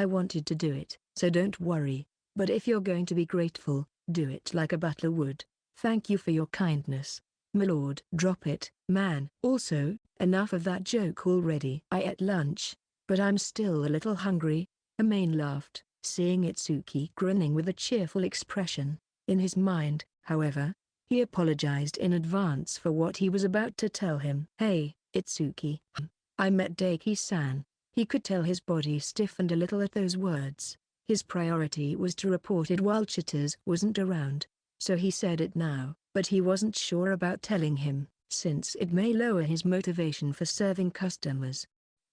wanted to do it, so don't worry. But if you're going to be grateful, do it like a butler would. Thank you for your kindness, my lord. Drop it, man. Also, enough of that joke already. I ate lunch, but I'm still a little hungry. Amain laughed, seeing Itsuki grinning with a cheerful expression. In his mind, however, he apologized in advance for what he was about to tell him. Hey, Itsuki. I met Daki-san. He could tell his body stiffened a little at those words. His priority was to report it while Chitters wasn't around, so he said it now, but he wasn't sure about telling him, since it may lower his motivation for serving customers.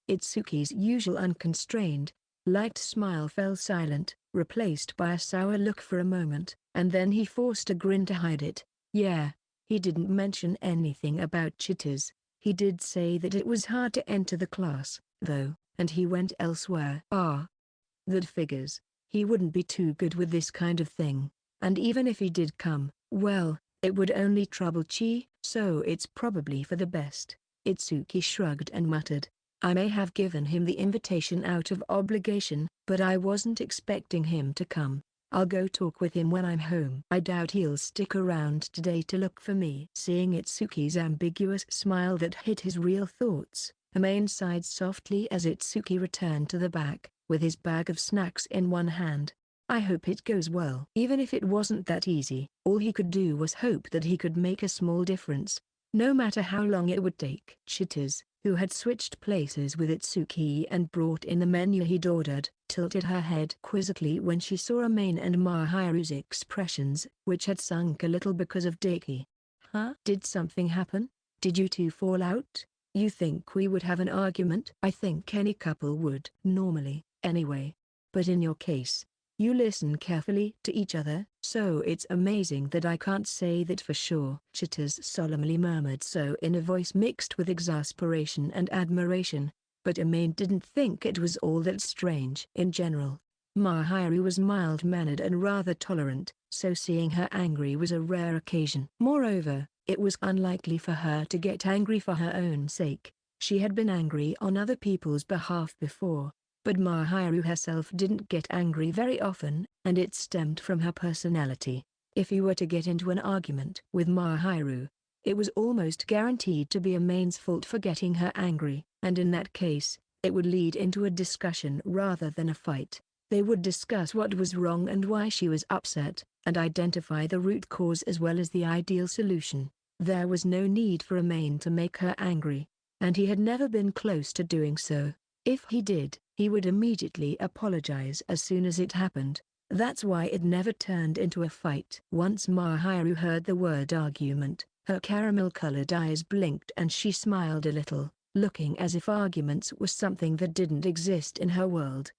Itsuki's usual unconstrained, light smile fell silent, replaced by a sour look for a moment, and then he forced a grin to hide it. Yeah, he didn't mention anything about Chitters. He did say that it was hard to enter the class, though, and he went elsewhere. That figures. He wouldn't be too good with this kind of thing, and even if he did come, well, it would only trouble Chi, so it's probably for the best. Itsuki shrugged and muttered, I may have given him the invitation out of obligation, but I wasn't expecting him to come. I'll go talk with him when I'm home. I doubt he'll stick around today to look for me. Seeing Itsuki's ambiguous smile that hid his real thoughts, Amain sighed softly as Itsuki returned to the back, with his bag of snacks in one hand. I hope it goes well. Even if it wasn't that easy, all he could do was hope that he could make a small difference, no matter how long it would take. Chitters, who had switched places with Itsuki and brought in the menu he'd ordered, tilted her head quizzically when she saw Amain and Mahiru's expressions, which had sunk a little because of Daki. Huh? Did something happen? Did you two fall out? You think we would have an argument? I think any couple would. Normally, anyway. But in your case, you listen carefully to each other, so it's amazing that I can't say that for sure. Chitters solemnly murmured so in a voice mixed with exasperation and admiration, but Amain didn't think it was all that strange. In general, Mahiru was mild-mannered and rather tolerant, so seeing her angry was a rare occasion. Moreover, it was unlikely for her to get angry for her own sake. She had been angry on other people's behalf before, but Mahiru herself didn't get angry very often, and it stemmed from her personality. If he were to get into an argument with Mahiru, it was almost guaranteed to be Amain's fault for getting her angry, and in that case, it would lead into a discussion rather than a fight. They would discuss what was wrong and why she was upset, and identify the root cause as well as the ideal solution. There was no need for Amain to make her angry, and he had never been close to doing so. If he did, he would immediately apologize as soon as it happened. That's why it never turned into a fight. Once Mahiru heard the word argument, her caramel-colored eyes blinked and she smiled a little, looking as if arguments was something that didn't exist in her world.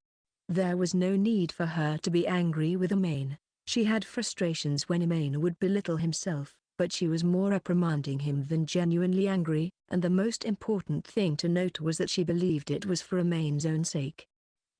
There was no need for her to be angry with Amain. She had frustrations when Amain would belittle himself, but she was more reprimanding him than genuinely angry, and the most important thing to note was that she believed it was for Amain's own sake.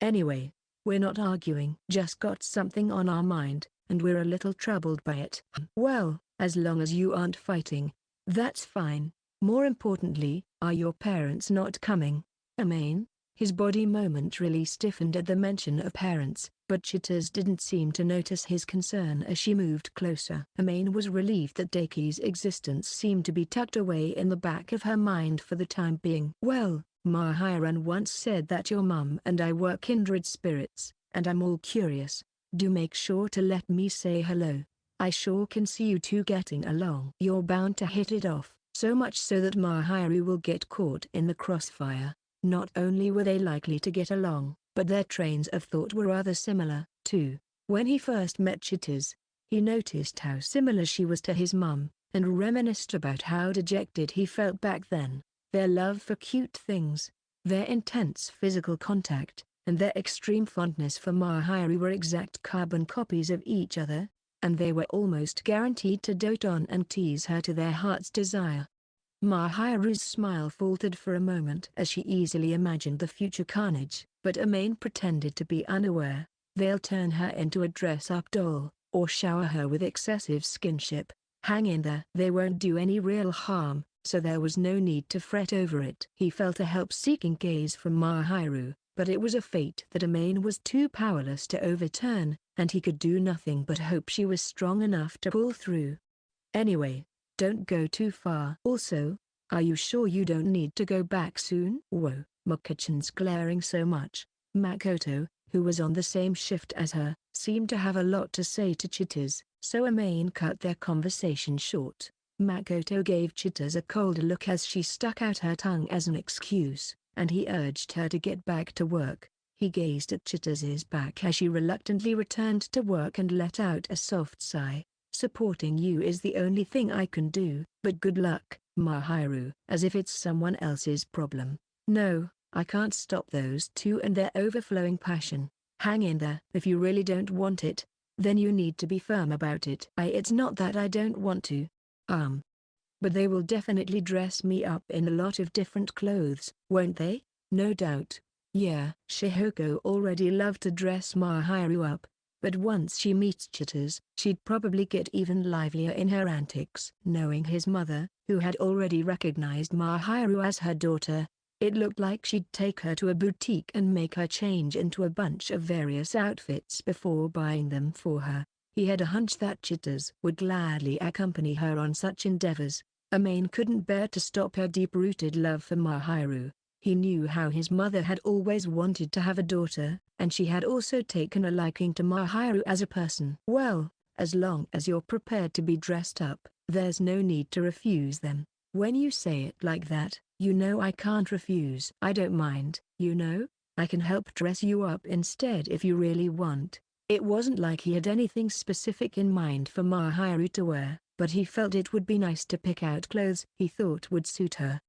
Anyway, we're not arguing. Just got something on our mind, and we're a little troubled by it. Well, as long as you aren't fighting, that's fine. More importantly, are your parents not coming? Amain? His body momentarily stiffened at the mention of parents, but Chitters didn't seem to notice his concern as she moved closer. Amain was relieved that Daki's existence seemed to be tucked away in the back of her mind for the time being. "Well, Mahiran once said that your mum and I were kindred spirits, and I'm all curious. Do make sure to let me say hello. I sure can see you two getting along. You're bound to hit it off, so much so that Mahiru will get caught in the crossfire." Not only were they likely to get along, but their trains of thought were rather similar, too. When he first met Chitters, he noticed how similar she was to his mum, and reminisced about how dejected he felt back then. Their love for cute things, their intense physical contact, and their extreme fondness for Mahiru were exact carbon copies of each other, and they were almost guaranteed to dote on and tease her to their heart's desire. Mahiru's smile faltered for a moment as she easily imagined the future carnage, but Amain pretended to be unaware. They'll turn her into a dress-up doll, or shower her with excessive skinship. Hang in there. They won't do any real harm, so there was no need to fret over it. He felt a help-seeking gaze from Mahiru, but it was a fate that Amain was too powerless to overturn, and he could do nothing but hope she was strong enough to pull through. "Anyway, don't go too far. Also, are you sure you don't need to go back soon?" Whoa, Makichan's glaring so much. Makoto, who was on the same shift as her, seemed to have a lot to say to Chitters, so Amain cut their conversation short. Makoto gave Chitters a colder look as she stuck out her tongue as an excuse, and he urged her to get back to work. He gazed at Chitters's back as she reluctantly returned to work and let out a soft sigh. "Supporting you is the only thing I can do, but good luck, Mahiru." As if it's someone else's problem. "No, I can't stop those two and their overflowing passion. Hang in there. If you really don't want it, then you need to be firm about it." It's not that I don't want to. But they will definitely dress me up in a lot of different clothes, won't they?" "No doubt. Yeah." Shihoko already loved to dress Mahiru up, but once she meets Chitters, she'd probably get even livelier in her antics. Knowing his mother, who had already recognized Mahiru as her daughter, it looked like she'd take her to a boutique and make her change into a bunch of various outfits before buying them for her. He had a hunch that Chitters would gladly accompany her on such endeavors. Amain couldn't bear to stop her deep-rooted love for Mahiru. He knew how his mother had always wanted to have a daughter, and she had also taken a liking to Mahiru as a person. "Well, as long as you're prepared to be dressed up, there's no need to refuse them." "When you say it like that, you know I can't refuse." "I don't mind. I can help dress you up instead if you really want." It wasn't like he had anything specific in mind for Mahiru to wear, but he felt it would be nice to pick out clothes he thought would suit her.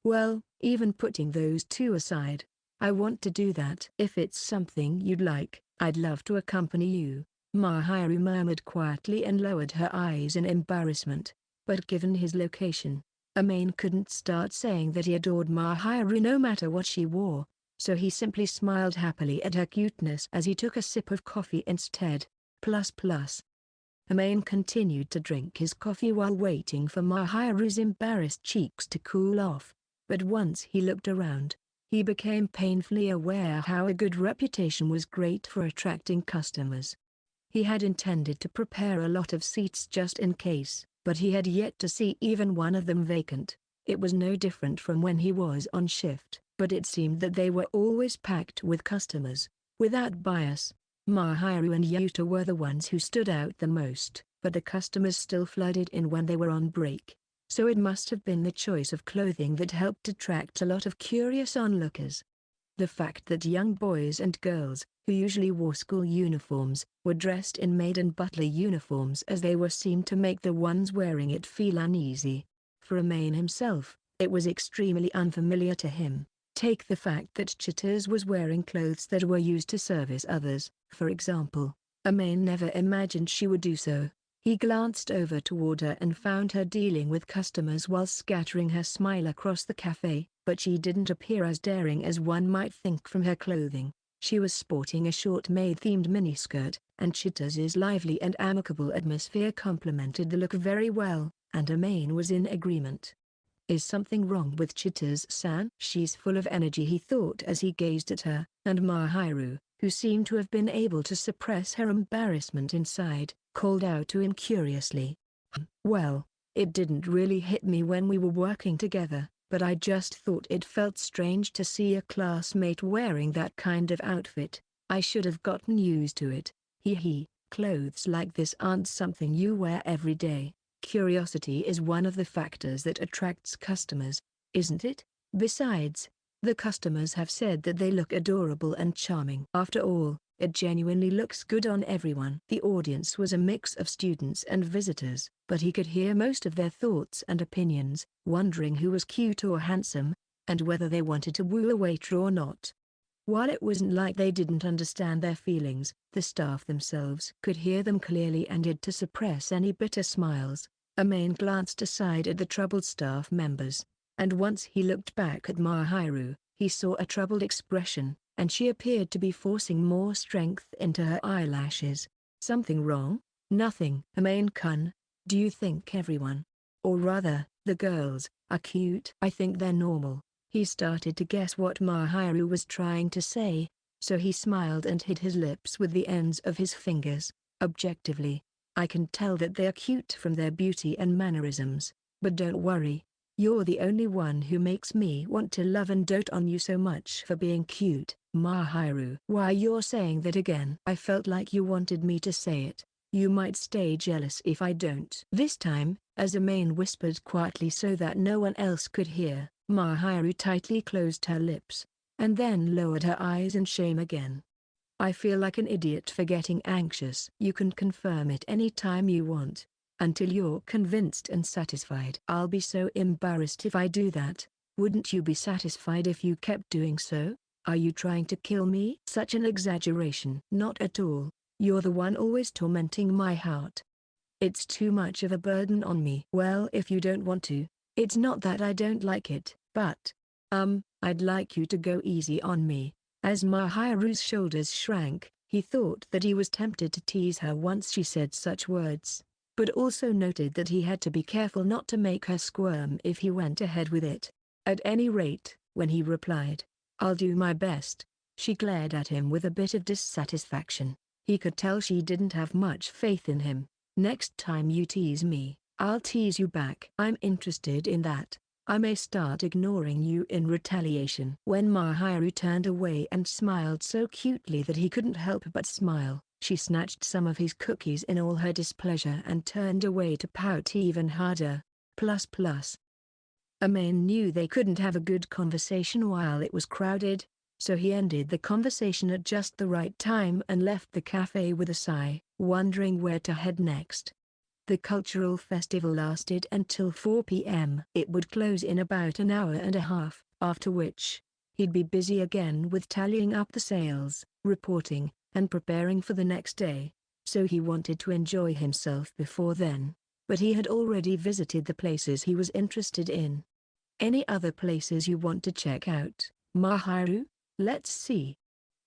"Well, even putting those two aside, I want to do that. If it's something you'd like, I'd love to accompany you," Mahiru murmured quietly and lowered her eyes in embarrassment. But given his location, Amain couldn't start saying that he adored Mahiru no matter what she wore, so he simply smiled happily at her cuteness as he took a sip of coffee instead. Plus. Amain continued to drink his coffee while waiting for Mahiru's embarrassed cheeks to cool off. But once he looked around, he became painfully aware how a good reputation was great for attracting customers. He had intended to prepare a lot of seats just in case, but he had yet to see even one of them vacant. It was no different from when he was on shift, but it seemed that they were always packed with customers. Without bias, Mahiru and Yuta were the ones who stood out the most, but the customers still flooded in when they were on break. So it must have been the choice of clothing that helped attract a lot of curious onlookers. The fact that young boys and girls, who usually wore school uniforms, were dressed in maid and butler uniforms as they were seemed to make the ones wearing it feel uneasy. For Amain himself, it was extremely unfamiliar to him. Take the fact that Chitters was wearing clothes that were used to service others, for example. Amain never imagined she would do so. He glanced over toward her and found her dealing with customers while scattering her smile across the cafe, but she didn't appear as daring as one might think from her clothing. She was sporting a short maid-themed miniskirt, and Chitters's lively and amicable atmosphere complemented the look very well, and Amain was in agreement. Is something wrong with Chitars-san? She's full of energy, he thought as he gazed at her, and Mahiru, who seemed to have been able to suppress her embarrassment inside, called out to him curiously. Well, it didn't really hit me when we were working together, but I just thought it felt strange to see a classmate wearing that kind of outfit. I should have gotten used to it. Hee. Clothes like this aren't something you wear every day. Curiosity is one of the factors that attracts customers, isn't it? Besides, the customers have said that they look adorable and charming. After all, it genuinely looks good on everyone. The audience was a mix of students and visitors, but he could hear most of their thoughts and opinions, wondering who was cute or handsome, and whether they wanted to woo a waiter or not. While it wasn't like they didn't understand their feelings, the staff themselves could hear them clearly and had to suppress any bitter smiles. Amain glanced aside at the troubled staff members, and once he looked back at Mahiru, he saw a troubled expression, and she appeared to be forcing more strength into her eyelashes. Something wrong? Nothing. Amain-kun, do you think everyone, or rather, the girls, are cute? I think they're normal. He started to guess what Mahiru was trying to say, so he smiled and hid his lips with the ends of his fingers. Objectively, I can tell that they are cute from their beauty and mannerisms, but don't worry, you're the only one who makes me want to love and dote on you so much for being cute. Mahiru. Why, you're saying that again? I felt like you wanted me to say it. You might stay jealous if I don't. This time, as Amain whispered quietly so that no one else could hear, Mahiru tightly closed her lips, and then lowered her eyes in shame again. I feel like an idiot for getting anxious. You can confirm it any time you want, until you're convinced and satisfied. I'll be so embarrassed if I do that. Wouldn't you be satisfied if you kept doing so? Are you trying to kill me? Such an exaggeration. Not at all. You're the one always tormenting my heart. It's too much of a burden on me. Well, if you don't want to, it's not that I don't like it, but, I'd like you to go easy on me. As Mahiru's shoulders shrank, he thought that he was tempted to tease her once she said such words, but also noted that he had to be careful not to make her squirm if he went ahead with it. At any rate, when he replied, "I'll do my best," she glared at him with a bit of dissatisfaction. He could tell she didn't have much faith in him. "Next time you tease me, I'll tease you back. I'm interested in that. I may start ignoring you in retaliation." When Mahiru turned away and smiled so cutely that he couldn't help but smile, she snatched some of his cookies in all her displeasure and turned away to pout even harder. Amain knew they couldn't have a good conversation while it was crowded, so he ended the conversation at just the right time and left the cafe with a sigh, wondering where to head next. The cultural festival lasted until 4 p.m. It would close in about an hour and a half, after which, he'd be busy again with tallying up the sales, reporting, and preparing for the next day, so he wanted to enjoy himself before then, but he had already visited the places he was interested in. Any other places you want to check out, Mahiru? Let's see.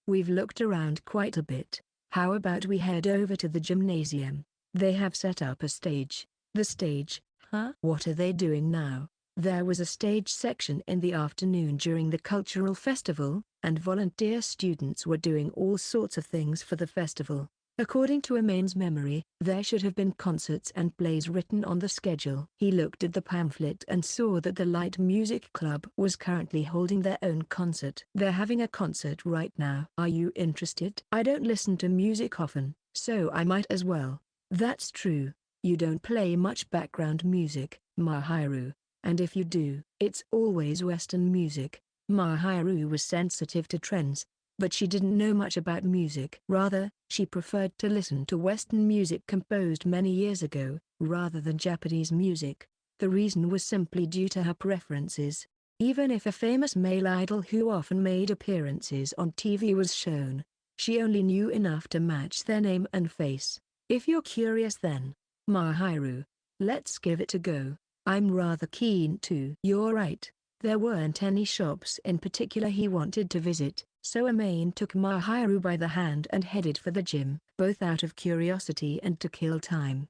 We've looked around quite a bit. How about we head over to the gymnasium? They have set up a stage. The stage, huh? What are they doing now? There was a stage section in the afternoon during the cultural festival, and volunteer students were doing all sorts of things for the festival. According to Amain's memory, there should have been concerts and plays written on the schedule. He looked at the pamphlet and saw that the Light Music Club was currently holding their own concert. They're having a concert right now. Are you interested? I don't listen to music often, so I might as well. That's true. You don't play much background music, Mahiru, and if you do, it's always Western music. Mahiru was sensitive to trends, but she didn't know much about music. Rather, she preferred to listen to Western music composed many years ago, rather than Japanese music. The reason was simply due to her preferences. Even if a famous male idol who often made appearances on TV was shown, she only knew enough to match their name and face. If you're curious then, Mahiru, let's give it a go. I'm rather keen too. You're right, there weren't any shops in particular he wanted to visit, so Amain took Mahiru by the hand and headed for the gym, both out of curiosity and to kill time.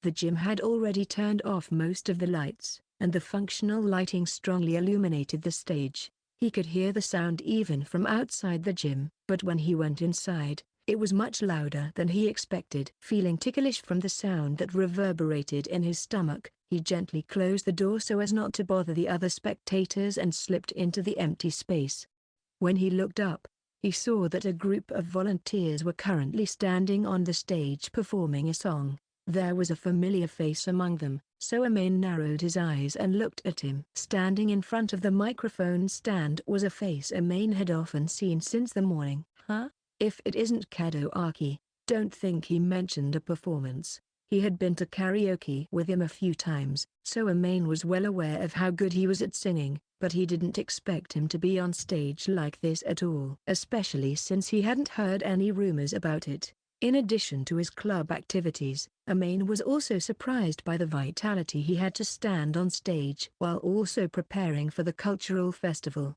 The gym had already turned off most of the lights, and the functional lighting strongly illuminated the stage. He could hear the sound even from outside the gym, but when he went inside, it was much louder than he expected. Feeling ticklish from the sound that reverberated in his stomach, he gently closed the door so as not to bother the other spectators and slipped into the empty space. When he looked up, he saw that a group of volunteers were currently standing on the stage performing a song. There was a familiar face among them, so Amain narrowed his eyes and looked at him. Standing in front of the microphone stand was a face Amain had often seen since the morning. Huh? If it isn't Kadoaki. Don't think he mentioned a performance. He had been to karaoke with him a few times, so Amain was well aware of how good he was at singing, but he didn't expect him to be on stage like this at all. Especially since he hadn't heard any rumors about it. In addition to his club activities, Amain was also surprised by the vitality he had to stand on stage while also preparing for the cultural festival.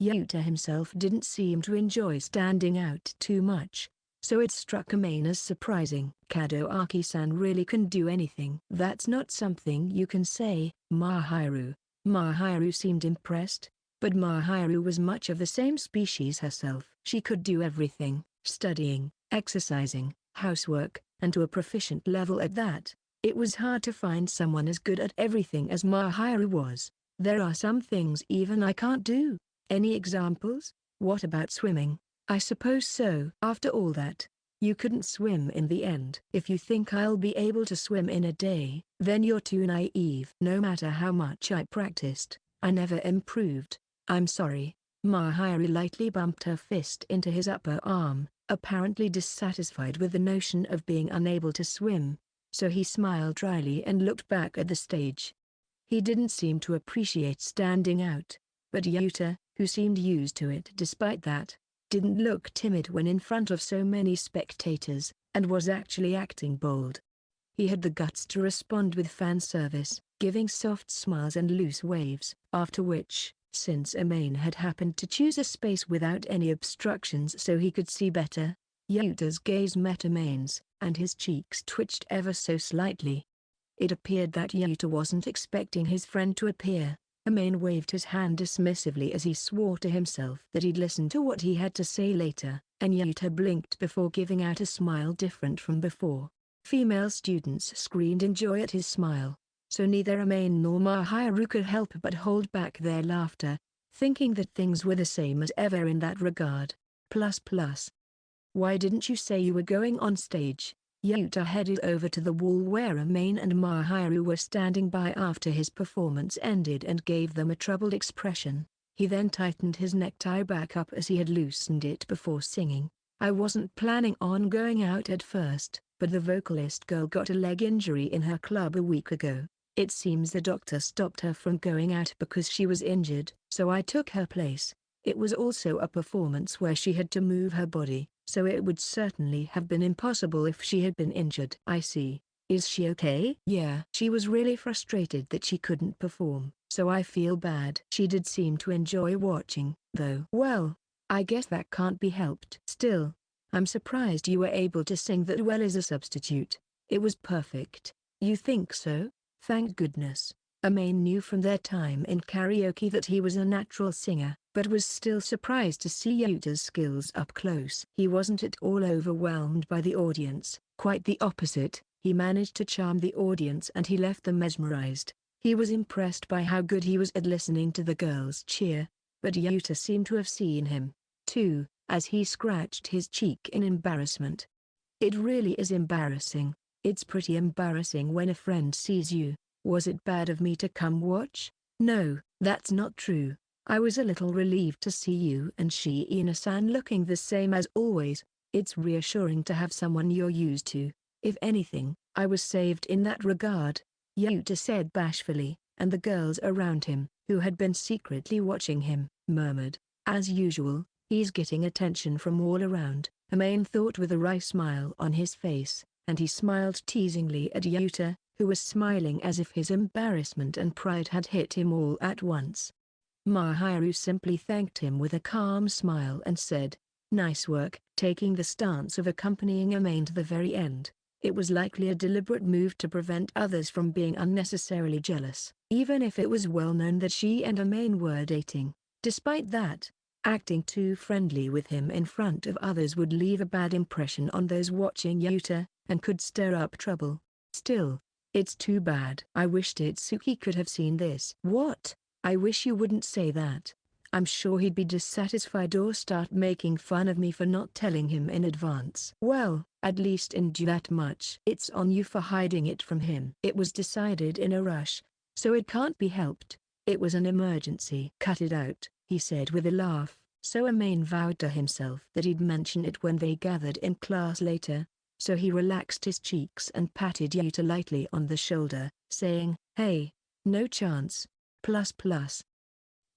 Yuta himself didn't seem to enjoy standing out too much, so it struck Amain as surprising. Kadoaki-san really can do anything. That's not something you can say, Mahiru. Mahiru seemed impressed, but Mahiru was much of the same species herself. She could do everything, studying, exercising, housework, and to a proficient level at that. It was hard to find someone as good at everything as Mahiru was. There are some things even I can't do. Any examples? What about swimming? I suppose so. After all that, you couldn't swim in the end. If you think I'll be able to swim in a day, then you're too naive. No matter how much I practiced, I never improved. I'm sorry. Mahiru lightly bumped her fist into his upper arm, apparently dissatisfied with the notion of being unable to swim, so he smiled dryly and looked back at the stage. He didn't seem to appreciate standing out, but Yuta, who seemed used to it despite that, didn't look timid when in front of so many spectators, and was actually acting bold. He had the guts to respond with fan service, giving soft smiles and loose waves, after which, since Amain had happened to choose a space without any obstructions so he could see better, Yuta's gaze met Amain's, and his cheeks twitched ever so slightly. It appeared that Yuta wasn't expecting his friend to appear. Amain waved his hand dismissively as he swore to himself that he'd listen to what he had to say later, and Yuta blinked before giving out a smile different from before. Female students screamed in joy at his smile, so neither Amain nor Mahiru could help but hold back their laughter, thinking that things were the same as ever in that regard. Why didn't you say you were going on stage? Yuta headed over to the wall where Amain and Mahiru were standing by after his performance ended and gave them a troubled expression. He then tightened his necktie back up as he had loosened it before singing. I wasn't planning on going out at first, but the vocalist girl got a leg injury in her club a week ago. It seems the doctor stopped her from going out because she was injured, so I took her place. It was also a performance where she had to move her body, so it would certainly have been impossible if she had been injured. I see. Is she okay? Yeah. She was really frustrated that she couldn't perform, so I feel bad. She did seem to enjoy watching, though. Well, I guess that can't be helped. Still, I'm surprised you were able to sing that well as a substitute. It was perfect. You think so? Thank goodness. Amain knew from their time in karaoke that he was a natural singer, but was still surprised to see Yuta's skills up close. He wasn't at all overwhelmed by the audience, quite the opposite. He managed to charm the audience and he left them mesmerized. He was impressed by how good he was at listening to the girls cheer, but Yuta seemed to have seen him, too, as he scratched his cheek in embarrassment. It really is embarrassing. It's pretty embarrassing when a friend sees you. Was it bad of me to come watch? No, that's not true. I was a little relieved to see you and Shiina-san looking the same as always. It's reassuring to have someone you're used to. If anything, I was saved in that regard, Yuta said bashfully, and the girls around him, who had been secretly watching him, murmured, as usual, he's getting attention from all around. Amain thought with a wry smile on his face, and he smiled teasingly at Yuta, who was smiling as if his embarrassment and pride had hit him all at once. Mahiru simply thanked him with a calm smile and said, "Nice work," taking the stance of accompanying Amain to the very end. It was likely a deliberate move to prevent others from being unnecessarily jealous, even if it was well known that she and Amain were dating. Despite that, acting too friendly with him in front of others would leave a bad impression on those watching Yuta, and could stir up trouble. Still, it's too bad. I wish Tatsuki could have seen this. What? I wish you wouldn't say that. I'm sure he'd be dissatisfied or start making fun of me for not telling him in advance. Well, at least endure that much. It's on you for hiding it from him. It was decided in a rush, so it can't be helped. It was an emergency. Cut it out, he said with a laugh. So Amain vowed to himself that he'd mention it when they gathered in class later. So he relaxed his cheeks and patted Yuta lightly on the shoulder, saying, "Hey, no chance. Plus plus.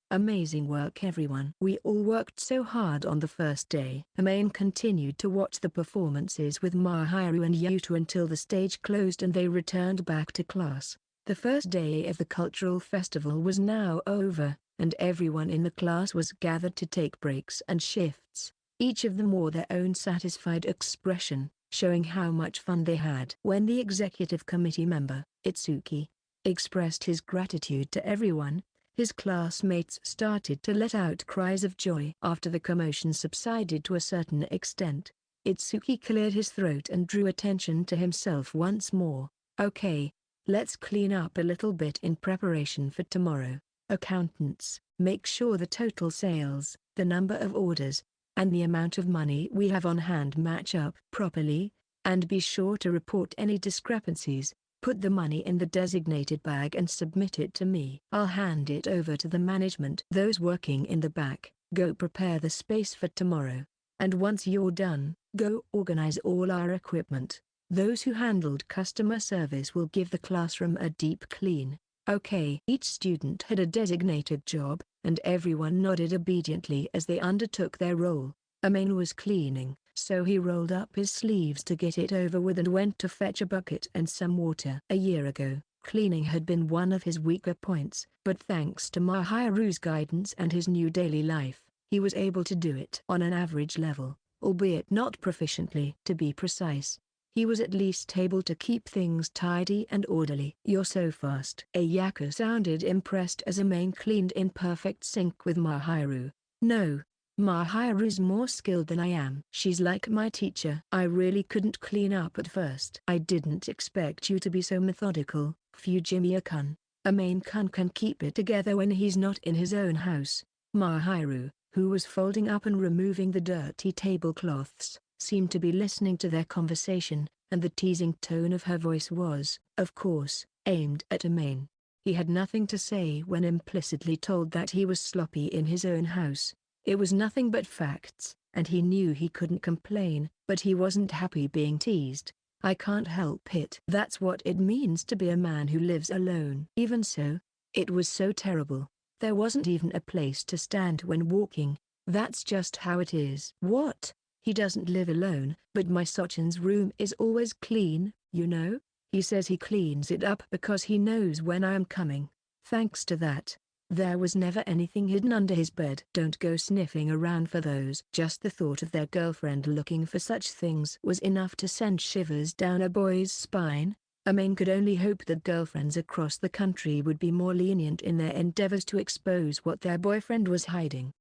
Amazing work everyone. We all worked so hard on the first day." Amain continued to watch the performances with Mahiru and Yuta until the stage closed and they returned back to class. The first day of the cultural festival was now over, and everyone in the class was gathered to take breaks and shifts. Each of them wore their own satisfied expression, showing how much fun they had. When the executive committee member, Itsuki, expressed his gratitude to everyone, his classmates started to let out cries of joy. After the commotion subsided to a certain extent, Itsuki cleared his throat and drew attention to himself once more. "Okay, let's clean up a little bit in preparation for tomorrow. Accountants, make sure the total sales, the number of orders, and the amount of money we have on hand match up properly, and be sure to report any discrepancies. Put the money in the designated bag and submit it to me. I'll hand it over to the management. Those working in the back, go prepare the space for tomorrow. And once you're done, go organize all our equipment. Those who handled customer service will give the classroom a deep clean." Okay. Each student had a designated job, and everyone nodded obediently as they undertook their role. Amain was cleaning, so he rolled up his sleeves to get it over with and went to fetch a bucket and some water. A year ago, cleaning had been one of his weaker points, but thanks to Mahiru's guidance and his new daily life, he was able to do it on an average level, albeit not proficiently. To be precise, he was at least able to keep things tidy and orderly. "You're so fast." Ayako sounded impressed as Amain cleaned in perfect sync with Mahiru. "No. Mahiru's more skilled than I am. She's like my teacher. I really couldn't clean up at first." "I didn't expect you to be so methodical, Fujimiya-kun. Amain-kun can keep it together when he's not in his own house." Mahiru, who was folding up and removing the dirty tablecloths, seemed to be listening to their conversation, and the teasing tone of her voice was, of course, aimed at Amain. He had nothing to say when implicitly told that he was sloppy in his own house. It was nothing but facts, and he knew he couldn't complain, but he wasn't happy being teased. "I can't help it. That's what it means to be a man who lives alone." Even so, it was so terrible. There wasn't even a place to stand when walking. "That's just how it is." "What? He doesn't live alone, but my Sochin's room is always clean, you know? He says he cleans it up because he knows when I am coming. Thanks to that, there was never anything hidden under his bed." "Don't go sniffing around for those." Just the thought of their girlfriend looking for such things was enough to send shivers down a boy's spine. Amain could only hope that girlfriends across the country would be more lenient in their endeavors to expose what their boyfriend was hiding.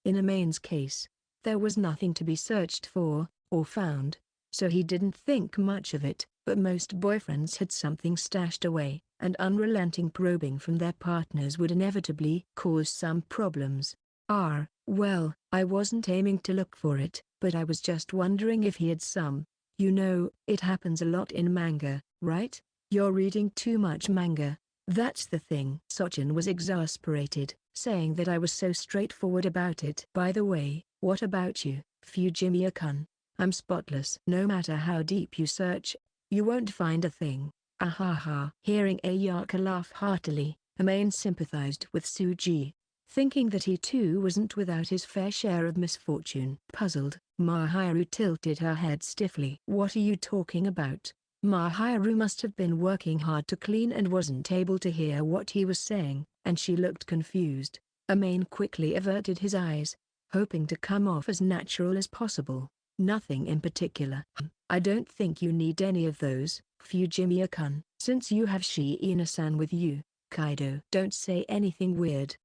In Amain's case, there was nothing to be searched for, or found, so he didn't think much of it, but most boyfriends had something stashed away, and unrelenting probing from their partners would inevitably cause some problems. Well, I wasn't aiming to look for it, but I was just wondering if he had some. You know, it happens a lot in manga, right? You're reading too much manga. That's the thing." Sochin was exasperated, saying that I was so straightforward about it. "By the way, what about you, Fujimiya-kun? I'm spotless. No matter how deep you search, you won't find a thing." Ahaha. Hearing Ayaka laugh heartily, Amain sympathized with Suji, thinking that he too wasn't without his fair share of misfortune. Puzzled, Mahiru tilted her head stiffly. "What are you talking about?" Mahiru must have been working hard to clean and wasn't able to hear what he was saying, and she looked confused. Amain quickly averted his eyes, hoping to come off as natural as possible. Nothing in particular. I don't think you need any of those, Fujimiya-kun. Since you have Shiina-san with you, Kaido. Don't say anything weird.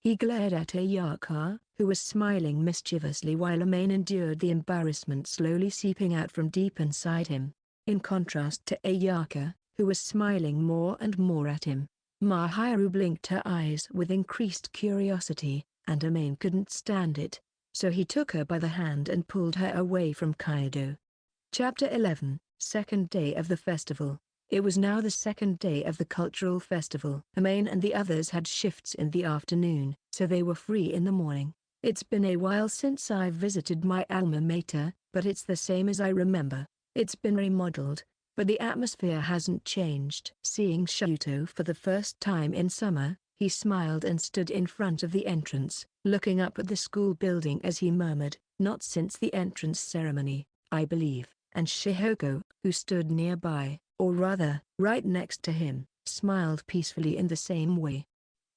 He glared at Ayaka, who was smiling mischievously while Amain endured the embarrassment slowly seeping out from deep inside him. In contrast to Ayaka, who was smiling more and more at him, Mahiru blinked her eyes with increased curiosity, and Amain couldn't stand it, so he took her by the hand and pulled her away from Kaido. Chapter 11, Second Day of the Festival. It was now the second day of the cultural festival. Amain and the others had shifts in the afternoon, so they were free in the morning. It's been a while since I've visited my alma mater, but it's the same as I remember. It's been remodeled, but the atmosphere hasn't changed. Seeing Shuto for the first time in summer, he smiled and stood in front of the entrance, looking up at the school building as he murmured, "Not since the entrance ceremony, I believe," and Shihoko, who stood nearby, or rather, right next to him, smiled peacefully in the same way.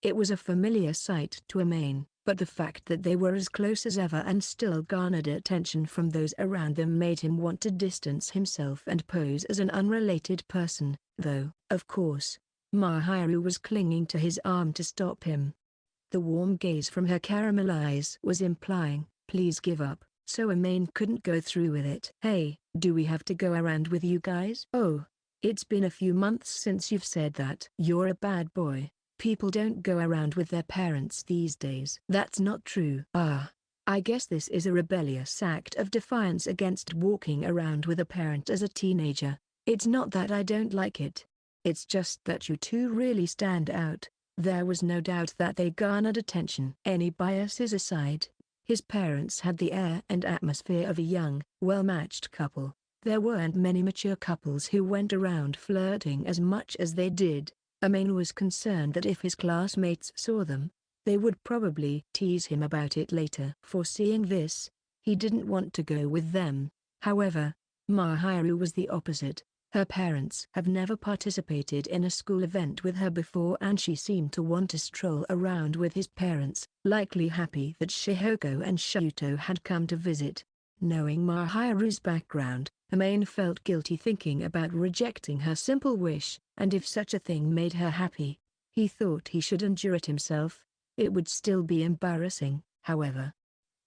It was a familiar sight to Amain, but the fact that they were as close as ever and still garnered attention from those around them made him want to distance himself and pose as an unrelated person, though, of course, Mahiru was clinging to his arm to stop him. The warm gaze from her caramel eyes was implying, "Please give up," so Amain couldn't go through with it. "Hey, do we have to go around with you guys?" "Oh, it's been a few months since you've said that." "You're a bad boy. People don't go around with their parents these days." "That's not true." "Ah, I guess this is a rebellious act of defiance against walking around with a parent as a teenager." "It's not that I don't like it. It's just that you two really stand out." There was no doubt that they garnered attention. Any biases aside, his parents had the air and atmosphere of a young, well-matched couple. There weren't many mature couples who went around flirting as much as they did. Amain was concerned that if his classmates saw them, they would probably tease him about it later. Foreseeing this, he didn't want to go with them. However, Mahiru was the opposite. Her parents have never participated in a school event with her before and she seemed to want to stroll around with his parents, likely happy that Shihoko and Shuto had come to visit. Knowing Mahiru's background, Amain felt guilty thinking about rejecting her simple wish, and if such a thing made her happy, he thought he should endure it himself. It would still be embarrassing, however.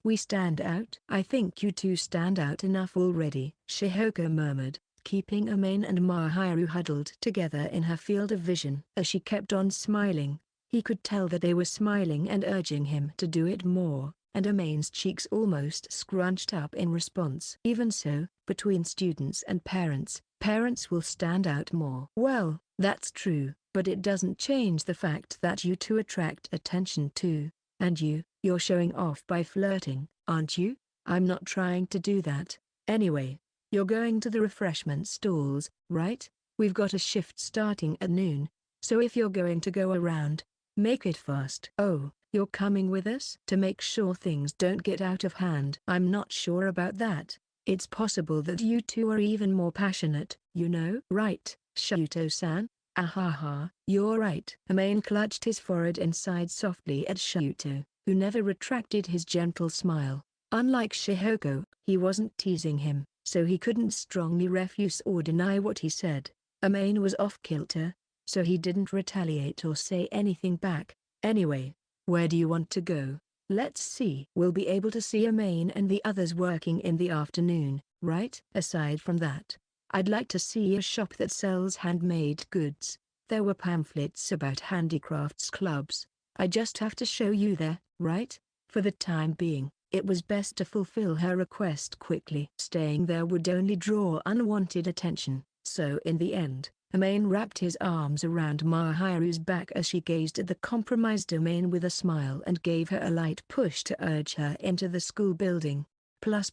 "We stand out?" "I think you two stand out enough already," Shihoko murmured, keeping Amain and Mahiru huddled together in her field of vision. As she kept on smiling, he could tell that they were smiling and urging him to do it more, and Amain's cheeks almost scrunched up in response. "Even so, between students and parents, parents will stand out more." "Well, that's true, but it doesn't change the fact that you two attract attention too. And you're showing off by flirting, aren't you?" "I'm not trying to do that. Anyway, you're going to the refreshment stalls, right? We've got a shift starting at noon, so if you're going to go around, make it fast." "Oh, you're coming with us?" "To make sure things don't get out of hand." "I'm not sure about that. It's possible that you two are even more passionate, you know." "Right, Shuto-san. Ahaha." "You're right." Amain clutched his forehead and sighed softly at Shuto, who never retracted his gentle smile. Unlike Shihoko, he wasn't teasing him, so he couldn't strongly refuse or deny what he said. Amain was off-kilter, so he didn't retaliate or say anything back. "Anyway, where do you want to go?" "Let's see. We'll be able to see Amain and the others working in the afternoon, right? Aside from that, I'd like to see a shop that sells handmade goods." There were pamphlets about handicrafts clubs. "I just have to show you there, right?" For the time being, it was best to fulfill her request quickly. Staying there would only draw unwanted attention, so in the end, Amain wrapped his arms around Mahiru's back as she gazed at the compromised Amain with a smile and gave her a light push to urge her into the school building. Plus.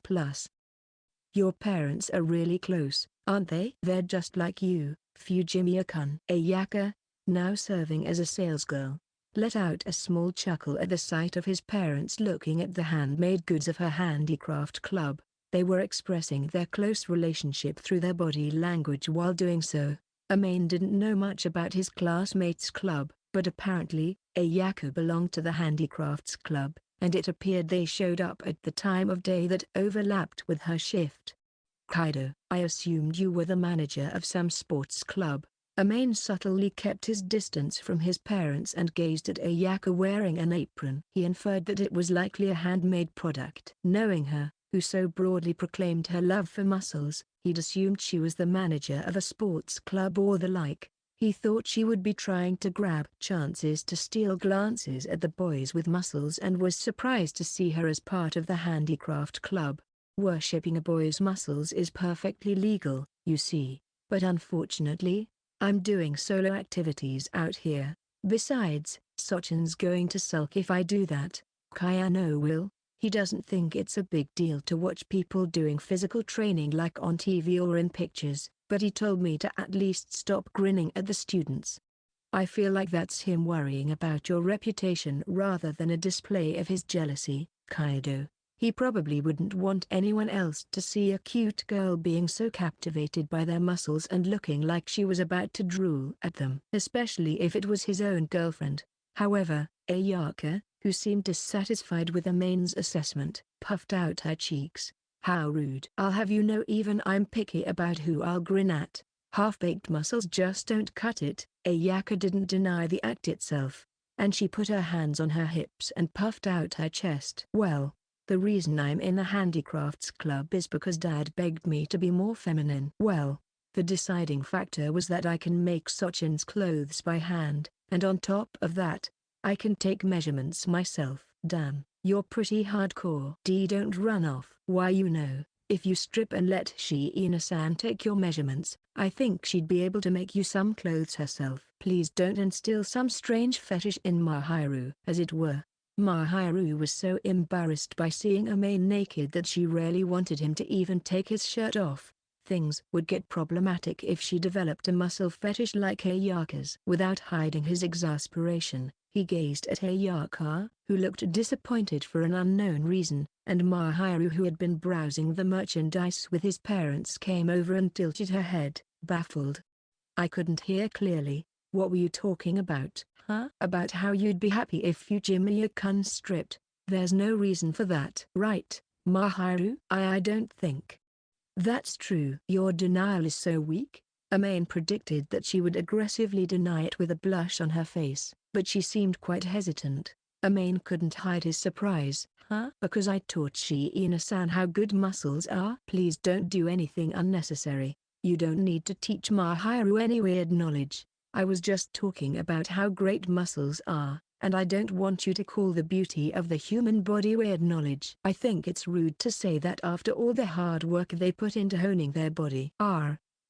Your parents are really close, aren't they? They're just like you, Fujimiya-kun. Ayaka, now serving as a salesgirl, let out a small chuckle at the sight of his parents looking at the handmade goods of her handicraft club. They were expressing their close relationship through their body language while doing so. Amain didn't know much about his classmates' club, but apparently, Ayaka belonged to the handicrafts club, and it appeared they showed up at the time of day that overlapped with her shift. Kaido, I assumed you were the manager of some sports club. Amain subtly kept his distance from his parents and gazed at Ayaka wearing an apron. He inferred that it was likely a handmade product. Knowing her, who so broadly proclaimed her love for muscles, he'd assumed she was the manager of a sports club or the like. He thought she would be trying to grab chances to steal glances at the boys with muscles and was surprised to see her as part of the handicraft club. Worshipping a boy's muscles is perfectly legal, you see, but unfortunately, I'm doing solo activities out here. Besides, Sochin's going to sulk if I do that. Kayano will. He doesn't think it's a big deal to watch people doing physical training like on TV or in pictures, but he told me to at least stop grinning at the students. I feel like that's him worrying about your reputation rather than a display of his jealousy, Kaido. He probably wouldn't want anyone else to see a cute girl being so captivated by their muscles and looking like she was about to drool at them. Especially if it was his own girlfriend. However, Ayaka, who seemed dissatisfied with Amain's assessment, puffed out her cheeks. How rude. I'll have you know even I'm picky about who I'll grin at. Half-baked muscles just don't cut it. Ayaka didn't deny the act itself, and she put her hands on her hips and puffed out her chest. Well, the reason I'm in a handicrafts club is because Dad begged me to be more feminine. Well, the deciding factor was that I can make Sochin's clothes by hand, and on top of that, I can take measurements myself. Damn, you're pretty hardcore. Don't run off. Why if you strip and let Shiina-san take your measurements, I think she'd be able to make you some clothes herself. Please don't instill some strange fetish in Mahiru. As it were. Mahiru was so embarrassed by seeing Amain naked that she rarely wanted him to even take his shirt off. Things would get problematic if she developed a muscle fetish like Ayaka's. Without hiding his exasperation, he gazed at Ayaka, who looked disappointed for an unknown reason, and Mahiru, who had been browsing the merchandise with his parents, came over and tilted her head, baffled. I couldn't hear clearly. What were you talking about? Huh? About how you'd be happy if Fujimiya-kun stripped. There's no reason for that. Right, Mahiru? I don't think that's true. Your denial is so weak. Amain predicted that she would aggressively deny it with a blush on her face, but she seemed quite hesitant. Amain couldn't hide his surprise. Huh? Because I taught Shiina-san how good muscles are? Please don't do anything unnecessary. You don't need to teach Mahiru any weird knowledge. I was just talking about how great muscles are, and I don't want you to call the beauty of the human body weird knowledge. I think it's rude to say that after all the hard work they put into honing their body.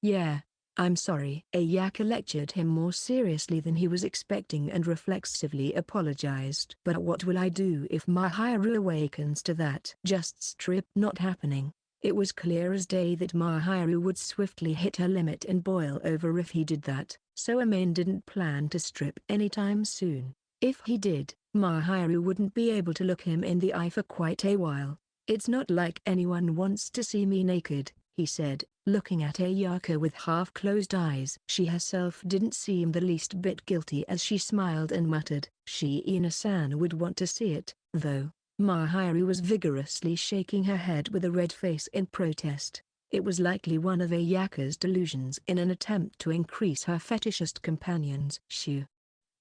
Yeah, I'm sorry. Ayaka lectured him more seriously than he was expecting and reflexively apologized. But what will I do if Mahiru awakens to that? Just strip. Not happening. It was clear as day that Mahiru would swiftly hit her limit and boil over if he did that, so Amain didn't plan to strip anytime soon. If he did, Mahiru wouldn't be able to look him in the eye for quite a while. It's not like anyone wants to see me naked, he said, looking at Ayaka with half-closed eyes. She herself didn't seem the least bit guilty as she smiled and muttered, Shiina-san would want to see it, though. Mahiru was vigorously shaking her head with a red face in protest. It was likely one of Ayaka's delusions in an attempt to increase her fetishist companions. Shoo.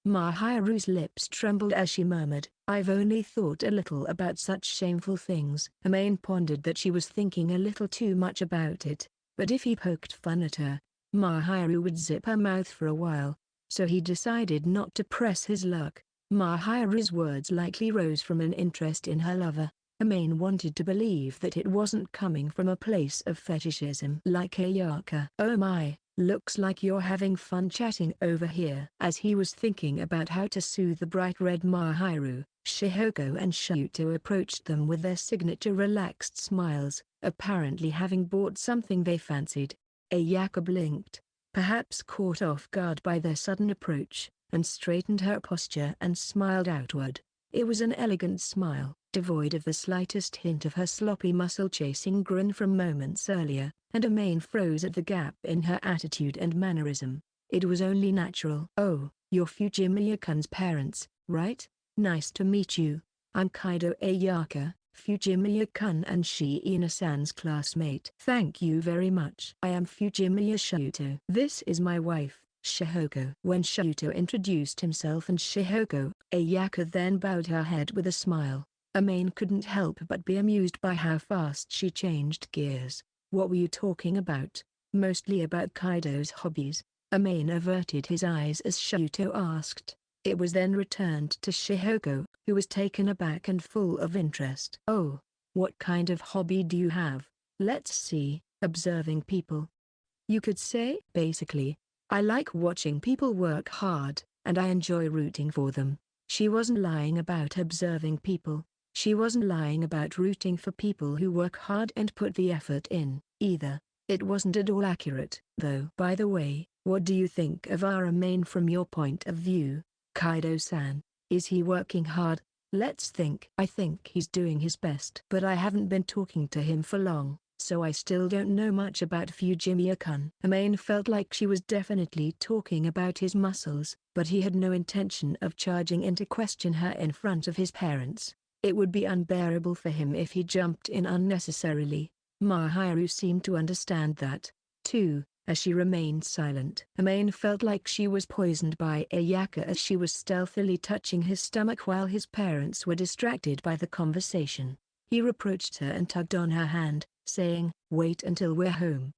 Mahiru's lips trembled as she murmured, I've only thought a little about such shameful things. Amain pondered that she was thinking a little too much about it, but if he poked fun at her, Mahiru would zip her mouth for a while, so he decided not to press his luck. Mahiru's words likely rose from an interest in her lover. Amain wanted to believe that it wasn't coming from a place of fetishism like Ayaka. Oh my, looks like you're having fun chatting over here. As he was thinking about how to soothe the bright red Mahiru, Shihoko and Shuto approached them with their signature relaxed smiles, apparently having bought something they fancied. Ayaka blinked, perhaps caught off guard by their sudden approach, and straightened her posture and smiled outward. It was an elegant smile, devoid of the slightest hint of her sloppy muscle-chasing grin from moments earlier, and Amain froze at the gap in her attitude and mannerism. It was only natural. Oh, you're Fujimiya-kun's parents, right? Nice to meet you. I'm Kaido Ayaka, Fujimiya-kun and Shiina-san's classmate. Thank you very much. I am Fujimiya Shuto. This is my wife, Shihoko. When Shuto introduced himself and Shihoko, Ayaka then bowed her head with a smile. Amain couldn't help but be amused by how fast she changed gears. What were you talking about? Mostly about Kaido's hobbies. Amain averted his eyes as Shuto asked. It was then returned to Shihoko, who was taken aback and full of interest. Oh, what kind of hobby do you have? Let's see. Observing people. You could say? Basically, I like watching people work hard, and I enjoy rooting for them. She wasn't lying about observing people. She wasn't lying about rooting for people who work hard and put the effort in, either. It wasn't at all accurate, though. By the way, what do you think of our Amain from your point of view, Kaido-san? Is he working hard? Let's think. I think he's doing his best. But I haven't been talking to him for long, so I still don't know much about Fujimiya-kun. Amain felt like she was definitely talking about his muscles, but he had no intention of charging in to question her in front of his parents. It would be unbearable for him if he jumped in unnecessarily. Mahiru seemed to understand that, too, as she remained silent. Amain felt like she was poisoned by Ayaka as she was stealthily touching his stomach while his parents were distracted by the conversation. He reproached her and tugged on her hand, saying, "Wait until we're home."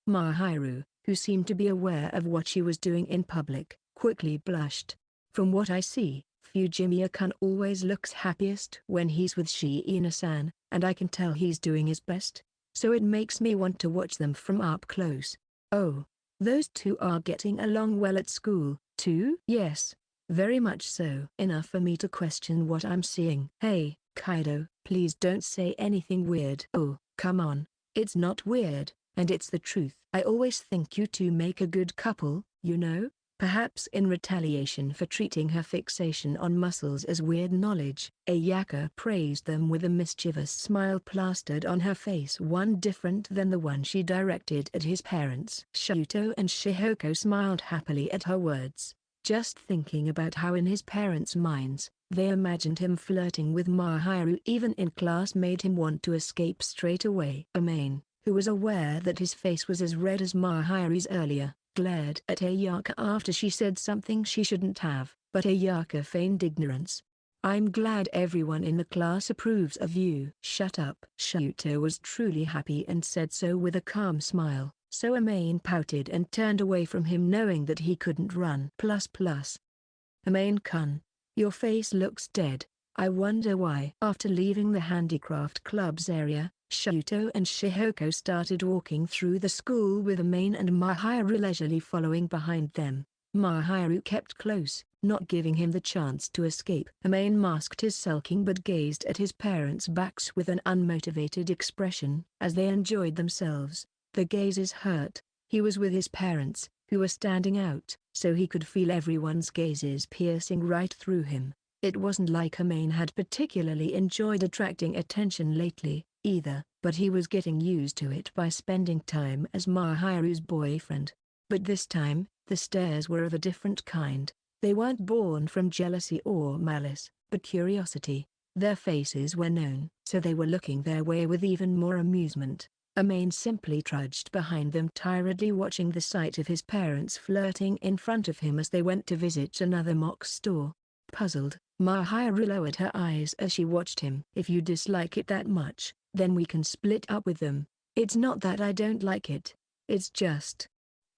Mahiru, who seemed to be aware of what she was doing in public, quickly blushed. From what I see, Fujimiya-kun always looks happiest when he's with Shiina-san, and I can tell he's doing his best. So it makes me want to watch them from up close. Oh, those two are getting along well at school, too? Yes, very much so. Enough for me to question what I'm seeing. Hey, Kaido, please don't say anything weird. Oh, come on, it's not weird, and it's the truth. I always think you two make a good couple, you know? Perhaps in retaliation for treating her fixation on muscles as weird knowledge, Ayaka praised them with a mischievous smile plastered on her face, one different than the one she directed at his parents. Shuto and Shihoko smiled happily at her words, just thinking about how in his parents' minds, they imagined him flirting with Mahiru even in class made him want to escape straight away. Amain, who was aware that his face was as red as Mahiru's earlier, glared at Ayaka after she said something she shouldn't have, but Ayaka feigned ignorance. I'm glad everyone in the class approves of you. Shut up. Shuto was truly happy and said so with a calm smile, so Amain pouted and turned away from him knowing that he couldn't run. Amain-kun, your face looks dead. I wonder why. After leaving the handicraft club's area, Shuto and Shihoko started walking through the school with Amain and Mahiru leisurely following behind them. Mahiru kept close, not giving him the chance to escape. Amain masked his sulking but gazed at his parents' backs with an unmotivated expression as they enjoyed themselves. The gazes hurt. He was with his parents, who were standing out, so he could feel everyone's gazes piercing right through him. It wasn't like Amain had particularly enjoyed attracting attention lately, either, but he was getting used to it by spending time as Mahiru's boyfriend. But this time, the stares were of a different kind. They weren't born from jealousy or malice, but curiosity. Their faces were known, so they were looking their way with even more amusement. Amain simply trudged behind them tiredly watching the sight of his parents flirting in front of him as they went to visit another mock store. Puzzled, Mahiru lowered her eyes as she watched him. If you dislike it that much, then we can split up with them. It's not that I don't like it. It's just,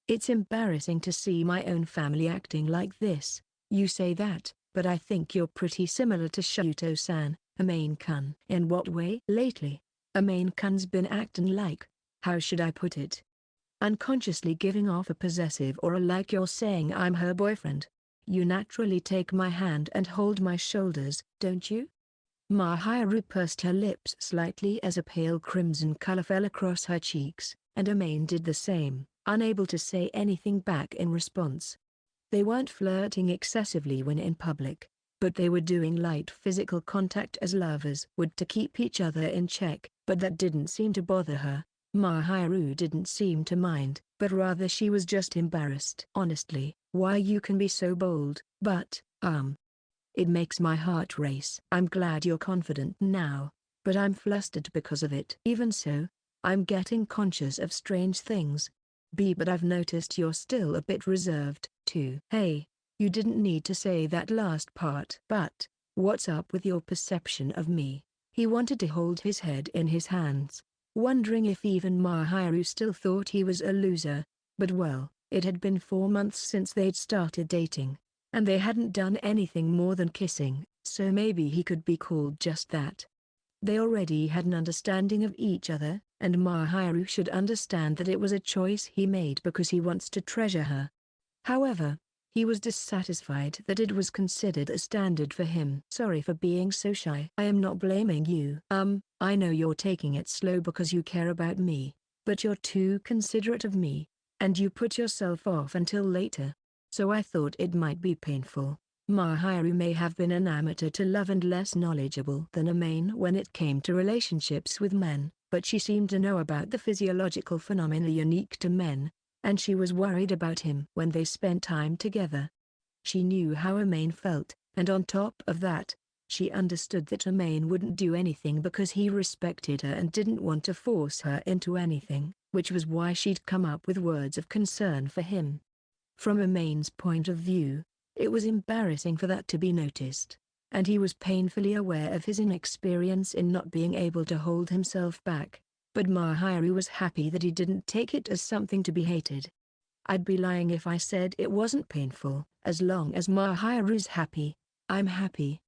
it's embarrassing to see my own family acting like this. You say that, but I think you're pretty similar to Shuto-san, Amain-kun. In what way? Lately, Amain-kun's been acting like, how should I put it? Unconsciously giving off a possessive aura like you're saying I'm her boyfriend. You naturally take my hand and hold my shoulders, don't you? Mahiru pursed her lips slightly as a pale crimson color fell across her cheeks, and Amain did the same, unable to say anything back in response. They weren't flirting excessively when in public, but they were doing light physical contact as lovers would to keep each other in check, but that didn't seem to bother her. Mahiru didn't seem to mind, but rather she was just embarrassed. Honestly, why you can be so bold, but, It makes my heart race. I'm glad you're confident now, but I'm flustered because of it. Even so, I'm getting conscious of strange things. But I've noticed you're still a bit reserved, too. Hey, you didn't need to say that last part. But, what's up with your perception of me? He wanted to hold his head in his hands, wondering if even Mahiru still thought he was a loser. But well, it had been 4 months since they'd started dating, and they hadn't done anything more than kissing, so maybe he could be called just that. They already had an understanding of each other, and Mahiru should understand that it was a choice he made because he wants to treasure her. However, he was dissatisfied that it was considered a standard for him. Sorry for being so shy. I am not blaming you. I know you're taking it slow because you care about me, but you're too considerate of me, and you put yourself off until later. So I thought it might be painful. Mahiru may have been an amateur to love and less knowledgeable than Amain when it came to relationships with men, but she seemed to know about the physiological phenomena unique to men, and she was worried about him when they spent time together. She knew how Amain felt, and on top of that, she understood that Amain wouldn't do anything because he respected her and didn't want to force her into anything, which was why she'd come up with words of concern for him. From Amain's point of view, it was embarrassing for that to be noticed, and he was painfully aware of his inexperience in not being able to hold himself back. But Mahiru was happy that he didn't take it as something to be hated. I'd be lying if I said it wasn't painful. As long as Mahiru's happy, I'm happy.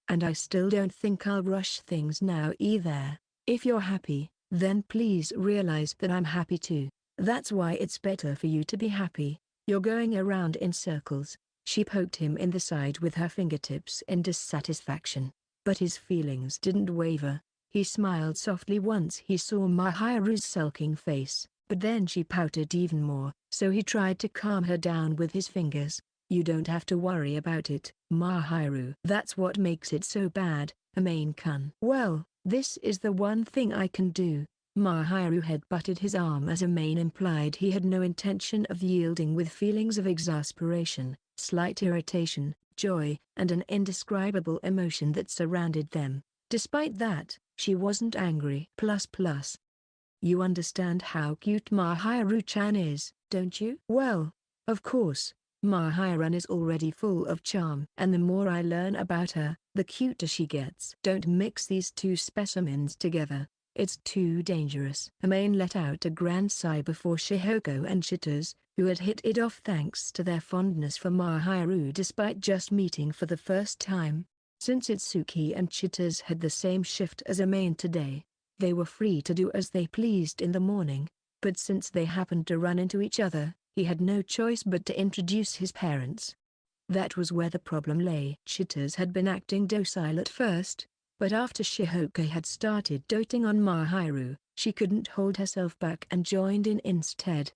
And I still don't think I'll rush things now either. If you're happy, then please realize that I'm happy too. That's why it's better for you to be happy. You're going around in circles. She poked him in the side with her fingertips in dissatisfaction. But his feelings didn't waver. He smiled softly once he saw Mahiru's sulking face, but then she pouted even more, so he tried to calm her down with his fingers. You don't have to worry about it, Mahiru. That's what makes it so bad, Amain-kun. Well, this is the one thing I can do. Mahiru head-butted his arm as Amain implied he had no intention of yielding with feelings of exasperation, slight irritation, joy, and an indescribable emotion that surrounded them. Despite that, she wasn't angry. You understand how cute Mahiru-chan is, don't you? Well, of course, Mahiru is already full of charm. And the more I learn about her, the cuter she gets. Don't mix these two specimens together. It's too dangerous. Amain let out a grand sigh before Shihoko and Chitose, who had hit it off thanks to their fondness for Mahiru despite just meeting for the first time. Since Itsuki and Chitose had the same shift as Amain today, they were free to do as they pleased in the morning, but since they happened to run into each other, he had no choice but to introduce his parents. That was where the problem lay. Chitose had been acting docile at first, but after Shihoko had started doting on Mahiru, she couldn't hold herself back and joined in instead.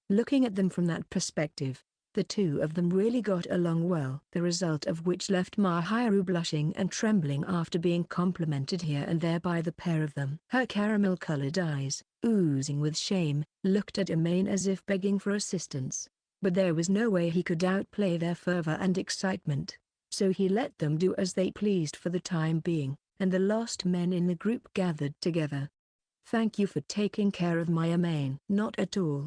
Looking at them from that perspective, the two of them really got along well. The result of which left Mahiru blushing and trembling after being complimented here and there by the pair of them. Her caramel-colored eyes, oozing with shame, looked at Amain as if begging for assistance. But there was no way he could outplay their fervor and excitement, so he let them do as they pleased for the time being, and the lost men in the group gathered together. Thank you for taking care of my Amain. Not at all.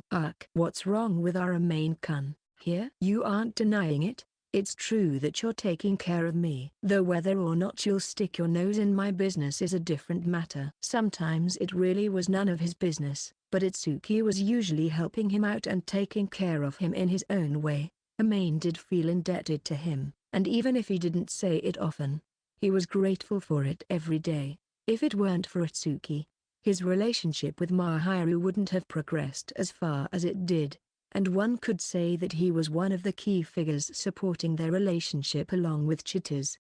What's wrong with our Amain-kun? Here? You aren't denying it. It's true that you're taking care of me. Though whether or not you'll stick your nose in my business is a different matter. Sometimes it really was none of his business, but Itsuki was usually helping him out and taking care of him in his own way. Amain did feel indebted to him, and even if he didn't say it often, he was grateful for it every day. If it weren't for Itsuki, his relationship with Mahiru wouldn't have progressed as far as it did, and one could say that he was one of the key figures supporting their relationship along with Chitose.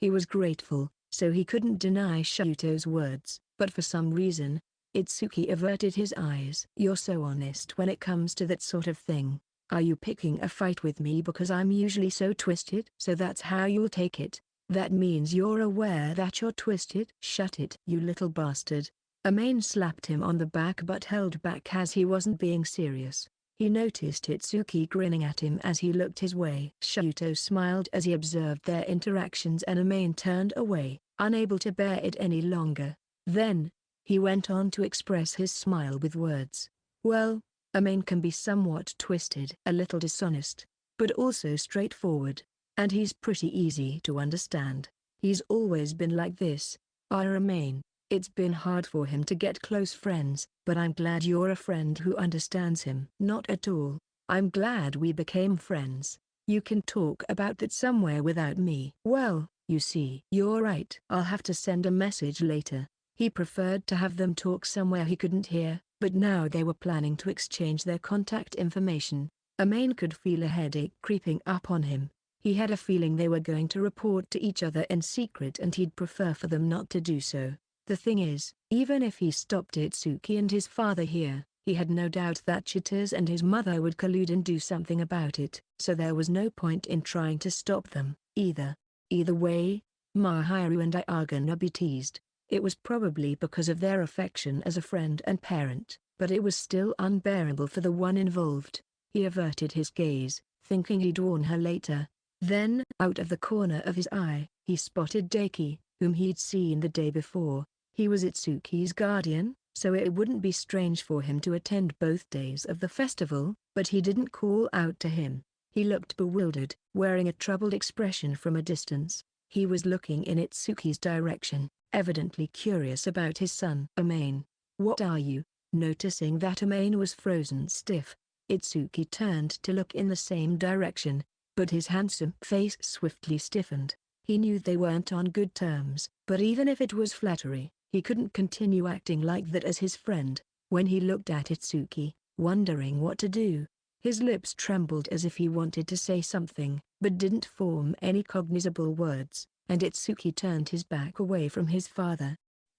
He was grateful, so he couldn't deny Shuto's words, but for some reason, Itsuki averted his eyes. You're so honest when it comes to that sort of thing. Are you picking a fight with me because I'm usually so twisted? So that's how you'll take it. That means you're aware that you're twisted? Shut it, you little bastard. Amain slapped him on the back but held back as he wasn't being serious. He noticed Itsuki grinning at him as he looked his way. Shuto smiled as he observed their interactions and Amain turned away, unable to bear it any longer. Then, he went on to express his smile with words. Well, Amain can be somewhat twisted, a little dishonest, but also straightforward. And he's pretty easy to understand. He's always been like this. Amain, it's been hard for him to get close friends, but I'm glad you're a friend who understands him. Not at all. I'm glad we became friends. You can talk about that somewhere without me. Well, you see. You're right. I'll have to send a message later. He preferred to have them talk somewhere he couldn't hear, but now they were planning to exchange their contact information. Amain could feel a headache creeping up on him. He had a feeling they were going to report to each other in secret and he'd prefer for them not to do so. The thing is, even if he stopped Itsuki and his father here, he had no doubt that Chitose and his mother would collude and do something about it, so there was no point in trying to stop them, either. Either way, Mahiru and I are gonna be teased. It was probably because of their affection as a friend and parent, but it was still unbearable for the one involved. He averted his gaze, thinking he'd warn her later. Then, out of the corner of his eye, he spotted Daiki, whom he'd seen the day before. He was Itsuki's guardian, so it wouldn't be strange for him to attend both days of the festival, but he didn't call out to him. He looked bewildered, wearing a troubled expression from a distance. He was looking in Itsuki's direction, evidently curious about his son. Amain, what are you? Noticing that Amain was frozen stiff, Itsuki turned to look in the same direction, but his handsome face swiftly stiffened. He knew they weren't on good terms, but even if it was flattery, he couldn't continue acting like that as his friend. When he looked at Itsuki, wondering what to do, his lips trembled as if he wanted to say something, but didn't form any cognizable words, and Itsuki turned his back away from his father.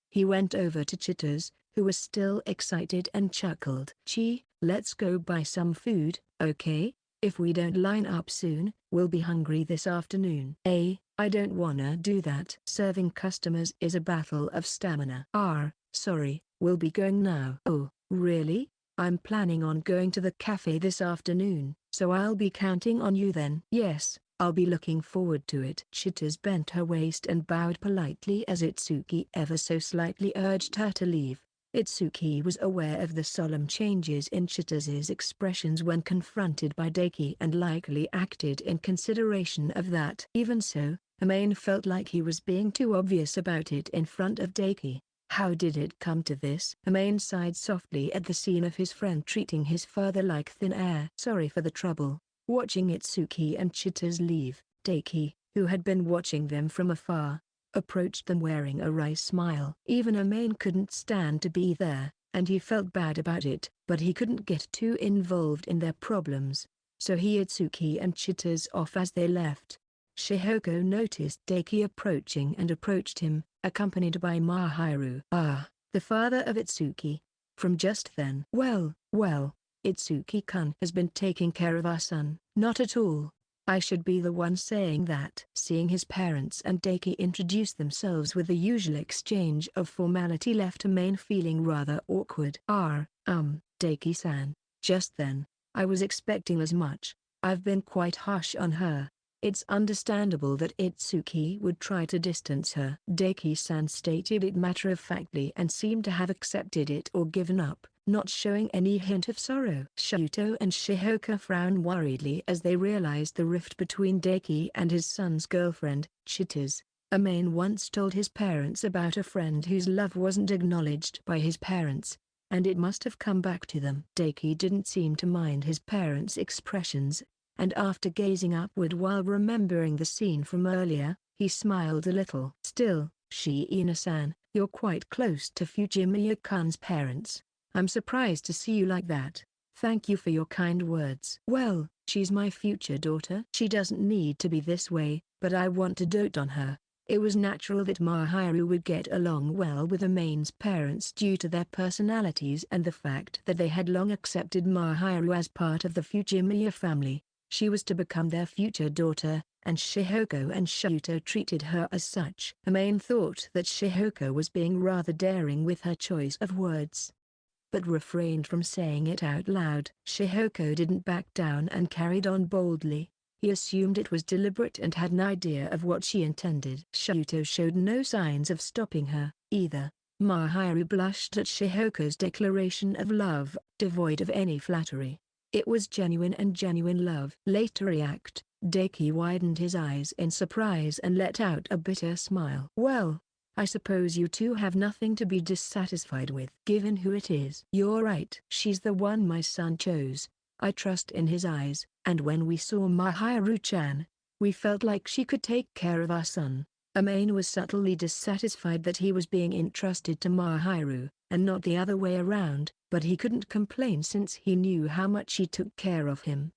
He went over to Chitose, who was still excited and chuckled. Let's go buy some food, okay? If we don't line up soon, we'll be hungry this afternoon. I don't wanna do that. Serving customers is a battle of stamina. Sorry, we'll be going now. Oh, really? I'm planning on going to the cafe this afternoon, so I'll be counting on you then. Yes, I'll be looking forward to it. Chitose bent her waist and bowed politely as Itsuki ever so slightly urged her to leave. Itsuki was aware of the solemn changes in Chitose's expressions when confronted by Daiki and likely acted in consideration of that. Even so, Amain felt like he was being too obvious about it in front of Daiki. How did it come to this? Amain sighed softly at the scene of his friend treating his father like thin air. Sorry for the trouble. Watching Itsuki and Chitose leave, Daiki, who had been watching them from afar, approached them wearing a wry smile. Even Amain couldn't stand to be there, and he felt bad about it, but he couldn't get too involved in their problems. So he Itsuki and Chitose off as they left. Shihoko noticed Daiki approaching and approached him, accompanied by Mahiru. The father of Itsuki. From just then. Well, Itsuki-kun has been taking care of our son. Not at all. I should be the one saying that. Seeing his parents and Daiki introduce themselves with the usual exchange of formality left Amain feeling rather awkward. Daiki-san. Just then, I was expecting as much. I've been quite harsh on her. It's understandable that Itsuki would try to distance her. Daiki-san stated it matter-of-factly and seemed to have accepted it or given up, not showing any hint of sorrow. Shuto and Shihoko frowned worriedly as they realized the rift between Daiki and his son's girlfriend, Chitose. Amain once told his parents about a friend whose love wasn't acknowledged by his parents, and it must have come back to them. Daiki didn't seem to mind his parents' expressions, and after gazing upward while remembering the scene from earlier, he smiled a little. Still, Shiina-san, you're quite close to Fujimiya-kun's parents. I'm surprised to see you like that. Thank you for your kind words. Well, she's my future daughter. She doesn't need to be this way, but I want to dote on her. It was natural that Mahiru would get along well with Amain's parents due to their personalities and the fact that they had long accepted Mahiru as part of the Fujimiya family. She was to become their future daughter, and Shihoko and Shuto treated her as such. Amain thought that Shihoko was being rather daring with her choice of words. but refrained from saying it out loud. Shihoko didn't back down and carried on boldly. He assumed it was deliberate and had an idea of what she intended. Shuto showed no signs of stopping her, either. Mahiru blushed at Shihoko's declaration of love, devoid of any flattery. It was genuine and genuine love. Late to react, Deki widened his eyes in surprise and let out a bitter smile. Well, I suppose you two have nothing to be dissatisfied with. Given who it is. You're right. She's the one my son chose. I trust in his eyes, and when we saw Mahiru-chan, we felt like she could take care of our son. Amain was subtly dissatisfied that he was being entrusted to Mahiru, and not the other way around, but he couldn't complain since he knew how much she took care of him.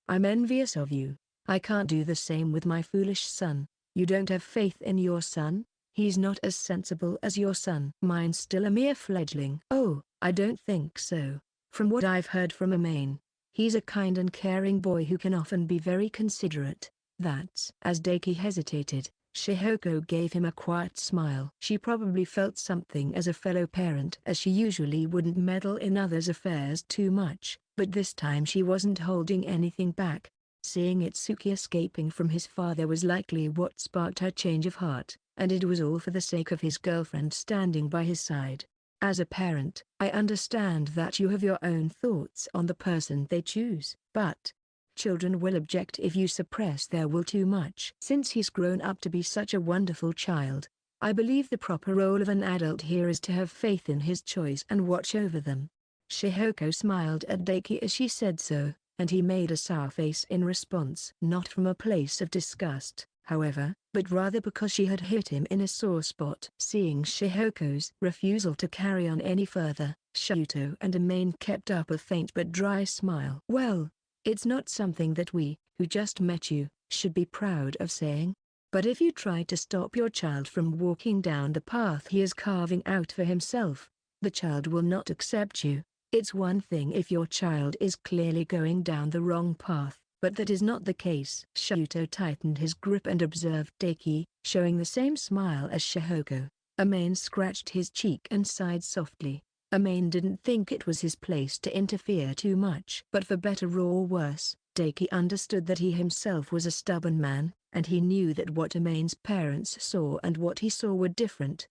I'm envious of you. I can't do the same with my foolish son. You don't have faith in your son? He's not as sensible as your son. Mine's still a mere fledgling. Oh, I don't think so. From what I've heard from Amain, he's a kind and caring boy who can often be very considerate. That's. As Deki hesitated, Shihoko gave him a quiet smile. She probably felt something as a fellow parent, as she usually wouldn't meddle in others' affairs too much, but this time she wasn't holding anything back. Seeing Itsuki escaping from his father was likely what sparked her change of heart, and it was all for the sake of his girlfriend standing by his side. As a parent, I understand that you have your own thoughts on the person they choose, but children will object if you suppress their will too much. Since he's grown up to be such a wonderful child, I believe the proper role of an adult here is to have faith in his choice and watch over them. Shihoko smiled at Deki as she said so, and he made a sour face in response. Not from a place of disgust, however, but rather because she had hit him in a sore spot. Seeing Shihoko's refusal to carry on any further, Shuto and Amain kept up a faint but dry smile. Well, it's not something that we, who just met you, should be proud of saying. But if you try to stop your child from walking down the path he is carving out for himself, the child will not accept you. It's one thing if your child is clearly going down the wrong path, but that is not the case. Shuto tightened his grip and observed Deki, showing the same smile as Shihoko. Amain scratched his cheek and sighed softly. Amain didn't think it was his place to interfere too much. But for better or worse, Deki understood that he himself was a stubborn man, and he knew that what Amain's parents saw and what he saw were different.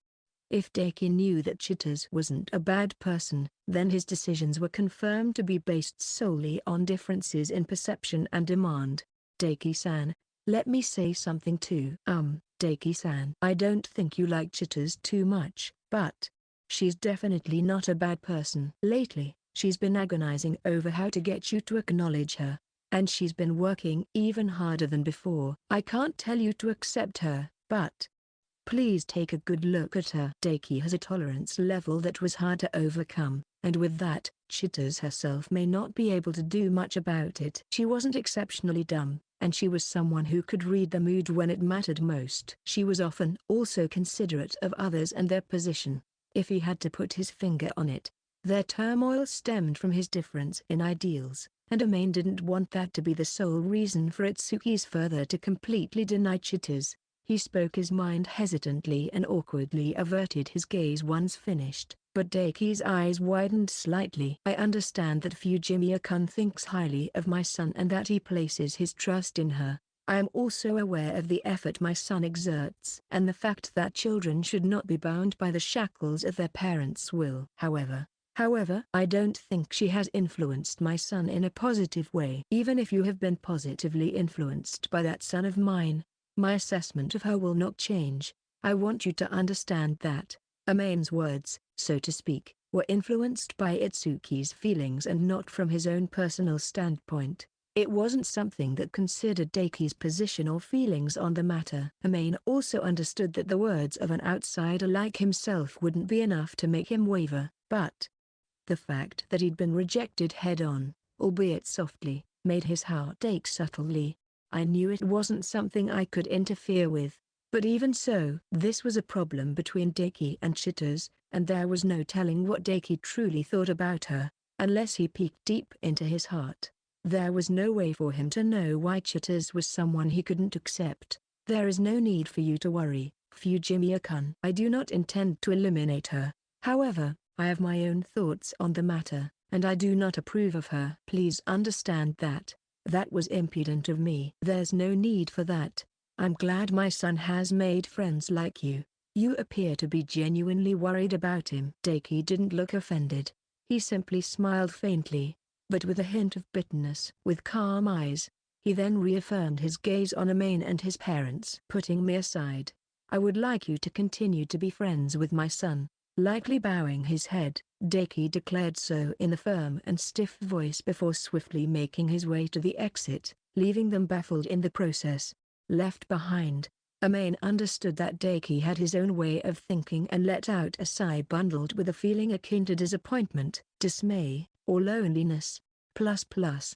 If Deki knew that Chitose wasn't a bad person, then his decisions were confirmed to be based solely on differences in perception and demand. Deki-san, let me say something too. Deki-san, I don't think you like Chitose too much, but she's definitely not a bad person. Lately, she's been agonizing over how to get you to acknowledge her, and she's been working even harder than before. I can't tell you to accept her, but please take a good look at her. Deki has a tolerance level that was hard to overcome, and with that, Chitose herself may not be able to do much about it. She wasn't exceptionally dumb, and she was someone who could read the mood when it mattered most. She was often also considerate of others and their position. If he had to put his finger on it, their turmoil stemmed from his difference in ideals, and Amain didn't want that to be the sole reason for Itsuki's further to completely deny Chitose. He spoke his mind hesitantly and awkwardly averted his gaze once finished, but Deki's eyes widened slightly. I understand that Fujimiya-kun thinks highly of my son and that he places his trust in her. I am also aware of the effort my son exerts and the fact that children should not be bound by the shackles of their parents' will. However, I don't think she has influenced my son in a positive way. Even if you have been positively influenced by that son of mine, my assessment of her will not change. I want you to understand that Amain's words, so to speak, were influenced by Itsuki's feelings and not from his own personal standpoint. It wasn't something that considered Deki's position or feelings on the matter. Amain also understood that the words of an outsider like himself wouldn't be enough to make him waver, but the fact that he'd been rejected head-on, albeit softly, made his heart ache subtly. I knew it wasn't something I could interfere with, but even so, this was a problem between Deki and Chitose, and there was no telling what Deki truly thought about her, unless he peeked deep into his heart. There was no way for him to know why Chitose was someone he couldn't accept. There is no need for you to worry, Fujimiya-kun. I do not intend to eliminate her. However, I have my own thoughts on the matter, and I do not approve of her. Please understand that. That was impudent of me. There's no need for that. I'm glad my son has made friends like you. You appear to be genuinely worried about him." Daki didn't look offended. He simply smiled faintly, but with a hint of bitterness. With calm eyes, he then reaffirmed his gaze on Amain and his parents. "Putting me aside, I would like you to continue to be friends with my son." Lightly bowing his head, Daki declared so in a firm and stiff voice before swiftly making his way to the exit, leaving them baffled in the process. Left behind, Amain understood that Daki had his own way of thinking and let out a sigh bundled with a feeling akin to disappointment, dismay, or loneliness. Plus.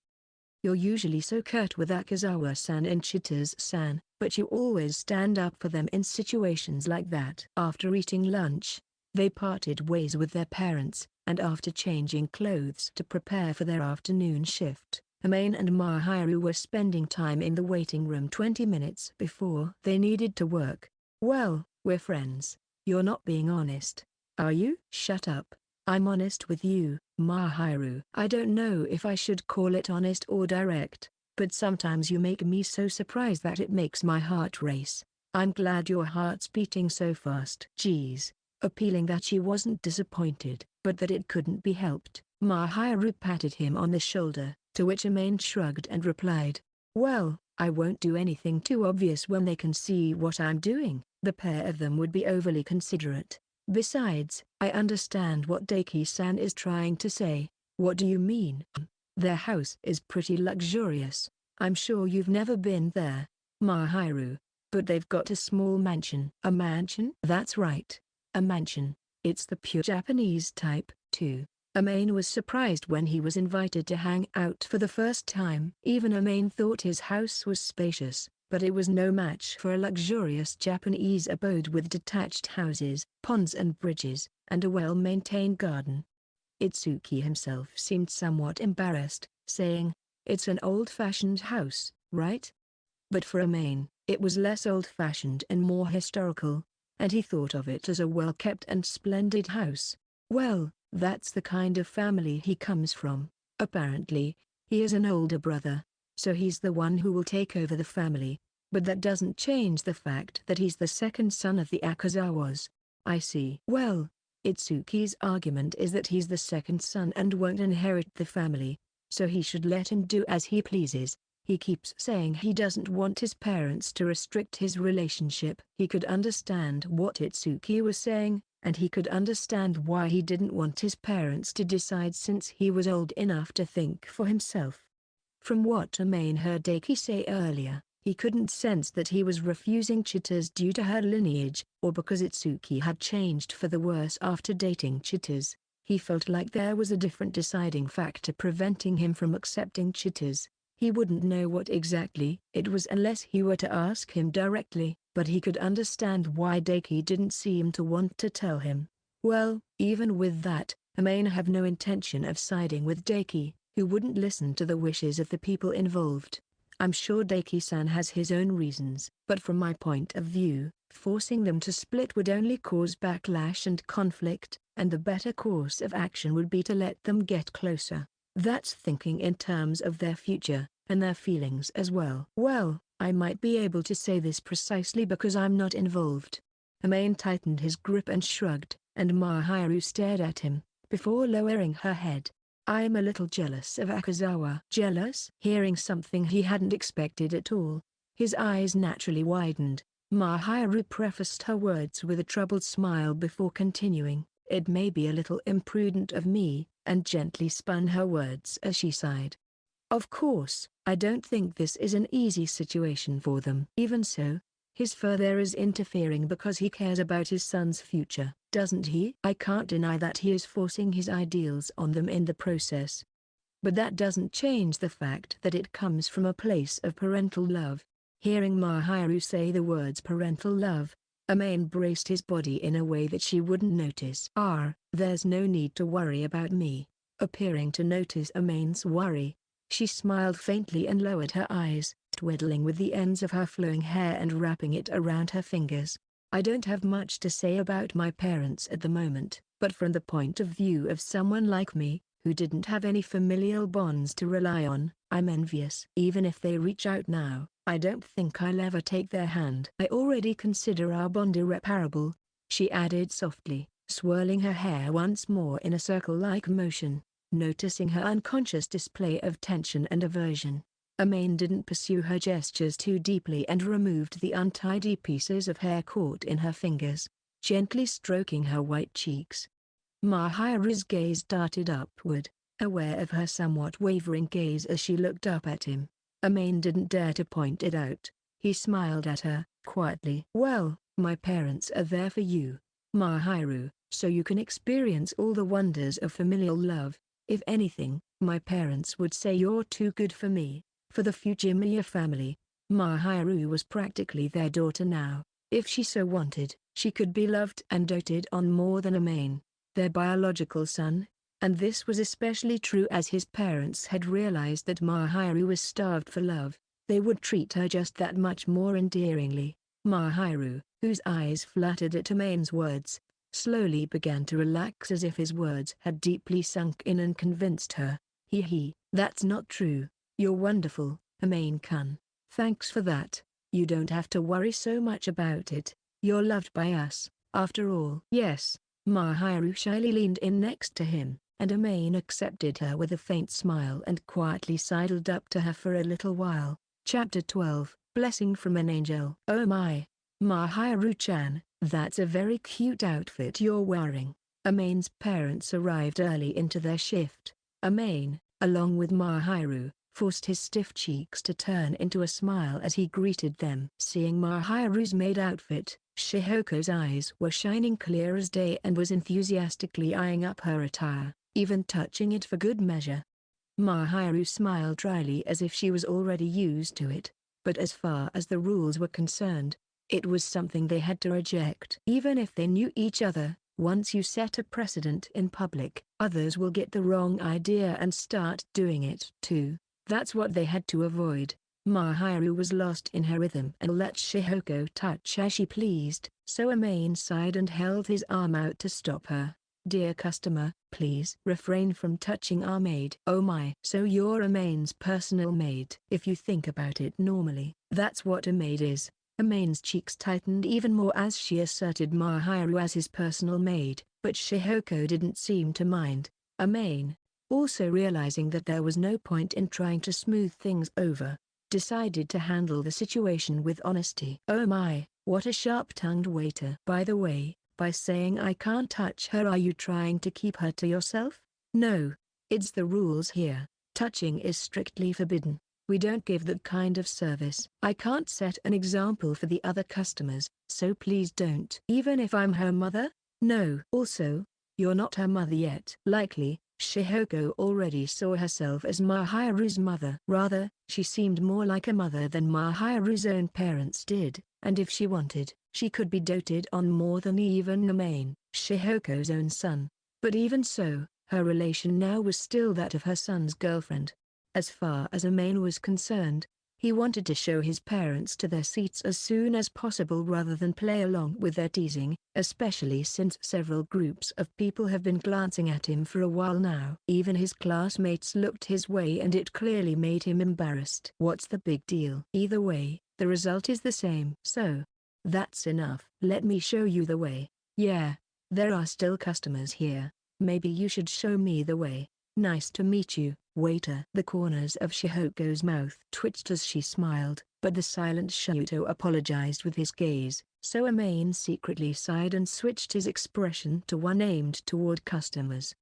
"You're usually so curt with Akazawa-san and Chitose-san, but you always stand up for them in situations like that." After eating lunch, they parted ways with their parents, and after changing clothes to prepare for their afternoon shift, Amain and Mahiru were spending time in the waiting room 20 minutes before they needed to work. "Well, we're friends. You're not being honest, are you?" "Shut up. I'm honest with you, Mahiru." "I don't know if I should call it honest or direct, but sometimes you make me so surprised that it makes my heart race." "I'm glad your heart's beating so fast." "Geez." Appealing that she wasn't disappointed, but that it couldn't be helped, Mahiru patted him on the shoulder, to which Amain shrugged and replied, "Well, I won't do anything too obvious when they can see what I'm doing." The pair of them would be overly considerate. "Besides, I understand what Daki-san is trying to say." "What do you mean?" "Their house is pretty luxurious. I'm sure you've never been there, Mahiru, but they've got a small mansion." "A mansion?" "That's right. A mansion. It's the pure Japanese type, too." Amain was surprised when he was invited to hang out for the first time. Even Amain thought his house was spacious, but it was no match for a luxurious Japanese abode with detached houses, ponds and bridges, and a well-maintained garden. Itsuki himself seemed somewhat embarrassed, saying, "It's an old-fashioned house, right?" But for Amain, it was less old-fashioned and more historical, and he thought of it as a well-kept and splendid house. "Well, that's the kind of family he comes from. Apparently, he is an older brother, so he's the one who will take over the family, but that doesn't change the fact that he's the second son of the Akazawas." "I see." "Well, Itsuki's argument is that he's the second son and won't inherit the family, so he should let him do as he pleases. He keeps saying he doesn't want his parents to restrict his relationship." He could understand what Itsuki was saying, and he could understand why he didn't want his parents to decide since he was old enough to think for himself. From what Amain heard Daki say earlier, he couldn't sense that he was refusing Chitose due to her lineage, or because Itsuki had changed for the worse after dating Chitose. He felt like there was a different deciding factor preventing him from accepting Chitose. He wouldn't know what exactly it was unless he were to ask him directly, but he could understand why Daki didn't seem to want to tell him. Well, even with that, Amain have no intention of siding with Daki, who wouldn't listen to the wishes of the people involved. "I'm sure Daki-san has his own reasons, but from my point of view, forcing them to split would only cause backlash and conflict, and the better course of action would be to let them get closer. That's thinking in terms of their future, and their feelings as well." "Well, I might be able to say this precisely because I'm not involved." Amain tightened his grip and shrugged, and Mahiru stared at him, before lowering her head. "I'm a little jealous of Akazawa." "Jealous?" Hearing something he hadn't expected at all, his eyes naturally widened. Mahiru prefaced her words with a troubled smile before continuing, "It may be a little imprudent of me," and gently spun her words as she sighed. "Of course, I don't think this is an easy situation for them." "Even so, his father is interfering because he cares about his son's future, doesn't he?" "I can't deny that he is forcing his ideals on them in the process. But that doesn't change the fact that it comes from a place of parental love." Hearing Mahiru say the words parental love, Amain braced his body in a way that she wouldn't notice. There's no need to worry about me." Appearing to notice Amain's worry, she smiled faintly and lowered her eyes, twiddling with the ends of her flowing hair and wrapping it around her fingers. "I don't have much to say about my parents at the moment. But from the point of view of someone like me, who didn't have any familial bonds to rely on, I'm envious. Even if they reach out now, I don't think I'll ever take their hand. I already consider our bond irreparable," she added softly, swirling her hair once more in a circle-like motion, noticing her unconscious display of tension and aversion. Amain didn't pursue her gestures too deeply and removed the untidy pieces of hair caught in her fingers, gently stroking her white cheeks. Mahiru's gaze darted upward, aware of her somewhat wavering gaze as she looked up at him. Amain didn't dare to point it out. He smiled at her, quietly. "Well, my parents are there for you, Mahiru, so you can experience all the wonders of familial love. If anything, my parents would say you're too good for me." For the Fujimiya family, Mahiru was practically their daughter now. If she so wanted, she could be loved and doted on more than Amain, their biological son. And this was especially true as his parents had realized that Mahiru was starved for love. They would treat her just that much more endearingly. Mahiru, whose eyes fluttered at Amain's words, slowly began to relax as if his words had deeply sunk in and convinced her. That's not true. You're wonderful, Amain-kun. Thanks for that. You don't have to worry so much about it. You're loved by us, after all." "Yes." Mahiru shyly leaned in next to him, and Amain accepted her with a faint smile and quietly sidled up to her for a little while. Chapter 12, Blessing from an Angel. "Oh my, Mahiru-chan, that's a very cute outfit you're wearing." Amain's parents arrived early into their shift. Amain, along with Mahiru, forced his stiff cheeks to turn into a smile as he greeted them. Seeing Mahiru's maid outfit, Shihoko's eyes were shining clear as day and was enthusiastically eyeing up her attire, even touching it for good measure. Mahiru smiled dryly as if she was already used to it, but as far as the rules were concerned, it was something they had to reject. Even if they knew each other, once you set a precedent in public, others will get the wrong idea and start doing it too. That's what they had to avoid. Mahiru was lost in her rhythm and let Shihoko touch as she pleased, so Amain sighed and held his arm out to stop her. "Dear customer, please refrain from touching our maid." "Oh my. So you're Amain's personal maid?" "If you think about it normally, that's what a maid is." Amain's cheeks tightened even more as she asserted Mahiru as his personal maid, but Shihoko didn't seem to mind. Amain, also realizing that there was no point in trying to smooth things over, decided to handle the situation with honesty. "Oh my, what a sharp-tongued waiter." "By the way, by saying I can't touch her, are you trying to keep her to yourself?" "No. It's the rules here. Touching is strictly forbidden. We don't give that kind of service." "I can't set an example for the other customers, so please don't." "Even if I'm her mother?" "No." "Also, you're not her mother yet." Likely, Shihoko already saw herself as Mahiru's mother. Rather, she seemed more like a mother than Mahiru's own parents did, and if she wanted, she could be doted on more than even Amain, Shihoko's own son. But even so, her relation now was still that of her son's girlfriend. As far as Amain was concerned, he wanted to show his parents to their seats as soon as possible rather than play along with their teasing, especially since several groups of people have been glancing at him for a while now. Even his classmates looked his way and it clearly made him embarrassed. What's the big deal? Either way, the result is the same. So, that's enough. Let me show you the way. Yeah, there are still customers here. Maybe you should show me the way. Nice to meet you, waiter." The corners of Shihoko's mouth twitched as she smiled, but the silent Shoto apologized with his gaze, so Amain secretly sighed and switched his expression to one aimed toward customers.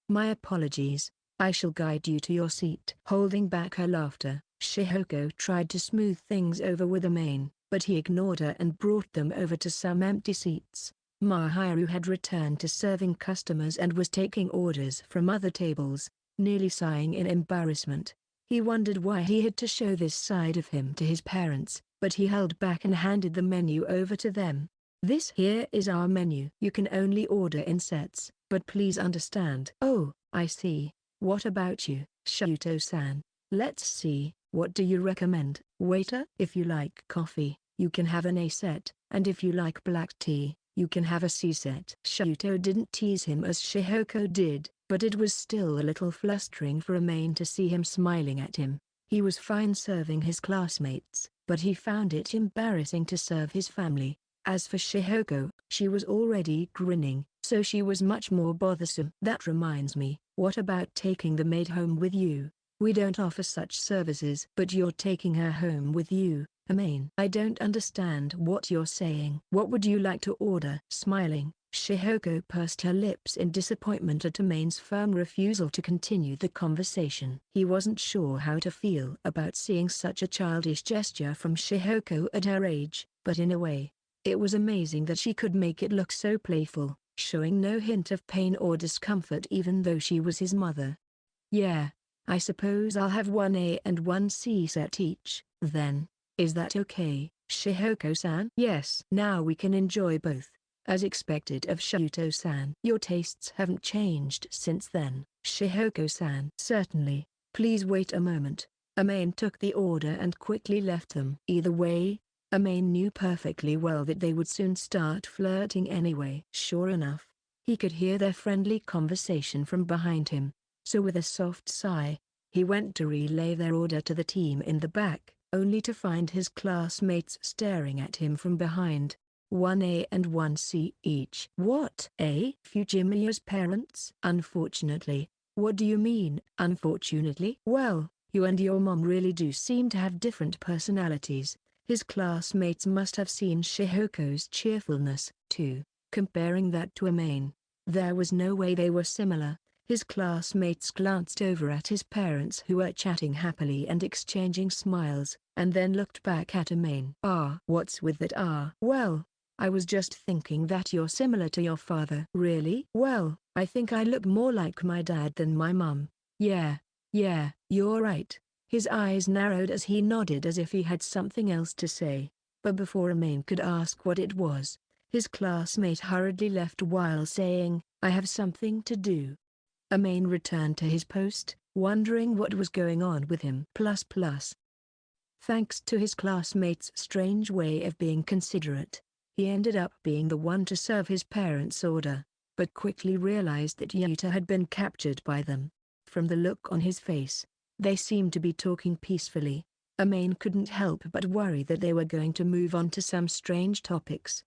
"My apologies. I shall guide you to your seat." Holding back her laughter, Shihoko tried to smooth things over with Amain, but he ignored her and brought them over to some empty seats. Mahiru had returned to serving customers and was taking orders from other tables, nearly sighing in embarrassment. He wondered why he had to show this side of him to his parents, but he held back and handed the menu over to them. "This here is our menu. You can only order in sets, but please understand." "Oh, I see. What about you, Shoto-san?" "Let's see, what do you recommend?" "Waiter, if you like coffee, you can have an A set, and if you like black tea, You can have a C-set. Shuto didn't tease him as Shihoko did, but it was still a little flustering for Amain to see him smiling at him. He was fine serving his classmates, but he found it embarrassing to serve his family. As for Shihoko, she was already grinning, so she was much more bothersome. That reminds me, what about taking the maid home with you? We don't offer such services. But you're taking her home with you, Amain. I don't understand what you're saying. What would you like to order? Smiling, Shihoko pursed her lips in disappointment at Amain's firm refusal to continue the conversation. He wasn't sure how to feel about seeing such a childish gesture from Shihoko at her age, but in a way, it was amazing that she could make it look so playful, showing no hint of pain or discomfort even though she was his mother. Yeah, I suppose I'll have one A and one C set each, then. Is that okay, Shihoko-san? Yes. Now we can enjoy both. As expected of Shuto-san. Your tastes haven't changed since then, Shihoko-san. Certainly. Please wait a moment. Amain took the order and quickly left them. Either way, Amain knew perfectly well that they would soon start flirting anyway. Sure enough, he could hear their friendly conversation from behind him, so with a soft sigh, he went to relay their order to the team in the back, only to find his classmates staring at him from behind. 1A and 1C each. What? A? Fujimiya's parents? Unfortunately. What do you mean, unfortunately? Well, you and your mom really do seem to have different personalities. His classmates must have seen Shihoko's cheerfulness, too, comparing that to Amain. There was no way they were similar. His classmates glanced over at his parents who were chatting happily and exchanging smiles, and then looked back at Amain. What's with that? Well, I was just thinking that you're similar to your father. Really? Well, I think I look more like my dad than my mum. Yeah, you're right. His eyes narrowed as he nodded as if he had something else to say, but before Amain could ask what it was, his classmate hurriedly left while saying, I have something to do. Amain returned to his post, wondering what was going on with him. Thanks to his classmate's strange way of being considerate, he ended up being the one to serve his parents' order, but quickly realized that Yuta had been captured by them. From the look on his face, they seemed to be talking peacefully. Amain couldn't help but worry that they were going to move on to some strange topics.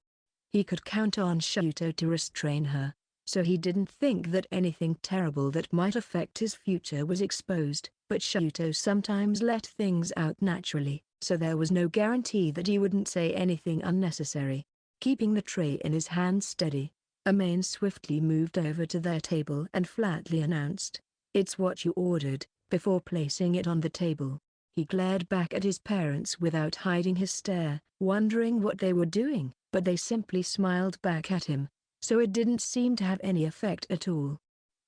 He could count on Shuto to restrain her, so he didn't think that anything terrible that might affect his future was exposed. But Shuto sometimes let things out naturally, so there was no guarantee that he wouldn't say anything unnecessary. Keeping the tray in his hand steady, Amain swiftly moved over to their table and flatly announced, "It's what you ordered," before placing it on the table. He glared back at his parents without hiding his stare, wondering what they were doing, but they simply smiled back at him, so it didn't seem to have any effect at all.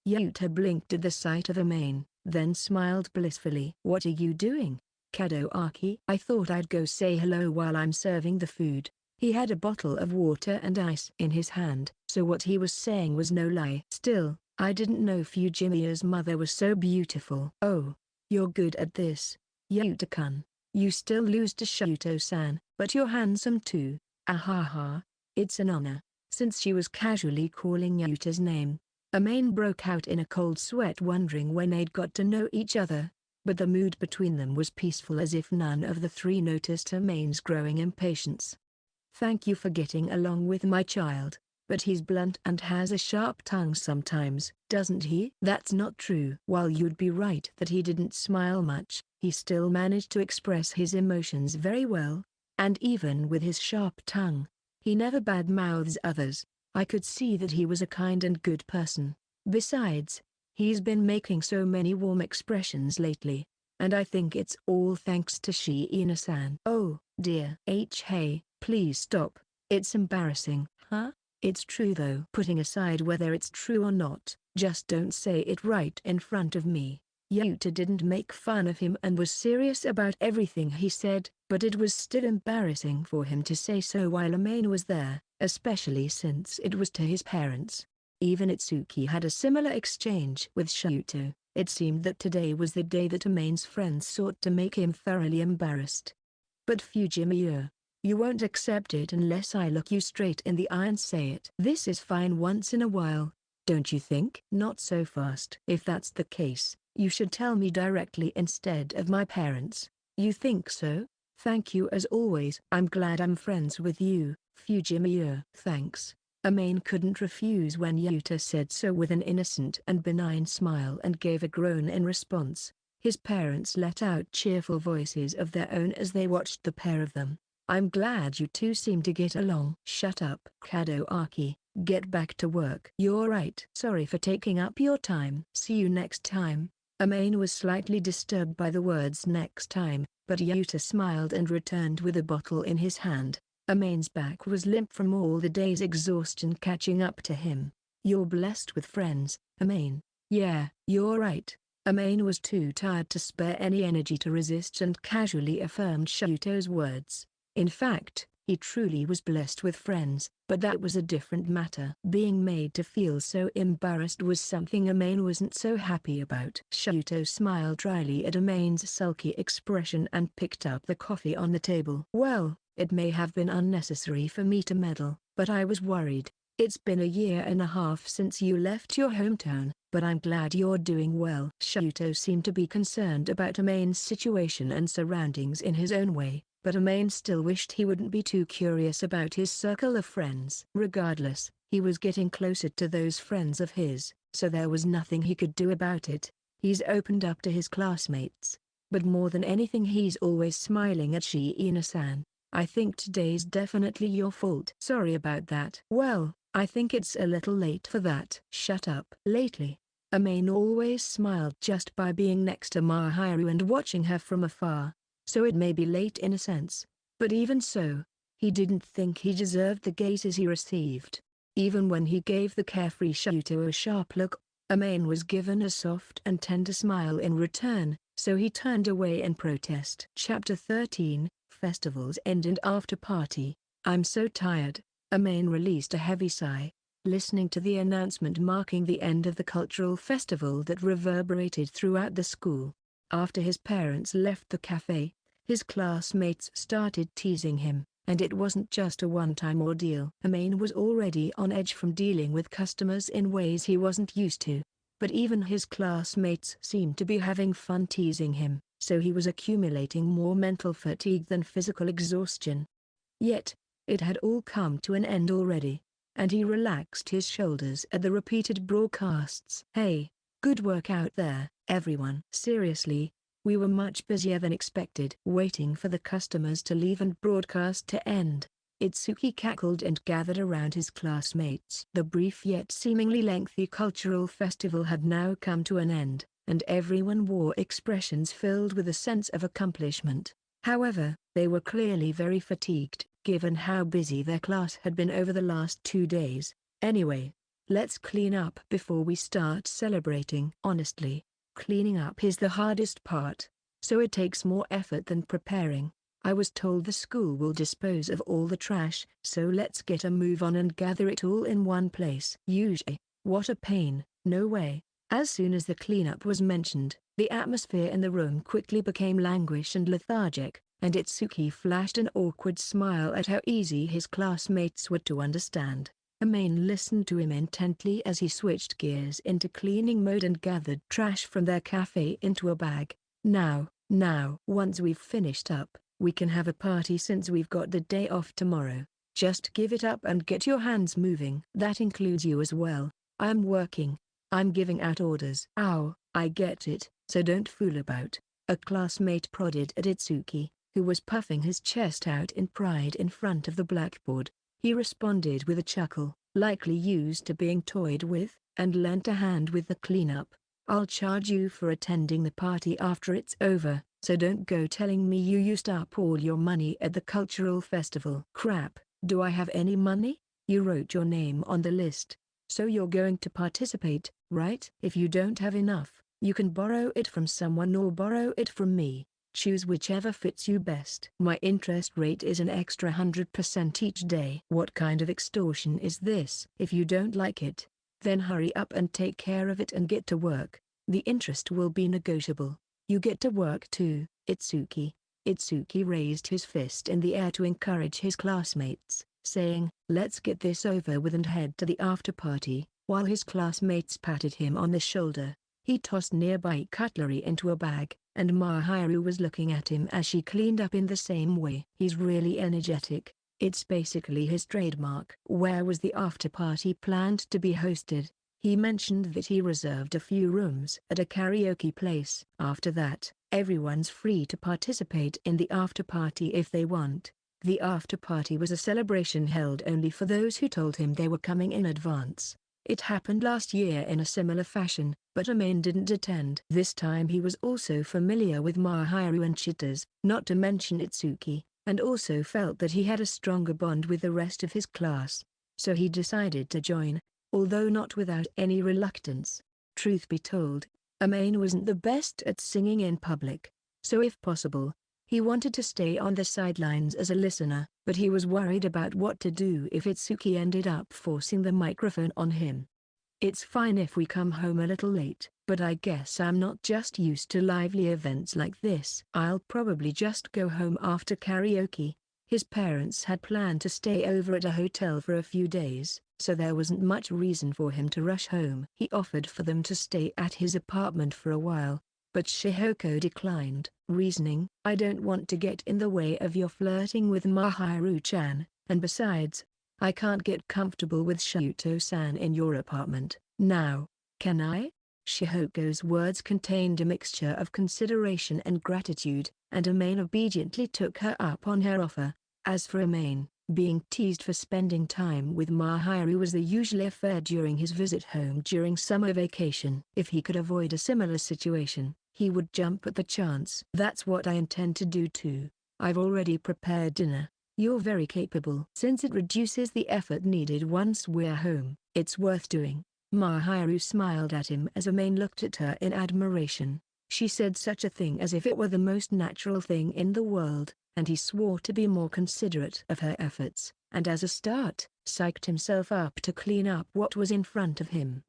Yuta blinked at the sight of Amain, then smiled blissfully. "What are you doing, Kadoaki?" "I thought I'd go say hello while I'm serving the food." He had a bottle of water and ice in his hand, so what he was saying was no lie. "Still, I didn't know Fujimiya's mother was so beautiful." "Oh, you're good at this, Yuta-kun. You still lose to Shuto-san, but you're handsome too." "Ahaha, it's an honor." Since she was casually calling Yuta's name, Amain broke out in a cold sweat wondering when they'd got to know each other, but the mood between them was peaceful as if none of the three noticed Amain's growing impatience. "Thank you for getting along with my child, but he's blunt and has a sharp tongue sometimes, doesn't he?" "That's not true." While you'd be right that he didn't smile much, he still managed to express his emotions very well, and even with his sharp tongue, he never badmouths others. I could see that he was a kind and good person. Besides, he's been making so many warm expressions lately, and I think it's all thanks to Shiina-san. "Oh, dear. Hey, please stop. It's embarrassing." "Huh? It's true though." "Putting aside whether it's true or not, just don't say it right in front of me." Yuta didn't make fun of him and was serious about everything he said, but it was still embarrassing for him to say so while Amain was there, especially since it was to his parents. Even Itsuki had a similar exchange with Shuto. It seemed that today was the day that Amain's friends sought to make him thoroughly embarrassed. But Fujimiya, You won't accept it unless I look you straight in the eye and say it. This is fine once in a while, don't you think? Not so fast. If that's the case, you should tell me directly instead of my parents. You think so? Thank you as always. I'm glad I'm friends with you, Fujimiya. Thanks. Amain couldn't refuse when Yuta said so with an innocent and benign smile and gave a groan in response. His parents let out cheerful voices of their own as they watched the pair of them. I'm glad you two seem to get along. Shut up, Kadoaki. Get back to work. You're right. Sorry for taking up your time. See you next time. Amain was slightly disturbed by the words next time, but Yuta smiled and returned with a bottle in his hand. Amain's back was limp from all the day's exhaustion catching up to him. You're blessed with friends, Amain. Yeah, you're right. Amain was too tired to spare any energy to resist and casually affirmed Shuto's words. In fact, he truly was blessed with friends, but that was a different matter. Being made to feel so embarrassed was something Amain wasn't so happy about. Shuto smiled dryly at Amain's sulky expression and picked up the coffee on the table. Well, it may have been unnecessary for me to meddle, but I was worried. It's been a year and a half since you left your hometown, but I'm glad you're doing well. Shuto seemed to be concerned about Amain's situation and surroundings in his own way, but Amain still wished he wouldn't be too curious about his circle of friends. Regardless, he was getting closer to those friends of his, so there was nothing he could do about it. He's opened up to his classmates. But more than anything he's always smiling at Shiina-san. I think today's definitely your fault. Sorry about that. Well, I think it's a little late for that. Shut up. Lately, Amain always smiled just by being next to Mahiru and watching her from afar. So it may be late in a sense, but even so, he didn't think he deserved the gazes he received. Even when he gave the carefree Shuto a sharp look, Amain was given a soft and tender smile in return, so he turned away in protest. Chapter 13, Festivals End and After Party. I'm so tired. Amain released a heavy sigh, listening to the announcement marking the end of the cultural festival that reverberated throughout the school. After his parents left the cafe, his classmates started teasing him, and it wasn't just a one-time ordeal. Amain was already on edge from dealing with customers in ways he wasn't used to, but even his classmates seemed to be having fun teasing him, so he was accumulating more mental fatigue than physical exhaustion. Yet, it had all come to an end already, and he relaxed his shoulders at the repeated broadcasts. Hey, good work out there, everyone. Seriously, we were much busier than expected. Waiting for the customers to leave and broadcast to end, Itsuki cackled and gathered around his classmates. The brief yet seemingly lengthy cultural festival had now come to an end, and everyone wore expressions filled with a sense of accomplishment. However, they were clearly very fatigued, given how busy their class had been over the last 2 days. Anyway, let's clean up before we start celebrating. Honestly, cleaning up is the hardest part, so it takes more effort than preparing. I was told the school will dispose of all the trash, so let's get a move on and gather it all in one place. Usually, what a pain. No way. As soon as the cleanup was mentioned, the atmosphere in the room quickly became languish and lethargic, and Itsuki flashed an awkward smile at how easy his classmates were to understand. Amain listened to him intently as he switched gears into cleaning mode and gathered trash from their cafe into a bag. Now, once we've finished up, we can have a party since we've got the day off tomorrow. Just give it up and get your hands moving. That includes you as well. I'm working. I'm giving out orders. Ow, I get it, so don't fool about. A classmate prodded at Itsuki, who was puffing his chest out in pride in front of the blackboard. He responded with a chuckle, likely used to being toyed with, and lent a hand with the cleanup. I'll charge you for attending the party after it's over, so don't go telling me you used up all your money at the cultural festival. Crap, do I have any money? You wrote your name on the list, so you're going to participate, right? If you don't have enough, you can borrow it from someone or borrow it from me. Choose whichever fits you best. My interest rate is an extra 100% each day. What kind of extortion is this? If you don't like it, then hurry up and take care of it and get to work. The interest will be negotiable. You get to work too, Itsuki. Itsuki raised his fist in the air to encourage his classmates, saying, "Let's get this over with and head to the after-party." While his classmates patted him on the shoulder, he tossed nearby cutlery into a bag, and Mahiru was looking at him as she cleaned up in the same way. He's really energetic. It's basically his trademark. Where was the after-party planned to be hosted? He mentioned that he reserved a few rooms at a karaoke place. After that, everyone's free to participate in the after-party if they want. The after-party was a celebration held only for those who told him they were coming in advance. It happened last year in a similar fashion, but Amain didn't attend. This time he was also familiar with Mahiru and Chittas, not to mention Itsuki, and also felt that he had a stronger bond with the rest of his class. So he decided to join, although not without any reluctance. Truth be told, Amain wasn't the best at singing in public, so if possible, he wanted to stay on the sidelines as a listener, but he was worried about what to do if Itsuki ended up forcing the microphone on him. "It's fine if we come home a little late, but I guess I'm not just used to lively events like this. I'll probably just go home after karaoke." His parents had planned to stay over at a hotel for a few days, so there wasn't much reason for him to rush home. He offered for them to stay at his apartment for a while, but Shihoko declined, reasoning, "I don't want to get in the way of your flirting with Mahiru-chan, and besides, I can't get comfortable with Shuto-san in your apartment." "Now, can I?" Shihoko's words contained a mixture of consideration and gratitude, and Amain obediently took her up on her offer. As for Amain, being teased for spending time with Mahiru was the usual affair during his visit home during summer vacation. If he could avoid a similar situation, he would jump at the chance. "That's what I intend to do too. I've already prepared dinner." "You're very capable." "Since it reduces the effort needed once we're home, it's worth doing." Mahiru smiled at him as Amain looked at her in admiration. She said such a thing as if it were the most natural thing in the world, and he swore to be more considerate of her efforts, and as a start, psyched himself up to clean up what was in front of him.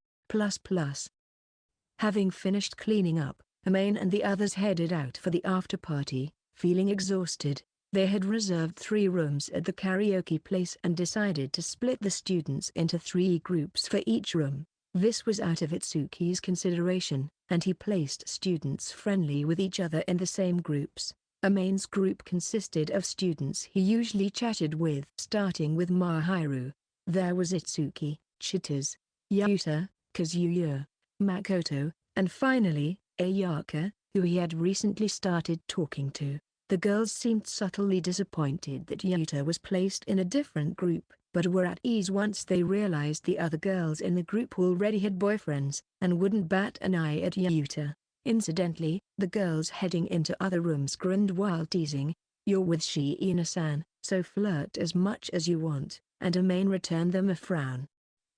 Having finished cleaning up, Amain and the others headed out for the after-party, feeling exhausted. They had reserved 3 rooms at the karaoke place and decided to split the students into 3 groups for each room. This was out of Itsuki's consideration, and he placed students friendly with each other in the same groups. Amain's group consisted of students he usually chatted with. Starting with Mahiru, there was Itsuki, Chittas, Yuta, Kazuya, Makoto, and finally, Ayaka, who he had recently started talking to. The girls seemed subtly disappointed that Yuta was placed in a different group, but were at ease once they realized the other girls in the group already had boyfriends, and wouldn't bat an eye at Yuta. Incidentally, the girls heading into other rooms grinned while teasing, "You're with Shiina-san, so flirt as much as you want," and Amain returned them a frown.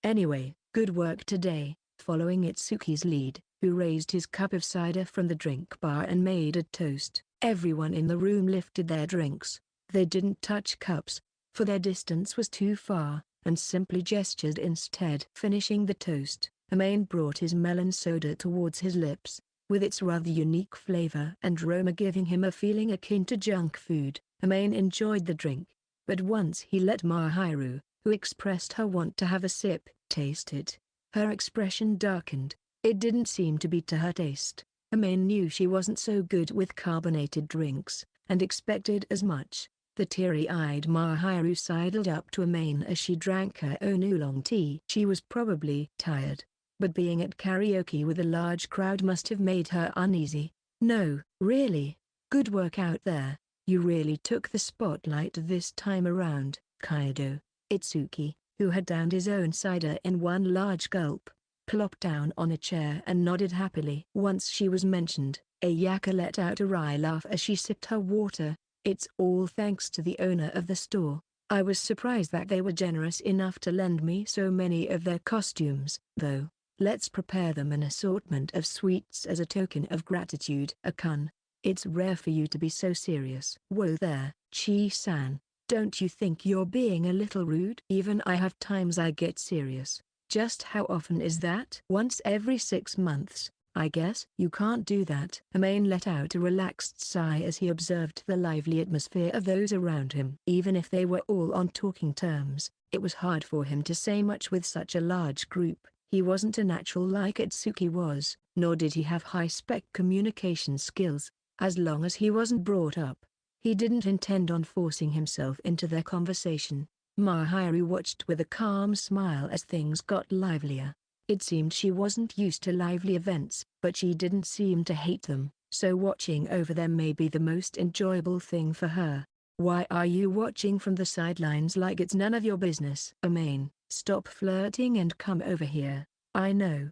"Anyway, good work today." Following Itsuki's lead, who raised his cup of cider from the drink bar and made a toast, everyone in the room lifted their drinks. They didn't touch cups, for their distance was too far, and simply gestured instead. Finishing the toast, Amain brought his melon soda towards his lips, with its rather unique flavor and aroma giving him a feeling akin to junk food. Amain enjoyed the drink, but once he let Mahiru, who expressed her want to have a sip, taste it, her expression darkened. It didn't seem to be to her taste. Amain knew she wasn't so good with carbonated drinks, and expected as much. The teary-eyed Mahiru sidled up to Amain as she drank her own oolong tea. She was probably tired, but being at karaoke with a large crowd must have made her uneasy. "No, really, good work out there. You really took the spotlight this time around." Kaido, Itsuki, who had downed his own cider in one large gulp, plopped down on a chair and nodded happily. Once she was mentioned, Ayaka let out a wry laugh as she sipped her water. "It's all thanks to the owner of the store. I was surprised that they were generous enough to lend me so many of their costumes, though. Let's prepare them an assortment of sweets as a token of gratitude." "Akun, it's rare for you to be so serious." "Whoa there, Chi-san. Don't you think you're being a little rude?" "Even I have times I get serious. Just how often is that?" "Once every 6 months, I guess you can't do that. Amain let out a relaxed sigh as he observed the lively atmosphere of those around him. Even if they were all on talking terms, it was hard for him to say much with such a large group. He wasn't a natural like Itsuki was, nor did he have high-spec communication skills. As long as he wasn't brought up, he didn't intend on forcing himself into their conversation. Mahiru watched with a calm smile as things got livelier. It seemed she wasn't used to lively events, but she didn't seem to hate them, so watching over them may be the most enjoyable thing for her. Why are you watching from the sidelines like it's none of your business? Amain, stop flirting and come over here. I know,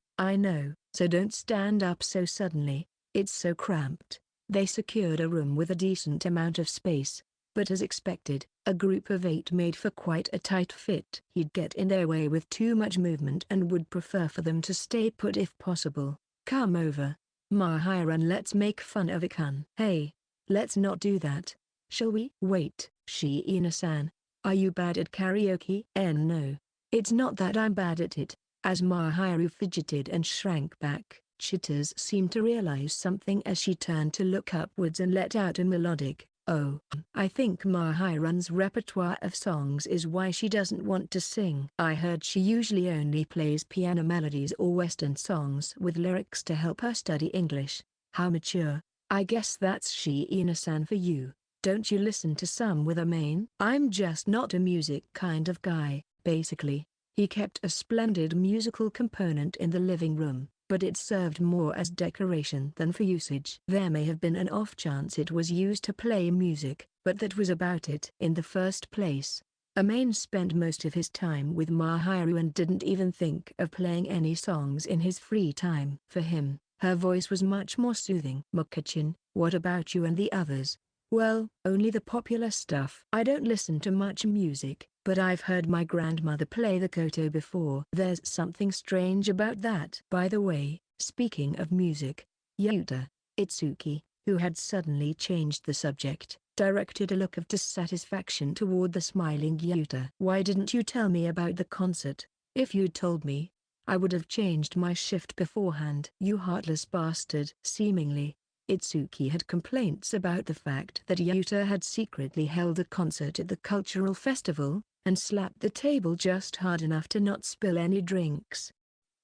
so don't stand up so suddenly. It's so cramped. They secured a room with a decent amount of space, but as expected, a group of 8 made for quite a tight fit. He'd get in their way with too much movement and would prefer for them to stay put if possible. Come over, Mahiru, and let's make fun of Ikan. Hey, let's not do that. Shall we? Wait, Shiina-san, are you bad at karaoke? No. It's not that I'm bad at it. As Mahiru fidgeted and shrank back, Chitters seemed to realize something as she turned to look upwards and let out a melodic, "Oh." I think Mahiru's repertoire of songs is why she doesn't want to sing. I heard she usually only plays piano melodies or Western songs with lyrics to help her study English. How mature. I guess that's Shiina-san for you. Don't you listen to some with Amain? I'm just not a music kind of guy, basically. He kept a splendid musical component in the living room, but it served more as decoration than for usage. There may have been an off chance it was used to play music, but that was about it. In the first place, Amain spent most of his time with Mahiru and didn't even think of playing any songs in his free time. For him, her voice was much more soothing. Mukachin, what about you and the others? Well, only the popular stuff. I don't listen to much music, but I've heard my grandmother play the koto before. There's something strange about that. By the way, speaking of music, Yuta, Itsuki, who had suddenly changed the subject, directed a look of dissatisfaction toward the smiling Yuta. Why didn't you tell me about the concert? If you'd told me, I would have changed my shift beforehand. You heartless bastard. Seemingly, Itsuki had complaints about the fact that Yuta had secretly held a concert at the cultural festival, and slapped the table just hard enough to not spill any drinks.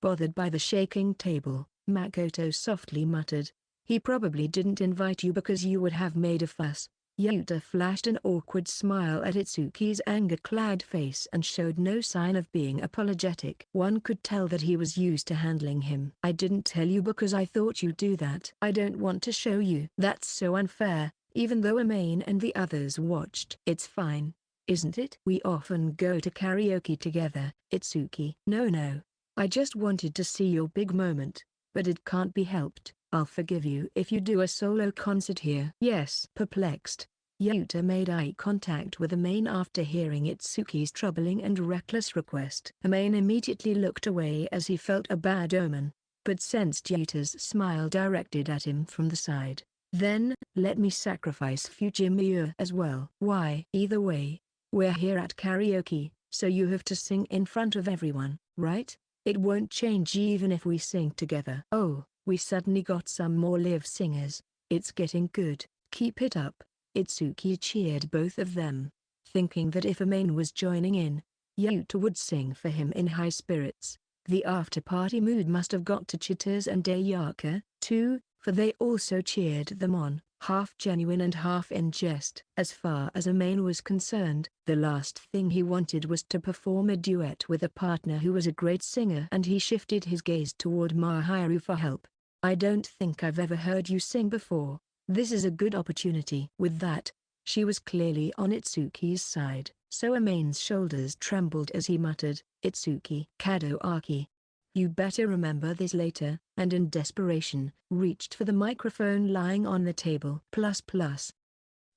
Bothered by the shaking table, Makoto softly muttered, "He probably didn't invite you because you would have made a fuss." Yuta flashed an awkward smile at Itsuki's anger-clad face and showed no sign of being apologetic. One could tell that he was used to handling him. "I didn't tell you because I thought you'd do that. I don't want to show you." That's so unfair, even though Amain and the others watched. "It's fine, isn't it? We often go to karaoke together, Itsuki." No. I just wanted to see your big moment, but it can't be helped. I'll forgive you if you do a solo concert here. Yes. Perplexed, Yuta made eye contact with Amain after hearing Itsuki's troubling and reckless request. Amain immediately looked away as he felt a bad omen, but sensed Yuta's smile directed at him from the side. Then, let me sacrifice Fujimiya as well. Why? Either way, we're here at karaoke, so you have to sing in front of everyone, right? It won't change even if we sing together. Oh. We suddenly got some more live singers. It's getting good. Keep it up. Itsuki cheered both of them, thinking that if Amain was joining in, Yuta would sing for him in high spirits. The after-party mood must have got to Chitters and Ayaka, too, for they also cheered them on, half genuine and half in jest. As far as Amain was concerned, the last thing he wanted was to perform a duet with a partner who was a great singer, and he shifted his gaze toward Mahiru for help. "I don't think I've ever heard you sing before. This is a good opportunity." With that, she was clearly on Itsuki's side, so Amain's shoulders trembled as he muttered, "Itsuki Kadoaki. You better remember this later," and in desperation, reached for the microphone lying on the table.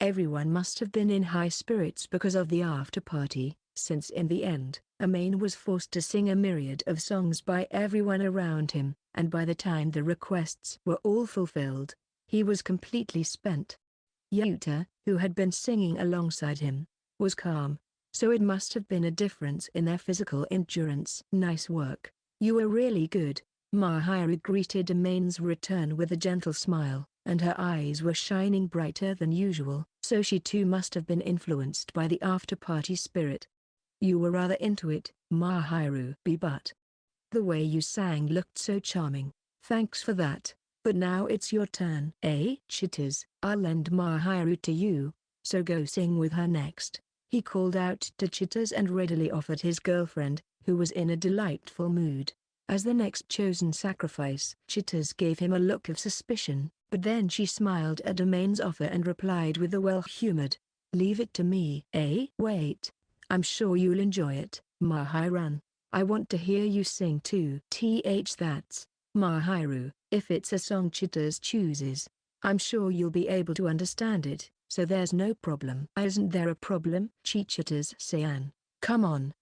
Everyone must have been in high spirits because of the after-party, since in the end, Amain was forced to sing a myriad of songs by everyone around him, and by the time the requests were all fulfilled, he was completely spent. Yuta, who had been singing alongside him, was calm, so it must have been a difference in their physical endurance. "Nice work. You were really good," Mahiru greeted Amane's return with a gentle smile, and her eyes were shining brighter than usual, so she too must have been influenced by the after-party spirit. You were rather into it, Mahiru. But the way you sang looked so charming. Thanks for that. But now it's your turn. Chitters, I'll lend Mahiru to you, so go sing with her next. He called out to Chitters and readily offered his girlfriend, who was in a delightful mood, as the next chosen sacrifice. Chitters gave him a look of suspicion, but then she smiled at Amane's offer and replied with a well-humored, "Leave it to me." Wait. I'm sure you'll enjoy it, Mahiru. I want to hear you sing too. That's Mahiru. If it's a song Chitters chooses, I'm sure you'll be able to understand it, so there's no problem. Isn't there a problem? Chitters-san. Come on,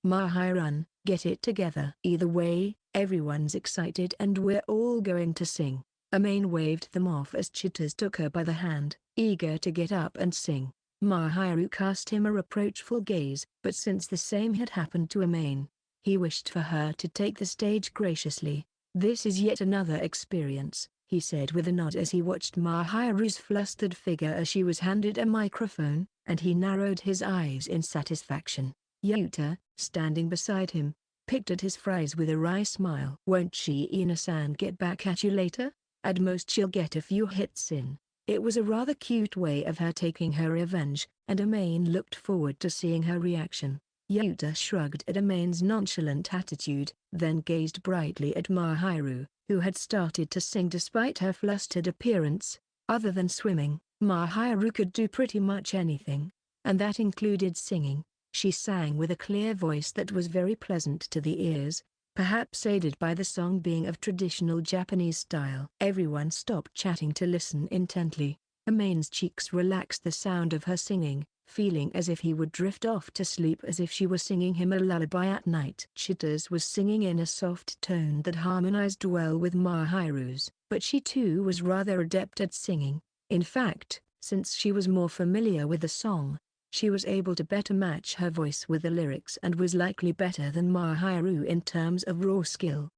Mahiru, get it together. Either way, everyone's excited and we're all going to sing. Amane waved them off as Chitters took her by the hand, eager to get up and sing. Mahiru cast him a reproachful gaze, but since the same had happened to Amane, he wished for her to take the stage graciously. This is yet another experience, he said with a nod as he watched Mahiru's flustered figure as she was handed a microphone, and he narrowed his eyes in satisfaction. Yuta, standing beside him, picked at his fries with a wry smile. Won't Ina-san get back at you later? At most she'll get a few hits in. It was a rather cute way of her taking her revenge, and Amane looked forward to seeing her reaction. Yuta shrugged at Amane's nonchalant attitude, then gazed brightly at Mahiru, who had started to sing despite her flustered appearance. Other than swimming, Mahiru could do pretty much anything, and that included singing. She sang with a clear voice that was very pleasant to the ears, perhaps aided by the song being of traditional Japanese style. Everyone stopped chatting to listen intently. Amane's cheeks relaxed the sound of her singing, feeling as if he would drift off to sleep as if she were singing him a lullaby at night. Chitters was singing in a soft tone that harmonized well with Mahiru's, but she too was rather adept at singing. In fact, since she was more familiar with the song, she was able to better match her voice with the lyrics and was likely better than Mahiru in terms of raw skill.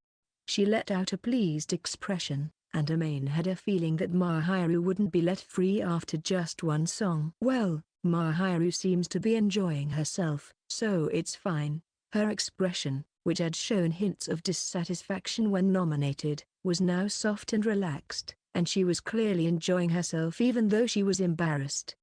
She let out a pleased expression, and Amane had a feeling that Mahiru wouldn't be let free after just one song. Well, Mahiru seems to be enjoying herself, so it's fine. Her expression, which had shown hints of dissatisfaction when nominated, was now soft and relaxed, and she was clearly enjoying herself even though she was embarrassed.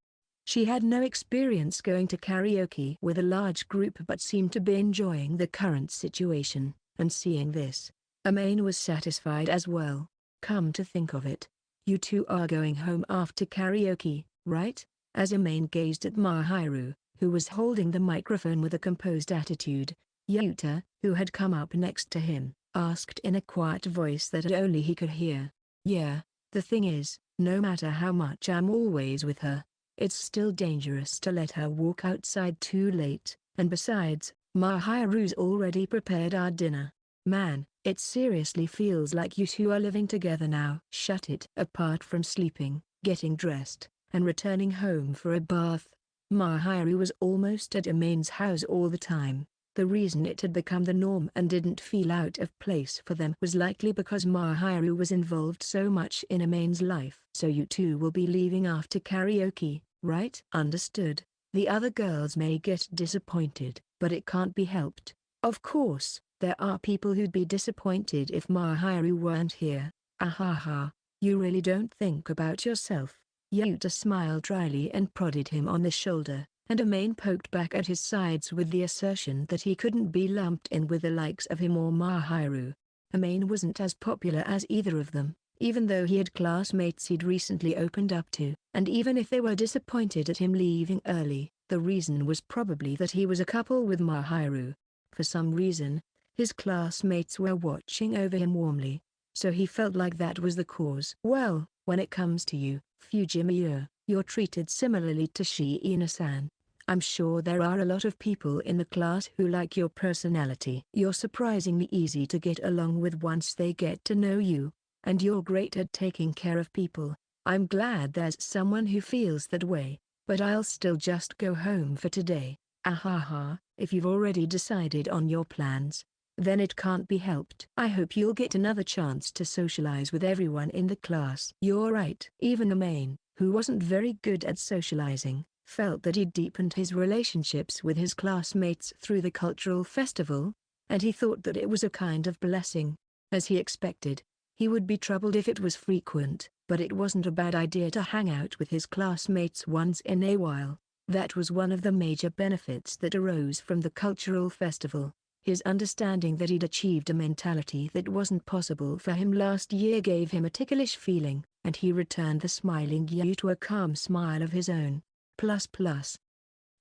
She had no experience going to karaoke with a large group but seemed to be enjoying the current situation, and seeing this, Amane was satisfied as well. Come to think of it, you two are going home after karaoke, right? As Amane gazed at Mahiru, who was holding the microphone with a composed attitude, Yuta, who had come up next to him, asked in a quiet voice that only he could hear. Yeah, the thing is, no matter how much I'm always with her, it's still dangerous to let her walk outside too late, and besides, Mahiru's already prepared our dinner. Man, it seriously feels like you two are living together now. Shut it. Apart from sleeping, getting dressed, and returning home for a bath, Mahiru was almost at Amane's house all the time. The reason it had become the norm and didn't feel out of place for them was likely because Mahiru was involved so much in Amane's life. So you two will be leaving after karaoke, right? Understood. The other girls may get disappointed, but it can't be helped. Of course, there are people who'd be disappointed if Mahiru weren't here. Ahaha, you really don't think about yourself. Yuta smiled dryly and prodded him on the shoulder, and Amane poked back at his sides with the assertion that he couldn't be lumped in with the likes of him or Mahiru. Amane wasn't as popular as either of them, even though he had classmates he'd recently opened up to, and even if they were disappointed at him leaving early, the reason was probably that he was a couple with Mahiru. For some reason, his classmates were watching over him warmly, so he felt like that was the cause. Well, when it comes to you, Fujimiya, you're treated similarly to Ina-san. I'm sure there are a lot of people in the class who like your personality. You're surprisingly easy to get along with once they get to know you, and you're great at taking care of people. I'm glad there's someone who feels that way, but I'll still just go home for today. Ahaha, if you've already decided on your plans, then it can't be helped. I hope you'll get another chance to socialize with everyone in the class. You're right. Even Amain, who wasn't very good at socializing, felt that he'd deepened his relationships with his classmates through the cultural festival, and he thought that it was a kind of blessing. As he expected, he would be troubled if it was frequent, but it wasn't a bad idea to hang out with his classmates once in a while. That was one of the major benefits that arose from the cultural festival. His understanding that he'd achieved a mentality that wasn't possible for him last year gave him a ticklish feeling, and he returned the smiling Yu to a calm smile of his own.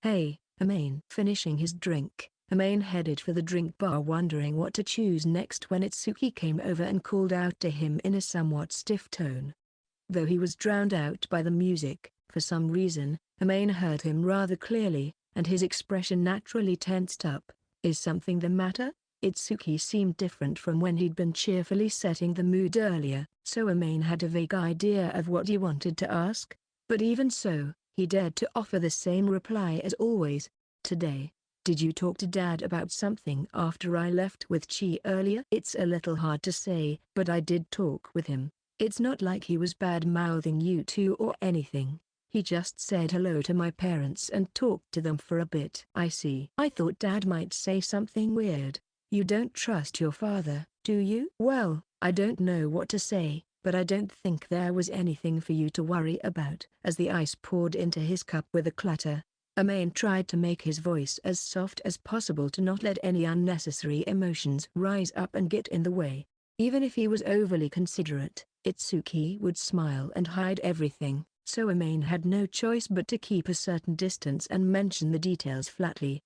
Hey, Amain. Finishing his drink, Amain headed for the drink bar wondering what to choose next when Itsuki came over and called out to him in a somewhat stiff tone. Though he was drowned out by the music, for some reason, Amain heard him rather clearly, and his expression naturally tensed up. Is something the matter? Itsuki seemed different from when he'd been cheerfully setting the mood earlier, so Amain had a vague idea of what he wanted to ask. But even so, he dared to offer the same reply as always. Today, did you talk to Dad about something after I left with Chi earlier? It's a little hard to say, but I did talk with him. It's not like he was bad-mouthing you two or anything. He just said hello to my parents and talked to them for a bit. I see. I thought Dad might say something weird. You don't trust your father, do you? Well, I don't know what to say, but I don't think there was anything for you to worry about. As the ice poured into his cup with a clatter, Amain tried to make his voice as soft as possible to not let any unnecessary emotions rise up and get in the way. Even if he was overly considerate, Itsuki would smile and hide everything. So Amain had no choice but to keep a certain distance and mention the details flatly.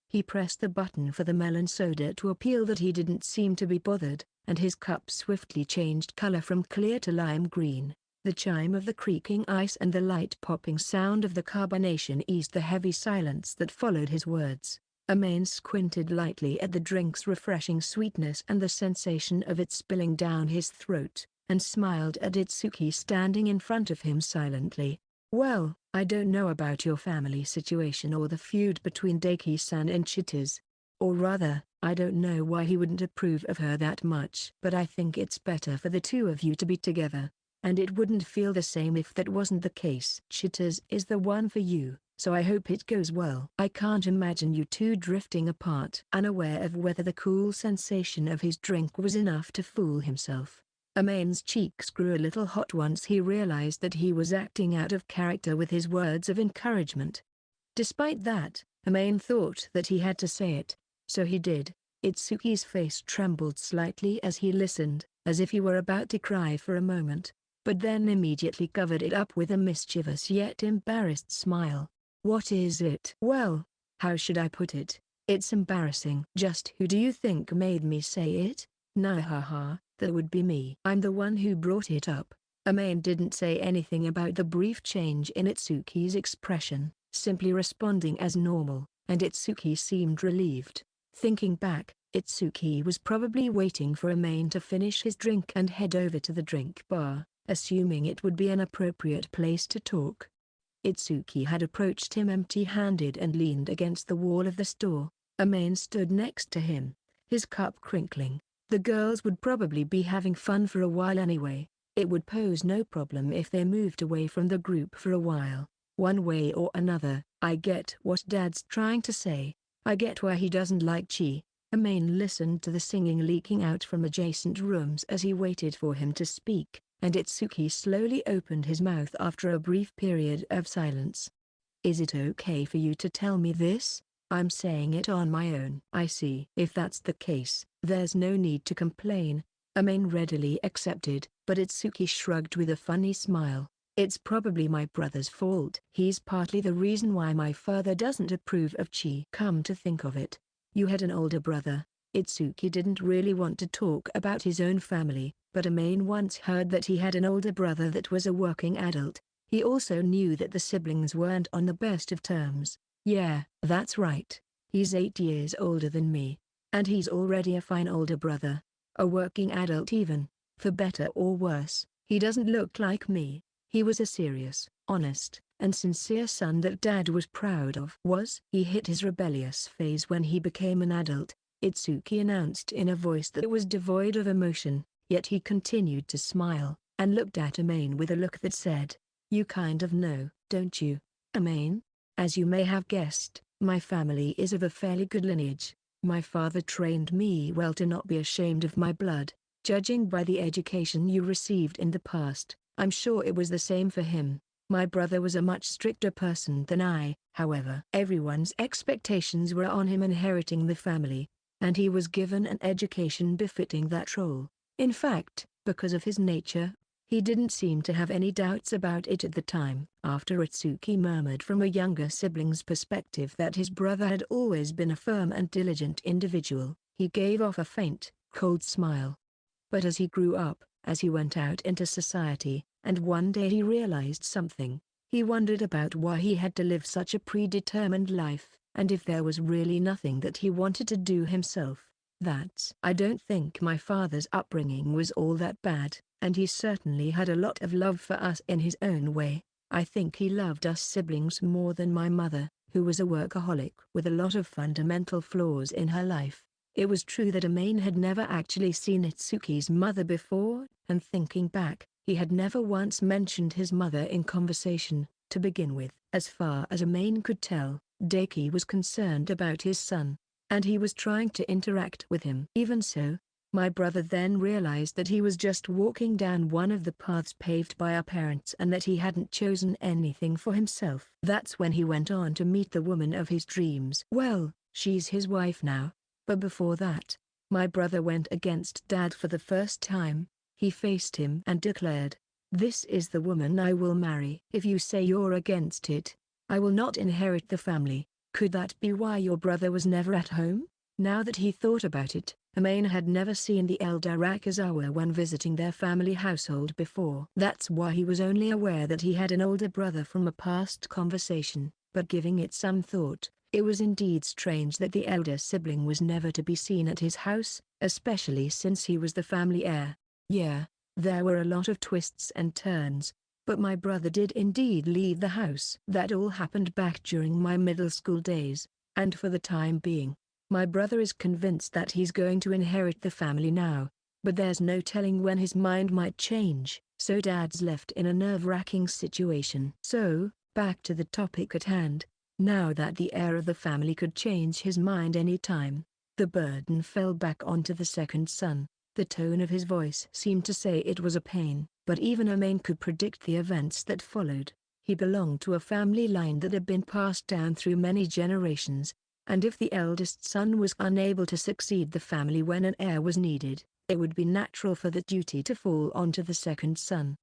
He pressed the button for the melon soda to appeal that he didn't seem to be bothered, and his cup swiftly changed color from clear to lime green. The chime of the creaking ice and the light popping sound of the carbonation eased the heavy silence that followed his words. Amain squinted lightly at the drink's refreshing sweetness and the sensation of it spilling down his throat, and smiled at Itsuki standing in front of him silently. Well, I don't know about your family situation or the feud between Daki-san and Chitaz. Or rather, I don't know why he wouldn't approve of her that much. But I think it's better for the two of you to be together. And it wouldn't feel the same if that wasn't the case. Chitaz is the one for you, so I hope it goes well. I can't imagine you two drifting apart. Unaware of whether the cool sensation of his drink was enough to fool himself, Amain's cheeks grew a little hot once he realized that he was acting out of character with his words of encouragement. Despite that, Amain thought that he had to say it, so he did. Itsuki's face trembled slightly as he listened, as if he were about to cry for a moment, but then immediately covered it up with a mischievous yet embarrassed smile. What is it? Well, how should I put it? It's embarrassing. Just who do you think made me say it? Nahaha. That would be me. I'm the one who brought it up. Amain didn't say anything about the brief change in Itsuki's expression, simply responding as normal, and Itsuki seemed relieved. Thinking back, Itsuki was probably waiting for Amain to finish his drink and head over to the drink bar, assuming it would be an appropriate place to talk. Itsuki had approached him empty-handed and leaned against the wall of the store. Amain stood next to him, his cup crinkling. The girls would probably be having fun for a while anyway. It would pose no problem if they moved away from the group for a while. One way or another, I get what Dad's trying to say. I get why he doesn't like Chi. Amain listened to the singing leaking out from adjacent rooms as he waited for him to speak, and Itsuki slowly opened his mouth after a brief period of silence. Is it okay for you to tell me this? I'm saying it on my own. I see. If that's the case, there's no need to complain. Amain readily accepted, but Itsuki shrugged with a funny smile. It's probably my brother's fault. He's partly the reason why my father doesn't approve of Chi. Come to think of it, you had an older brother. Itsuki didn't really want to talk about his own family, but Amain once heard that he had an older brother that was a working adult. He also knew that the siblings weren't on the best of terms. Yeah, that's right. He's 8 years older than me. And he's already a fine older brother. A working adult even. For better or worse, he doesn't look like me. He was a serious, honest, and sincere son that Dad was proud of. He hit his rebellious phase when he became an adult. Itsuki announced in a voice that was devoid of emotion, yet he continued to smile, and looked at Amain with a look that said, "You kind of know, don't you, Amain? As you may have guessed, my family is of a fairly good lineage. My father trained me well to not be ashamed of my blood. Judging by the education you received in the past, I'm sure it was the same for him. My brother was a much stricter person than I, however. Everyone's expectations were on him inheriting the family, and he was given an education befitting that role. In fact, because of his nature, he didn't seem to have any doubts about it at the time." After Itsuki murmured from a younger sibling's perspective that his brother had always been a firm and diligent individual, he gave off a faint, cold smile. But as he grew up, as he went out into society, and one day he realized something, he wondered about why he had to live such a predetermined life, and if there was really nothing that he wanted to do himself. I don't think my father's upbringing was all that bad, and he certainly had a lot of love for us in his own way. I think he loved us siblings more than my mother, who was a workaholic with a lot of fundamental flaws in her life." It was true that Amain had never actually seen Itsuki's mother before, and thinking back, he had never once mentioned his mother in conversation. To begin with, as far as Amain could tell, Daiki was concerned about his son, and he was trying to interact with him. Even so, my brother then realized that he was just walking down one of the paths paved by our parents and that he hadn't chosen anything for himself. That's when he went on to meet the woman of his dreams. Well, she's his wife now. But before that, my brother went against Dad for the first time. He faced him and declared, "This is the woman I will marry. If you say you're against it, I will not inherit the family." Could that be why your brother was never at home? Now that he thought about it, Amain had never seen the elder Rakazawa when visiting their family household before. That's why he was only aware that he had an older brother from a past conversation, but giving it some thought, it was indeed strange that the elder sibling was never to be seen at his house, especially since he was the family heir. Yeah, there were a lot of twists and turns, but my brother did indeed leave the house. That all happened back during my middle school days, and for the time being, my brother is convinced that he's going to inherit the family now, but there's no telling when his mind might change, so Dad's left in a nerve-wracking situation. So, back to the topic at hand. Now that the heir of the family could change his mind any time, the burden fell back onto the second son. The tone of his voice seemed to say it was a pain, but even Amain could predict the events that followed. He belonged to a family line that had been passed down through many generations, and if the eldest son was unable to succeed the family when an heir was needed, it would be natural for that duty to fall onto the second son.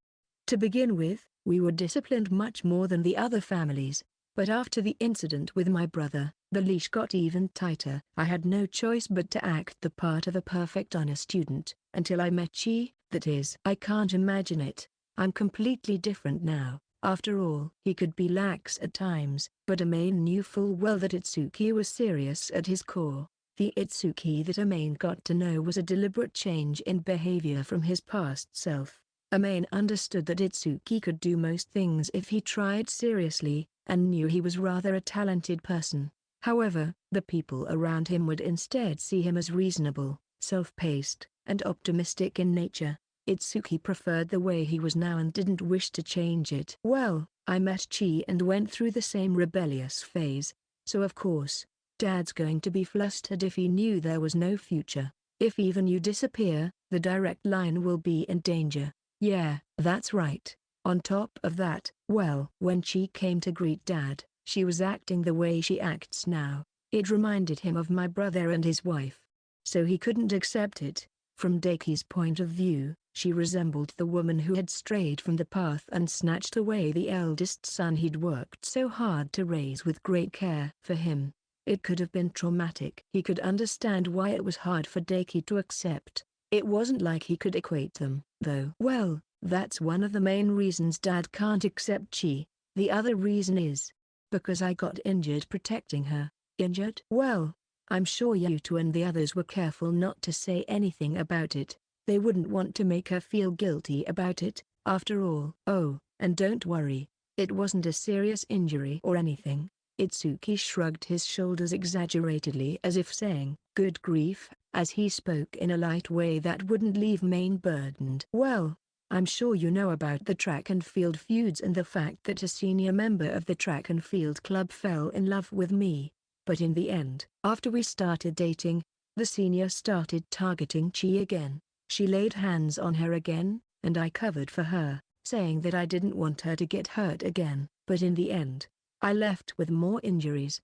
To begin with, we were disciplined much more than the other families. But after the incident with my brother, the leash got even tighter. I had no choice but to act the part of a perfect honor student, until I met Chi. That is, I can't imagine it. I'm completely different now. After all, he could be lax at times, but Amain knew full well that Itsuki was serious at his core. The Itsuki that Amain got to know was a deliberate change in behavior from his past self. Amain understood that Itsuki could do most things if he tried seriously, and knew he was rather a talented person. However, the people around him would instead see him as reasonable, self-paced, and optimistic in nature. Itsuki preferred the way he was now and didn't wish to change it. Well, I met Chi and went through the same rebellious phase, so of course, Dad's going to be flustered if he knew there was no future. If even you disappear, the direct line will be in danger. Yeah, that's right. On top of that, well, when she came to greet Dad, she was acting the way she acts now. It reminded him of my brother and his wife. So he couldn't accept it. From Daiki's point of view, she resembled the woman who had strayed from the path and snatched away the eldest son he'd worked so hard to raise with great care. For him, it could have been traumatic. He could understand why it was hard for Daiki to accept. It wasn't like he could equate them, though. Well, that's one of the main reasons Dad can't accept Chi. The other reason is because I got injured protecting her. Injured? Well, I'm sure you two and the others were careful not to say anything about it. They wouldn't want to make her feel guilty about it, after all. Oh, and don't worry, it wasn't a serious injury or anything. Itsuki shrugged his shoulders exaggeratedly as if saying, Good grief, as he spoke in a light way that wouldn't leave Maine burdened. Well, I'm sure you know about the track and field feuds and the fact that a senior member of the track and field club fell in love with me. But in the end, after we started dating, the senior started targeting Chi again. She laid hands on her again, and I covered for her, saying that I didn't want her to get hurt again. But in the end, I left with more injuries.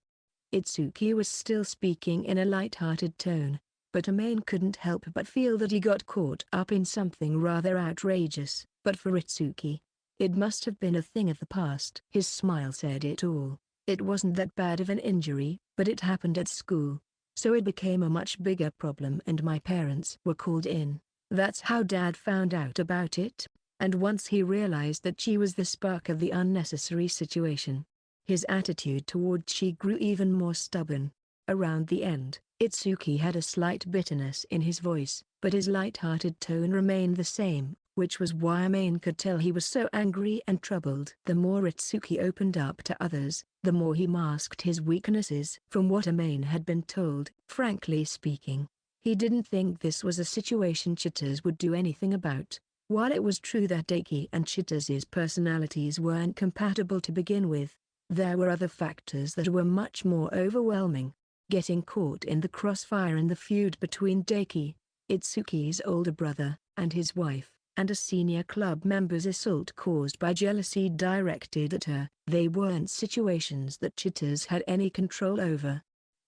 Itsuki was still speaking in a light-hearted tone, but Amain couldn't help but feel that he got caught up in something rather outrageous. But for Itsuki, it must have been a thing of the past. His smile said it all. It wasn't that bad of an injury, but it happened at school. So it became a much bigger problem and my parents were called in. That's how Dad found out about it, and once he realized that she was the spark of the unnecessary situation, his attitude toward Chi grew even more stubborn. Around the end, Itsuki had a slight bitterness in his voice, but his light-hearted tone remained the same, which was why Amain could tell he was so angry and troubled. The more Itsuki opened up to others, the more he masked his weaknesses. From what Amain had been told, frankly speaking, he didn't think this was a situation Chitase would do anything about. While it was true that Daiki and Chitase's personalities weren't compatible to begin with, there were other factors that were much more overwhelming. Getting caught in the crossfire in the feud between Daiki, Itsuki's older brother, and his wife, and a senior club member's assault caused by jealousy directed at her. They weren't situations that Chitase had any control over.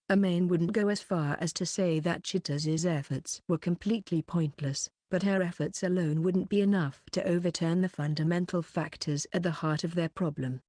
Amain wouldn't go as far as to say that Chitase's efforts were completely pointless, but her efforts alone wouldn't be enough to overturn the fundamental factors at the heart of their problem.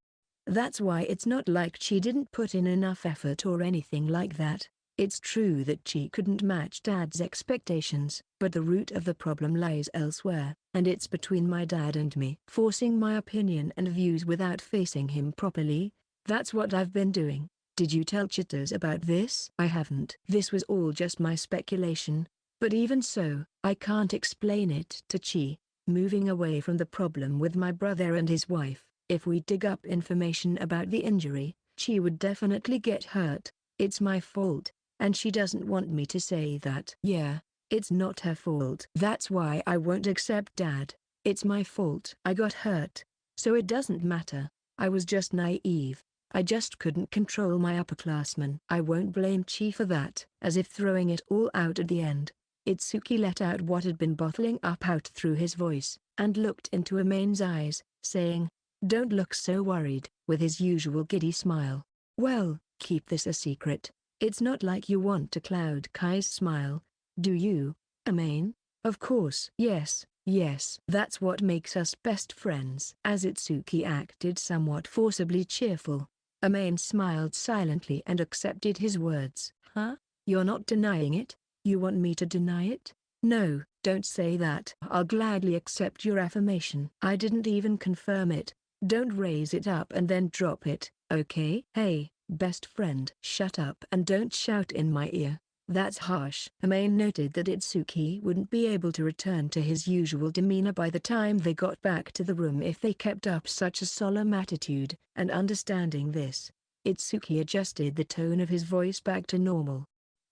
That's why it's not like she didn't put in enough effort or anything like that. It's true that she couldn't match Dad's expectations, but the root of the problem lies elsewhere, and it's between my dad and me. Forcing my opinion and views without facing him properly, that's what I've been doing. Did you tell Chitase about this? I haven't. This was all just my speculation, but even so, I can't explain it to Chi. Moving away from the problem with my brother and his wife, if we dig up information about the injury, Chi would definitely get hurt. It's my fault, and she doesn't want me to say that. Yeah, it's not her fault. That's why I won't accept Dad. It's my fault. I got hurt, so it doesn't matter. I was just naive. I just couldn't control my upperclassmen. I won't blame Chi for that. As if throwing it all out at the end, Itsuki let out what had been bottling up out through his voice, and looked into Amain's eyes, saying, "Don't look so worried," with his usual giddy smile. "Well, keep this a secret. It's not like you want to cloud Kai's smile, do you, Amain?" "Of course." "Yes, yes. That's what makes us best friends." As Itsuki acted somewhat forcibly cheerful, Amain smiled silently and accepted his words. "Huh? You're not denying it? You want me to deny it?" "No, don't say that. I'll gladly accept your affirmation. I didn't even confirm it. Don't raise it up and then drop it, okay?" "Hey, best friend." "Shut up and don't shout in my ear. That's harsh." Amain noted that Itsuki wouldn't be able to return to his usual demeanor by the time they got back to the room if they kept up such a solemn attitude, and understanding this, Itsuki adjusted the tone of his voice back to normal.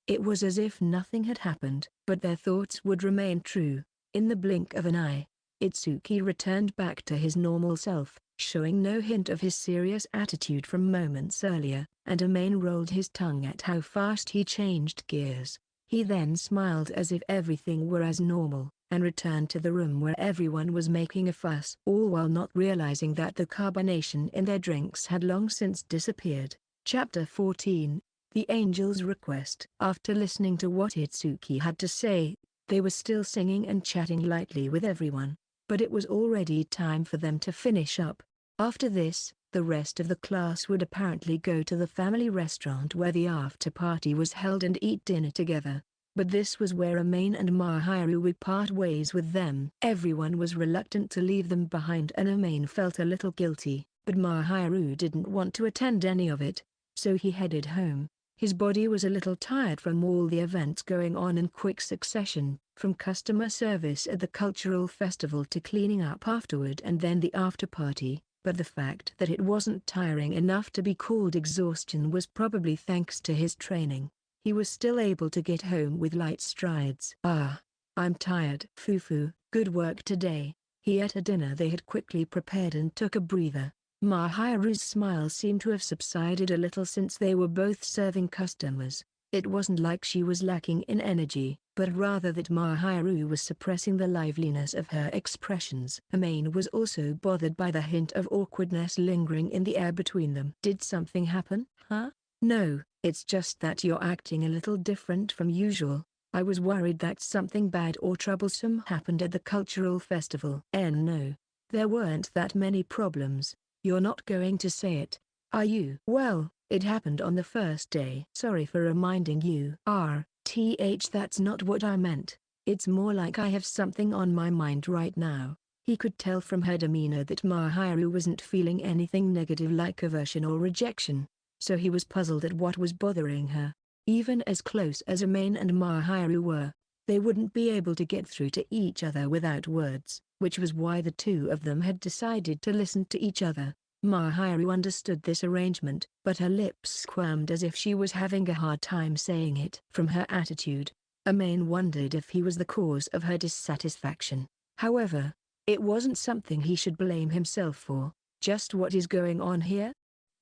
It was as if nothing had happened, but their thoughts would remain true. In the blink of an eye, Itsuki returned back to his normal self, showing no hint of his serious attitude from moments earlier, and Amain rolled his tongue at how fast he changed gears. He then smiled as if everything were as normal, and returned to the room where everyone was making a fuss, all while not realizing that the carbonation in their drinks had long since disappeared. Chapter 14. The Angel's Request. After listening to what Itsuki had to say, they were still singing and chatting lightly with everyone, but it was already time for them to finish up. After this, the rest of the class would apparently go to the family restaurant where the after-party was held and eat dinner together. But this was where Amain and Mahiru would part ways with them. Everyone was reluctant to leave them behind and Amain felt a little guilty, but Mahiru didn't want to attend any of it, so he headed home. His body was a little tired from all the events going on in quick succession, from customer service at the cultural festival to cleaning up afterward and then the after-party, but the fact that it wasn't tiring enough to be called exhaustion was probably thanks to his training. he was still able to get home with light strides. I'm tired. Fufu, good work today. He ate a dinner they had quickly prepared and took a breather. Mahiru's smile seemed to have subsided a little since they were both serving customers. It wasn't like she was lacking in energy, but rather that Mahiru was suppressing the liveliness of her expressions. Amain was also bothered by the hint of awkwardness lingering in the air between them. Did something happen, huh? No, it's just that you're acting a little different from usual. I was worried that something bad or troublesome happened at the cultural festival. No. There weren't that many problems. You're not going to say it, are you? Well, it happened on the first day. Sorry for reminding you. That's not what I meant. It's more like I have something on my mind right now. He could tell from her demeanor that Mahiru wasn't feeling anything negative like aversion or rejection, so he was puzzled at what was bothering her. Even as close as Amain and Mahiru were, they wouldn't be able to get through to each other without words, which was why the two of them had decided to listen to each other. Mahiru understood this arrangement, but her lips squirmed as if she was having a hard time saying it. From her attitude, Amain wondered if he was the cause of her dissatisfaction. However, it wasn't something he should blame himself for. Just what is going on here?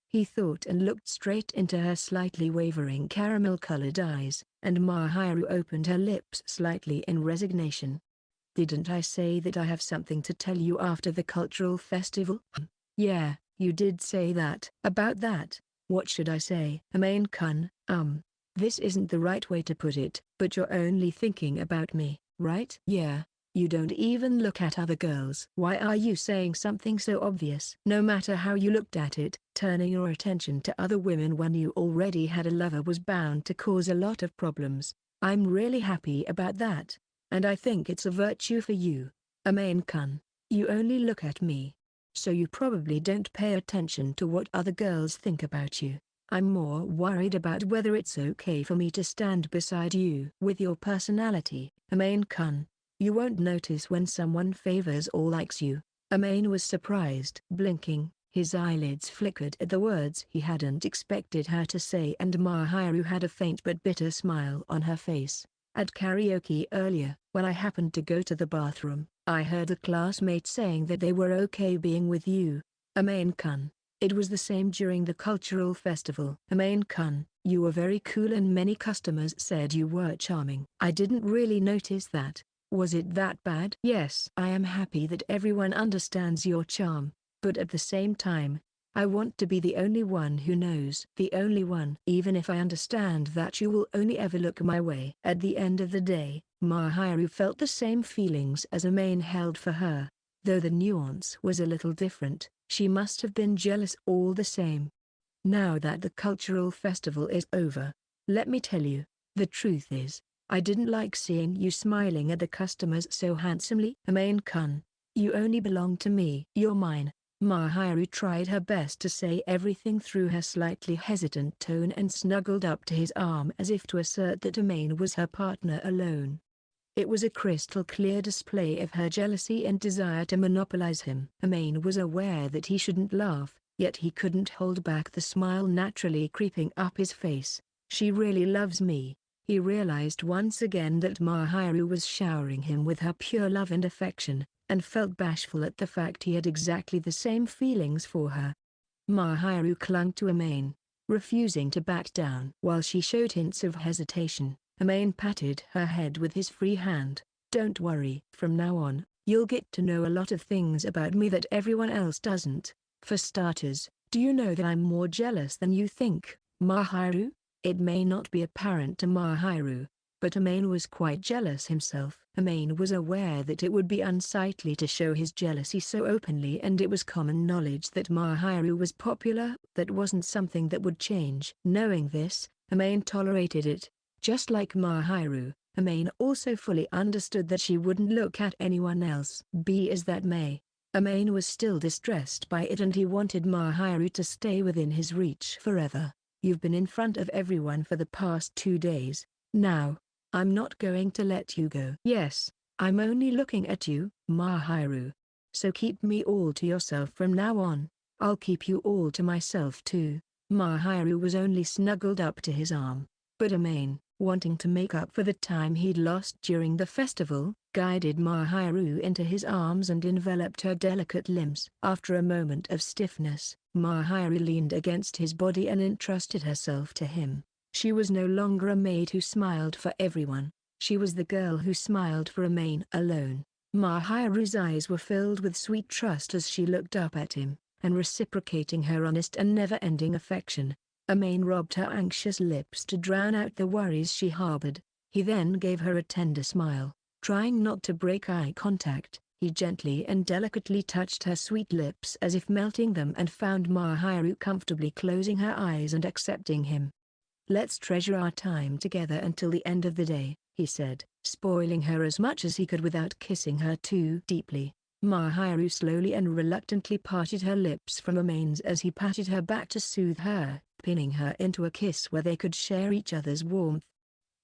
He thought and looked straight into her slightly wavering caramel-colored eyes, and Mahiru opened her lips slightly in resignation. Didn't I say that I have something to tell you after the cultural festival? Yeah, you did say that. About that, what should I say? Amain-kun, this isn't the right way to put it, but you're only thinking about me, right? Yeah. You don't even look at other girls. Why are you saying something so obvious? No matter how you looked at it, turning your attention to other women when you already had a lover was bound to cause a lot of problems. I'm really happy about that, and I think it's a virtue for you. Amain-kun, you only look at me, so you probably don't pay attention to what other girls think about you. I'm more worried about whether it's okay for me to stand beside you. With your personality, Amain-kun, you won't notice when someone favors or likes you. Amain was surprised. Blinking, his eyelids flickered at the words he hadn't expected her to say, and Mahiru had a faint but bitter smile on her face. At karaoke earlier, when I happened to go to the bathroom, I heard a classmate saying that they were okay being with you. Amain-kun, it was the same during the cultural festival. Amain-kun, you were very cool and many customers said you were charming. I didn't really notice that. Was it that bad? Yes. I am happy that everyone understands your charm, but at the same time, I want to be the only one who knows. The only one. Even if I understand that you will only ever look my way. At the end of the day, Mahiru felt the same feelings as Amain held for her. Though the nuance was a little different, she must have been jealous all the same. Now that the cultural festival is over, let me tell you, the truth is, I didn't like seeing you smiling at the customers so handsomely. Amain-kun, you only belong to me. You're mine. Mahiru tried her best to say everything through her slightly hesitant tone and snuggled up to his arm as if to assert that Amain was her partner alone. It was a crystal clear display of her jealousy and desire to monopolize him. Amain was aware that he shouldn't laugh, yet he couldn't hold back the smile naturally creeping up his face. She really loves me. He realized once again that Mahiru was showering him with her pure love and affection, and felt bashful at the fact he had exactly the same feelings for her. Mahiru clung to Amain, refusing to back down. While she showed hints of hesitation, Amain patted her head with his free hand. Don't worry. From now on, you'll get to know a lot of things about me that everyone else doesn't. For starters, do you know that I'm more jealous than you think, Mahiru? It may not be apparent to Mahiru, but Amain was quite jealous himself. Amain was aware that it would be unsightly to show his jealousy so openly, and it was common knowledge that Mahiru was popular. That wasn't something that would change. Knowing this, Amain tolerated it. Just like Mahiru, Amain also fully understood that she wouldn't look at anyone else. Be as that may, Amain was still distressed by it, and he wanted Mahiru to stay within his reach forever. You've been in front of everyone for the past 2 days. Now, I'm not going to let you go. Yes, I'm only looking at you, Mahiru. So keep me all to yourself from now on. I'll keep you all to myself too. Mahiru was only snuggled up to his arm, But Amain, wanting to make up for the time he'd lost during the festival, guided Mahiru into his arms and enveloped her delicate limbs. After a moment of stiffness, Mahiru leaned against his body and entrusted herself to him. She was no longer a maid who smiled for everyone. She was the girl who smiled for Amain alone. Mahiru's eyes were filled with sweet trust as she looked up at him, and reciprocating her honest and never-ending affection, Amain rubbed her anxious lips to drown out the worries she harbored. He then gave her a tender smile. Trying not to break eye contact, he gently and delicately touched her sweet lips as if melting them, and found Mahiru comfortably closing her eyes and accepting him. "Let's treasure our time together until the end of the day," he said, spoiling her as much as he could without kissing her too deeply. Mahiru slowly and reluctantly parted her lips from Amain's as he patted her back to soothe her, pinning her into a kiss where they could share each other's warmth.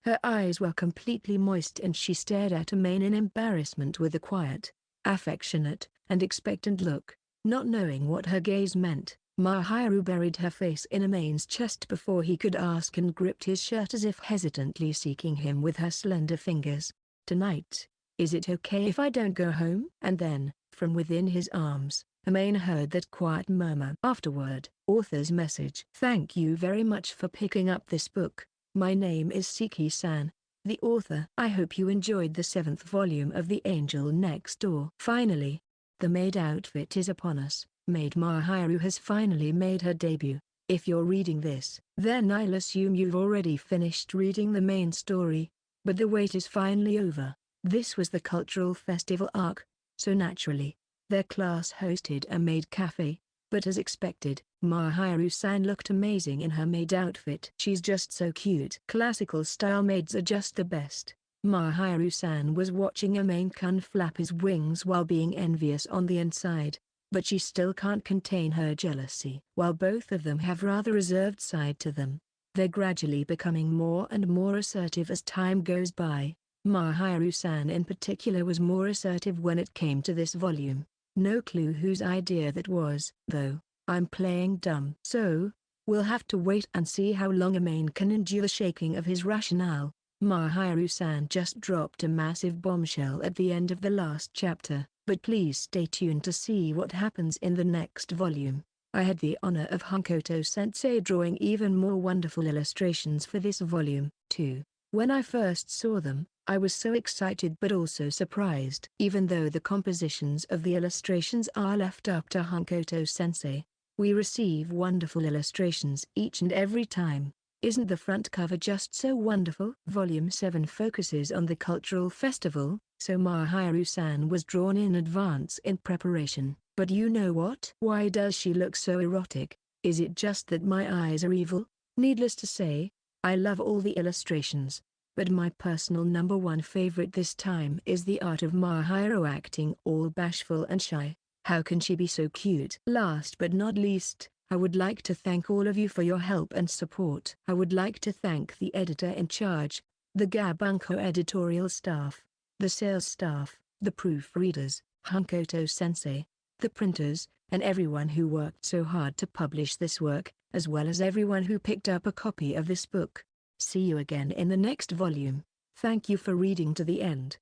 Her eyes were completely moist and she stared at Amain in embarrassment with a quiet, affectionate, and expectant look. Not knowing what her gaze meant, Mahiru buried her face in Amain's chest before he could ask and gripped his shirt as if hesitantly seeking him with her slender fingers. "Tonight, is it okay if I don't go home?" And then, from within his arms, Amain heard that quiet murmur. Afterward, author's message. "Thank you very much for picking up this book. My name is Siki-san, the author. I hope you enjoyed the 7th volume of The Angel Next Door." Finally, the maid outfit is upon us. Maid Mahiru has finally made her debut. If you're reading this, then I'll assume you've already finished reading the main story. But the wait is finally over. This was the cultural festival arc, so naturally, their class hosted a maid cafe. But as expected, Mahiru-san looked amazing in her maid outfit. She's just so cute. Classical style maids are just the best. Mahiru-san was watching Amain-kun flap his wings while being envious on the inside. But she still can't contain her jealousy. While both of them have rather reserved side to them, they're gradually becoming more and more assertive as time goes by. Mahiru-san in particular was more assertive when it came to this volume. No clue whose idea that was, though. I'm playing dumb. So, we'll have to wait and see how long Amain can endure the shaking of his rationale. Mahiru-san just dropped a massive bombshell at the end of the last chapter. But please stay tuned to see what happens in the next volume. I had the honor of Hankoto-sensei drawing even more wonderful illustrations for this volume, too. When I first saw them, I was so excited but also surprised. Even though the compositions of the illustrations are left up to Hankoto-sensei, we receive wonderful illustrations each and every time. Isn't the front cover just so wonderful? Volume 7 focuses on the cultural festival, so Mahiru-san was drawn in advance in preparation. But you know what? Why does she look so erotic? Is it just that my eyes are evil? Needless to say, I love all the illustrations. But my personal #1 favorite this time is the art of Mahiru acting all bashful and shy. How can she be so cute? Last but not least, I would like to thank all of you for your help and support. I would like to thank the editor in charge, the Gabunko editorial staff, the sales staff, the proofreaders, Hankoto-sensei, the printers, and everyone who worked so hard to publish this work, as well as everyone who picked up a copy of this book. See you again in the next volume. Thank you for reading to the end.